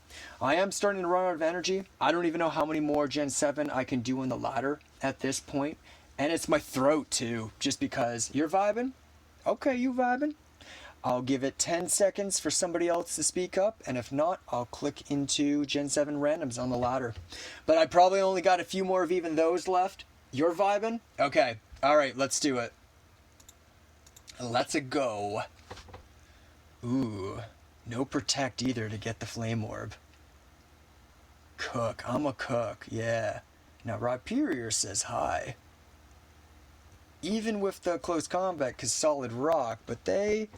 I am starting to run out of energy. I don't even know how many more Gen 7 I can do on the ladder at this point. And it's my throat, too, just because. You're vibing? Okay, you vibing? I'll give it 10 seconds for somebody else to speak up, and if not, I'll click into Gen 7 randoms on the ladder. But I probably only got a few more of even those left. You're vibing? Okay. Alright, let's do it. Let's go. Ooh. No protect either to get the flame orb. Cook. I'm a cook. Yeah. Now, Rhyperior says hi. Even with the close combat, because solid rock, but they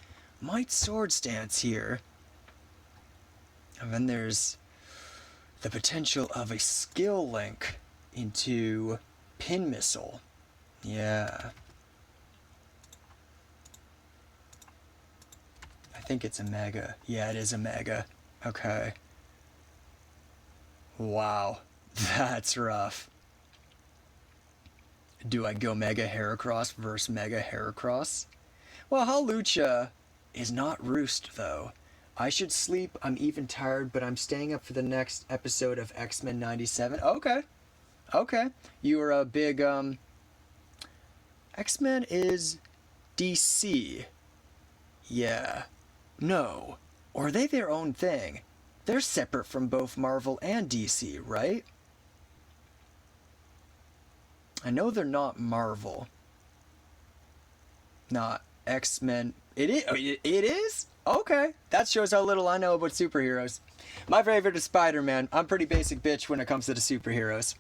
might sword stance here. And then there's the potential of a skill link into pin missile. Yeah. I think it's a mega. Yeah, it is a mega. Okay. Wow. That's rough. Do I go Mega Heracross versus Mega Heracross? Well, Halucha is not Roost, though. I should sleep. I'm even tired, but I'm staying up for the next episode of X-Men 97. Okay. Okay. You are a big, X-Men is DC. Yeah. No. Or are they their own thing? They're separate from both Marvel and DC, right? I know they're not Marvel. Not X-Men. It is? It is? Okay. That shows how little I know about superheroes. My favorite is Spider-Man. I'm pretty basic bitch when it comes to the superheroes.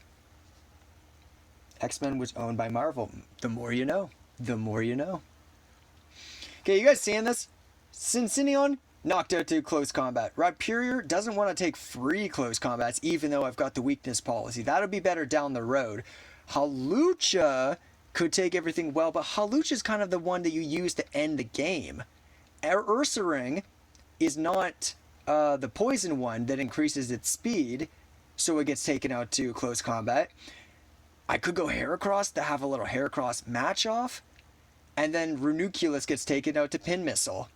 X-Men was owned by Marvel. The more you know. The more you know. Okay, you guys seeing this? Cincineon knocked out to close combat. Rhyperior doesn't want to take free close combats, even though I've got the weakness policy. That'll be better down the road. Halucha could take everything well, but Halucha is kind of the one that you use to end the game. Ursaring is not the poison one that increases its speed, so it gets taken out to close combat. I could go Heracross to have a little Heracross match off, and then Ranunculus gets taken out to pin missile.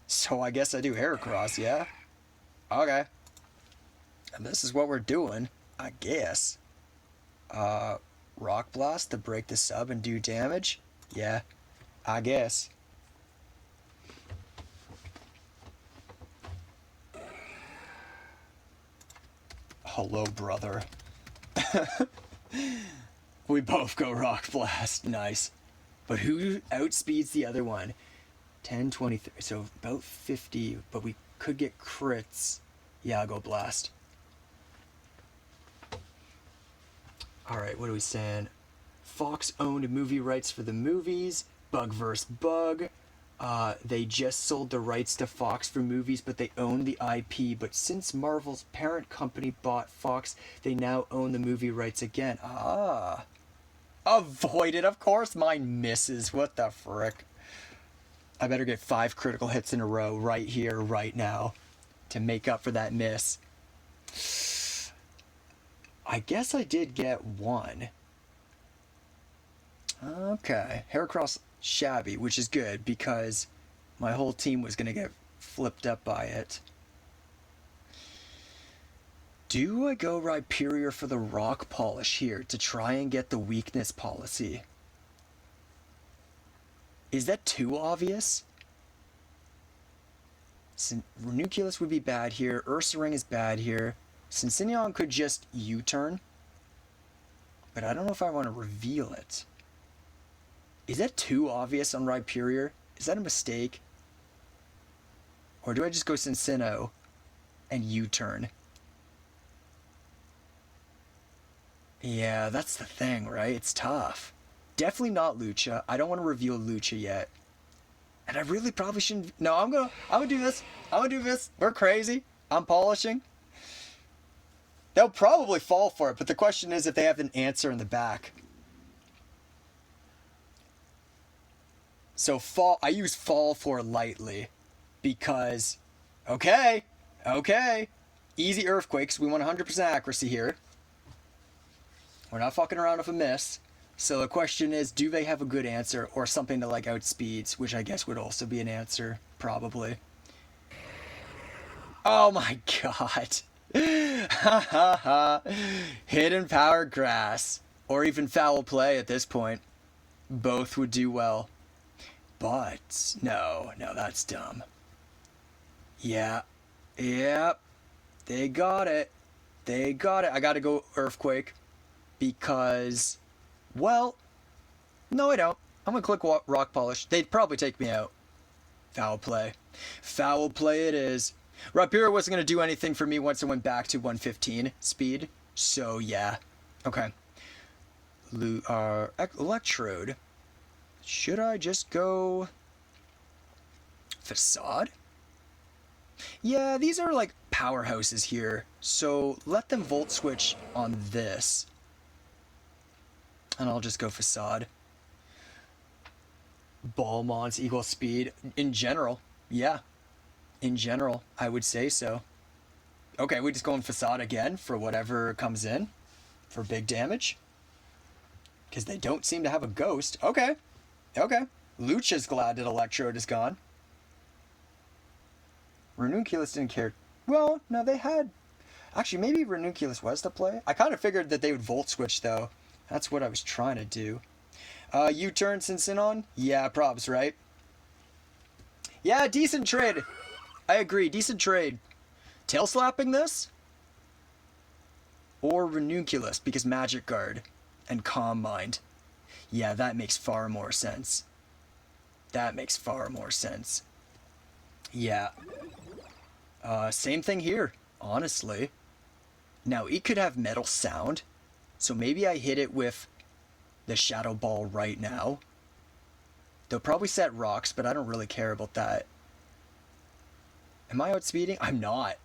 So I guess I do Heracross, yeah? Okay. And this is what we're doing, I guess. Rock Blast to break the sub and do damage? Yeah, I guess. Hello, brother. We both go Rock Blast. Nice. But who outspeeds the other one? 10, 23, so about 50, but we could get crits. Yeah, I'll go Blast. Alright, what are we saying? Fox owned movie rights for the movies. Bug vs. Bug. They just sold the rights to Fox for movies, but they own the IP. But since Marvel's parent company bought Fox, they now own the movie rights again. Ah. Avoided. Of course mine misses. What the frick? I better get 5 critical hits in a row right here, right now, to make up for that miss. I guess I did get 1. Okay. Heracross shabby, which is good because my whole team was going to get flipped up by it. Do I go Rhyperior for the rock polish here to try and get the weakness policy? Is that too obvious? Ranunculus would be bad here. Ursaring is bad here. Cincineon could just U-turn. But I don't know if I want to reveal it. Is that too obvious on Rhyperior? Is that a mistake? Or do I just go Cincino and U-turn? Yeah, that's the thing, right? It's tough. Definitely not Lucha. I don't want to reveal Lucha yet. And I really probably shouldn't... No, I'm gonna do this. I'm gonna do this. We're crazy. I'm polishing. They'll probably fall for it, but the question is if they have an answer in the back. So fall, I use fall for lightly because, okay, easy earthquakes. We want 100% accuracy here. We're not fucking around with a miss. So the question is, do they have a good answer or something to like outspeeds, which I guess would also be an answer, probably. Oh my god. Ha ha ha. Hidden power grass. Or even foul play at this point. Both would do well. But, no, that's dumb. Yeah. Yep. They got it. I gotta go Earthquake. Because, well, no I don't. I'm gonna click Rock Polish. They'd probably take me out. Foul play. Foul play it is. Rhyperior wasn't going to do anything for me once it went back to 115 speed. So, yeah. Okay. Electrode. Should I just go... Facade? Yeah, these are like powerhouses here. So, let them Volt Switch on this. And I'll just go Facade. Ballmons equal speed. In general, yeah. In general, I would say so. Okay, we just go in Facade again for whatever comes in. For big damage. Because they don't seem to have a ghost. Okay. Lucha's glad that Electrode is gone. Ranunculus didn't care. Well, no, they had... Actually, maybe Ranunculus was the play. I kind of figured that they would Volt Switch, though. That's what I was trying to do. U-turn Cincinon? Yeah, probs, right? Yeah, decent trade. I agree, decent trade. Tail slapping this? Or Ranunculus, because Magic Guard and Calm Mind. Yeah, that makes far more sense. Yeah. Same thing here, honestly. Now, it could have Metal Sound, so maybe I hit it with the Shadow Ball right now. They'll probably set rocks, but I don't really care about that. Am I outspeeding? I'm not.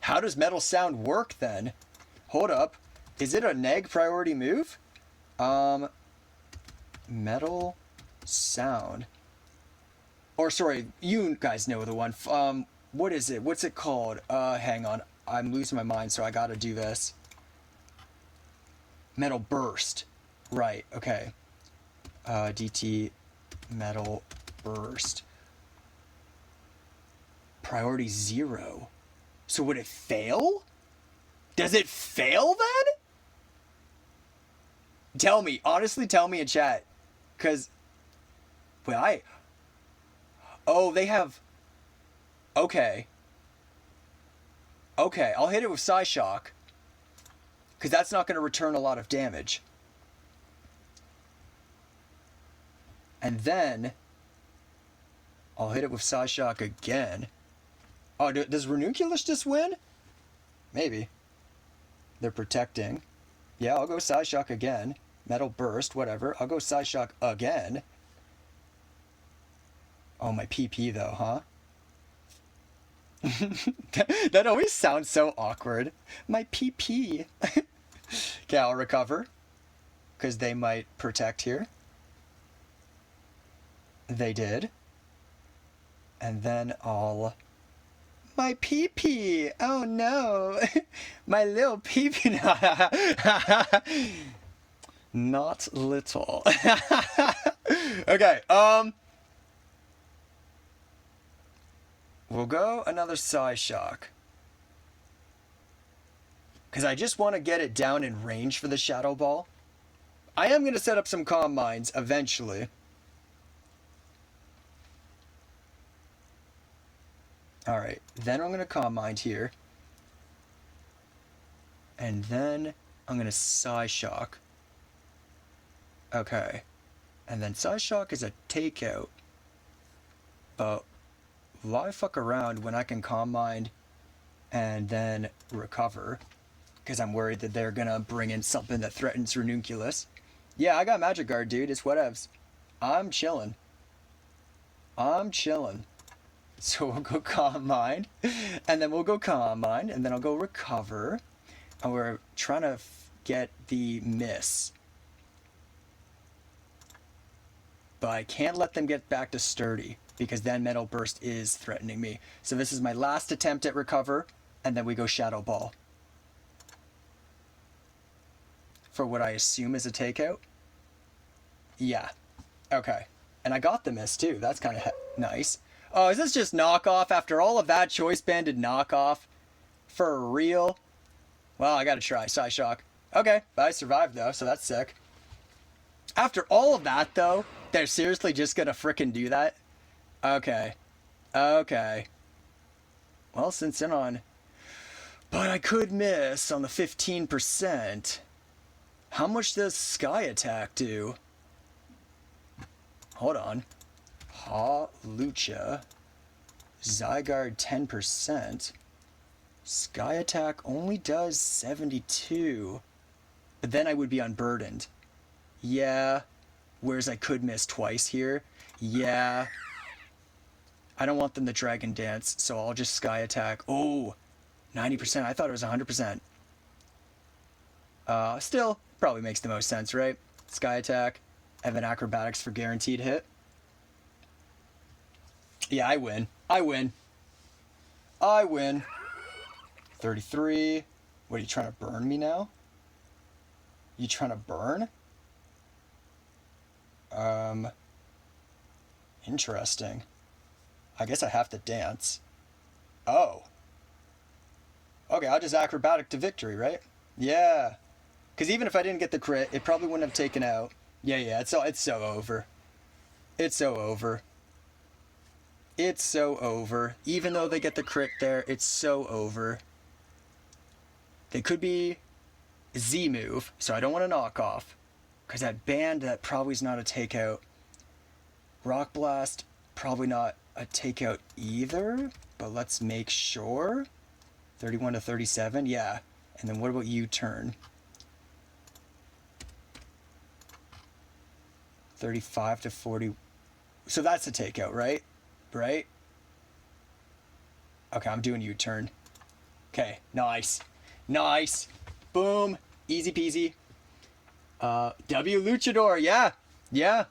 How does Metal Sound work then? Hold up. Is it a neg priority move? Metal Sound. Or sorry, you guys know the one. What is it? What's it called? Hang on. I'm losing my mind, so I gotta do this. Metal Burst. Right, okay. DT Metal Burst. Priority 0. So would it fail? Does it fail then? Tell me. Honestly, tell me in chat. Because... Wait, Oh, they have... Okay. Okay, I'll hit it with Psyshock. Because that's not going to return a lot of damage. And then... I'll hit it with Psyshock again. Oh, does Ranunculus just win? Maybe. They're protecting. Yeah, I'll go Psyshock again. Metal Burst, whatever. I'll go Psyshock again. Oh, my PP though, huh? That always sounds so awkward. My PP. Okay, I'll recover. Because they might protect here. They did. And then I'll... My PP! Oh no! My little PP! Not little. Okay, we'll go another Psyshock. because I just want to get it down in range for the Shadow Ball. I am going to set up some Calm Minds eventually. Alright, then I'm going to Calm Mind here. And then I'm going to Psyshock. Okay. And then Psyshock is a takeout. But why fuck around when I can Calm Mind and then recover? Because I'm worried that they're gonna bring in something that threatens Ranunculus. Yeah, I got Magic Guard, dude. It's whatevs. I'm chilling. I'm chilling. So we'll go Calm Mind. And then we'll go Calm Mind. And then I'll go Recover. And we're trying to get the Miss. But I can't let them get back to Sturdy, because then Metal Burst is threatening me. So this is my last attempt at Recover, and then we go Shadow Ball. For what I assume is a takeout? Yeah. Okay. And I got the Miss too. That's kind of nice. Oh, is this just knockoff after all of that choice banded knockoff? For real? Well, I gotta try. Psyshock. Okay, but I survived though, so that's sick. After all of that though, they're seriously just gonna frickin' do that? Okay. Okay. Well, since in on... But I could miss on the 15%. How much does Sky Attack do? Hold on. Lucha. Zygarde 10%. Sky Attack only does 72. But then I would be unburdened. Yeah. Whereas I could miss twice here. Yeah. I don't want them to Dragon Dance, so I'll just Sky Attack. Oh, 90%. I thought it was 100%. Still, probably makes the most sense, right? Sky Attack, and then Acrobatics for guaranteed hit. Yeah, I win. I win. I win. 33. What, are you trying to burn me now? You trying to burn? Interesting. I guess I have to dance. Oh. Okay, I'll just Acrobatic to victory, right? Yeah. Because even if I didn't get the crit, it probably wouldn't have taken out. Yeah, it's so over. It's so over. It's so over. Even though they get the crit there, it's so over. They could be Z move, so I don't want to knock off. Because that band, that probably is not a takeout. Rock Blast, probably not a takeout either. But let's make sure. 31 to 37, yeah. And then what about U-turn? 35 to 40. So that's a takeout, right? Right? Okay, I'm doing U-turn. Okay, nice. Nice. Boom. Easy peasy. W Luchador, yeah. Yeah.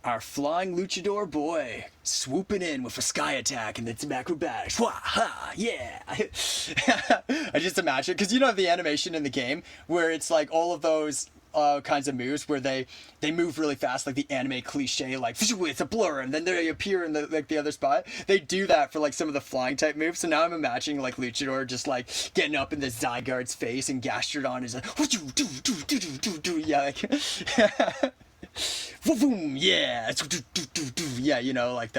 Our flying Luchador boy swooping in with a Sky Attack and then some acrobatics. Wah, ha, yeah. I just imagine, because you know the animation in the game where it's like all of those kinds of moves where they move really fast, like the anime cliche, like it's a blur, and then they appear in the other spot. They do that for like some of the flying type moves. So now I'm imagining like Luchador just like getting up in the Zygarde's face, and Gastrodon is like, yeah, like, boom, yeah, yeah, you know, like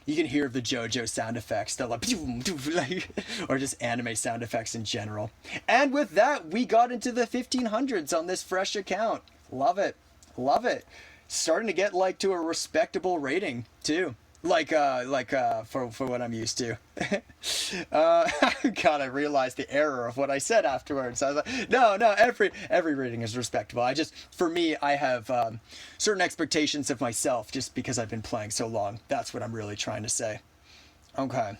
you can hear the JoJo sound effects, the like, or just anime sound effects in general. And with that, we got into the 1500s on this fresh account. Love it. Love it. Starting to get like to a respectable rating too. Like for what I'm used to. God, I realized the error of what I said afterwards. I was like, no, every rating is respectable. For me, I have certain expectations of myself just because I've been playing so long. That's what I'm really trying to say. Okay.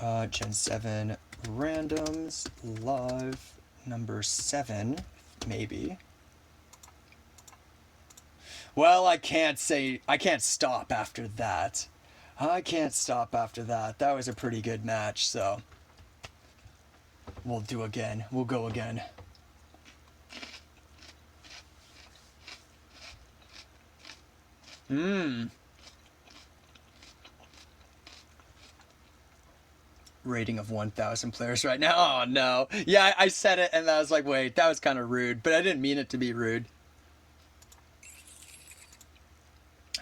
Gen 7 randoms live number 7, maybe. Well, I can't stop after that. I can't stop after that. That was a pretty good match, so we'll do again. We'll go again. rating of 1,000 players right now. Oh, no. Yeah, I said it, and I was like, wait, that was kind of rude. But I didn't mean it to be rude.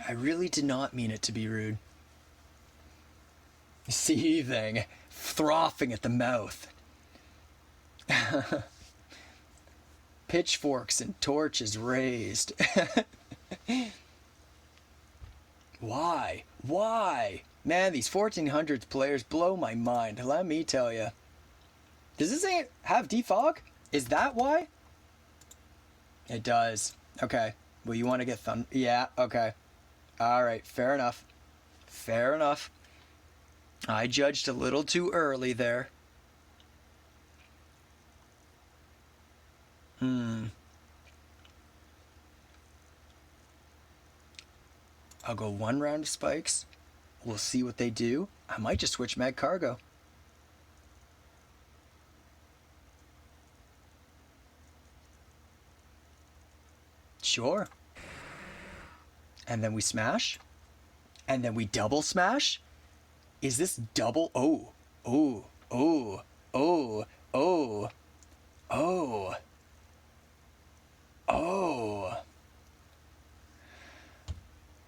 I really did not mean it to be rude. Seething, frothing at the mouth. Pitchforks and torches raised. Why? Why? Man, these 1400s players blow my mind, let me tell you. Does this ain't have defog? Is that why? It does. Okay. Well, you want to get thunder? Yeah, okay. Alright, fair enough. Fair enough. I judged a little too early there. I'll go one round of spikes. We'll see what they do. I might just switch mag cargo. Sure. And then we smash. And then we double smash. Is this double? Oh, oh, oh, oh, oh, oh, oh.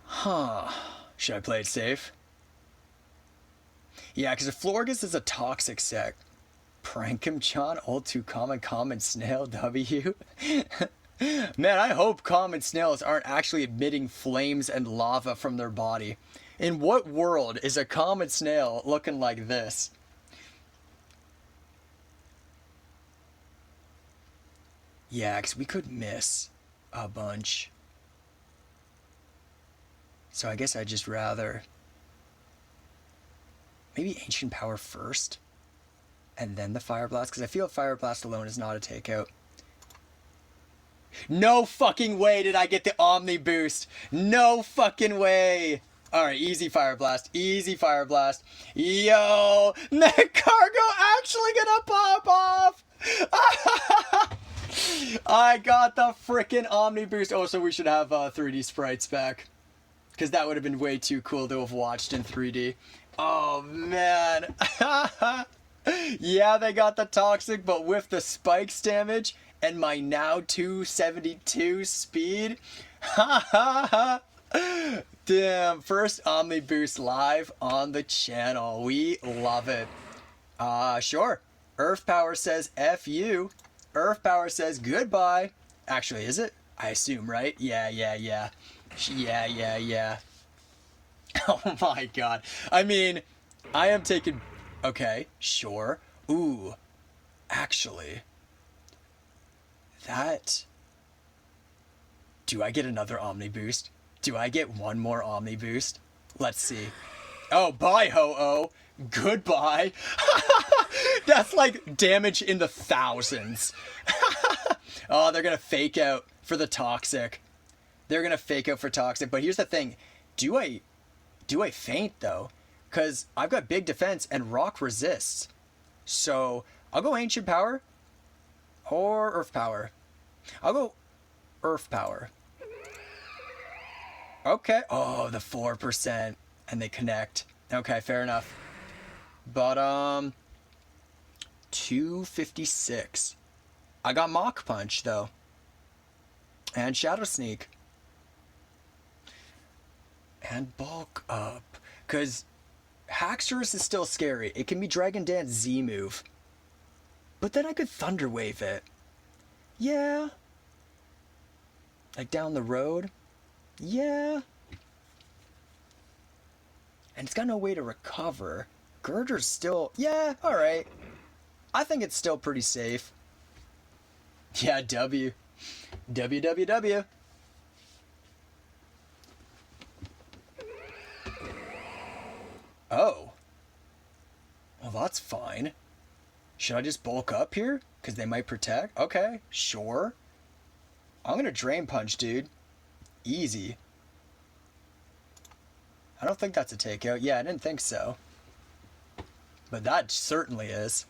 Huh. Should I play it safe? Yeah, because if Florgus is a toxic sec. Prankum John, all too common snail W. Man, I hope common snails aren't actually emitting flames and lava from their body. In what world is a common snail looking like this? Yeah, because we could miss a bunch. So I guess I'd just rather... maybe Ancient Power first? And then the Fire Blast? Because I feel Fire Blast alone is not a takeout. No fucking way did I get the Omni Boost! No fucking way! Alright, easy Fire Blast. Easy Fire Blast. Yo! Mech Cargo actually gonna pop off! I got the frickin' Omni Boost. Oh, so we should have 3D sprites back. Because that would have been way too cool to have watched in 3D. Oh, man. Yeah, they got the Toxic, but with the spikes damage and my now 272 speed. Damn, first Omni Boost live on the channel. We love it. Sure. Earth Power says F you. Earth Power says goodbye. Actually, is it? I assume, right? Yeah. Yeah. Oh my god. I mean, I am taking... okay, sure. Ooh, actually... that... do I get another Omni Boost? Do I get one more Omni Boost? Let's see. Oh, bye, Ho-Oh. Goodbye. That's like damage in the thousands. Oh, they're gonna fake out for the Toxic. They're gonna fake out for Toxic, but here's the thing. Do I faint, though? Because I've got big defense and rock resists. So, I'll go Ancient Power or Earth Power. I'll go Earth Power. Okay. Oh, the 4%. And they connect. Okay, fair enough. But, 256. I got Mach Punch, though. And Shadow Sneak. And Bulk Up. Because Haxorus is still scary. It can be Dragon Dance Z move. But then I could Thunder Wave it. Yeah. Like down the road. Yeah. And it's got no way to recover. Girder's still... yeah, alright. I think it's still pretty safe. Yeah, W. WWW. Oh. Well, that's fine. Should I just bulk up here? Because they might protect? Okay, sure. I'm going to Drain Punch, dude. Easy. I don't think that's a takeout. Yeah, I didn't think so. But that certainly is.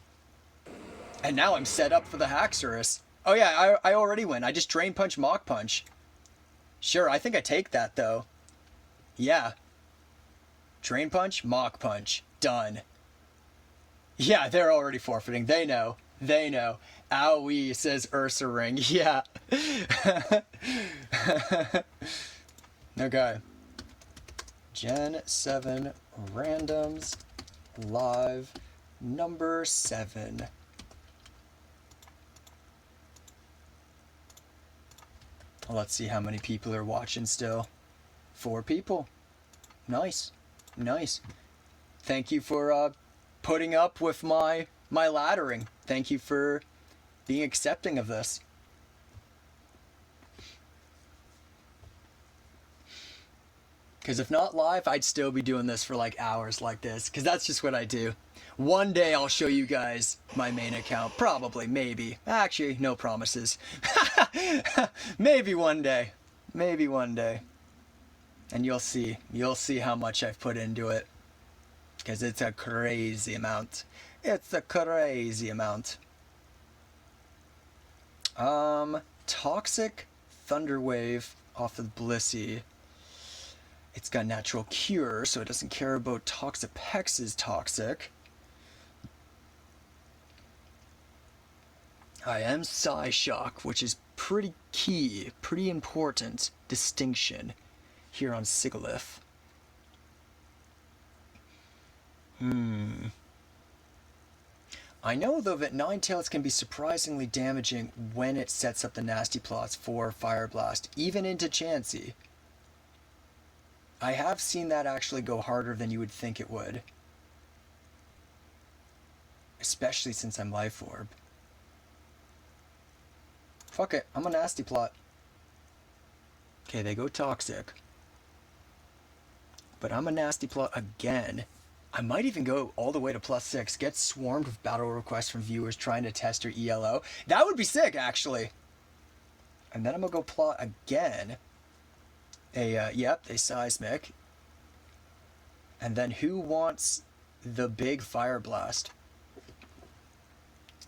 And now I'm set up for the Haxorus. Oh yeah, I already win. I just Drain Punch, Mach Punch. Sure, I think I take that, though. Yeah. Drain Punch, Mach Punch. Done. Yeah, they're already forfeiting. They know. They know. Owie, says Ursa Ring. Yeah. Okay. Gen 7 randoms live number 7. Let's see how many people are watching still. 4 people. Nice. Nice. Thank you for putting up with my laddering. Thank you for being accepting of this. Because if not live, I'd still be doing this for like hours like this. Because that's just what I do. One day I'll show you guys my main account. Probably, maybe. Actually, no promises. Maybe one day. Maybe one day. And you'll see. You'll see how much I've put into it. Because it's a crazy amount. It's a crazy amount. Toxic Thunderwave off of Blissey. It's got natural cure, so it doesn't care about Toxapex's toxic. I am Psyshock, which is pretty key, pretty important distinction here on Sigilyph. I know, though, that Ninetales can be surprisingly damaging when it sets up the nasty plots for Fire Blast, even into Chansey. I have seen that actually go harder than you would think it would. Especially since I'm Life Orb. Fuck it, I'm a nasty plot. Okay, they go Toxic. But I'm a nasty plot again. I might even go all the way to +6. Get swarmed with battle requests from viewers trying to test your ELO. That would be sick, actually. And then I'm gonna go plot again. Yep, a Seismic. And then who wants the big Fire Blast?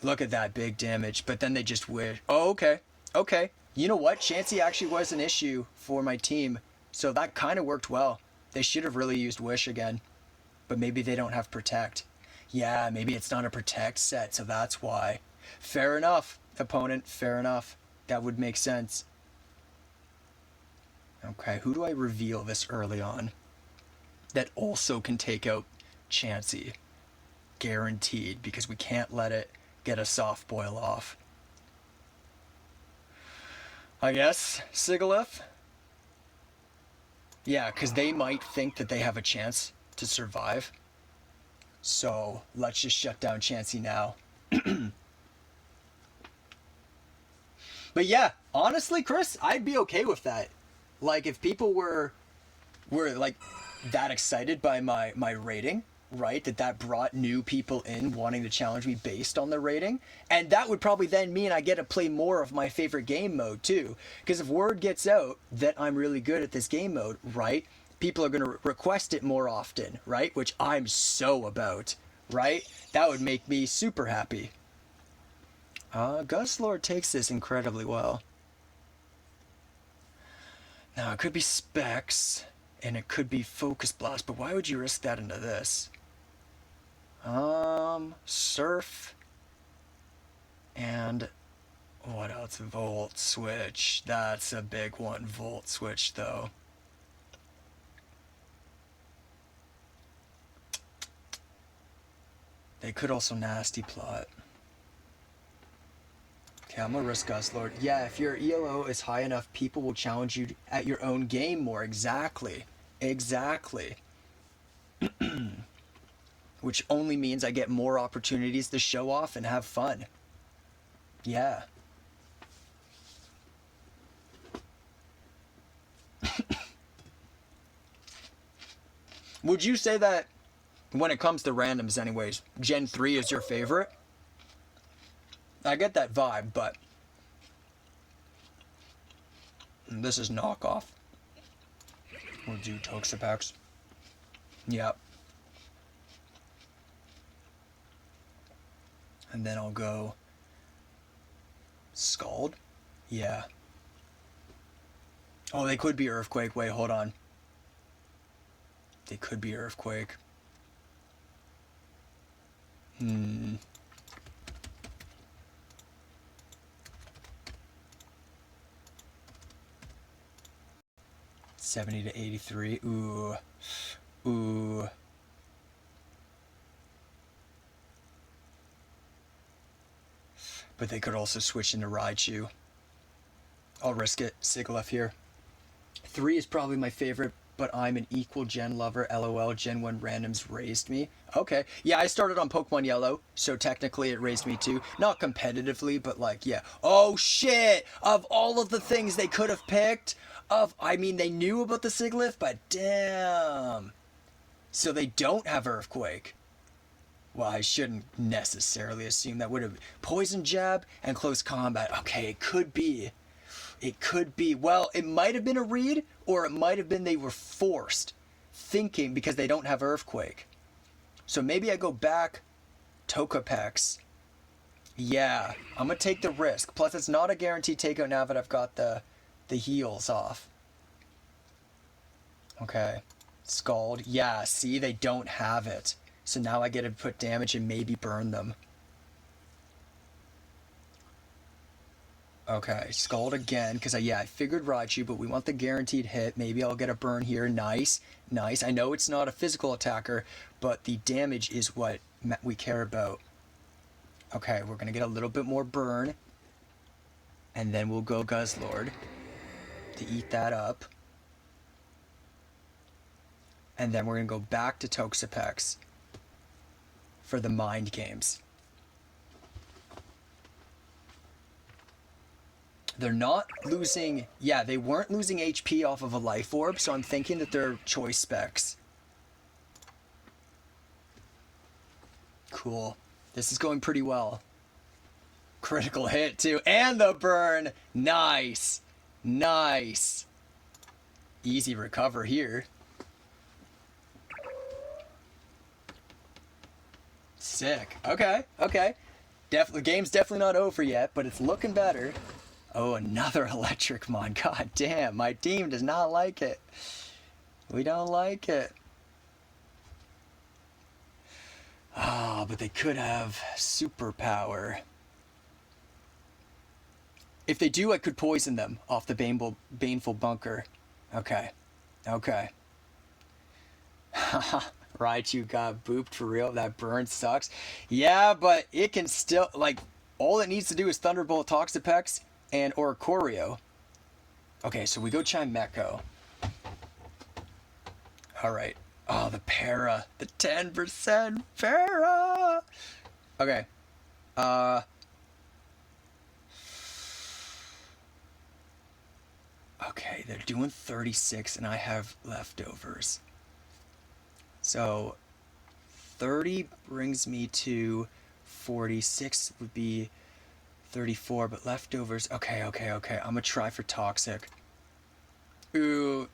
Look at that big damage, but then they just wish. Oh, okay. Okay. You know what? Chansey actually was an issue for my team, so that kind of worked well. They should have really used Wish again, but maybe they don't have Protect. Yeah, maybe it's not a Protect set, so that's why. Fair enough, opponent. Fair enough. That would make sense. Okay, who do I reveal this early on that also can take out Chansey? Guaranteed, because we can't let it get a soft boil off. I guess Sigilyph? Yeah, because they might think that they have a chance to survive. So let's just shut down Chansey now. But yeah, honestly, Chris, I'd be okay with that. Like, if people were like that excited by my rating, right, that brought new people in wanting to challenge me based on their rating, and that would probably then mean I get to play more of my favorite game mode too. Because if word gets out that I'm really good at this game mode, right, people are going to request it more often, right, which I'm so about, right? That would make me super happy. Guslord takes this incredibly well. Now, it could be Specs, and it could be Focus Blast, but why would you risk that into this? Surf, and what else? Volt Switch. That's a big one, Volt Switch, though. They could also Nasty Plot. Okay, I'm gonna risk Guslord. Yeah, if your ELO is high enough, people will challenge you at your own game more. Exactly. Exactly. Which only means I get more opportunities to show off and have fun. Yeah. Would you say that, when it comes to randoms anyways, Gen 3 is your favorite? I get that vibe, but this is knockoff. We'll do Toxapex. Yep. And then I'll go Scald. Yeah. Oh, they could be Earthquake. Wait, hold on. They could be Earthquake. Hmm. 70 to 83. Ooh. Ooh. But they could also switch into Raichu. I'll risk it. Sigilyph here. 3 is probably my favorite, but I'm an equal Gen lover. LOL. Gen 1 randoms raised me. Okay. Yeah, I started on Pokemon Yellow, so technically it raised me too. Not competitively, but like, yeah. Oh shit! Of all of the things they could have picked, I mean, they knew about the Sigilyph, but damn. So they don't have Earthquake. Well, I shouldn't necessarily assume that would have poison jab and close combat. Okay, it could be. It could be. Well, it might have been a read, or it might have been they were forced thinking because they don't have Earthquake. So maybe I go back Togepex. Yeah, I'm gonna take the risk. Plus, it's not a guaranteed takeout now that I've got the heals off. Okay, Scald. Yeah, see, they don't have it. So now I get to put damage and maybe burn them. Okay, Scald again, because I figured Raichu, but we want the guaranteed hit. Maybe I'll get a burn here. Nice, nice. I know it's not a physical attacker, but the damage is what we care about. Okay, we're going to get a little bit more burn. And then we'll go Guzzlord to eat that up. And then we're going to go back to Toxapex for the mind games. They're not losing... Yeah, they weren't losing HP off of a Life Orb, so I'm thinking that they're choice specs. Cool. This is going pretty well. Critical hit, too. And the burn! Nice! Nice! Easy recover here. Sick. Okay, okay. The game's definitely not over yet, but it's looking better. Oh, another Electricmon. God damn, my team does not like it. We don't like it. Ah, but they could have superpower. If they do, I could poison them off the Baneful Bunker. Okay. Okay. Haha. Raichu got booped for real. That burn sucks. Yeah, but it can still, like, all it needs to do is Thunderbolt Toxapex and Oricorio. Okay, so we go Chimecho. Alright. Oh, the para. The 10% para! Okay. Okay, they're doing 36 and I have leftovers. So 30 brings me to 46 would be 34, but leftovers. Okay. I'm gonna try for Toxic. Ooh.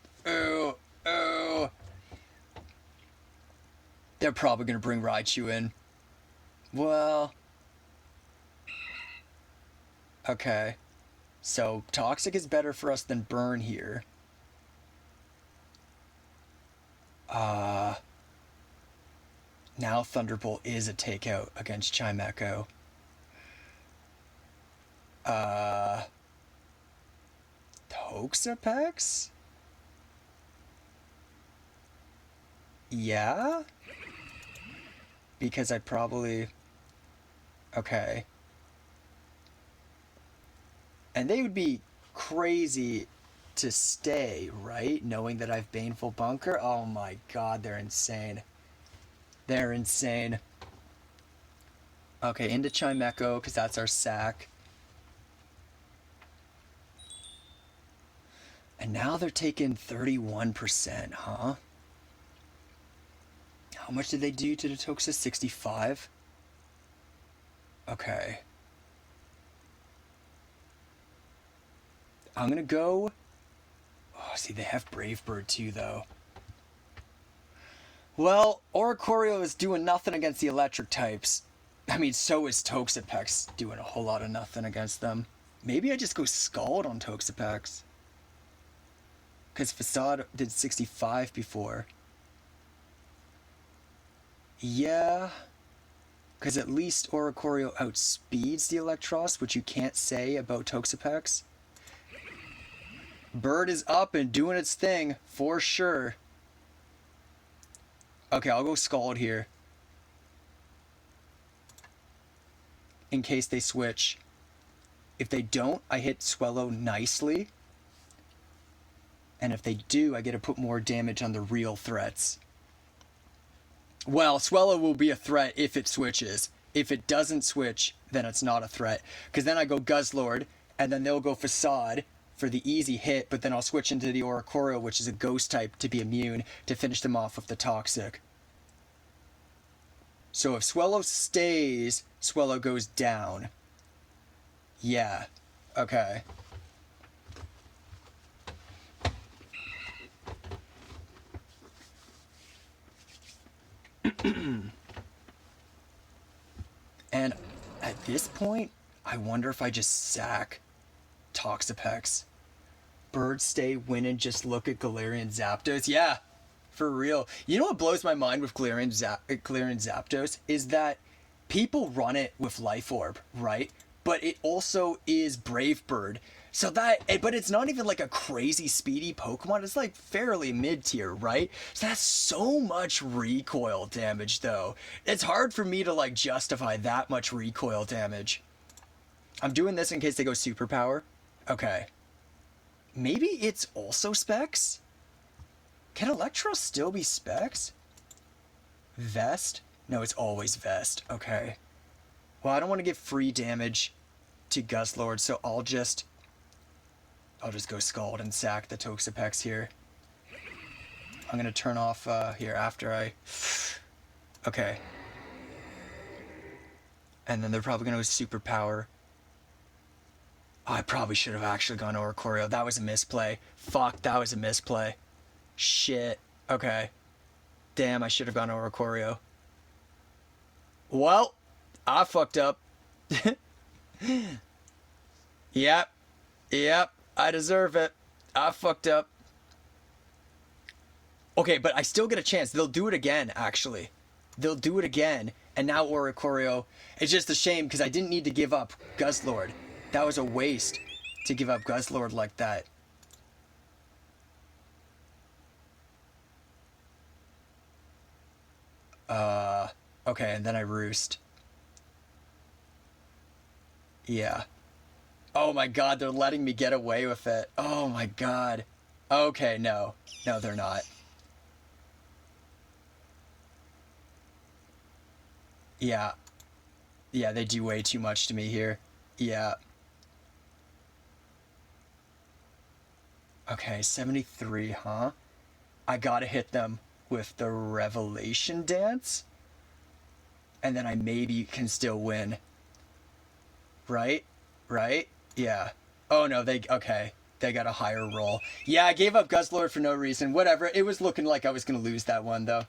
They're probably gonna bring Raichu in. Well. Okay. So Toxic is better for us than Burn here. Now Thunderbolt is a takeout against Chimecho. Toxapex? Yeah? Because I probably... Okay. And they would be crazy to stay, right? Knowing that I've Baneful Bunker? Oh my god, they're insane. They're insane. Okay, into Chimecho, because that's our sack. And now they're taking 31%, huh? How much did they do to the Toxa? 65? Okay. I'm gonna go... Oh, see, they have Brave Bird too, though. Well, Oricorio is doing nothing against the electric types. I mean, so is Toxapex doing a whole lot of nothing against them. Maybe I just go Scald on Toxapex. Because Facade did 65 before. Yeah. Because at least Oricorio outspeeds the Electros, which you can't say about Toxapex. Bird is up and doing its thing, for sure. Okay, I'll go Scald here. In case they switch. If they don't, I hit Swellow nicely. And if they do, I get to put more damage on the real threats. Well, Swellow will be a threat if it switches. If it doesn't switch, then it's not a threat. Because then I go Guzzlord, and then they'll go Facade for the easy hit, but then I'll switch into the Oricorio, which is a ghost type, to be immune, to finish them off with the Toxic. So if Swellow stays, Swellow goes down. Yeah. Okay. And at this point, I wonder if I just sack Toxapex. Bird stay, win, and just look at Galarian Zapdos. Yeah, for real. You know what blows my mind with Galarian Zapdos is that people run it with Life Orb, right? But it also is Brave Bird. So that, but it's not even like a crazy speedy Pokemon. It's like fairly mid-tier, right? So that's so much recoil damage, though. It's hard for me to like justify that much recoil damage. I'm doing this in case they go Superpower. Okay. Maybe it's also Specs? Can Electro still be Specs? Vest? No, it's always Vest. Okay. Well, I don't want to give free damage to Guzzlord, so I'll just go Scald and sack the Toxapex here. I'm gonna turn off here after I... Okay. And then they're probably gonna go Superpower. Oh, I probably should have actually gone Oricorio. That was a misplay. Fuck, that was a misplay. Shit. Okay. Damn, I should have gone Oricorio. Well, I fucked up. Yep. Yep. I deserve it. I fucked up. Okay, but I still get a chance. They'll do it again, actually. They'll do it again. And now Oricorio. It's just a shame because I didn't need to give up Guzzlord. That was a waste to give up Guzzlord like that. Okay, and then I Roost. Yeah. Oh my god, they're letting me get away with it. Oh my god. Okay, no. No, they're not. Yeah. Yeah, they do way too much to me here. Yeah. Okay, 73, huh? I gotta hit them with the Revelation Dance. And then I maybe can still win. Right? Right? Yeah. Oh no, okay. They got a higher roll. Yeah, I gave up Guzzlord for no reason. Whatever. It was looking like I was going to lose that one, though.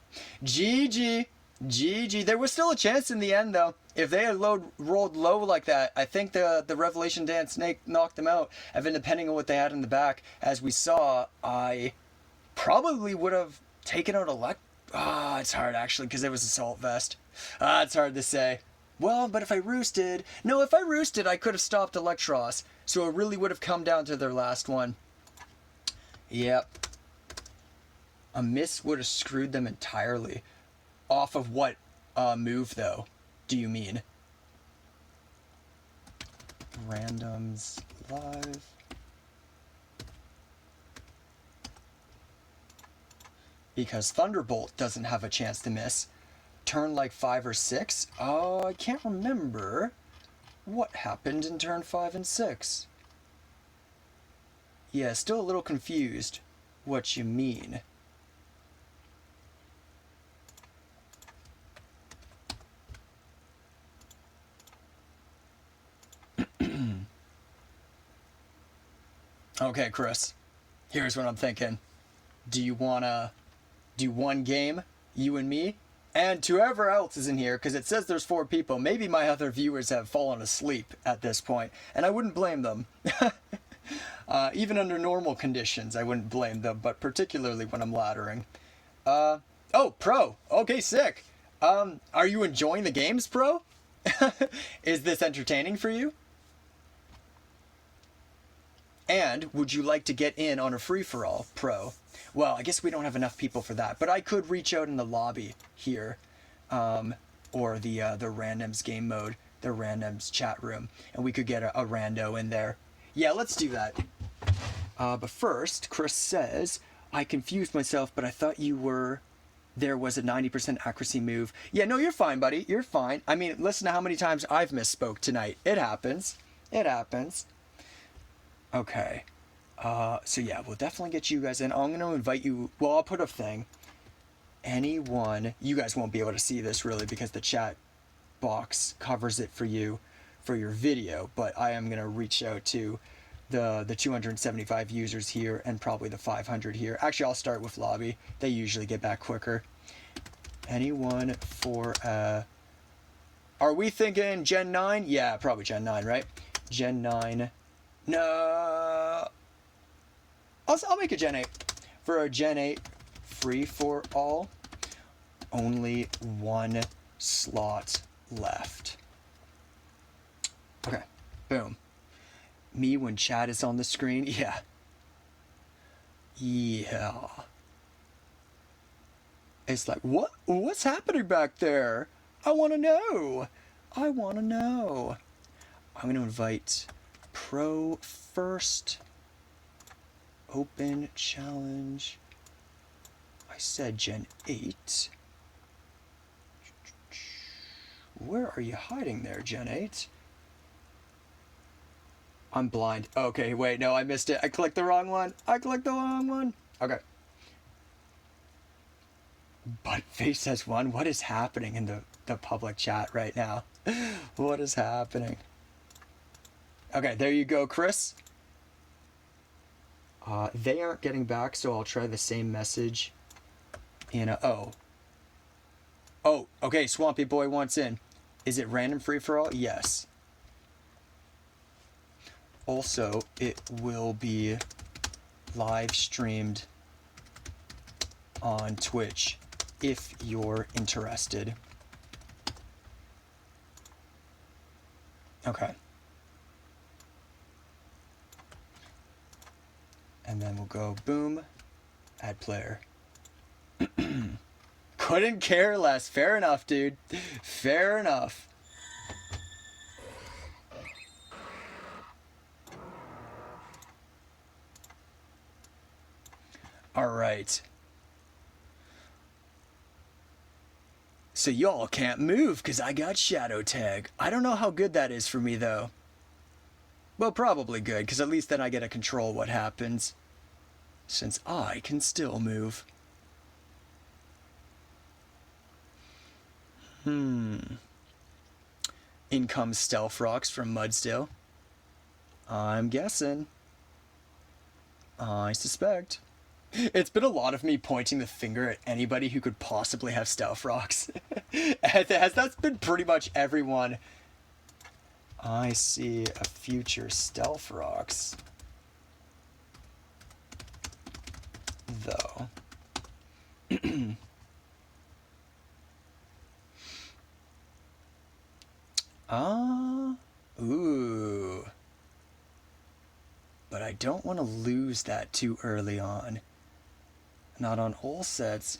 GG. GG. There was still a chance in the end, though. If they had rolled low like that, I think the Revelation Dance Snake knocked them out. And then depending on what they had in the back, as we saw, I probably would have taken out it's hard, actually, because it was Assault Vest. It's hard to say. Well, but if I roosted... No, if I roosted, I could have stopped Electros. So it really would have come down to their last one. Yep. A miss would have screwed them entirely. Off of what move, though, do you mean? Randoms live. Because Thunderbolt doesn't have a chance to miss. Turn like 5 or 6? Oh, I can't remember what happened in turn 5 and 6. Yeah, still a little confused what you mean. Okay, Chris. Here's what I'm thinking. Do you wanna do one game, you and me? And to whoever else is in here, because it says there's 4 people. Maybe my other viewers have fallen asleep at this point, and I wouldn't blame them. Even under normal conditions, I wouldn't blame them, but particularly when I'm laddering. Oh, pro. Okay, sick. Are you enjoying the games, Pro? Is this entertaining for you? And would you like to get in on a free-for-all, Pro? Well, I guess we don't have enough people for that, but I could reach out in the lobby here, or the randoms game mode, the randoms chat room, and we could get a rando in there. Yeah, let's do that. But first, Chris says, I confused myself, but I thought there was a 90% accuracy move. Yeah, no, you're fine, buddy. You're fine. I mean, listen to how many times I've misspoke tonight. It happens. It happens. Okay. So yeah, we'll definitely get you guys in. I'm going to invite you. Well, I'll put a thing. Anyone. You guys won't be able to see this really because the chat box covers it for you for your video. But I am going to reach out to the 275 users here and probably the 500 here. Actually, I'll start with lobby. They usually get back quicker. Anyone for are we thinking Gen 9? Yeah, probably Gen 9, right? Gen 9. No. I'll make a Gen 8. For a Gen 8 free for all, only one slot left. Okay. Boom. Me when chat is on the screen? Yeah. Yeah. It's like, what's happening back there? I want to know. I want to know. I'm going to invite Pro first. Open challenge. I said Gen 8. Where are you hiding there, Gen 8? I'm blind. Okay, wait, no, I missed it. I clicked the wrong one. Okay. Buttface says 1. What is happening in the public chat right now? What is happening? Okay, there you go, Chris. They aren't getting back, so I'll try the same message in a... Oh, okay, Swampy Boy wants in. Is it random free-for-all? Yes. Also, it will be live streamed on Twitch if you're interested. Okay. And then we'll go boom, add player. Couldn't care less. Fair enough, dude. Fair enough. All right. So y'all can't move because I got shadow tag. I don't know how good that is for me though. Well, probably good because at least then I get to control what happens. Since I can still move. In comes Stealth Rocks from Mudsdale. I'm guessing. I suspect. It's been a lot of me pointing the finger at anybody who could possibly have Stealth Rocks. That's been pretty much everyone. I see a future Stealth Rocks. Though. Ooh. But I don't want to lose that too early on. Not on all sets.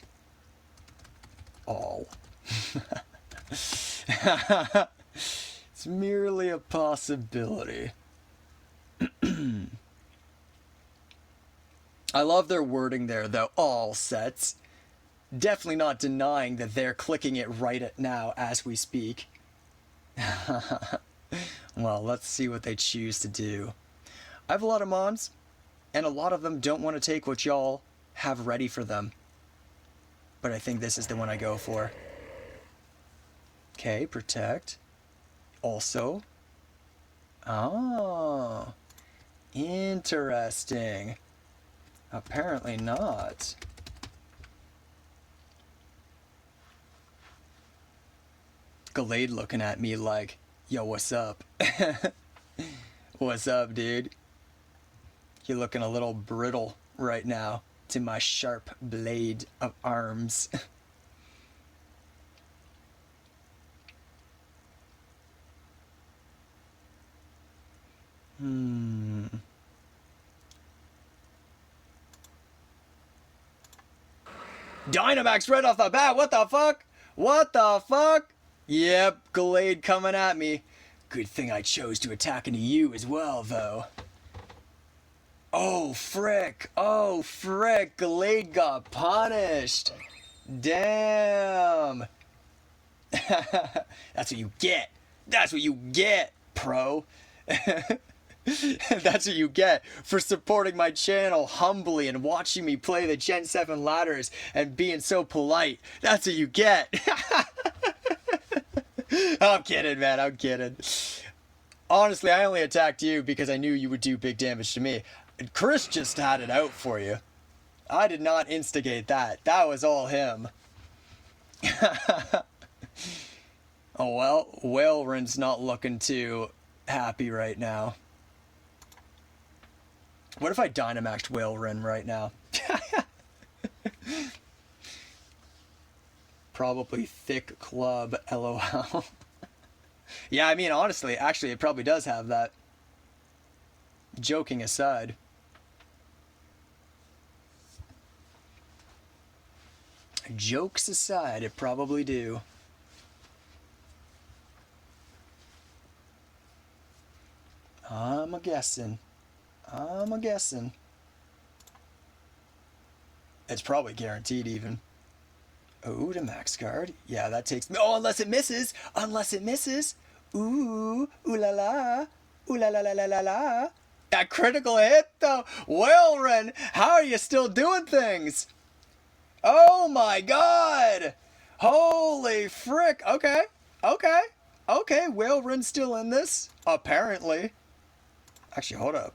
All. It's merely a possibility. I love their wording there, though. All sets. Definitely not denying that they're clicking it right at now as we speak. Well, let's see what they choose to do. I have a lot of mods, and a lot of them don't want to take what y'all have ready for them. But I think this is the one I go for. Okay, protect. Also. Oh. Interesting. Apparently not. Gallade looking at me like, yo, what's up? What's up, dude? You're looking a little brittle right now to my sharp blade of arms. Dynamax right off the bat. What the fuck? What the fuck? Yep, Gallade coming at me. Good thing I chose to attack into you as well, though. Oh, frick. Oh, frick. Gallade got punished. Damn. That's what you get. That's what you get, pro. That's what you get for supporting my channel humbly and watching me play the Gen 7 ladders and being so polite. That's what you get. I'm kidding, man. I'm kidding. Honestly, I only attacked you because I knew you would do big damage to me. Chris just had it out for you. I did not instigate that. That was all him. Oh well, Whalerin's not looking too happy right now. What if I Dynamaxed Whalerin right now? Probably thick club, lol. Yeah, I mean, honestly, actually, it probably does have that. Joking aside. Jokes aside, it probably do. I'm a guessing. I'm a guessing. It's probably guaranteed even. Oh, the max card. Yeah, that takes me. Oh, unless it misses. Unless it misses. Ooh, ooh la la. Ooh la la la la la la. That critical hit though. Whaleren, how are you still doing things? Oh my god. Holy frick. Okay. Okay. Okay. Whaleren's still in this. Apparently. Actually, hold up.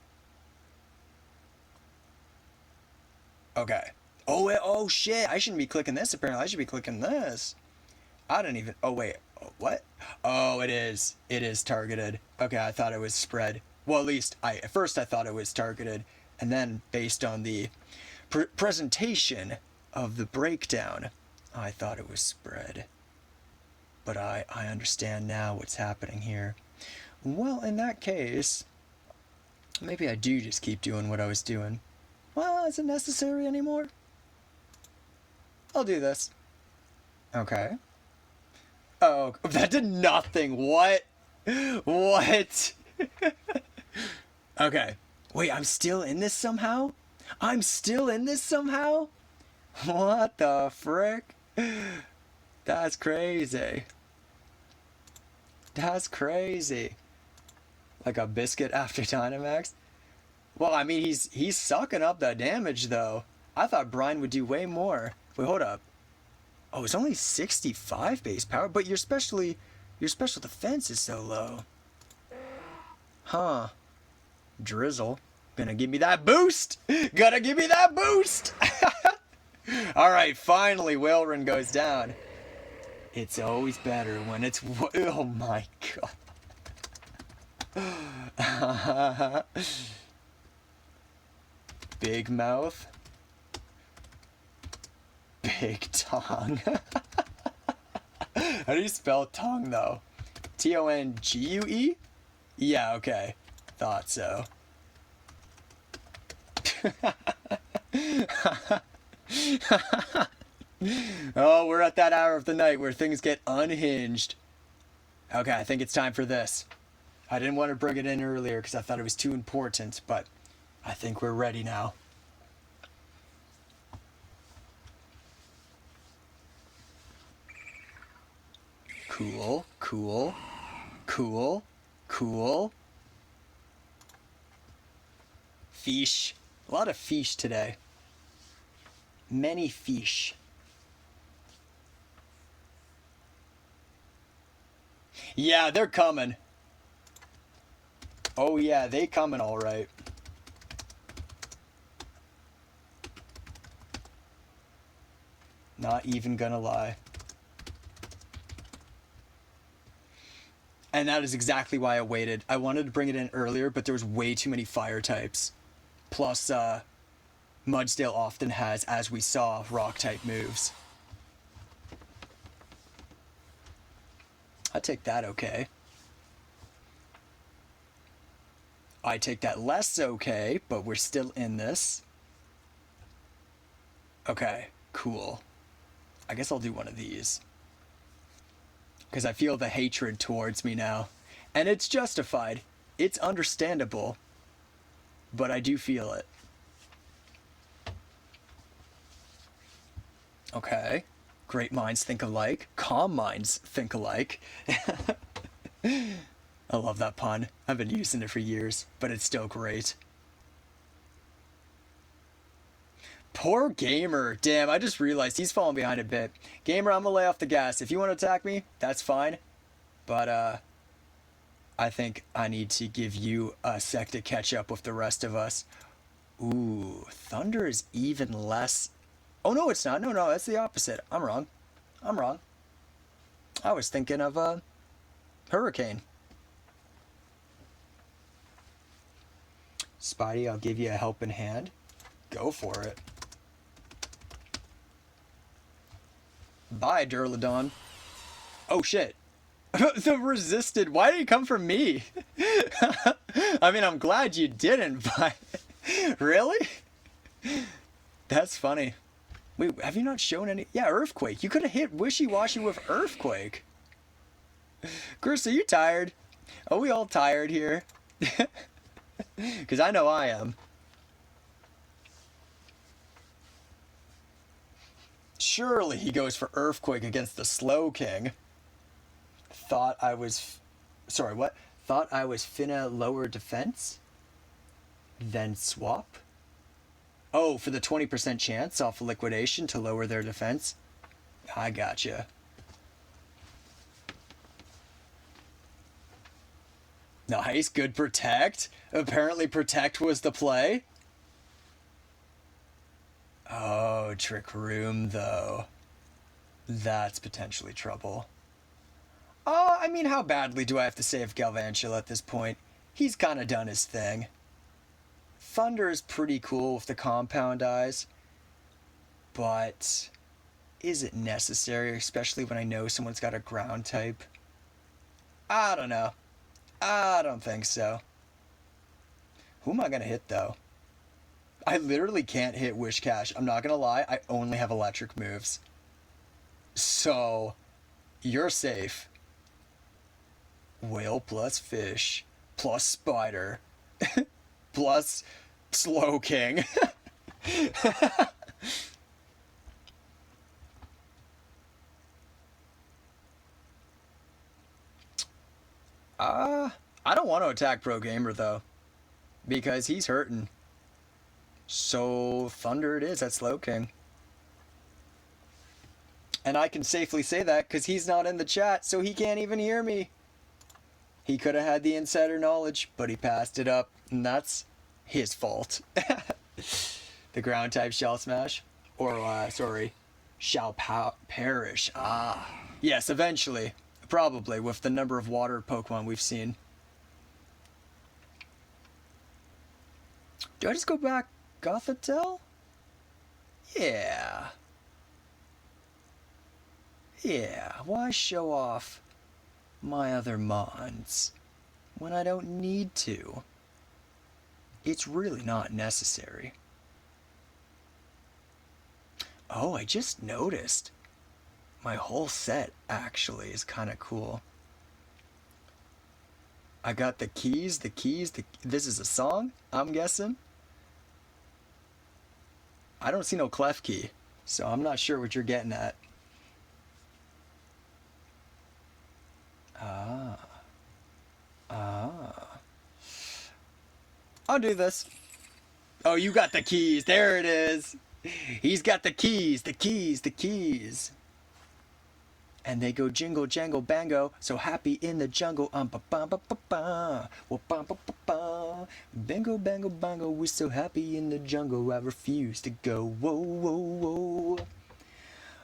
Okay. Oh, wait, oh shit. I shouldn't be clicking this apparently. I should be clicking this. I didn't even. Oh, wait. What? Oh, it is. It is targeted. Okay, I thought it was spread. Well, at least at first I thought it was targeted. And then based on the presentation of the breakdown, I thought it was spread. But I understand now what's happening here. Well, in that case, maybe I do just keep doing what I was doing. Well, is it necessary anymore? I'll do this. Okay. Oh, that did nothing. What? What? Okay. Wait, I'm still in this somehow? I'm still in this somehow? What the frick? That's crazy. That's crazy. Like a biscuit after Dynamax? Well, I mean, he's sucking up that damage, though. I thought Brian would do way more. Wait, hold up. Oh, it's only 65 base power, but your special defense is so low. Huh. Drizzle. Gonna give me that boost! Gonna give me that boost! Alright, finally, Whaleren goes down. It's always better when it's... Oh my god. Big mouth. Big tongue. How do you spell tongue, though? Tongue? Yeah, okay. Thought so. Oh, we're at that hour of the night where things get unhinged. Okay, I think it's time for this. I didn't want to bring it in earlier because I thought it was too important, but I think we're ready now. Cool, cool, cool, cool. Fish. A lot of fish today. Many fish. Yeah, they're coming. Oh yeah, they coming all right. Not even gonna lie. And that is exactly why I waited. I wanted to bring it in earlier, but there was way too many fire types. Plus, Mudsdale often has, as we saw, rock type moves. I take that okay. I take that less okay, but we're still in this. Okay, cool. I guess I'll do one of these. Because I feel the hatred towards me now. And it's justified. It's understandable. But I do feel it. Okay. Great minds think alike. Calm minds think alike. I love that pun. I've been using it for years, but it's still great. Poor Gamer. Damn, I just realized he's falling behind a bit. Gamer, I'm gonna lay off the gas. If you want to attack me, that's fine. But, I think I need to give you a sec to catch up with the rest of us. Ooh, Thunder is even less... Oh, no, it's not. No, that's the opposite. I'm wrong. I was thinking of, Hurricane. Spidey, I'll give you a helping hand. Go for it. Bye, Durlodon. Oh, shit. The resisted. Why did it come from me? I mean, I'm glad you didn't, but... Really? That's funny. Wait, have you not shown any... Yeah, Earthquake. You could have hit Wishy-Washy with Earthquake. Chris, are you tired? Are we all tired here? Because I know I am. Surely he goes for Earthquake against the Slowking. Thought I was... Sorry, what? Thought I was finna lower defense? Then swap? Oh, for the 20% chance off liquidation to lower their defense? I gotcha. Nice, good Protect. Apparently Protect was the play. Oh, Trick Room, though. That's potentially trouble. I mean, how badly do I have to save Galvantula at this point? He's kind of done his thing. Thunder is pretty cool with the compound eyes. But is it necessary, especially when I know someone's got a ground type? I don't know. I don't think so. Who am I going to hit, though? I literally can't hit Wishcash. I'm not going to lie. I only have electric moves. So, you're safe. Whale plus fish plus spider plus Slowking. I don't want to attack Pro Gamer, though, because he's hurting. So, Thunder it is at Slowking. And I can safely say that because he's not in the chat, so he can't even hear me. He could have had the insider knowledge, but he passed it up, and that's his fault. The ground type Shell Smash? Or, sorry, Shall Perish. Ah. Yes, eventually. Probably, with the number of water Pokemon we've seen. Do I just go back Gothitelle? Yeah. Yeah, why show off my other Mons when I don't need to? It's really not necessary. Oh, I just noticed. My whole set actually is kind of cool. I got the keys. This is a song, I'm guessing. I don't see no clef key, so I'm not sure what you're getting at. I'll do this. Oh, you got the keys. There it is. He's got the keys. And they go jingle, jangle, bango. So happy in the jungle. Ba ba ba ba ba. Ba ba ba ba. Bango, bango, bango. We're so happy in the jungle. I refuse to go. Whoa, whoa, whoa.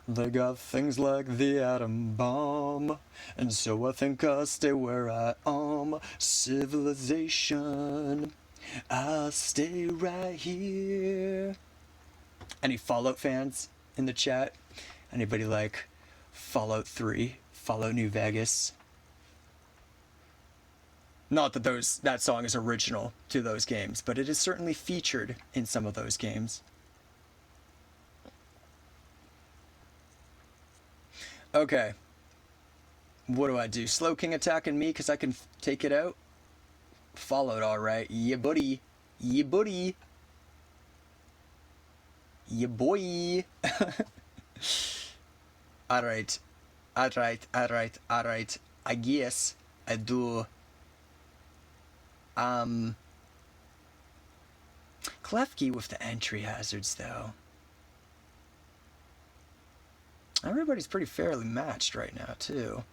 They got things like the atom bomb, and so I think I'll stay where I am. Civilization, I'll stay right here. Any Fallout fans in the chat? Anybody like Fallout 3, Fallout New Vegas? Not that that song is original to those games, but it is certainly featured in some of those games. Okay. What do I do? Slow King attacking me because I can take it out? Followed, alright. Yeah, buddy. Yeah, buddy. Yeah, boy. Alright. Alright. I guess I do. Klefki with the entry hazards, though. Everybody's pretty fairly matched right now, too.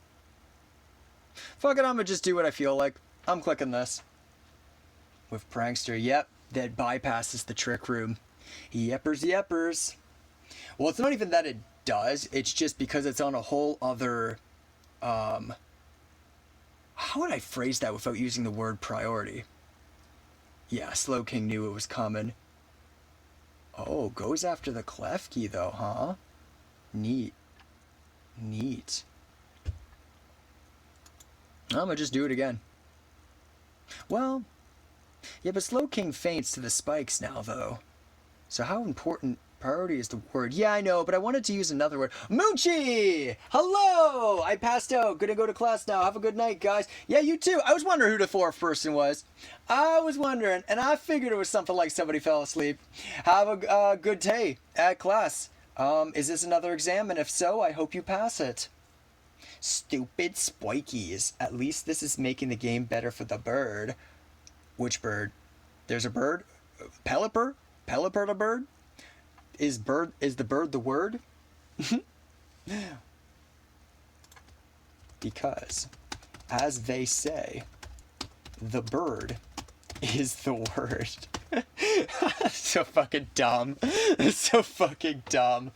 Fuck it, I'm gonna just do what I feel like. I'm clicking this. With Prankster, yep, that bypasses the trick room. Yeppers. Well, it's not even that it does, it's just because it's on a whole other, how would I phrase that without using the word priority? Yeah, Slow King knew it was coming. Oh, goes after the Klefki though, huh? Neat. I'm gonna just do it again. Well, yeah, but Slow King faints to the spikes now, though. So how important priority is the word? Yeah, I know, but I wanted to use another word. Moochie! Hello! I passed out. Gonna go to class now. Have a good night, guys. Yeah, you too. I was wondering who the fourth person was. I was wondering, and I figured it was something like somebody fell asleep. Have a good day at class. Is this another exam? And if so, I hope you pass it. Stupid spikies. At least this is making the game better for the bird. Which bird? There's a bird? Pelipper? Pelipper the bird? Is the bird the word? Because, as they say, the bird is the word. So fucking dumb. So fucking dumb.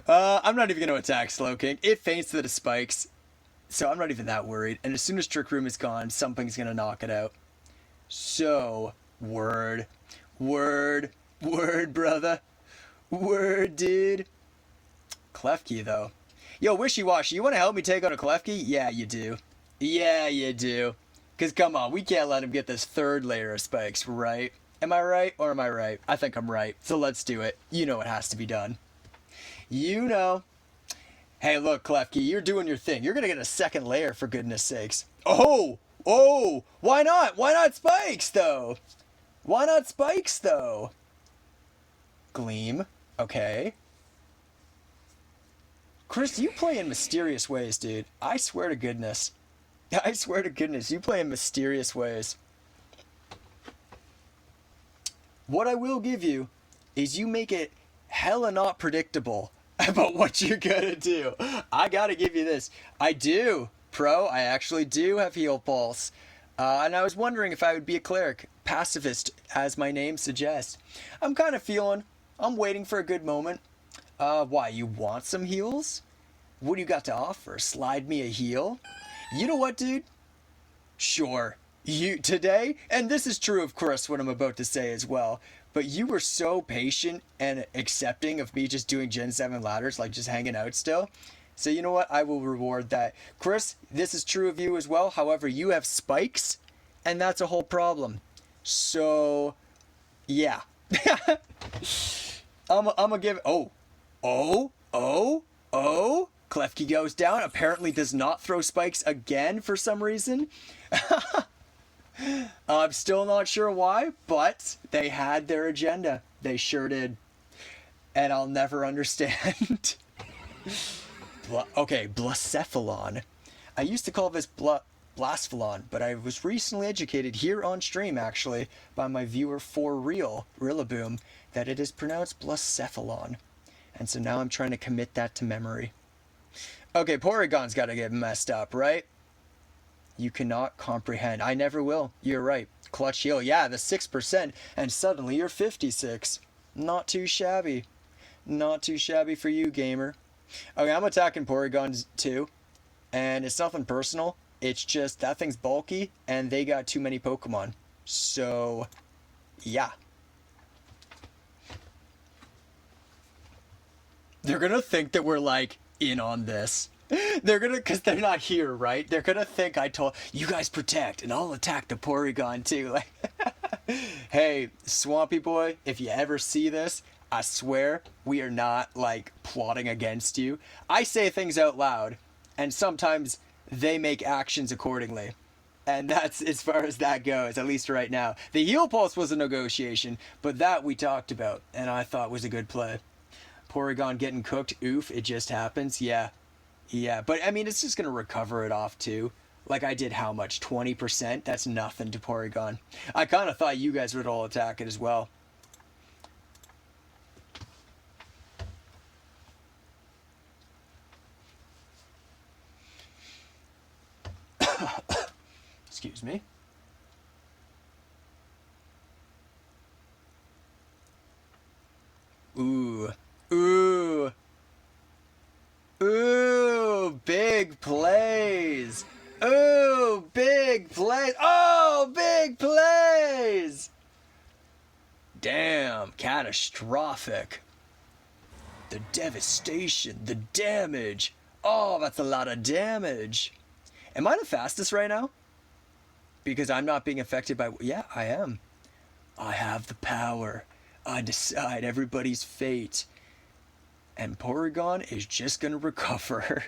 I'm not even going to attack Slow King. It feints to the spikes. So I'm not even that worried. And as soon as Trick Room is gone, something's going to knock it out. So, word, brother. Word, dude. Klefki, though. Yo, Wishy-Washy, you want to help me take on a Klefki? Yeah, you do. Yeah, you do. Because, come on, we can't let him get this third layer of spikes, right? Am I right or am I right? I think I'm right. So let's do it. You know it has to be done. You know. Hey, look, Klefki, you're doing your thing. You're going to get a second layer, for goodness sakes. Oh! Why not? Why not spikes, though? Why not spikes, though? Gleam. Okay. Chris, you play in mysterious ways, dude. I swear to goodness. I swear to goodness, you play in mysterious ways. What I will give you is you make it hella not predictable about what you're gonna do. I gotta give you this. I do, pro. I actually do have heal pulse. And I was wondering if I would be a cleric. Pacifist, as my name suggests. I'm kind of feeling. I'm waiting for a good moment. Why, you want some heals? What do you got to offer? Slide me a heal? You know what, dude? Sure. You, today, and this is true of course what I'm about to say as well, but you were so patient and accepting of me just doing Gen 7 ladders, like just hanging out still. So you know what? I will reward that. Chris, this is true of you as well. However, you have spikes, and that's a whole problem. So, yeah. I'm gonna give... Oh! Klefki goes down. Apparently does not throw spikes again for some reason. I'm still not sure why, but they had their agenda. They sure did. And I'll never understand. Okay, Blacephalon. I used to call this Blasphalon, but I was recently educated here on stream, actually, by my viewer For Real, Rillaboom, that it is pronounced Blacephalon. And so now I'm trying to commit that to memory. Okay, Porygon's gotta get messed up, right? You cannot comprehend. I never will. You're right. Clutch heal. Yeah, the 6%, and suddenly you're 56. Not too shabby. Not too shabby for you, gamer. Okay, I'm attacking Porygon too. And it's nothing personal. It's just that thing's bulky, and they got too many Pokemon. So, yeah. They're gonna think that we're, like, in on this. They're gonna, because they're not here, right? They're gonna think I told, you guys protect, and I'll attack the Porygon too. Like, hey, Swampy Boy, if you ever see this, I swear we are not like plotting against you. I say things out loud, and sometimes they make actions accordingly. And that's as far as that goes, at least right now. The heel pulse was a negotiation, but that we talked about, and I thought was a good play. Porygon getting cooked, oof, it just happens. Yeah, yeah, but I mean, it's just gonna recover it off too. Like I did how much? 20%? That's nothing to Porygon. I kind of thought you guys would all attack it as well. Excuse me. Ooh. Ooh. Ooh, big plays. Ooh, big plays. Oh, big plays. Damn, catastrophic. The devastation, the damage. Oh, that's a lot of damage. Am I the fastest right now? Because I'm not being affected by... Yeah, I am. I have the power. I decide everybody's fate. And Porygon is just gonna recover.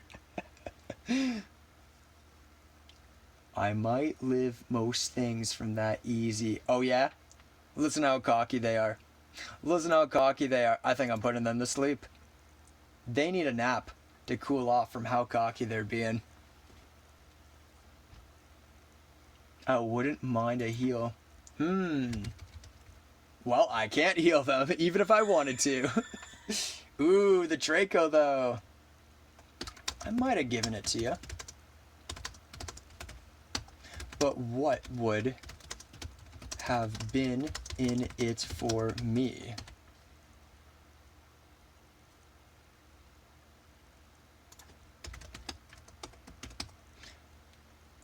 I might live most things from that easy. Oh yeah? Listen how cocky they are. Listen how cocky they are. I think I'm putting them to sleep. They need a nap to cool off from how cocky they're being. I wouldn't mind a heal. Well, I can't heal them, even if I wanted to. Ooh, the Draco, though. I might have given it to you. But what would have been in it for me?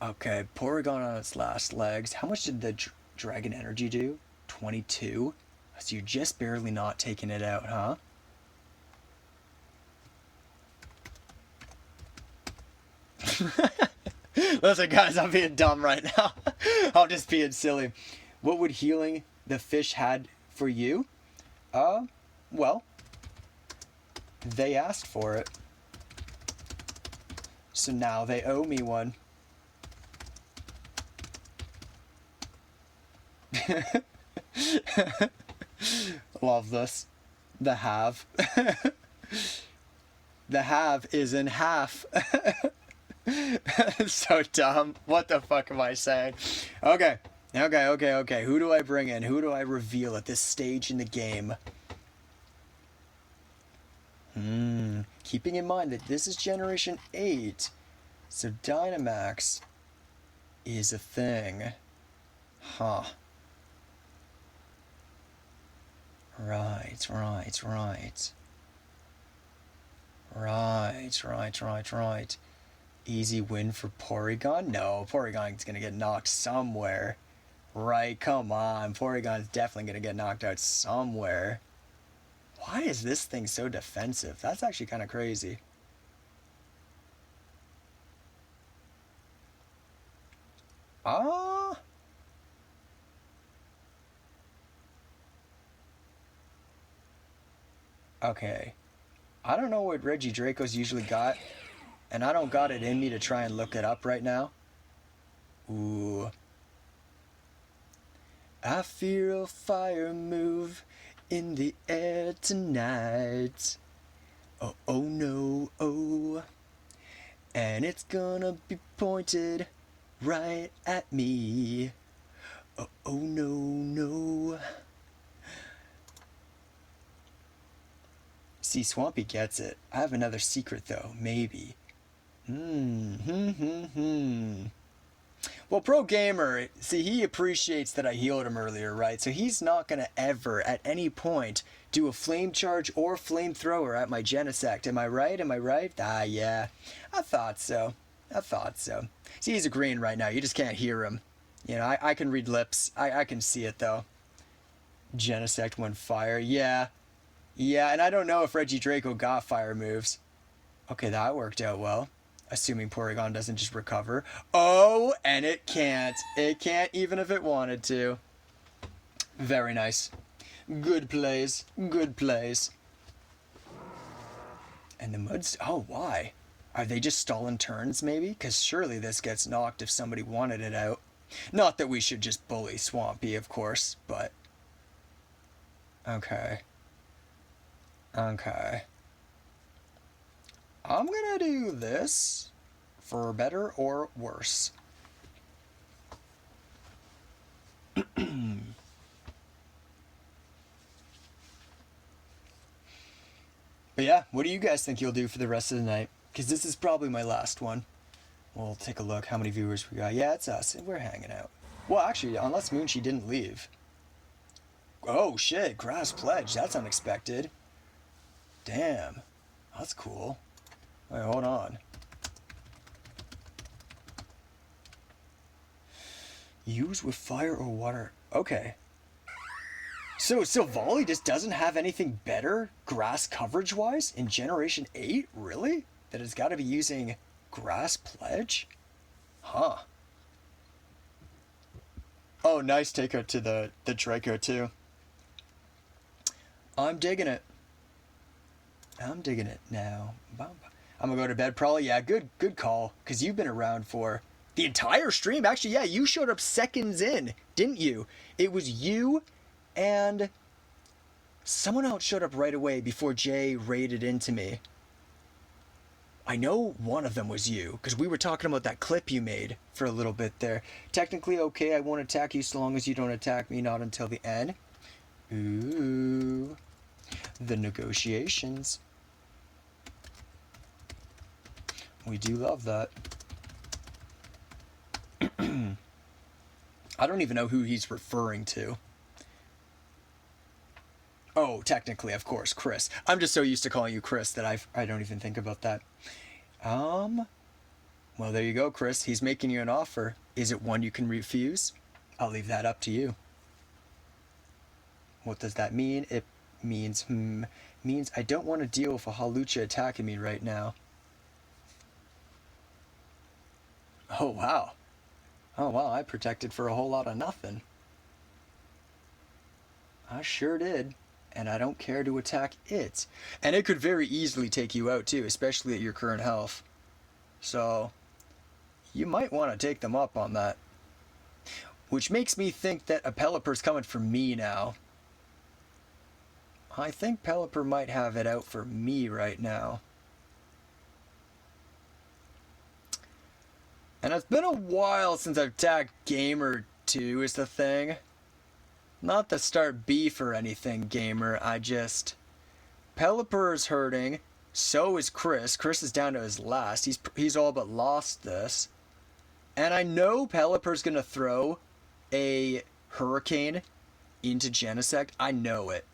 Okay, Porygon on its last legs. How much did the Dragon Energy do? 22? So you're just barely not taking it out, huh? Listen, guys, I'm being dumb right now. I'm just being silly. What would healing the fish had for you? Well, they asked for it. So now they owe me one. Love this. The have. The have is in half. So dumb. What the fuck am I saying? Okay. Who do I bring in? Who do I reveal at this stage in the game? Keeping in mind that this is Generation 8. So Dynamax is a thing. Huh. Right. Easy win for Porygon? No, Porygon's gonna get knocked somewhere. Right, come on. Porygon's definitely gonna get knocked out somewhere. Why is this thing so defensive? That's actually kind of crazy. Ah. Okay. I don't know what Regidraco's usually got, and I don't got it in me to try and look it up right now. Ooh. I feel a fire move in the air tonight. Oh, oh no, oh. And it's gonna be pointed right at me. Oh, oh no, no. See, Swampy gets it. I have another secret, though. Maybe. Well, Pro Gamer, see, he appreciates that I healed him earlier, right? So he's not going to ever, at any point, do a Flame Charge or Flamethrower at my Genesect. Am I right? Am I right? Ah, yeah. I thought so. See, he's agreeing right now. You just can't hear him. You know, I can read lips. I can see it, though. Genesect went fire. Yeah. Yeah, and I don't know if Regidraco got fire moves. Okay, that worked out well. Assuming Porygon doesn't just recover. Oh, and it can't. It can't even if it wanted to. Very nice. Good plays. Good plays. And the mud's... Oh, why? Are they just stalling turns, maybe? Because surely this gets knocked if somebody wanted it out. Not that we should just bully Swampy, of course, but... Okay. Okay. I'm gonna do this for better or worse. But yeah, what do you guys think you'll do for the rest of the night? Because this is probably my last one. We'll take a look how many viewers we got. Yeah, it's us. We're hanging out. Well, actually, unless Moonchi didn't leave. Oh, shit. Grass Pledge. That's unexpected. Damn. That's cool. Wait, hold on. Use with fire or water. Okay. So Volley just doesn't have anything better grass coverage-wise in Generation 8? Really? That it's got to be using Grass Pledge? Huh. Oh, nice takeout to the Draco, too. I'm digging it. I'm digging it now. I'm going to go to bed probably. Yeah, good call. Because you've been around for the entire stream. Actually, yeah, you showed up seconds in, didn't you? It was you and someone else showed up right away before Jay raided into me. I know one of them was you, because we were talking about that clip you made for a little bit there. Technically, okay, I won't attack you so long as you don't attack me, not until the end. Ooh. The negotiations. We do love that. I don't even know who he's referring to. Oh, technically, of course, Chris. I'm just so used to calling you Chris that I don't even think about that. Well, there you go, Chris. He's making you an offer. Is it one you can refuse? I'll leave that up to you. What does that mean? It means I don't want to deal with a Halucha attacking me right now. Oh, wow. Oh, wow, I protected for a whole lot of nothing. I sure did. And I don't care to attack it. And it could very easily take you out too, especially at your current health. So, you might want to take them up on that. Which makes me think that a Pelipper's coming for me now. I think Pelipper might have it out for me right now. And it's been a while since I've tagged Gamer 2 is the thing. Not to start beef or anything, Gamer, I just... Pelipper is hurting, so is Chris. Chris is down to his last. He's all but lost this. And I know Pelipper's gonna throw a Hurricane into Genesect. I know it.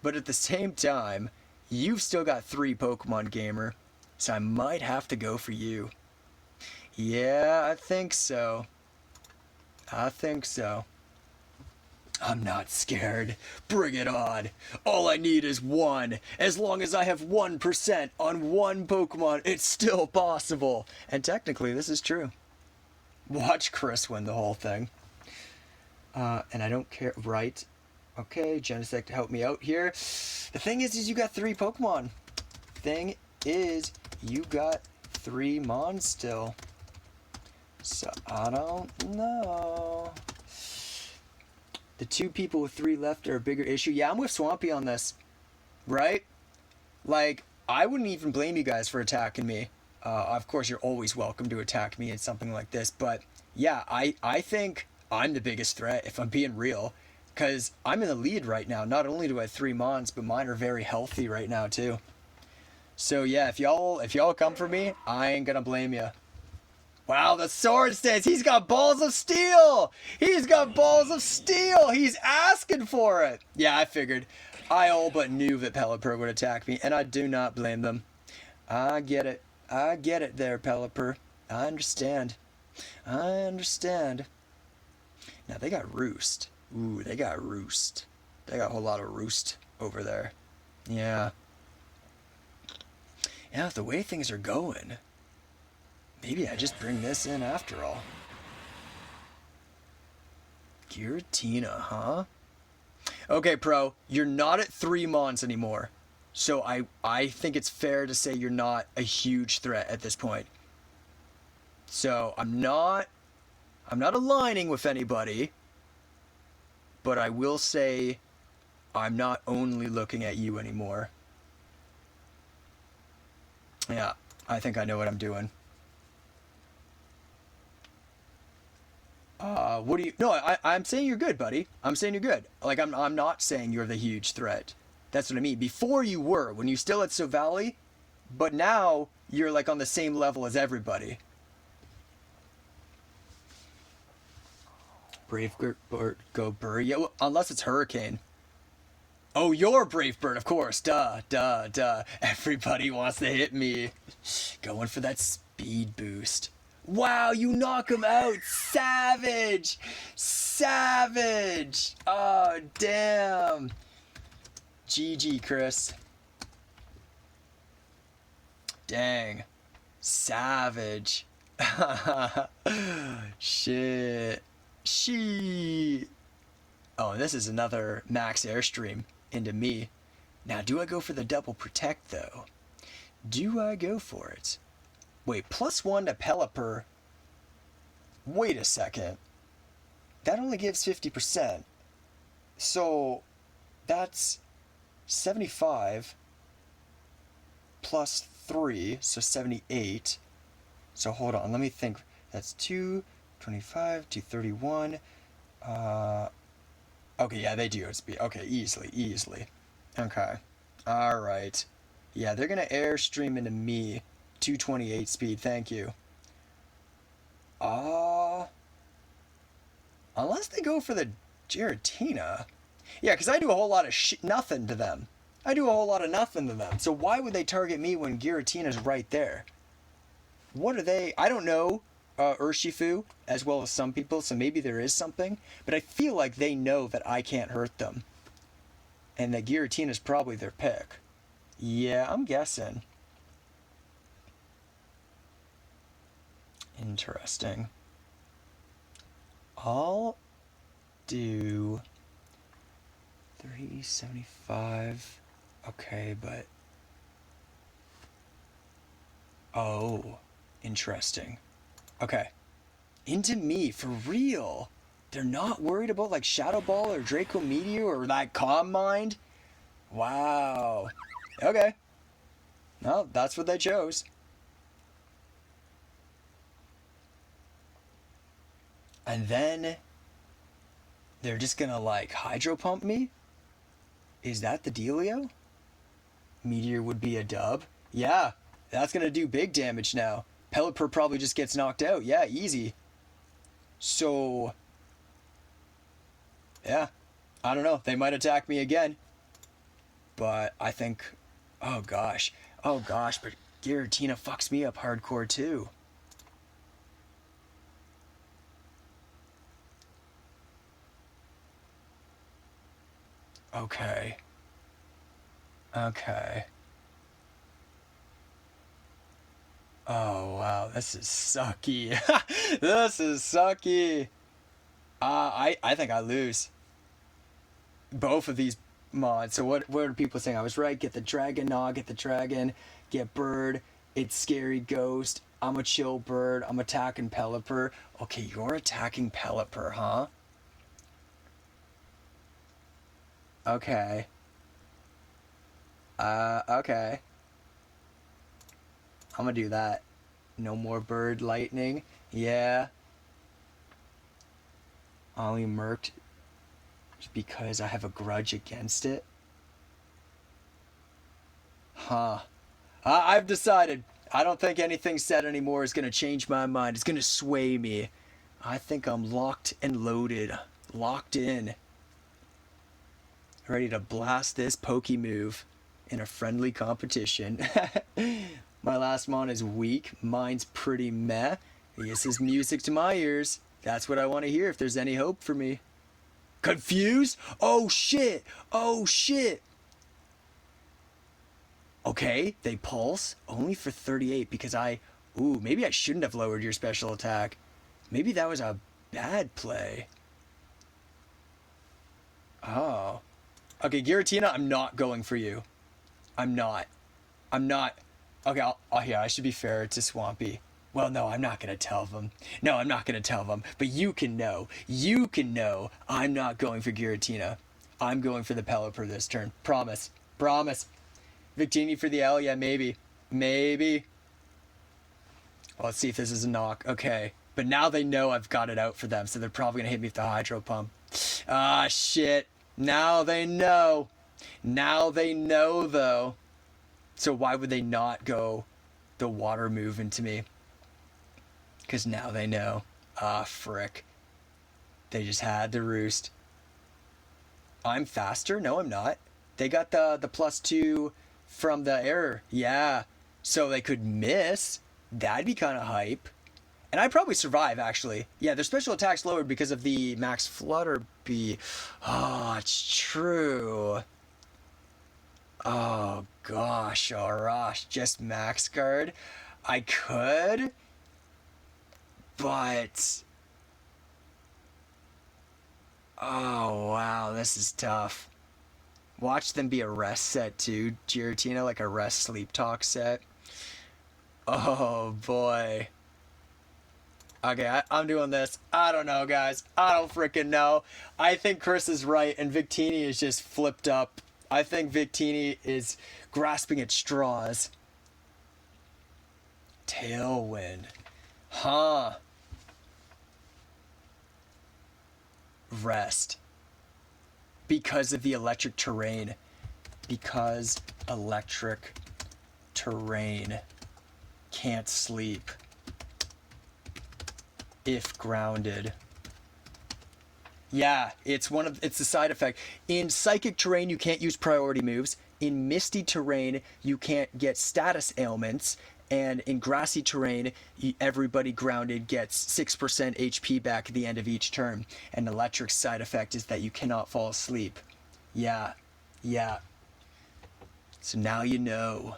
But at the same time, you've still got 3 Pokemon, Gamer. So I might have to go for you. Yeah, I think so. I think so. I'm not scared. Bring it on. All I need is 1. As long as I have 1% on 1 Pokemon, it's still possible. And technically, this is true. Watch Chris win the whole thing. And I don't care. Right. Okay, Genesect, help me out here. The thing is you got 3 Pokemon. Thing is, you got 3 Mons still. So, I don't know. The 2 people with 3 left are a bigger issue. Yeah, I'm with Swampy on this. Right? Like, I wouldn't even blame you guys for attacking me. Of course, you're always welcome to attack me in something like this. But, yeah, I think I'm the biggest threat, if I'm being real. Because I'm in the lead right now. Not only do I have 3 Mons, but mine are very healthy right now, too. So, yeah, if y'all come for me, I ain't gonna blame you. Wow, the sword stance. He's got balls of steel. He's got balls of steel. He's asking for it. Yeah, I figured. I all but knew that Pelipper would attack me, and I do not blame them. I get it. I get it there, Pelipper. I understand. I understand. Now, they got Roost. Ooh, they got Roost. They got a whole lot of Roost over there. Yeah. Yeah, the way things are going... Maybe I just bring this in after all. Giratina, huh? Okay, Pro, you're not at 3 Mons anymore. So I think it's fair to say you're not a huge threat at this point. So I'm not aligning with anybody, but I will say I'm not only looking at you anymore. Yeah, I think I know what I'm doing. What do you? No, I'm saying you're good, buddy. I'm saying you're good. Like I'm not saying you're the huge threat. That's what I mean. Before you were, when you still at Valley, but now you're like on the same level as everybody. Brave bird, go bird. Yeah, well, unless it's Hurricane. Oh, you're Brave Bird, of course. Duh, duh, duh. Everybody wants to hit me. Going for that speed boost. Wow, you knock him out. Savage. Savage. Oh, damn. GG, Chris. Dang. Savage. Shit. She. Oh, and this is another max airstream into me. Now, do I go for the double protect, though? Do I go for it? Wait, +1 to Pelipper. Wait a second. That only gives 50%. So, that's 75 plus 3, so 78. So, hold on, let me think. That's 225, 231. Okay, yeah, they do speed. Okay, easily. Okay. Alright. Yeah, they're gonna airstream into me. 228 speed, thank you. Unless they go for the Giratina. Yeah, because I do a whole lot of nothing to them. I do a whole lot of nothing to them. So why would they target me when Giratina's right there? What are they? I don't know Urshifu as well as some people, so maybe there is something. But I feel like they know that I can't hurt them. And that Giratina's probably their pick. Yeah, I'm guessing. Interesting. I'll do 375. Okay, but... Oh, interesting. Okay. Into me, for real. They're not worried about like Shadow Ball or Draco Meteor or that Calm Mind? Wow. Okay. Well, that's what they chose. And then they're just gonna like Hydro Pump me? Is that the dealio? Meteor would be a dub? Yeah, that's gonna do big damage now. Pelipper probably just gets knocked out. Yeah, easy. So, yeah, I don't know. They might attack me again. But I think, oh gosh, but Giratina fucks me up hardcore too. Okay. Oh wow, this is sucky. This is sucky. I think I lose both of these mods. So what are people saying? I was right. Get the dragon, get the dragon. Get bird. It's scary ghost. I'm a chill bird. I'm attacking Pelipper. Okay, you're attacking Pelipper, huh? Okay. Okay. I'm gonna do that. No more bird lightning. Yeah. Only murked because I have a grudge against it. Huh. I've decided. I don't think anything said anymore is gonna change my mind. It's gonna sway me. I think I'm locked and loaded. Locked in. Ready to blast this pokey move in a friendly competition. My last mon is weak. Mine's pretty meh. This is music to my ears. That's what I want to hear if there's any hope for me. Confused? Oh shit! Oh shit! Okay, they pulse. Only for 38 because Ooh, maybe I shouldn't have lowered your special attack. Maybe that was a bad play. Oh. Okay, Giratina, I'm not going for you. I'm not. I'm not. Okay, yeah, I should be fair to Swampy. Well, no, I'm not going to tell them. No, I'm not going to tell them. But you can know. You can know I'm not going for Giratina. I'm going for the Pelipper this turn. Promise. Promise. Victini for the L? Yeah, maybe. Maybe. Well, let's see if this is a knock. Okay. But now they know I've got it out for them, so they're probably going to hit me with the Hydro Pump. Ah, shit. Now they know. Now they know, though. So why would they not go the water move into me? Because now they know. Ah, frick. They just had the roost. I'm faster? No, I'm not. They got the +2 from the error. Yeah. So they could miss. That'd be kind of hype. And I'd probably survive, actually. Yeah, their special attack's lowered because of the max flutter B. Oh, it's true. Oh, gosh, alright. Just max guard. I could, but... Oh, wow, this is tough. Watch them be a rest set, too, Giratina, like a rest sleep talk set. Oh, boy. Okay, I'm doing this. I don't know, guys. I don't freaking know. I think Chris is right, and Victini is just flipped up. I think Victini is grasping at straws. Tailwind. Huh. Rest. Because of the electric terrain. Because electric terrain. Can't sleep. If grounded. Yeah, it's the side effect. In psychic terrain, you can't use priority moves. In misty terrain, you can't get status ailments. And in grassy terrain, everybody grounded gets 6% HP back at the end of each turn. And electric side effect is that you cannot fall asleep. Yeah, yeah. So now you know.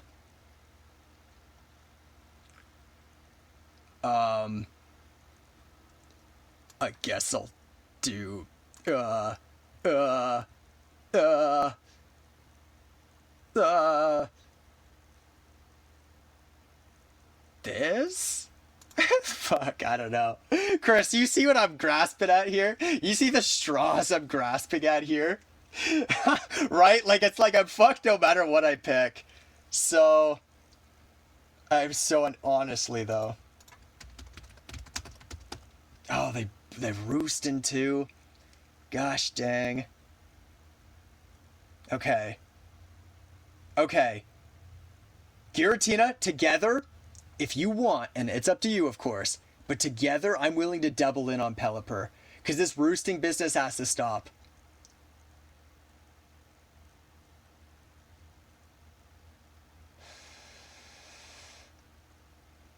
I guess I'll do uh uh uh uh this. Fuck, I don't know. Chris, you see what I'm grasping at here? You see the straws I'm grasping at here? Right? Like, it's like I'm fucked no matter what I pick. So I'm so honestly though. Oh, they're roosting too. Gosh dang. Okay. Okay. Giratina, together, if you want, and it's up to you, of course, but together, I'm willing to double in on Pelipper. Because this roosting business has to stop.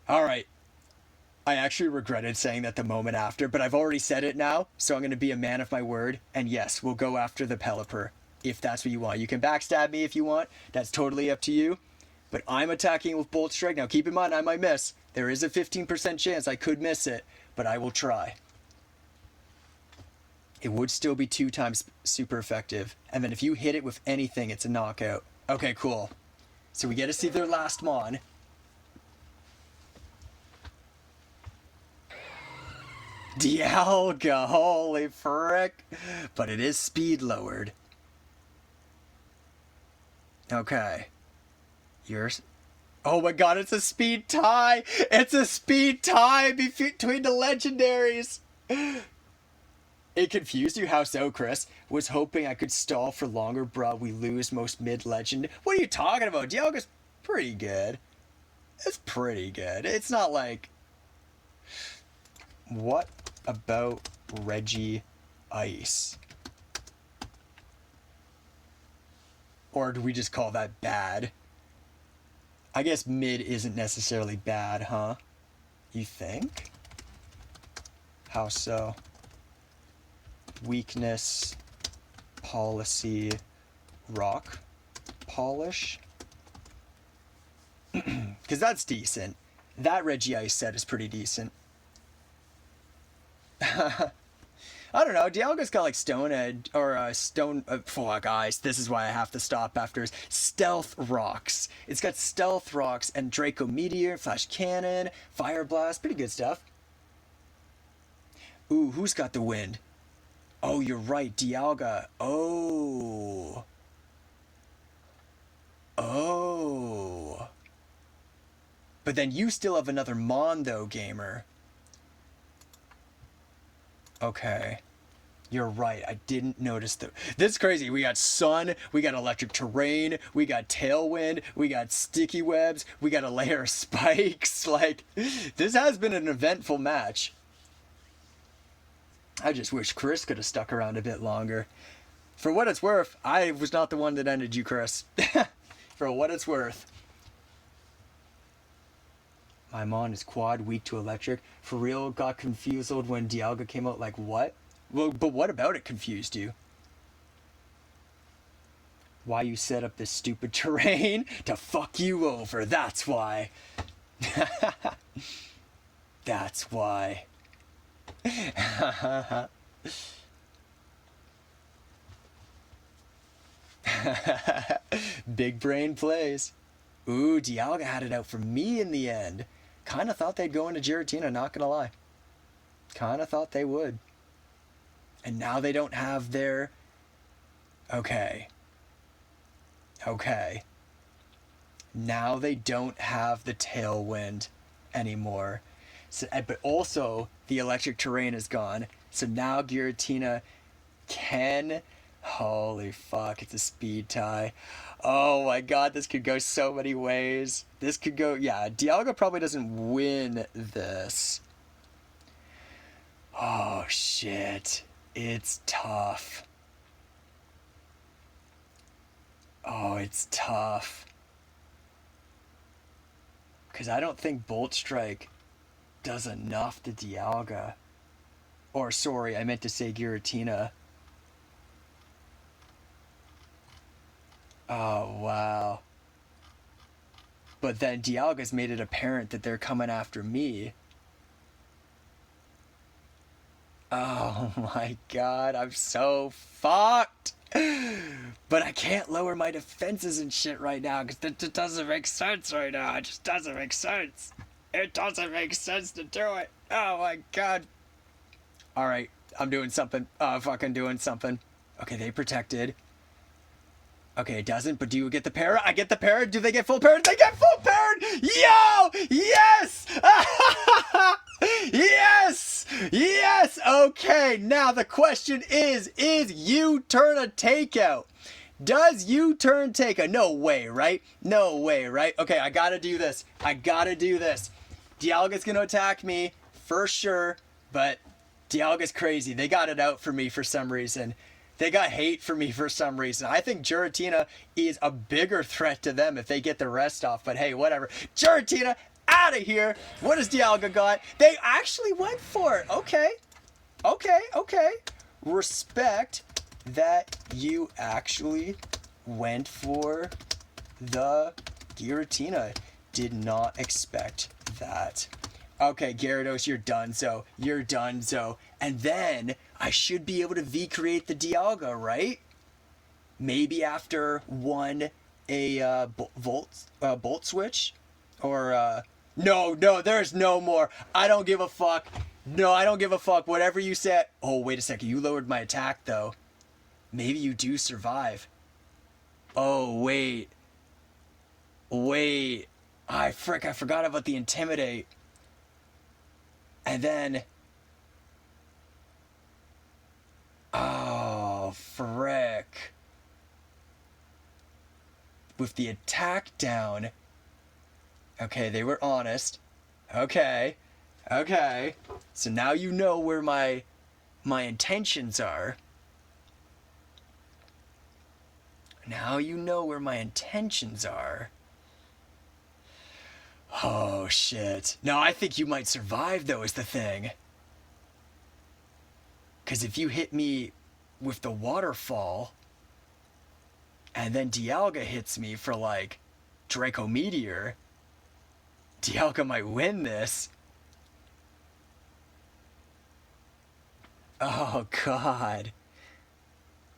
Alright. I actually regretted saying that the moment after, but I've already said it now, so I'm going to be a man of my word, and yes, we'll go after the Pelipper, if that's what you want. You can backstab me if you want, that's totally up to you, but I'm attacking with Bolt Strike. Now keep in mind, I might miss. There is a 15% chance I could miss it, but I will try. It would still be 2 times super effective, and then if you hit it with anything, it's a knockout. Okay, cool. So we get to see their last Mon. Dialga, holy frick. But it is speed lowered. Okay. Yours. Oh my god, it's a speed tie! It's a speed tie between the legendaries! It confused you? How so, Chris? Was hoping I could stall for longer, bruh. We lose most mid-legend. What are you talking about? Dialga's pretty good. It's pretty good. It's not like... What about Reggie Ice? Or do we just call that bad? I guess mid isn't necessarily bad, huh? You think? How so? Weakness, policy, rock polish? Because that's decent. That Reggie Ice set is pretty decent. I don't know. Dialga's got like Stone Edge or Stone. Fuck, guys. This is why I have to stop after Stealth Rocks. It's got Stealth Rocks and Draco Meteor, Flash Cannon, Fire Blast. Pretty good stuff. Ooh, who's got the wind? Oh, you're right. Dialga. Oh. Oh. But then you still have another Mon, though, gamer. Okay. You're right. I didn't notice the... This is crazy. We got Sun, we got Electric Terrain, we got Tailwind, we got Sticky Webs, we got a layer of spikes. Like, this has been an eventful match. I just wish Chris could have stuck around a bit longer. For what it's worth, I was not the one that ended you, Chris. For what it's worth. My Mon is quad, weak to electric. For real, got confused when Dialga came out. Like, what? Well, but what about it confused you? Why you set up this stupid terrain? To fuck you over, that's why. That's why. Big brain plays. Ooh, Dialga had it out for me in the end. Kinda thought they'd go into Giratina, not gonna lie. Kinda thought they would. And now they don't have their... Okay. Okay. Now they don't have the Tailwind anymore. So, but also, the Electric Terrain is gone. So now Giratina can... Holy fuck, it's a speed tie. Oh my god, this could go so many ways. This could go... Yeah, Dialga probably doesn't win this. Oh shit. It's tough. Oh, it's tough. Because I don't think Bolt Strike does enough to Dialga. Or, sorry, I meant to say Giratina. Oh, wow. But then Dialga's made it apparent that they're coming after me. Oh my god, I'm so fucked. But I can't lower my defenses and shit right now because that just doesn't make sense right now. It just doesn't make sense. It doesn't make sense to do it. Oh my god. Alright, I'm doing something. Fucking doing something. Okay, they protected. Okay, it doesn't, but do you get the para? I get the para. Do they get full para? They get full para! Yo! Yes! Yes! Yes! Okay, now the question is U-turn a takeout? Does U-turn take a... No way, right? No way, right? Okay, I gotta do this. I gotta do this. Dialga's gonna attack me, for sure, but Dialga's crazy. They got it out for me for some reason. They got hate for me for some reason. I think Giratina is a bigger threat to them if they get the rest off. But hey, whatever. Giratina, out of here. What has Dialga got? They actually went for it. Okay. Okay, okay. Respect that you actually went for the Giratina. Did not expect that. Okay, Gyarados, you're done, so you're done, so. And then I should be able to V-create the Dialga, right? Maybe after a Bolt Switch? Or, no, there's no more. I don't give a fuck. No, I don't give a fuck. Whatever you said. Oh, wait a second. You lowered my attack, though. Maybe you do survive. Oh, wait. Wait. I forgot about the Intimidate. And then... Oh, frick. With the attack down. Okay, they were honest. Okay. Okay. So now you know where my intentions are. Now you know where my intentions are. Oh, shit. No, I think you might survive, though, is the thing. Because if you hit me with the waterfall, and then Dialga hits me for, like, Draco Meteor, Dialga might win this. Oh, God.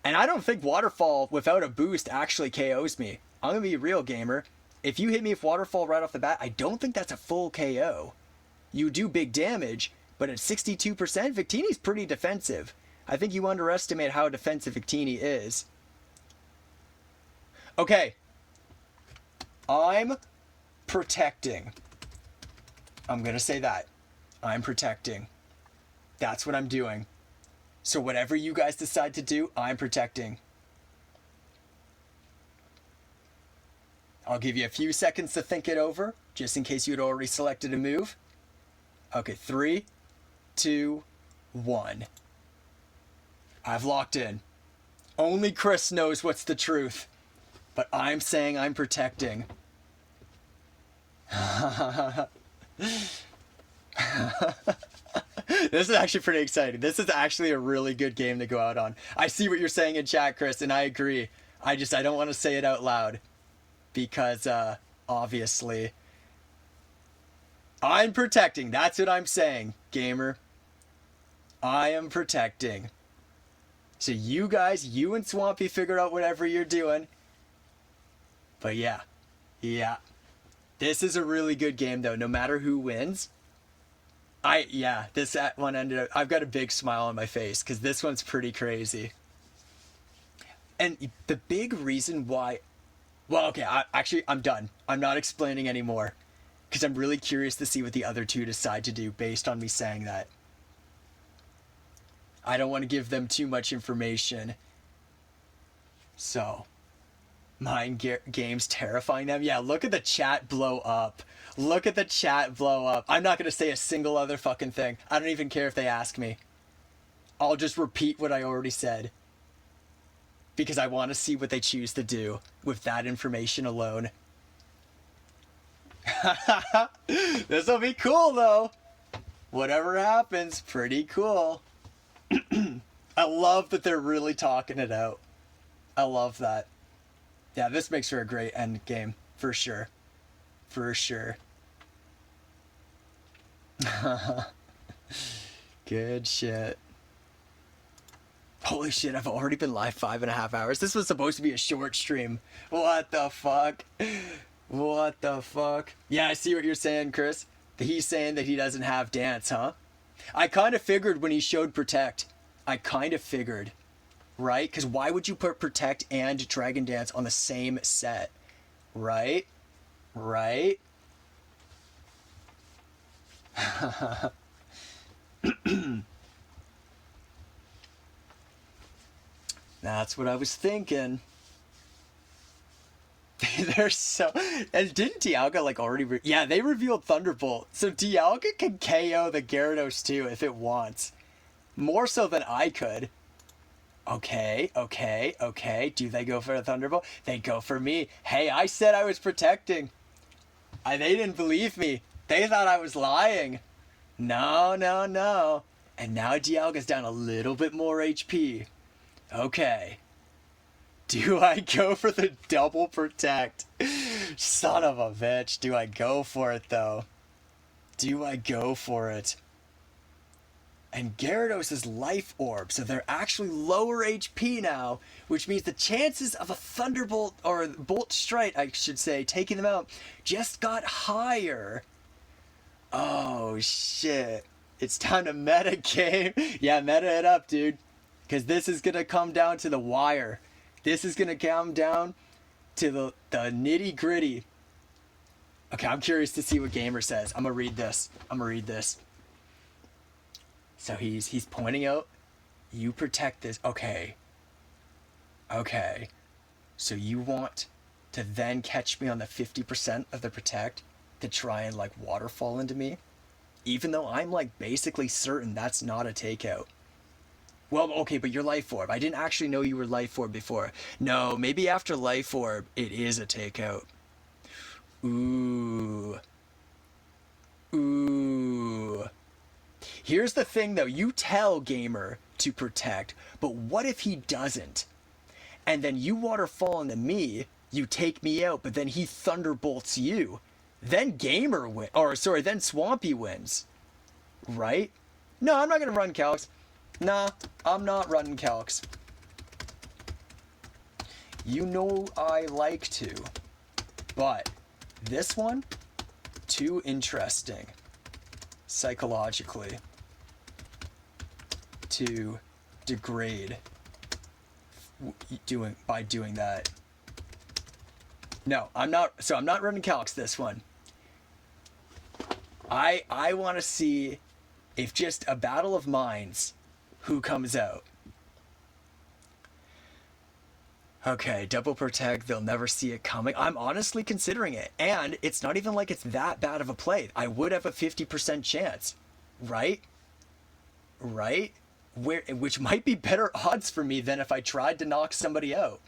And I don't think Waterfall without a boost actually KOs me. I'm going to be a real gamer. If you hit me with Waterfall right off the bat, I don't think that's a full KO. You do big damage, but at 62%, Victini's pretty defensive. I think you underestimate how defensive Victini is. Okay. I'm protecting. I'm going to say that. I'm protecting. That's what I'm doing. So whatever you guys decide to do, I'm protecting. I'll give you a few seconds to think it over, just in case you had already selected a move. Okay, 3, 2, 1. I've locked in. Only Chris knows what's the truth. But I'm saying I'm protecting. This is actually pretty exciting. This is actually a really good game to go out on. I see what you're saying in chat, Chris, and I agree. I don't want to say it out loud. Because, obviously, I'm protecting. That's what I'm saying, gamer. I am protecting. So you guys, you and Swampy figure out whatever you're doing. But yeah. This is a really good game, though, no matter who wins. This one ended up, I've got a big smile on my face, because this one's pretty crazy. And the big reason why... Well, okay, I'm done. I'm not explaining anymore. Because I'm really curious to see what the other two decide to do based on me saying that. I don't want to give them too much information. So, mind games terrifying them? Yeah, look at the chat blow up. Look at the chat blow up. I'm not going to say a single other fucking thing. I don't even care if they ask me. I'll just repeat what I already said. Because I want to see what they choose to do with that information alone. This will be cool, though. Whatever happens, pretty cool. I love that they're really talking it out. I love that. Yeah, this makes for a great end game, for sure. For sure. Good shit. Holy shit, I've already been live 5.5 hours. This was supposed to be a short stream. What the fuck? What the fuck? Yeah, I see what you're saying, Chris. He's saying that he doesn't have dance, huh? I kind of figured when he showed Protect. I kind of figured. Right? Because why would you put Protect and Dragon Dance on the same set? Right? Right? That's what I was thinking. They're so... And didn't Dialga, like, already... Yeah, they revealed Thunderbolt. So Dialga can KO the Gyarados, too, if it wants. More so than I could. Okay. Do they go for a Thunderbolt? They go for me. Hey, I said I was protecting. They didn't believe me. They thought I was lying. No. And now Dialga's down a little bit more HP. Okay. Do I go for the double protect? Son of a bitch. Do I go for it, though? Do I go for it? And Gyarados is Life Orb, so they're actually lower HP now, which means the chances of a Thunderbolt, or Bolt Strike, I should say, taking them out, just got higher. Oh, shit. It's time to meta game. Yeah, meta it up, dude. Because this is going to come down to the wire. This is going to come down to the nitty gritty. Okay, I'm curious to see what Gamer says. I'm going to read this. So he's pointing out, you protect this. Okay. So you want to then catch me on the 50% of the protect to try and, like, waterfall into me? Even though I'm, like, basically certain that's not a takeout. Well, okay, but you're Life Orb. I didn't actually know you were Life Orb before. No, maybe after Life Orb, it is a takeout. Ooh. Here's the thing, though. You tell Gamer to protect, but what if he doesn't? And then you waterfall into me, you take me out, but then he thunderbolts you. Then Gamer wins. Or, sorry, then Swampy wins. Right? No, I'm not going to run Calix. Nah, I'm not running calcs. You know I like to. But this one, too interesting psychologically to degrade by doing that. No, I'm not. So I'm not running calcs this one. I want to see if just a battle of minds, who comes out. Okay, double protect, they'll never see it coming. I'm honestly considering it. And it's not even like it's that bad of a play. I would have a 50% chance. Right? Right? Which might be better odds for me than if I tried to knock somebody out.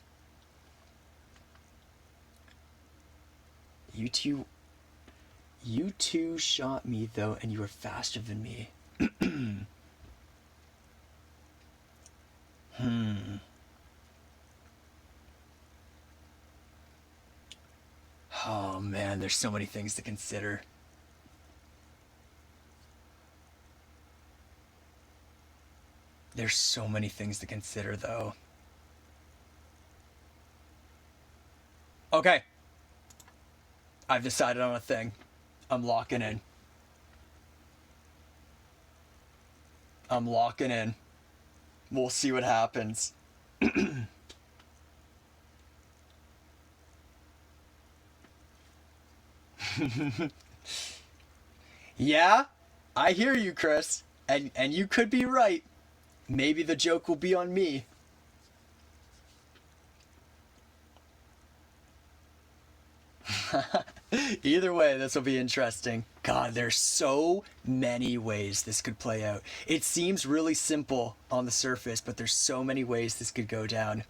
You two shot me though, and you were faster than me. Oh man, there's so many things to consider. There's so many things to consider though. Okay. I've decided on a thing. I'm locking in. I'm locking in. We'll see what happens. Yeah, I hear you, Chris. And you could be right. Maybe the joke will be on me. Either way, this will be interesting. God, there's so many ways this could play out. It seems really simple on the surface, but there's so many ways this could go down.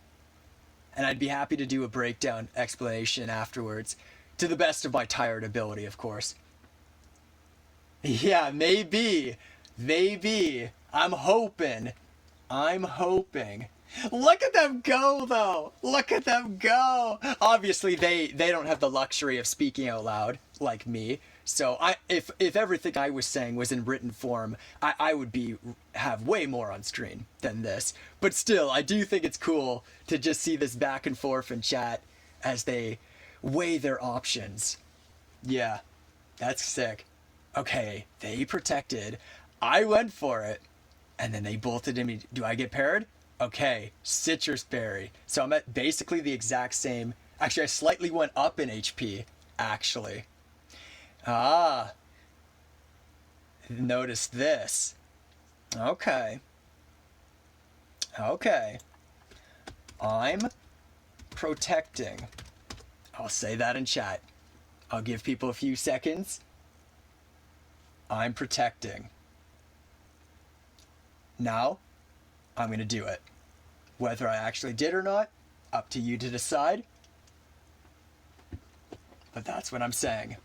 And I'd be happy to do a breakdown explanation afterwards, to the best of my tired ability, of course. Yeah, maybe. Maybe. I'm hoping. I'm hoping. Look at them go, though. Look at them go. Obviously, they don't have the luxury of speaking out loud like me. So if everything I was saying was in written form, I would have way more on screen than this. But still, I do think it's cool to just see this back and forth in chat as they weigh their options. Yeah, that's sick. Okay, they protected. I went for it. And then they bolted in me. Do I get paired? Okay, citrus berry. So I'm at basically the exact same. Actually, I slightly went up in HP, actually. Ah, notice this. Okay. Okay. I'm protecting. I'll say that in chat. I'll give people a few seconds. I'm protecting. Now, I'm going to do it. Whether I actually did or not, up to you to decide. But that's what I'm saying.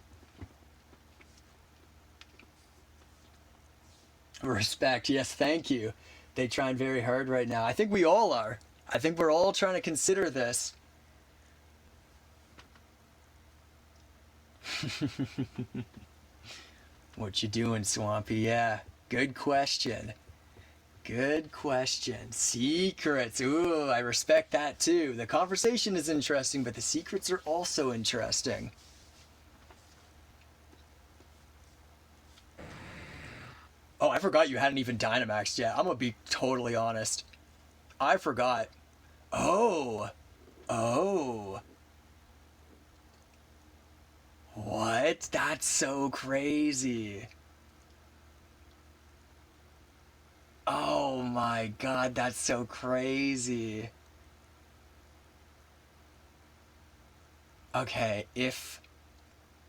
Respect, yes, thank you. They trying very hard right now. I think we all are. I think we're all trying to consider this. What you doing, Swampy? Yeah, good question. Good question. Secrets. Ooh, I respect that too. The conversation is interesting, but the secrets are also interesting. Oh, I forgot you hadn't even Dynamaxed yet. I'm gonna be totally honest. I forgot. Oh. Oh. What? That's so crazy. Oh my god, that's so crazy. Okay, if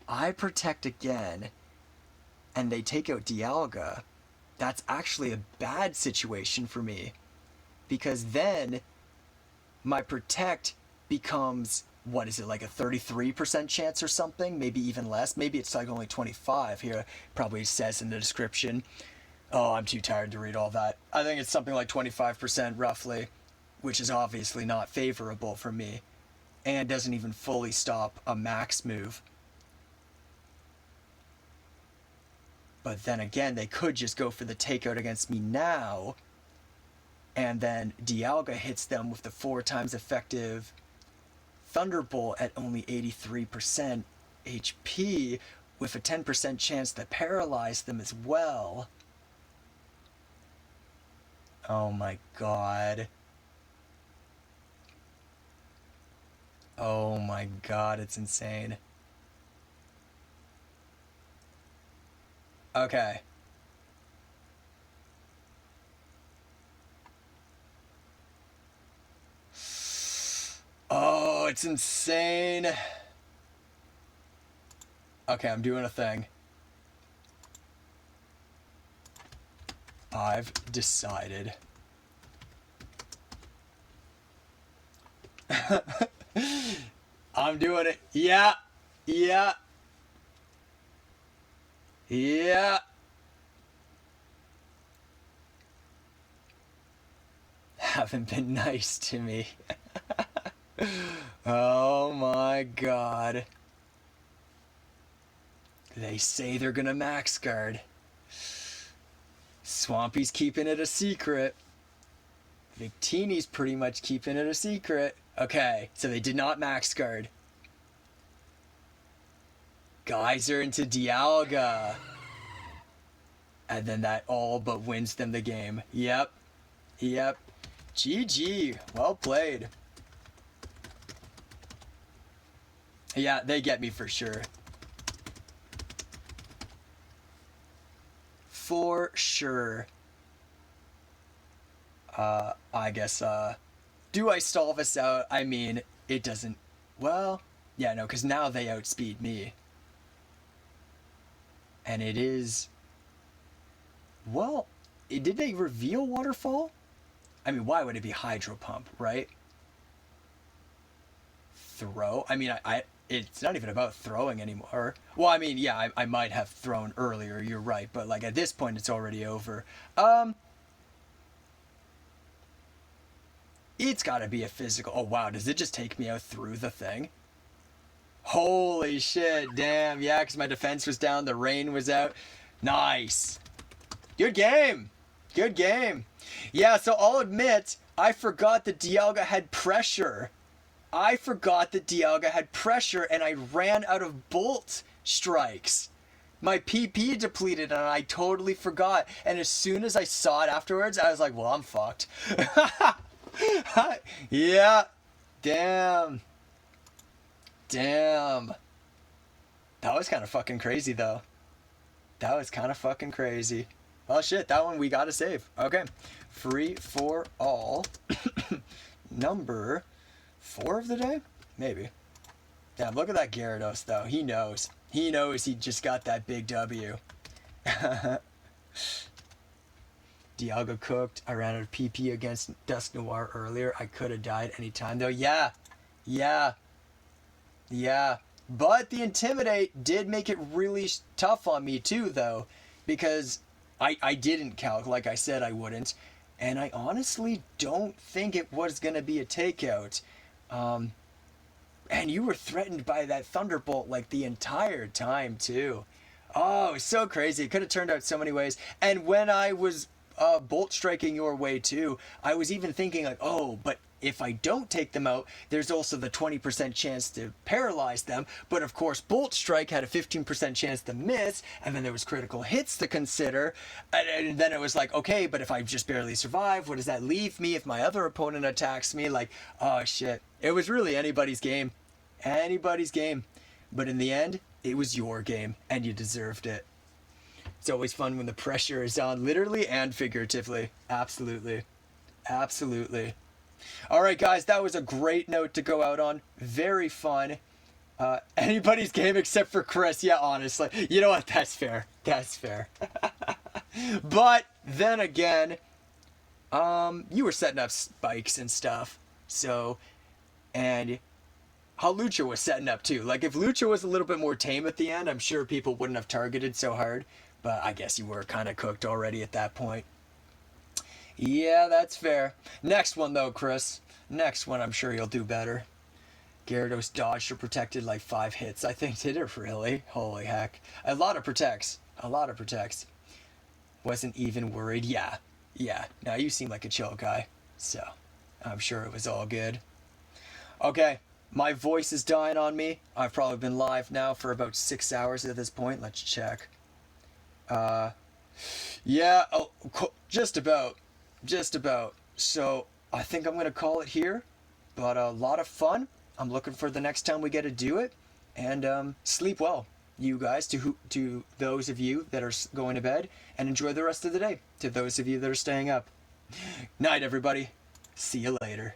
I protect again and they take out Dialga, that's actually a bad situation for me. Because then my protect becomes, what is it, like a 33% chance or something? Maybe even less. Maybe it's like only 25 here. Probably says in the description. Oh, I'm too tired to read all that. I think it's something like 25% roughly, which is obviously not favorable for me, and doesn't even fully stop a max move. But then again, they could just go for the takeout against me now, And then Dialga hits them with the 4 times effective Thunderbolt at only 83% HP, with a 10% chance to paralyze them as well. Oh my god. Oh my god, it's insane. Okay. Oh, it's insane. Okay, I'm doing a thing. I've decided. I'm doing it. Yeah. Yeah. Yeah. Haven't been nice to me. Oh my god. They say they're gonna max guard. Swampy's keeping it a secret. Victini's pretty much keeping it a secret. Okay, so they did not max guard. Geyser into Dialga. And then that all but wins them the game. Yep. Yep. GG. Well played. Yeah, they get me for sure. For sure. I guess, do I stall this out? I mean, it doesn't... Well, yeah, no, because now they outspeed me. And it is... Well, did they reveal Waterfall? I mean, why would it be Hydro Pump, right? Throw? I mean, it's not even about throwing anymore. Well, I mean, yeah, I might have thrown earlier, you're right. But, like, at this point, it's already over. It's gotta be a physical... Oh, wow, does it just take me out through the thing? Holy shit, damn. Yeah, because my defense was down, the rain was out. Nice. Good game. Good game. Yeah, so I'll admit, I forgot that Dialga had pressure. I forgot that Dialga had pressure, and I ran out of Bolt strikes. My PP depleted, and I totally forgot. And as soon as I saw it afterwards, I was like, well, I'm fucked. Yeah. Damn. Damn. That was kind of fucking crazy, though. That was kind of fucking crazy. Well, shit, that one we gotta save. Okay. Free for all. Number 4 of the day? Maybe. Damn, look at that Gyarados, though. He knows. He knows he just got that big W. Dialga cooked. I ran out of PP against Dusk Noir earlier. I could have died anytime, though. Yeah. Yeah. Yeah. But the Intimidate did make it really tough on me, too, though. Because I didn't calc, like I said I wouldn't. And I honestly don't think it was going to be a takeout. And you were threatened by that Thunderbolt, like, the entire time, too. Oh, it was so crazy. It could have turned out so many ways. And when I was bolt striking your way, too, I was even thinking, like, oh, but if I don't take them out, there's also the 20% chance to paralyze them. But of course, Bolt Strike had a 15% chance to miss, and then there was critical hits to consider. And then it was like, okay, but if I just barely survive, what does that leave me if my other opponent attacks me? Like, oh shit. It was really anybody's game. Anybody's game. But in the end, it was your game, and you deserved it. It's always fun when the pressure is on, literally and figuratively. Absolutely. Absolutely. All right, guys, that was a great note to go out on. Very fun. Anybody's game except for Chris. Yeah, honestly. You know what? That's fair. That's fair. But then again, you were setting up spikes and stuff. So, and how Lucha was setting up too. Like, if Lucha was a little bit more tame at the end, I'm sure people wouldn't have targeted so hard. But I guess you were kind of cooked already at that point. Yeah, that's fair. Next one, though, Chris. Next one, I'm sure you'll do better. Gyarados dodged or protected like 5 hits, I think. Did it really? Holy heck. A lot of protects. A lot of protects. Wasn't even worried. Yeah. Yeah, now you seem like a chill guy, so I'm sure it was all good. Okay, my voice is dying on me. I've probably been live now for about 6 hours at this point. Let's check. Uh, yeah, oh, just about. Just about. So I think I'm gonna call it here, but a lot of fun. I'm looking for the next time we get to do it, and sleep well, you guys. To those of you that are going to bed, and enjoy the rest of the day. To those of you that are staying up, night, everybody. See you later.